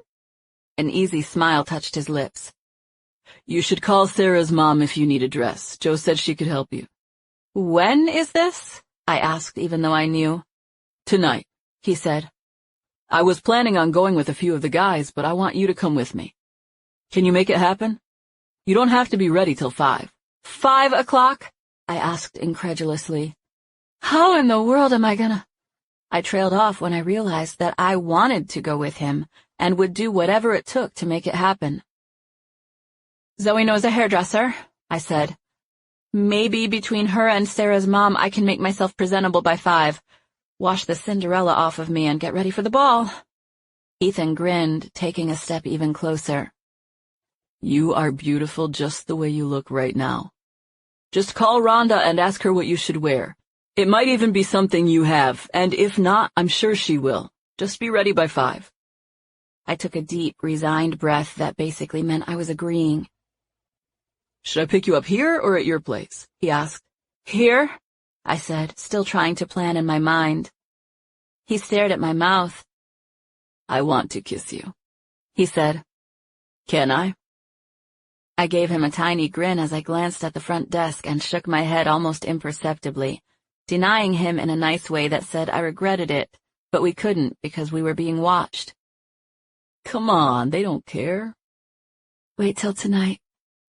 An easy smile touched his lips. "You should call Sarah's mom if you need a dress. Joe said she could help you." "When is this?" I asked, even though I knew. "Tonight," he said. "I was planning on going with a few of the guys, but I want you to come with me. Can you make it happen? You don't have to be ready till 5. 5 o'clock? I asked incredulously. How in the world am I gonna? I trailed off when I realized that I wanted to go with him and would do whatever it took to make it happen. Zoe knows a hairdresser, I said. Maybe between her and Sarah's mom I can make myself presentable by 5. Wash the Cinderella off of me and get ready for the ball. Ethan grinned, taking a step even closer. "You are beautiful just the way you look right now. Just call Rhonda and ask her what you should wear. It might even be something you have, and if not, I'm sure she will. Just be ready by 5. I took a deep, resigned breath that basically meant I was agreeing. "Should I pick you up here or at your place?" he asked. "Here?" I said, still trying to plan in my mind. He stared at my mouth. "I want to kiss you," he said. "Can I?" I gave him a tiny grin as I glanced at the front desk and shook my head almost imperceptibly, denying him in a nice way that said I regretted it, but we couldn't because we were being watched. "Come on, they don't care." "Wait till tonight,"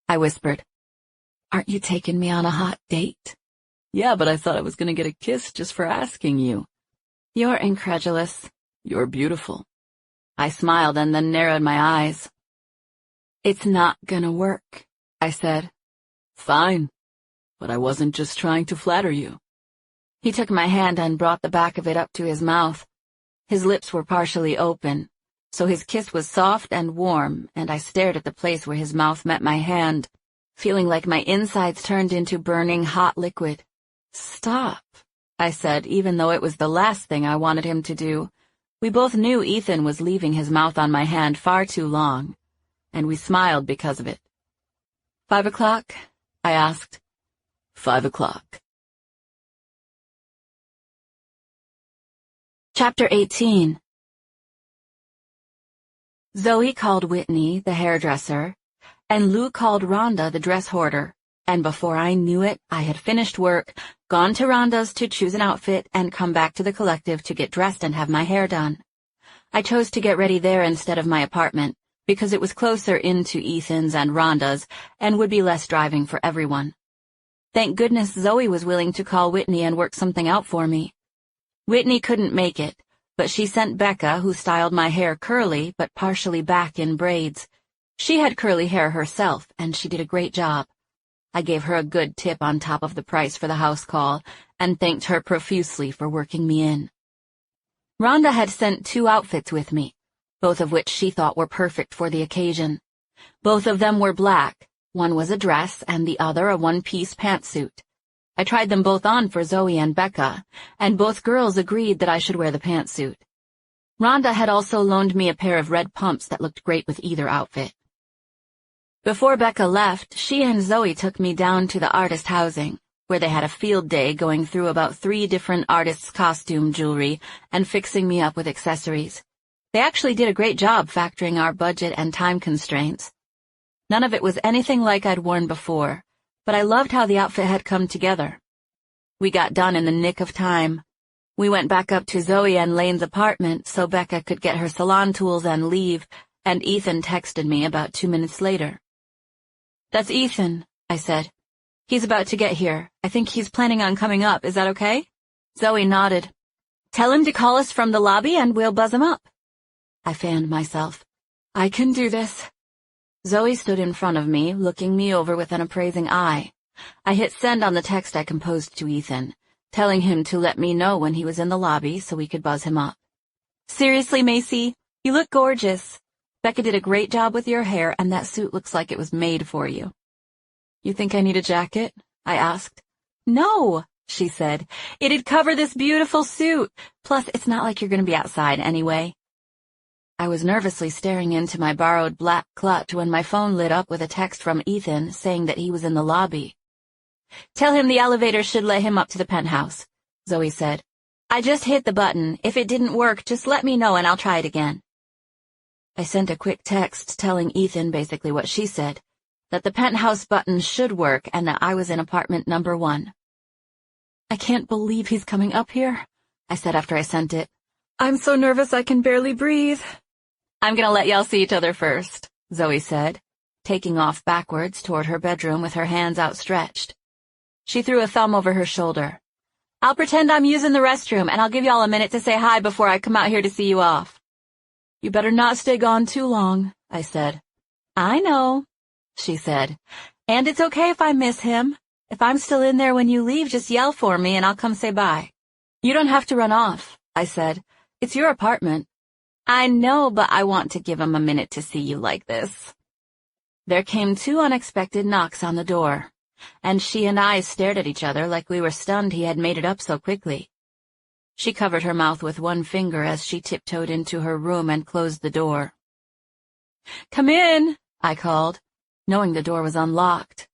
I whispered. "Aren't you taking me on a hot date?" "Yeah, but I thought I was going to get a kiss just for asking you." "You're incredulous." You're beautiful. I smiled and then narrowed my eyes. It's not gonna work, I said. Fine, but I wasn't just trying to flatter you. He took my hand and brought the back of it up to his mouth. His lips were partially open, so his kiss was soft and warm, and I stared at the place where his mouth met my hand, feeling like my insides turned into burning hot liquid. Stop, I said, even though it was the last thing I wanted him to do. We both knew Ethan was leaving his mouth on my hand far too long, and we smiled because of it. 5 o'clock? I asked. 5 o'clock. Chapter 18. Zoe called Whitney, the hairdresser, and Lou called Rhonda, the dress hoarder, and before I knew it, I had finished work, gone to Rhonda's to choose an outfit, and come back to the collective to get dressed and have my hair done. I chose to get ready there instead of my apartment, because it was closer into Ethan's and Rhonda's, and would be less driving for everyone. Thank goodness Zoe was willing to call Whitney and work something out for me. Whitney couldn't make it, but she sent Becca, who styled my hair curly but partially back in braids. She had curly hair herself, and she did a great job. I gave her a good tip on top of the price for the house call, and thanked her profusely for working me in. Rhonda had sent 2 outfits with me, both of which she thought were perfect for the occasion. Both of them were black. One was a dress, and the other a one-piece pantsuit. I tried them both on for Zoe and Becca, and both girls agreed that I should wear the pantsuit. Rhonda had also loaned me a pair of red pumps that looked great with either outfit. Before Becca left, she and Zoe took me down to the artist housing, where they had a field day going through about 3 different artists' costume jewelry and fixing me up with accessories. They actually did a great job factoring our budget and time constraints. None of it was anything like I'd worn before, but I loved how the outfit had come together. We got done in the nick of time. We went back up to Zoe and Lane's apartment so Becca could get her salon tools and leave, and Ethan texted me about 2 minutes later. "That's Ethan," I said. "He's about to get here. I think he's planning on coming up. Is that okay?" Zoe nodded. "Tell him to call us from the lobby and we'll buzz him up." I fanned myself. "I can do this." Zoe stood in front of me, looking me over with an appraising eye. I hit send on the text I composed to Ethan, telling him to let me know when he was in the lobby so we could buzz him up. "Seriously, Macy, you look gorgeous. Becca did a great job with your hair, and that suit looks like it was made for you." "You think I need a jacket?" I asked. "No," she said. "It'd cover this beautiful suit. Plus, it's not like you're going to be outside anyway." I was nervously staring into my borrowed black clutch when my phone lit up with a text from Ethan saying that he was in the lobby. "Tell him the elevator should let him up to the penthouse," Zoe said. "I just hit the button. If it didn't work, just let me know and I'll try it again." I sent a quick text telling Ethan basically what she said, that the penthouse button should work and that I was in apartment number 1. "I can't believe he's coming up here," I said after I sent it. "I'm so nervous I can barely breathe." "I'm gonna let y'all see each other first," Zoe said, taking off backwards toward her bedroom with her hands outstretched. She threw a thumb over her shoulder. "I'll pretend I'm using the restroom, and I'll give y'all a minute to say hi before I come out here to see you off." "You better not stay gone too long," I said. "I know," she said. "And it's okay if I miss him. If I'm still in there when you leave, just yell for me and I'll come say bye." "You don't have to run off," I said. "It's your apartment." "I know, but I want to give him a minute to see you like this." There came 2 unexpected knocks on the door, and she and I stared at each other like we were stunned he had made it up so quickly. She covered her mouth with one finger as she tiptoed into her room and closed the door. "Come in," I called, knowing the door was unlocked.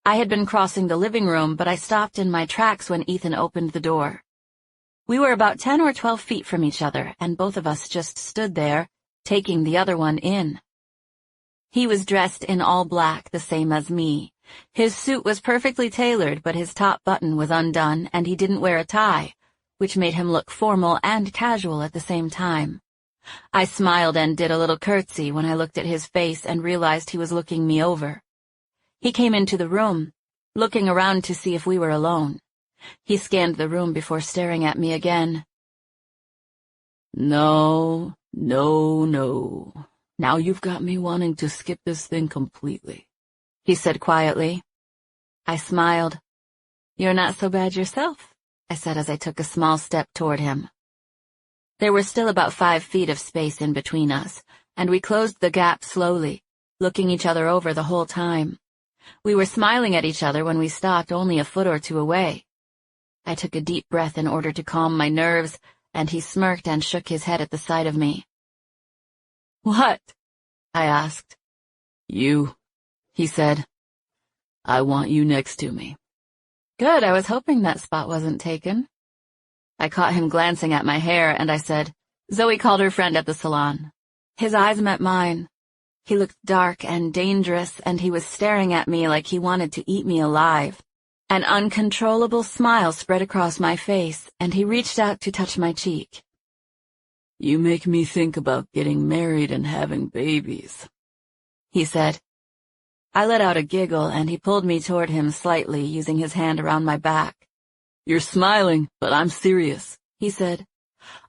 I had been crossing the living room, but I stopped in my tracks when Ethan opened the door. We were about 10 or 12 feet from each other, and both of us just stood there, taking the other one in. He was dressed in all black, the same as me. His suit was perfectly tailored, but his top button was undone, and he didn't wear a tie, which made him look formal and casual at the same time. I smiled and did a little curtsy when I looked at his face and realized he was looking me over. He came into the room, looking around to see if we were alone. He scanned the room before staring at me again. No, no, no. Now you've got me wanting to skip this thing completely, he said quietly. I smiled. You're not so bad yourself, I said as I took a small step toward him. There were still about 5 feet of space in between us, and we closed the gap slowly, looking each other over the whole time. We were smiling at each other when we stopped only a foot or two away. I took a deep breath in order to calm my nerves, and he smirked and shook his head at the sight of me. What? I asked. You, he said. I want you next to me. Good, I was hoping that spot wasn't taken. I caught him glancing at my hair, and I said, Zoe called her friend at the salon. His eyes met mine. He looked dark and dangerous, and he was staring at me like he wanted to eat me alive. An uncontrollable smile spread across my face, and he reached out to touch my cheek. You make me think about getting married and having babies, he said. I let out a giggle, and he pulled me toward him slightly, using his hand around my back. You're smiling, but I'm serious, he said.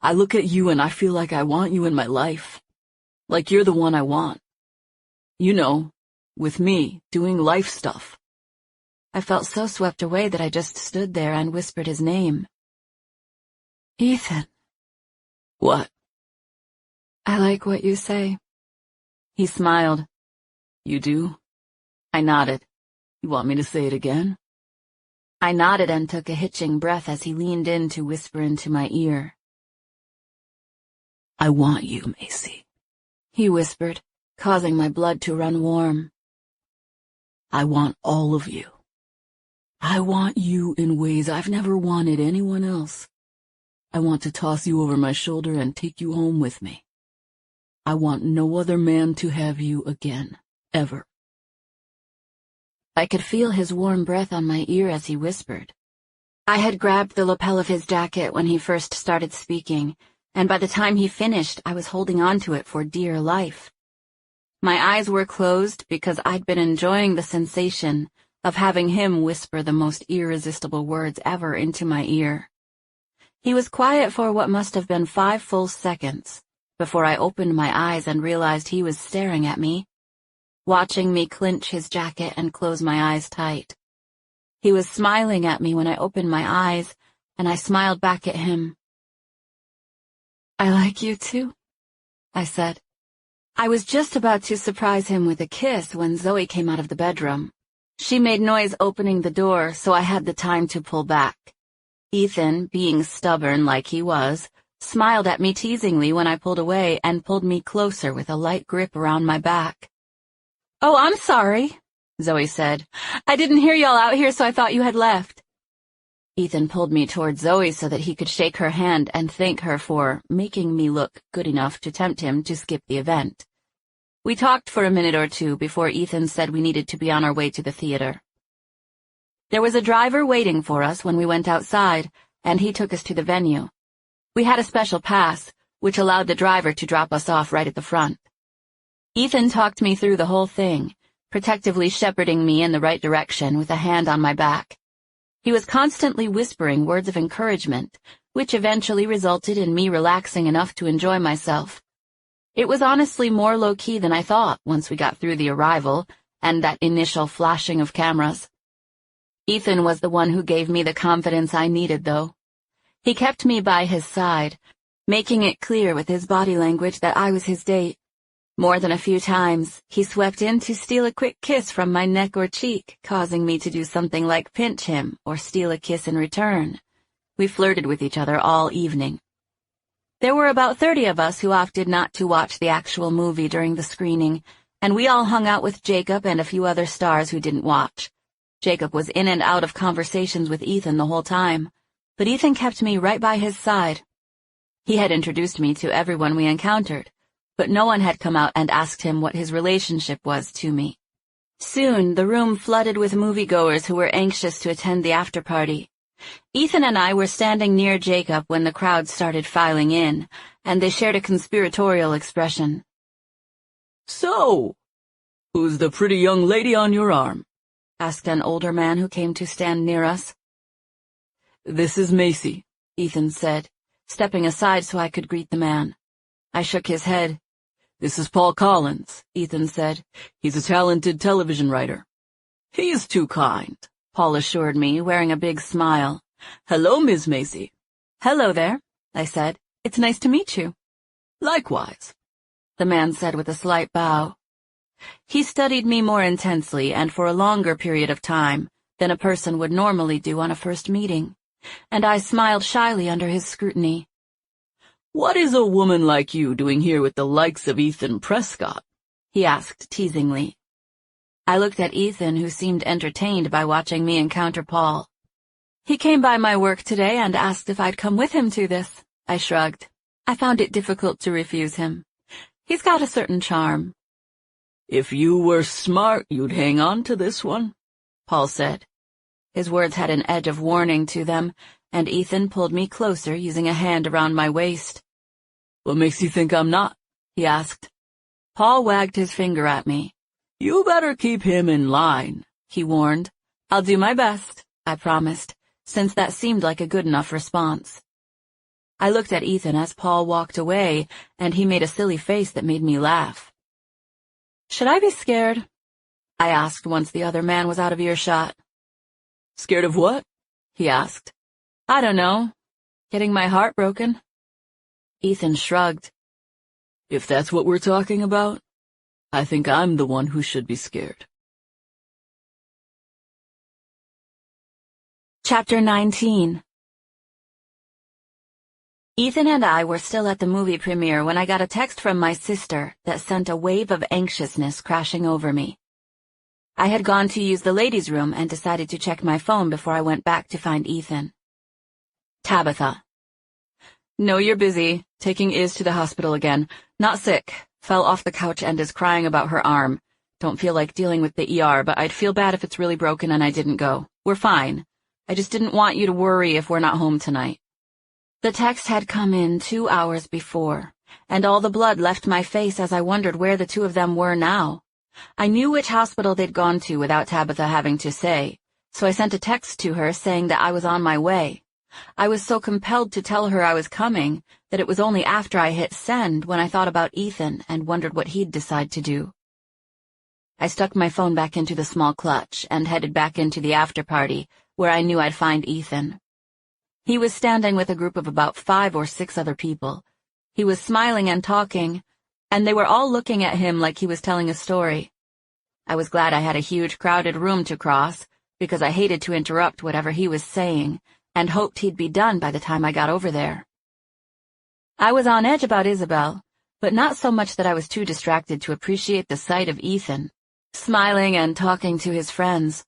I look at you and I feel like I want you in my life. Like you're the one I want. You know, with me, doing life stuff. I felt so swept away that I just stood there and whispered his name. Ethan. What? I like what you say. He smiled. You do? I nodded. You want me to say it again? I nodded and took a hitching breath as he leaned in to whisper into my ear. I want you, Macy, he whispered, causing my blood to run warm. I want all of you. I want you in ways I've never wanted anyone else. I want to toss you over my shoulder and take you home with me. I want no other man to have you again, ever. I could feel his warm breath on my ear as he whispered. I had grabbed the lapel of his jacket when he first started speaking, and by the time he finished, I was holding on to it for dear life. My eyes were closed because I'd been enjoying the sensation of having him whisper the most irresistible words ever into my ear. He was quiet for what must have been 5 full seconds before I opened my eyes and realized he was staring at me, watching me clinch his jacket and close my eyes tight. He was smiling at me when I opened my eyes, and I smiled back at him. I like you too, I said. I was just about to surprise him with a kiss when Zoe came out of the bedroom. She made noise opening the door, so I had the time to pull back. Ethan, being stubborn like he was, smiled at me teasingly when I pulled away and pulled me closer with a light grip around my back. Oh, I'm sorry, Zoe said. I didn't hear y'all out here, so I thought you had left. Ethan pulled me toward Zoe so that he could shake her hand and thank her for making me look good enough to tempt him to skip the event. We talked for a minute or two before Ethan said we needed to be on our way to the theater. There was a driver waiting for us when we went outside, and he took us to the venue. We had a special pass, which allowed the driver to drop us off right at the front. Ethan talked me through the whole thing, protectively shepherding me in the right direction with a hand on my back. He was constantly whispering words of encouragement, which eventually resulted in me relaxing enough to enjoy myself. It was honestly more low-key than I thought once we got through the arrival and that initial flashing of cameras. Ethan was the one who gave me the confidence I needed, though. He kept me by his side, making it clear with his body language that I was his date. More than a few times, he swept in to steal a quick kiss from my neck or cheek, causing me to do something like pinch him or steal a kiss in return. We flirted with each other all evening. There were about 30 of us who opted not to watch the actual movie during the screening, and we all hung out with Jacob and a few other stars who didn't watch. Jacob was in and out of conversations with Ethan the whole time, but Ethan kept me right by his side. He had introduced me to everyone we encountered, but no one had come out and asked him what his relationship was to me. Soon, the room flooded with moviegoers who were anxious to attend the after-party. Ethan and I were standing near Jacob when the crowd started filing in, and they shared a conspiratorial expression. So, who's the pretty young lady on your arm? Asked an older man who came to stand near us. This is Macy, Ethan said, stepping aside so I could greet the man. I shook his head. "This is Paul Collins," Ethan said. "He's a talented television writer." "He is too kind," Paul assured me, wearing a big smile. "Hello, Ms. Macy." "Hello there," I said. "It's nice to meet you." "Likewise," the man said with a slight bow. He studied me more intensely and for a longer period of time than a person would normally do on a first meeting, and I smiled shyly under his scrutiny. "What is a woman like you doing here with the likes of Ethan Prescott?" he asked teasingly. I looked at Ethan, who seemed entertained by watching me encounter Paul. "He came by my work today and asked if I'd come with him to this." I shrugged. I found it difficult to refuse him. He's got a certain charm. "If you were smart, you'd hang on to this one," Paul said. His words had an edge of warning to them, and Ethan pulled me closer, using a hand around my waist. "What makes you think I'm not?" he asked. Paul wagged his finger at me. "You better keep him in line," he warned. "I'll do my best," I promised, since that seemed like a good enough response. I looked at Ethan as Paul walked away, and he made a silly face that made me laugh. "Should I be scared?" I asked once the other man was out of earshot. "Scared of what?" he asked. "I don't know. Getting my heart broken." Ethan shrugged. "If that's what we're talking about, I think I'm the one who should be scared." Chapter 19. Ethan and I were still at the movie premiere when I got a text from my sister that sent a wave of anxiousness crashing over me. I had gone to use the ladies' room and decided to check my phone before I went back to find Ethan. Tabitha. "No, you're busy. Taking Iz to the hospital again. Not sick. Fell off the couch and is crying about her arm. Don't feel like dealing with the ER, but I'd feel bad if it's really broken and I didn't go. We're fine. I just didn't want you to worry if we're not home tonight." The text had come in 2 hours before, and all the blood left my face as I wondered where the two of them were now. I knew which hospital they'd gone to without Tabitha having to say, so I sent a text to her saying that I was on my way. I was so compelled to tell her I was coming that it was only after I hit send when I thought about Ethan and wondered what he'd decide to do. I stuck my phone back into the small clutch and headed back into the after-party, where I knew I'd find Ethan. He was standing with a group of about 5 or 6 other people. He was smiling and talking, and they were all looking at him like he was telling a story. I was glad I had a huge crowded room to cross, because I hated to interrupt whatever he was saying, and hoped he'd be done by the time I got over there. I was on edge about Isabel, but not so much that I was too distracted to appreciate the sight of Ethan, smiling and talking to his friends.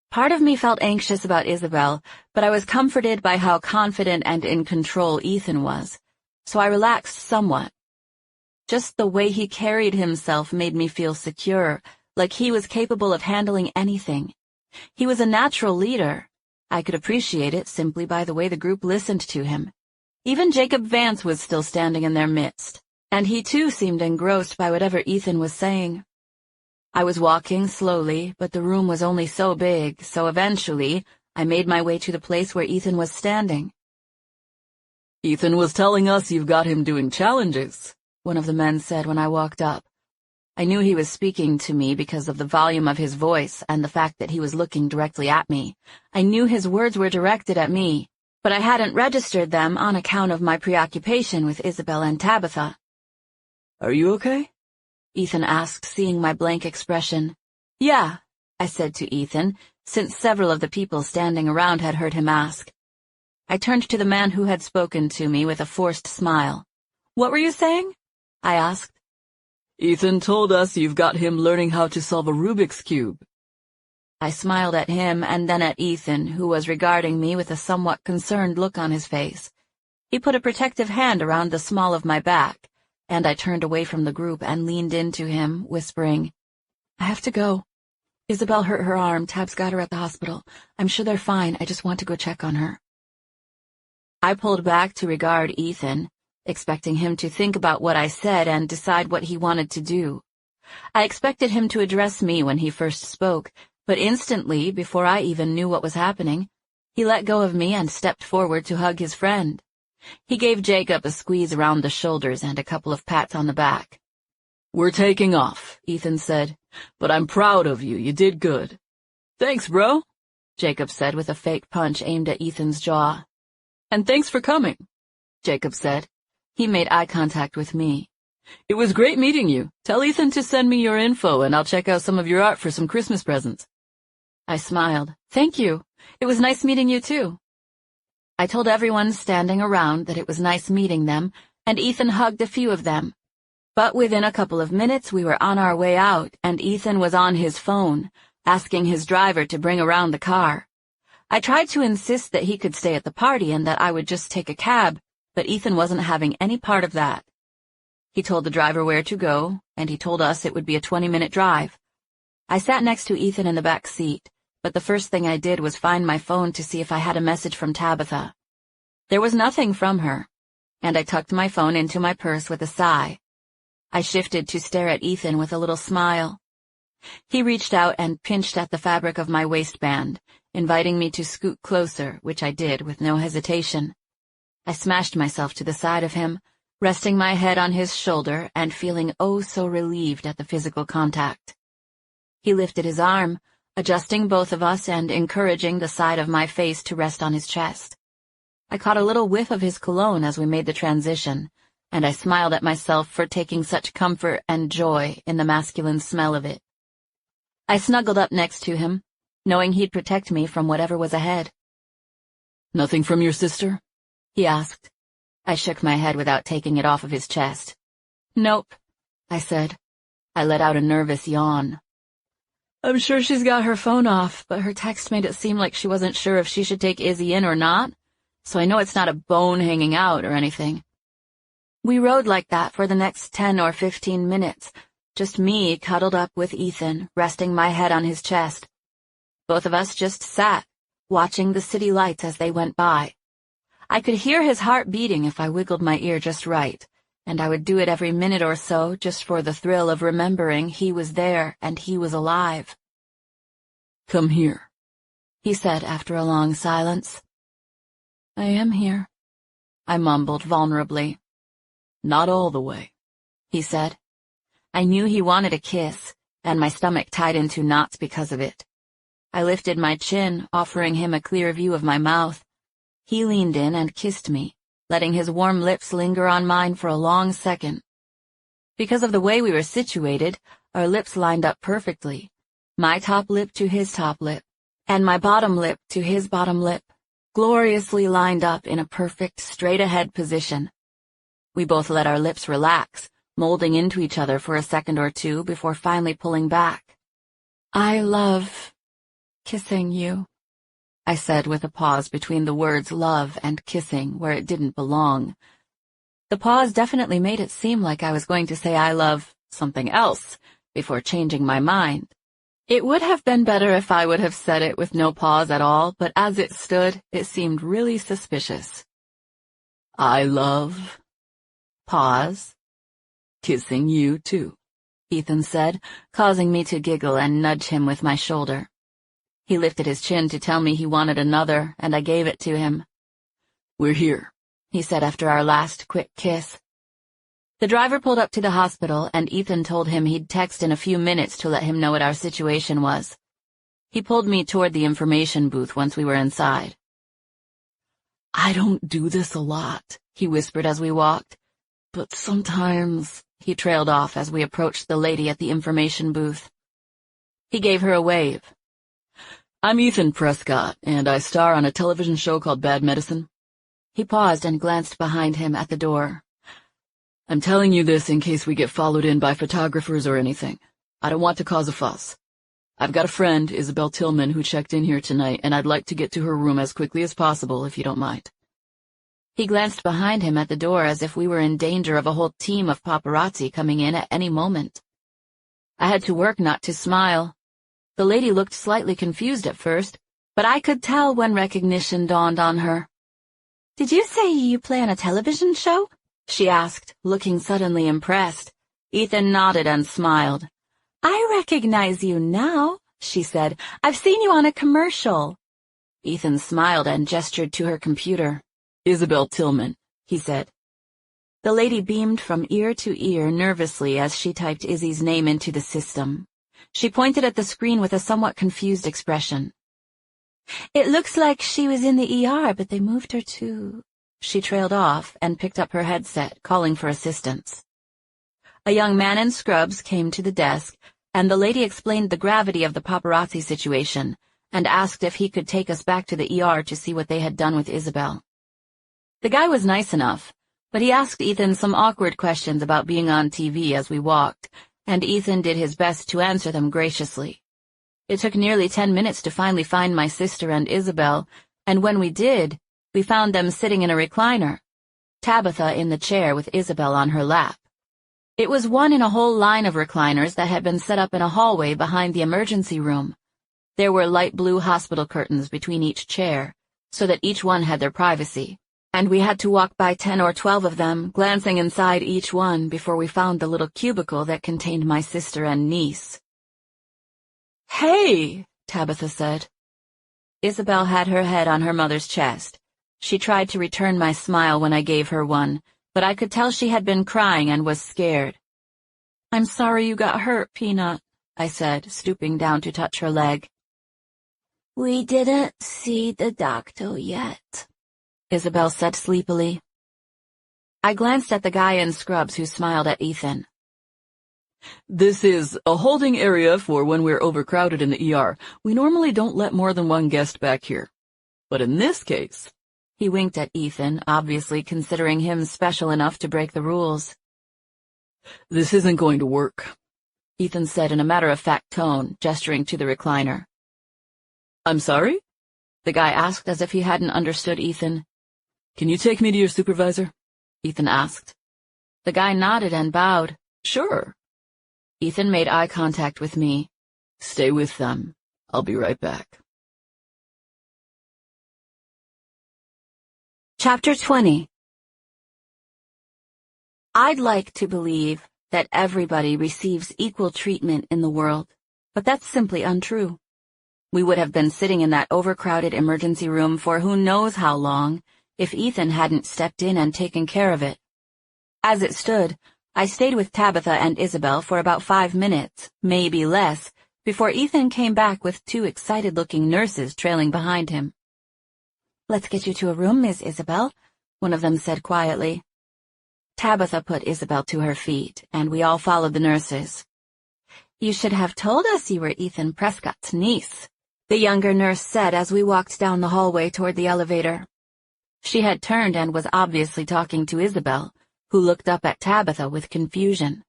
Part of me felt anxious about Isabel, but I was comforted by how confident and in control Ethan was, so I relaxed somewhat. Just the way he carried himself made me feel secure, like he was capable of handling anything. He was a natural leader. I could appreciate it simply by the way the group listened to him. Even Jacob Vance was still standing in their midst, and he too seemed engrossed by whatever Ethan was saying. I was walking slowly, but the room was only so big, so eventually I made my way to the place where Ethan was standing. "Ethan was telling us you've got him doing challenges," one of the men said when I walked up. I knew he was speaking to me because of the volume of his voice and the fact that he was looking directly at me. I knew his words were directed at me, but I hadn't registered them on account of my preoccupation with Isabel and Tabitha. "Are you okay?" Ethan asked, seeing my blank expression. "Yeah," I said to Ethan, since several of the people standing around had heard him ask. I turned to the man who had spoken to me with a forced smile. "What were you saying?" I asked. "Ethan told us you've got him learning how to solve a Rubik's Cube." I smiled at him and then at Ethan, who was regarding me with a somewhat concerned look on his face. He put a protective hand around the small of my back, and I turned away from the group and leaned into him, whispering, "I have to go. Isabel hurt her arm. Tab's got her at the hospital. I'm sure they're fine. I just want to go check on her." I pulled back to regard Ethan, expecting him to think about what I said and decide what he wanted to do. I expected him to address me when he first spoke, but instantly, before I even knew what was happening, he let go of me and stepped forward to hug his friend. He gave Jacob a squeeze around the shoulders and a couple of pats on the back. "We're taking off," Ethan said, "but I'm proud of you. You did good." "Thanks, bro," Jacob said with a fake punch aimed at Ethan's jaw. "And thanks for coming," Jacob said. He made eye contact with me. "It was great meeting you. Tell Ethan to send me your info and I'll check out some of your art for some Christmas presents." I smiled. "Thank you. It was nice meeting you too." I told everyone standing around that it was nice meeting them, and Ethan hugged a few of them. But within a couple of minutes we were on our way out, and Ethan was on his phone, asking his driver to bring around the car. I tried to insist that he could stay at the party and that I would just take a cab, but Ethan wasn't having any part of that. He told the driver where to go, and he told us it would be a 20-minute drive. I sat next to Ethan in the back seat, but the first thing I did was find my phone to see if I had a message from Tabitha. There was nothing from her, and I tucked my phone into my purse with a sigh. I shifted to stare at Ethan with a little smile. He reached out and pinched at the fabric of my waistband, inviting me to scoot closer, which I did with no hesitation. I smashed myself to the side of him, resting my head on his shoulder and feeling oh so relieved at the physical contact. He lifted his arm, adjusting both of us and encouraging the side of my face to rest on his chest. I caught a little whiff of his cologne as we made the transition, and I smiled at myself for taking such comfort and joy in the masculine smell of it. I snuggled up next to him, knowing he'd protect me from whatever was ahead. "Nothing from your sister?" he asked. I shook my head without taking it off of his chest. "Nope," I said. I let out a nervous yawn. "I'm sure she's got her phone off, but her text made it seem like she wasn't sure if she should take Izzy in or not, so I know it's not a bone hanging out or anything." We rode like that for the next 10 or 15 minutes, just me cuddled up with Ethan, resting my head on his chest. Both of us just sat, watching the city lights as they went by. I could hear his heart beating if I wiggled my ear just right, and I would do it every minute or so just for the thrill of remembering he was there and he was alive. "Come here," he said after a long silence. "I am here," I mumbled vulnerably. "Not all the way," he said. I knew he wanted a kiss, and my stomach tied into knots because of it. I lifted my chin, offering him a clear view of my mouth. He leaned in and kissed me, letting his warm lips linger on mine for a long second. Because of the way we were situated, our lips lined up perfectly, my top lip to his top lip, and my bottom lip to his bottom lip, gloriously lined up in a perfect, straight-ahead position. We both let our lips relax, molding into each other for a second or two before finally pulling back. "I love kissing you," I said with a pause between the words love and kissing where it didn't belong. The pause definitely made it seem like I was going to say I love something else before changing my mind. It would have been better if I would have said it with no pause at all, but as it stood, it seemed really suspicious. "I love..." Pause. "Kissing you, too," Ethan said, causing me to giggle and nudge him with my shoulder. He lifted his chin to tell me he wanted another, and I gave it to him. "We're here," he said after our last quick kiss. The driver pulled up to the hospital, and Ethan told him he'd text in a few minutes to let him know what our situation was. He pulled me toward the information booth once we were inside. "I don't do this a lot," he whispered as we walked, "but sometimes..." He trailed off as we approached the lady at the information booth. He gave her a wave. "I'm Ethan Prescott, and I star on a television show called Bad Medicine." He paused and glanced behind him at the door. "I'm telling you this in case we get followed in by photographers or anything. I don't want to cause a fuss. I've got a friend, Isabel Tillman, who checked in here tonight, and I'd like to get to her room as quickly as possible, if you don't mind." He glanced behind him at the door as if we were in danger of a whole team of paparazzi coming in at any moment. I had to work not to smile. The lady looked slightly confused at first, but I could tell when recognition dawned on her. "Did you say you play on a television show?" she asked, looking suddenly impressed. Ethan nodded and smiled. "I recognize you now," she said. "I've seen you on a commercial." Ethan smiled and gestured to her computer. "Isabel Tillman. he said. The lady beamed from ear to ear nervously as she typed Izzy's name into the system. She pointed at the screen with a somewhat confused expression. It looks like she was in the ER, but they moved her to... She trailed off and picked up her headset, calling for assistance. A young man in scrubs came to the desk, and the lady explained the gravity of the paparazzi situation and asked if he could take us back to the ER to see what they had done with Isabel. The guy was nice enough, but he asked Ethan some awkward questions about being on TV as we walked, and Ethan did his best to answer them graciously. It took nearly 10 minutes to finally find my sister and Isabel, and when we did, we found them sitting in a recliner, Tabitha in the chair with Isabel on her lap. It was one in a whole line of recliners that had been set up in a hallway behind the emergency room. There were light blue hospital curtains between each chair, so that each one had their privacy, and we had to walk by 10 or 12 of them, glancing inside each one before we found the little cubicle that contained my sister and niece. "Hey," Tabitha said. Isabel had her head on her mother's chest. She tried to return my smile when I gave her one, but I could tell she had been crying and was scared. "I'm sorry you got hurt, Peanut," I said, stooping down to touch her leg. We didn't see the doctor yet, Isabel said sleepily. I glanced at the guy in scrubs who smiled at Ethan. "This is a holding area for when we're overcrowded in the ER. We normally don't let more than one guest back here. But in this case..." He winked at Ethan, obviously considering him special enough to break the rules. "This isn't going to work," Ethan said in a matter-of-fact tone, gesturing to the recliner. "I'm sorry?" The guy asked as if he hadn't understood Ethan. "Can you take me to your supervisor?" Ethan asked. The guy nodded and bowed. "Sure." Ethan made eye contact with me. "Stay with them. I'll be right back." Chapter 20. I'd like to believe that everybody receives equal treatment in the world, but that's simply untrue. We would have been sitting in that overcrowded emergency room for who knows how long if Ethan hadn't stepped in and taken care of it. As it stood, I stayed with Tabitha and Isabel for about 5 minutes, maybe less, before Ethan came back with 2 excited-looking nurses trailing behind him. "Let's get you to a room, Miss Isabel," one of them said quietly. Tabitha put Isabel to her feet, and we all followed the nurses. "You should have told us you were Ethan Prescott's niece," the younger nurse said as we walked down the hallway toward the elevator. She had turned and was obviously talking to Isabel, who looked up at Tabitha with confusion.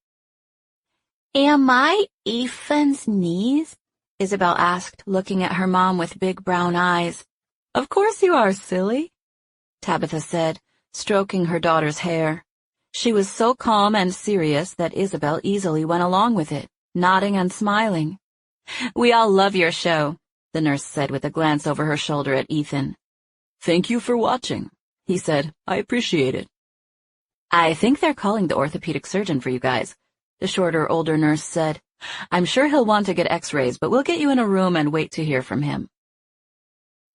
"Am I Ethan's niece?" Isabel asked, looking at her mom with big brown eyes. "Of course you are, silly," Tabitha said, stroking her daughter's hair. She was so calm and serious that Isabel easily went along with it, nodding and smiling. "We all love your show," the nurse said with a glance over her shoulder at Ethan. "Thank you for watching," he said. "I appreciate it." "I think they're calling the orthopedic surgeon for you guys," the shorter, older nurse said. "I'm sure he'll want to get x-rays, but we'll get you in a room and wait to hear from him."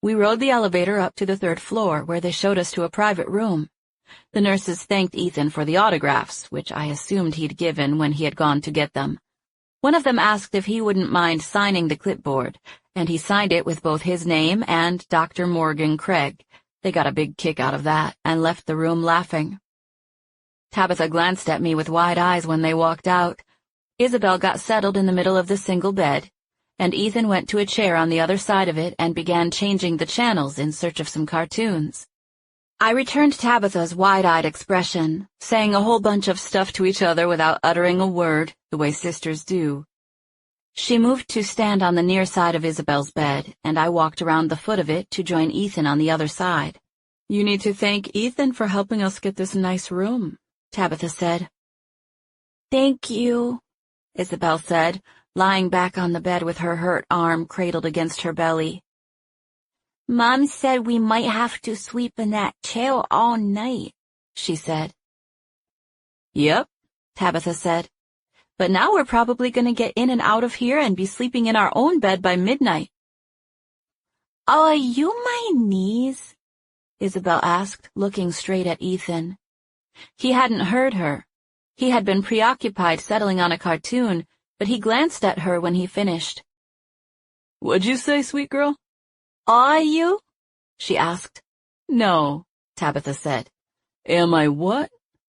We rode the elevator up to the 3rd floor, where they showed us to a private room. The nurses thanked Ethan for the autographs, which I assumed he'd given when he had gone to get them. One of them asked if he wouldn't mind signing the clipboard, and he signed it with both his name and Dr. Morgan Craig. They got a big kick out of that and left the room laughing. Tabitha glanced at me with wide eyes when they walked out. Isabel got settled in the middle of the single bed, and Ethan went to a chair on the other side of it and began changing the channels in search of some cartoons. I returned Tabitha's wide-eyed expression, saying a whole bunch of stuff to each other without uttering a word, the way sisters do. She moved to stand on the near side of Isabel's bed, and I walked around the foot of it to join Ethan on the other side. "You need to thank Ethan for helping us get this nice room," Tabitha said. "Thank you," Isabel said, lying back on the bed with her hurt arm cradled against her belly. "Mom said we might have to sleep in that chair all night," she said. "Yep," Tabitha said. "But now we're probably going to get in and out of here and be sleeping in our own bed by midnight." "Are you my niece?" Isabel asked, looking straight at Ethan. He hadn't heard her. He had been preoccupied settling on a cartoon, but he glanced at her when he finished. "What'd you say, sweet girl?" Are you? She asked. "No," Tabitha said. "Am I what?"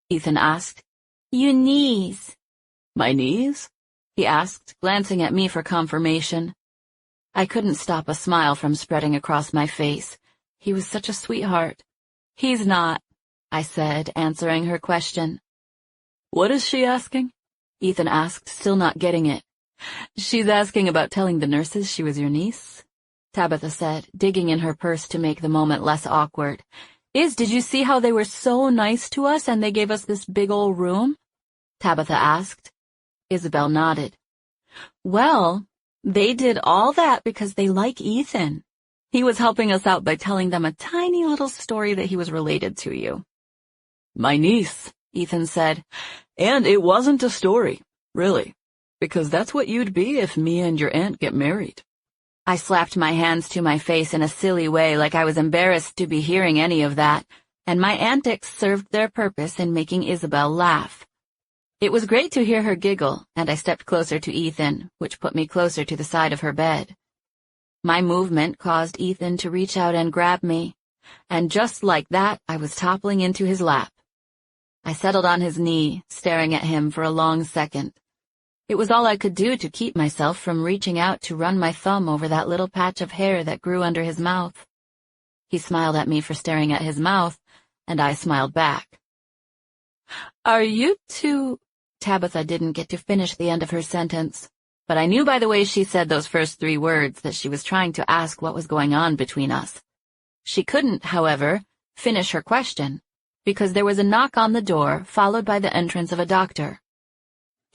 Ethan asked. Your knees. "My knees?" He asked, glancing at me for confirmation. I couldn't stop a smile from spreading across my face. He was such a sweetheart. "He's not," I said, answering her question. "What is she asking?" Ethan asked, still not getting it. "She's asking about telling the nurses she was your niece," Tabitha said, digging in her purse to make the moment less awkward. Did you see how they were so nice to us and they gave us this big old room?" Tabitha asked. Isabel nodded. "Well, they did all that because they like Ethan. He was helping us out by telling them a tiny little story that he was related to you." "My niece," Ethan said. "And it wasn't a story, really, because that's what you'd be if me and your aunt get married." I slapped my hands to my face in a silly way, like I was embarrassed to be hearing any of that, and my antics served their purpose in making Isabel laugh. It was great to hear her giggle, and I stepped closer to Ethan, which put me closer to the side of her bed. My movement caused Ethan to reach out and grab me, and just like that, I was toppling into his lap. I settled on his knee, staring at him for a long second. It was all I could do to keep myself from reaching out to run my thumb over that little patch of hair that grew under his mouth. He smiled at me for staring at his mouth, and I smiled back. "Are you two—" Tabitha didn't get to finish the end of her sentence, but I knew by the way she said those first 3 words that she was trying to ask what was going on between us. She couldn't, however, finish her question, because there was a knock on the door, followed by the entrance of a doctor.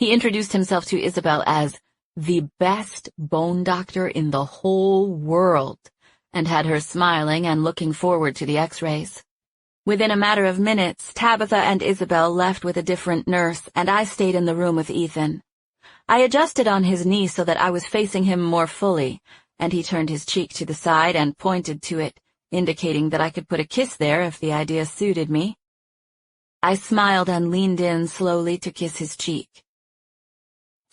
He introduced himself to Isabel as the best bone doctor in the whole world, and had her smiling and looking forward to the x-rays. Within a matter of minutes, Tabitha and Isabel left with a different nurse, and I stayed in the room with Ethan. I adjusted on his knee so that I was facing him more fully, and he turned his cheek to the side and pointed to it, indicating that I could put a kiss there if the idea suited me. I smiled and leaned in slowly to kiss his cheek.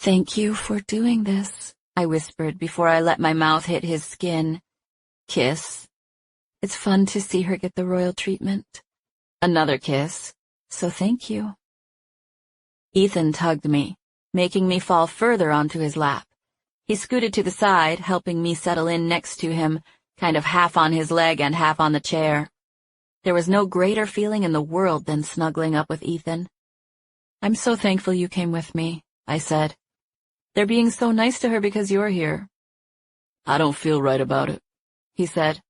"Thank you for doing this," I whispered before I let my mouth hit his skin. Kiss. "It's fun to see her get the royal treatment." Another kiss. "So thank you." Ethan tugged me, making me fall further onto his lap. He scooted to the side, helping me settle in next to him, kind of half on his leg and half on the chair. There was no greater feeling in the world than snuggling up with Ethan. "I'm so thankful you came with me," I said. "They're being so nice to her because you're here." "I don't feel right about it," he said.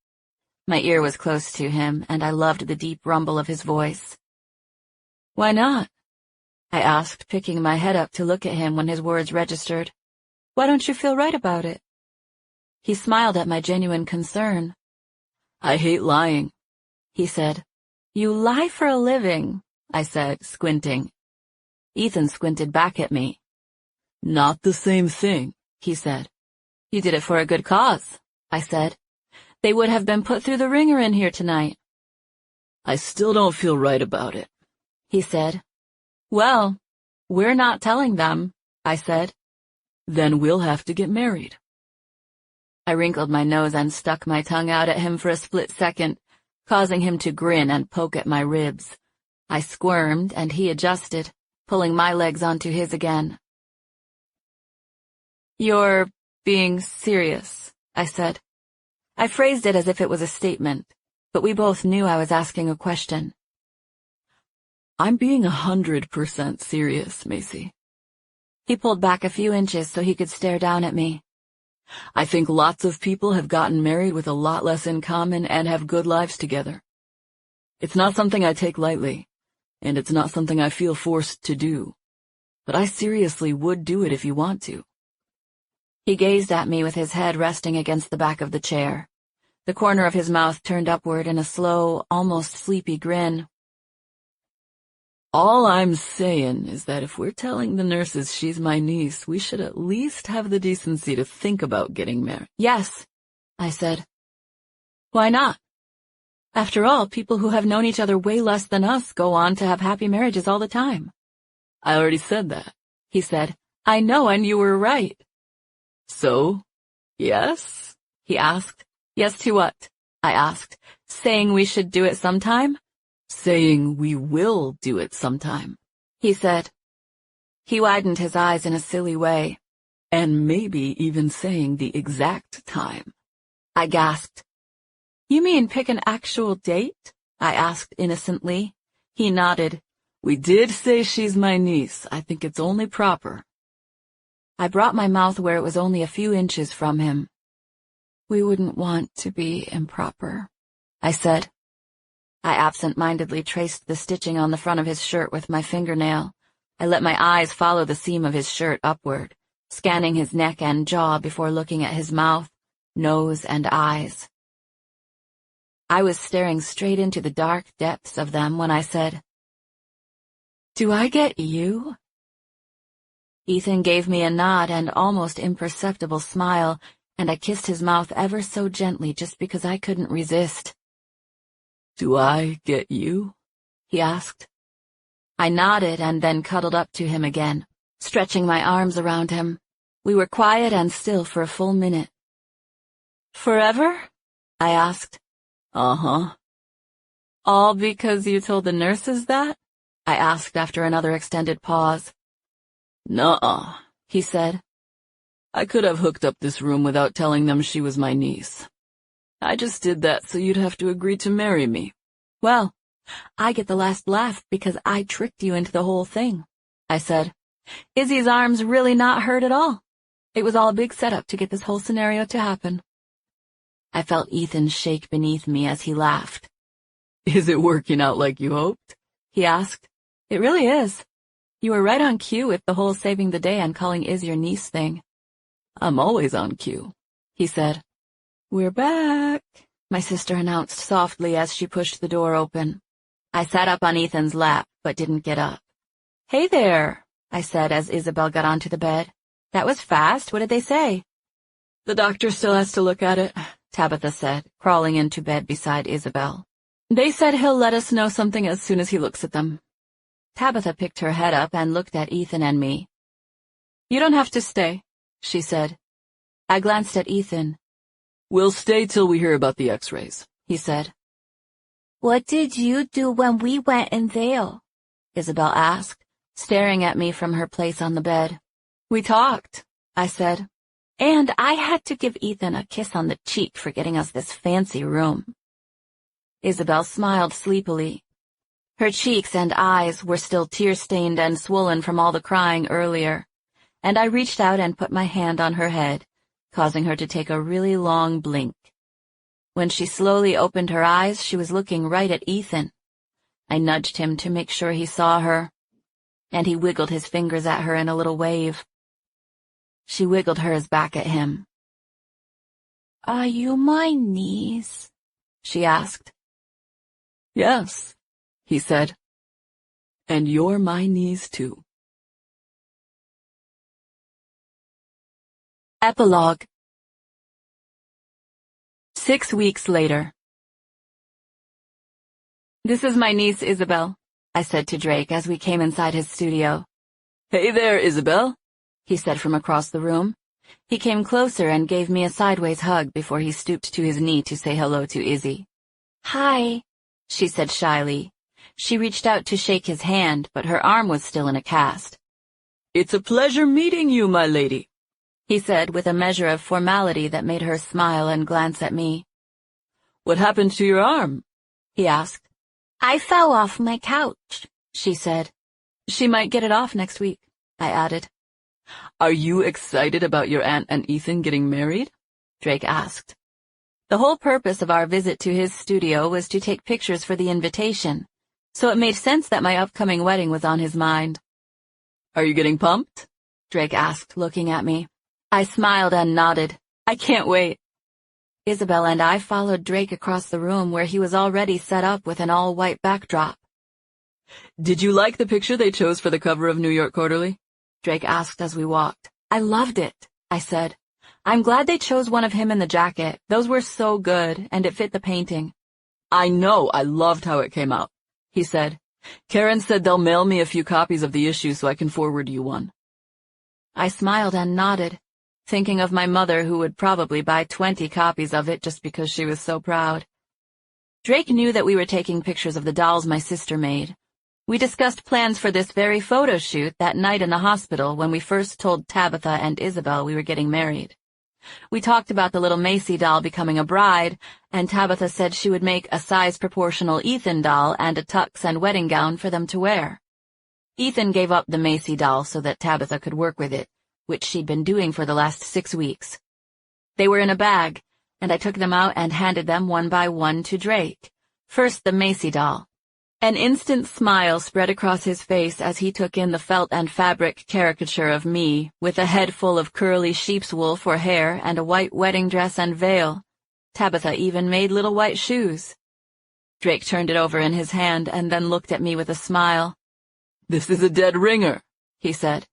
My ear was close to him, and I loved the deep rumble of his voice. "Why not?" I asked, picking my head up to look at him when his words registered. "Why don't you feel right about it?" He smiled at my genuine concern. "I hate lying," he said. "You lie for a living," I said, squinting. Ethan squinted back at me. "Not the same thing," he said. "You did it for a good cause," I said. "They would have been put through the ringer in here tonight." "I still don't feel right about it," he said. "Well, we're not telling them," I said. "Then we'll have to get married." I wrinkled my nose and stuck my tongue out at him for a split second, causing him to grin and poke at my ribs. I squirmed, and he adjusted, pulling my legs onto his again. "You're being serious," I said. I phrased it as if it was a statement, but we both knew I was asking a question. "I'm being 100% serious, Macy." He pulled back a few inches so he could stare down at me. "I think lots of people have gotten married with a lot less in common and have good lives together. It's not something I take lightly, and it's not something I feel forced to do, but I seriously would do it if you want to." He gazed at me with his head resting against the back of the chair. The corner of his mouth turned upward in a slow, almost sleepy grin. "All I'm saying is that if we're telling the nurses she's my niece, we should at least have the decency to think about getting married." "Yes," I said. "Why not?" After all, people who have known each other way less than us go on to have happy marriages all the time. I already said that, He said. I know, and you were right. So, yes? He asked. Yes to what? I asked. Saying we should do it sometime? Saying we will do it sometime, He said. He widened his eyes in a silly way. and maybe even saying the exact time. I gasped. You mean pick an actual date? I asked innocently. He nodded. We did say she's my niece. I think it's only proper. I brought my mouth where it was only a few inches from him. We wouldn't want to be improper, I said. I absent-mindedly traced the stitching on the front of his shirt with my fingernail. I let my eyes follow the seam of his shirt upward, scanning his neck and jaw before looking at his mouth, nose, and eyes. I was staring straight into the dark depths of them when I said, Do I get you? Ethan gave me a nod and almost imperceptible smile, and I kissed his mouth ever so gently just because I couldn't resist. Do I get you? He asked. I nodded and then cuddled up to him again, stretching my arms around him. We were quiet and still for a full minute. Forever? I asked. Uh-huh. All because you told the nurses that? I asked after another extended pause. Nuh-uh, He said. I could have hooked up this room without telling them she was my niece. I just did that so you'd have to agree to marry me. Well, I get the last laugh because I tricked you into the whole thing, I said. Izzy's arms really not hurt at all. It was all a big setup to get this whole scenario to happen. I felt Ethan shake beneath me as he laughed. Is it working out like you hoped? He asked. It really is. You were right on cue with the whole saving the day and calling Iz your niece thing. I'm always on cue, he said. We're back, my sister announced softly as she pushed the door open. I sat up on Ethan's lap, but didn't get up. Hey there, I said as Isabel got onto the bed. That was fast. What did they say? The doctor still has to look at it, Tabitha said, crawling into bed beside Isabel. They said he'll let us know something as soon as he looks at them. Tabitha picked her head up and looked at Ethan and me. You don't have to stay, she said. I glanced at Ethan. We'll stay till we hear about the x-rays, he said. What did you do when we went in there? Isabel asked, staring at me from her place on the bed. We talked, I said. And I had to give Ethan a kiss on the cheek for getting us this fancy room. Isabel smiled sleepily. Her cheeks and eyes were still tear-stained and swollen from all the crying earlier, and I reached out and put my hand on her head, causing her to take a really long blink. When she slowly opened her eyes, she was looking right at Ethan. I nudged him to make sure he saw her, and he wiggled his fingers at her in a little wave. She wiggled hers back at him. Are you my niece? She asked. Yes, he said. And you're my niece too. Epilogue. 6 weeks later. This is my niece Isabel, I said to Drake as we came inside his studio. Hey there, Isabel, he said from across the room. He came closer and gave me a sideways hug before he stooped to his knee to say hello to Izzy. Hi, she said shyly. She reached out to shake his hand, but her arm was still in a cast. It's a pleasure meeting you, my lady, he said with a measure of formality that made her smile and glance at me. What happened to your arm? He asked. I fell off my couch, she said. She might get it off next week, I added. Are you excited about your aunt and Ethan getting married? Drake asked. The whole purpose of our visit to his studio was to take pictures for the invitation, so it made sense that my upcoming wedding was on his mind. Are you getting pumped? Drake asked, looking at me. I smiled and nodded. I can't wait. Isabel and I followed Drake across the room where he was already set up with an all-white backdrop. Did you like the picture they chose for the cover of New York Quarterly? Drake asked as we walked. I loved it, I said. I'm glad they chose one of him in the jacket. Those were so good, and it fit the painting. I know, I loved how it came out, he said. Karen said they'll mail me a few copies of the issue so I can forward you one. I smiled and nodded, thinking of my mother who would probably buy 20 copies of it just because she was so proud. Drake knew that we were taking pictures of the dolls my sister made. We discussed plans for this very photo shoot that night in the hospital when we first told Tabitha and Isabel we were getting married. We talked about the little Macy doll becoming a bride, and Tabitha said she would make a size-proportional Ethan doll and a tux and wedding gown for them to wear. Ethan gave up the Macy doll so that Tabitha could work with it, which she'd been doing for the last 6 weeks. They were in a bag, and I took them out and handed them one by one to Drake. First the Macy doll. An instant smile spread across his face as he took in the felt and fabric caricature of me, with a head full of curly sheep's wool for hair and a white wedding dress and veil. Tabitha even made little white shoes. Drake turned it over in his hand and then looked at me with a smile. "This is a dead ringer," he said.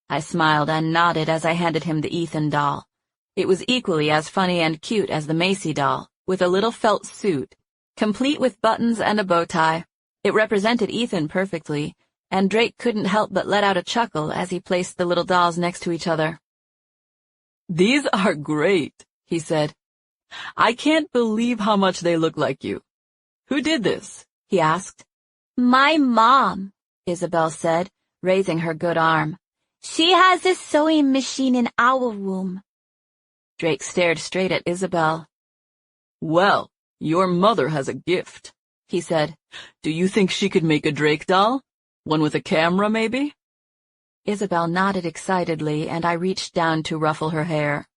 I smiled and nodded as I handed him the Ethan doll. It was equally as funny and cute as the Macy doll, with a little felt suit, complete with buttons and a bow tie. It represented Ethan perfectly, and Drake couldn't help but let out a chuckle as he placed the little dolls next to each other. "These are great," he said. "I can't believe how much they look like you. Who did this?" he asked. My mom, Isabel said, raising her good arm. She has a sewing machine in our room. Drake stared straight at Isabel. "Well, your mother has a gift," he said. "Do you think she could make a Drake doll? One with a camera, maybe?" Isabel nodded excitedly, and I reached down to ruffle her hair.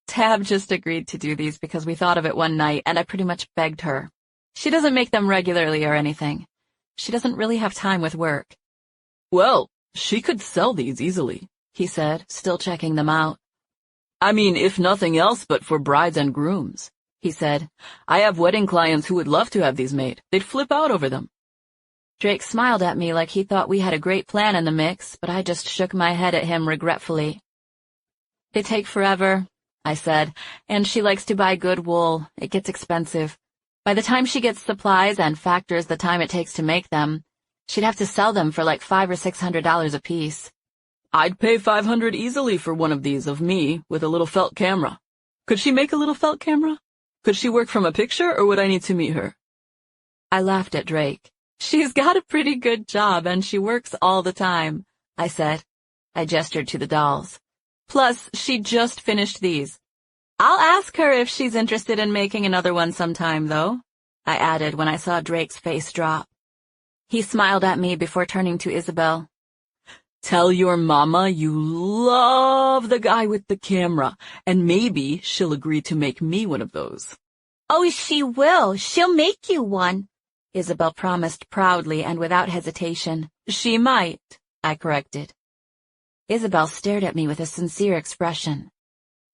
Tab just agreed to do these because we thought of it one night, and I pretty much begged her. She doesn't make them regularly or anything. She doesn't really have time with work. "Well, she could sell these easily," he said, still checking them out. "I mean, if nothing else but for brides and grooms," he said. "I have wedding clients who would love to have these made. They'd flip out over them." Drake smiled at me like he thought we had a great plan in the mix, but I just shook my head at him regretfully. "They take forever," I said, "and she likes to buy good wool. It gets expensive. By the time she gets supplies and factors the time it takes to make them, she'd have to sell them for like $500 or $600 apiece." "I'd pay $500 easily for one of these of me with a little felt camera. Could she make a little felt camera? Could she work from a picture, or would I need to meet her?" I laughed at Drake. "She's got a pretty good job, and she works all the time," I said. I gestured to the dolls. "Plus, she just finished these. I'll ask her if she's interested in making another one sometime, though," I added when I saw Drake's face drop. He smiled at me before turning to Isabel. "Tell your mama you love the guy with the camera, and maybe she'll agree to make me one of those." Oh, she will. She'll make you one, Isabel promised proudly and without hesitation. "She might," I corrected. Isabel stared at me with a sincere expression.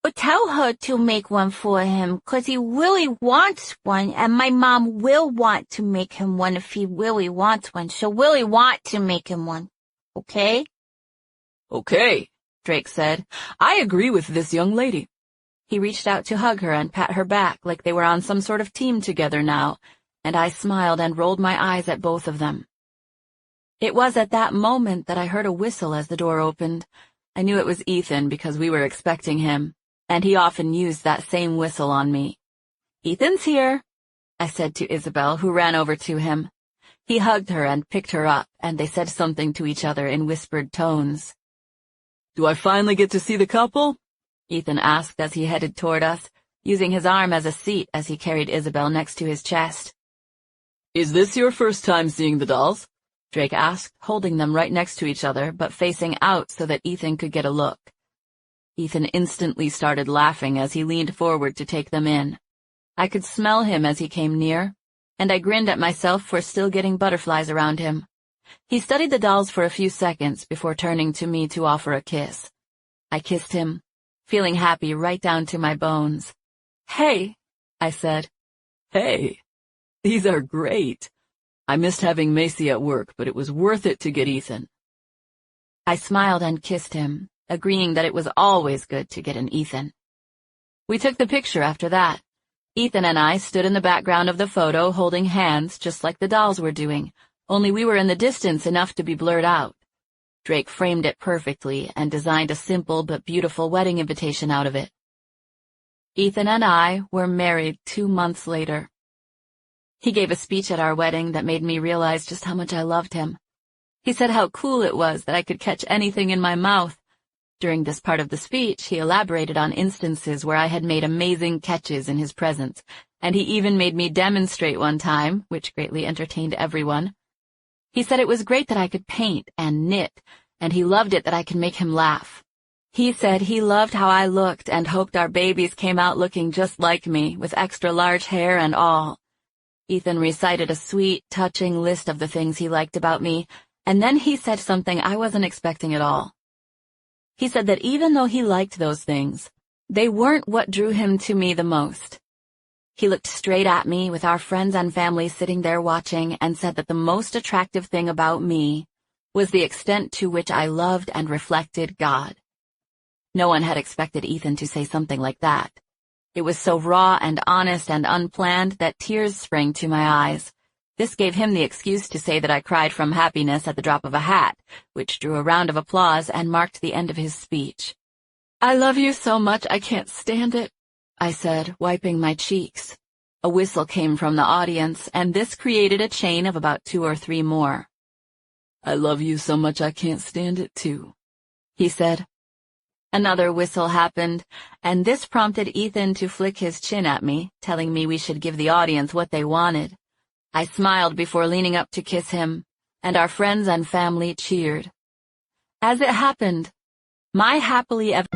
But tell her to make one for him, 'cause he really wants one, and my mom will want to make him one if he really wants one. She'll really want to make him one. Okay? "Okay," Drake said. "I agree with this young lady." He reached out to hug her and pat her back like they were on some sort of team together now, and I smiled and rolled my eyes at both of them. It was at that moment that I heard a whistle as the door opened. I knew it was Ethan because we were expecting him, and he often used that same whistle on me. "Ethan's here," I said to Isabel, who ran over to him. He hugged her and picked her up, and they said something to each other in whispered tones. "Do I finally get to see the couple?" Ethan asked as he headed toward us, using his arm as a seat as he carried Isabel next to his chest. "Is this your first time seeing the dolls?" Drake asked, holding them right next to each other, but facing out so that Ethan could get a look. Ethan instantly started laughing as he leaned forward to take them in. I could smell him as he came near, and I grinned at myself for still getting butterflies around him. He studied the dolls for a few seconds before turning to me to offer a kiss. I kissed him, feeling happy right down to my bones. "Hey," I said. "Hey, these are great. I missed having Macy at work, but it was worth it to get Ethan." I smiled and kissed him, agreeing that it was always good to get an Ethan. We took the picture after that, Ethan and I stood in the background of the photo holding hands just like the dolls were doing, only we were in the distance enough to be blurred out. Drake framed it perfectly and designed a simple but beautiful wedding invitation out of it. Ethan and I were married 2 months later. He gave a speech at our wedding that made me realize just how much I loved him. He said how cool it was that I could catch anything in my mouth. During this part of the speech, he elaborated on instances where I had made amazing catches in his presence, and he even made me demonstrate one time, which greatly entertained everyone. He said it was great that I could paint and knit, and he loved it that I could make him laugh. He said he loved how I looked and hoped our babies came out looking just like me, with extra large hair and all. Ethan recited a sweet, touching list of the things he liked about me, and then he said something I wasn't expecting at all. He said that even though he liked those things, they weren't what drew him to me the most. He looked straight at me with our friends and family sitting there watching and said that the most attractive thing about me was the extent to which I loved and reflected God. No one had expected Ethan to say something like that. It was so raw and honest and unplanned that tears sprang to my eyes. This gave him the excuse to say that I cried from happiness at the drop of a hat, which drew a round of applause and marked the end of his speech. "I love you so much I can't stand it," I said, wiping my cheeks. A whistle came from the audience, and this created a chain of about 2 or 3 more. "I love you so much I can't stand it too," he said. Another whistle happened, and this prompted Ethan to flick his chin at me, telling me we should give the audience what they wanted. I smiled before leaning up to kiss him, and our friends and family cheered. As it happened, my happily ever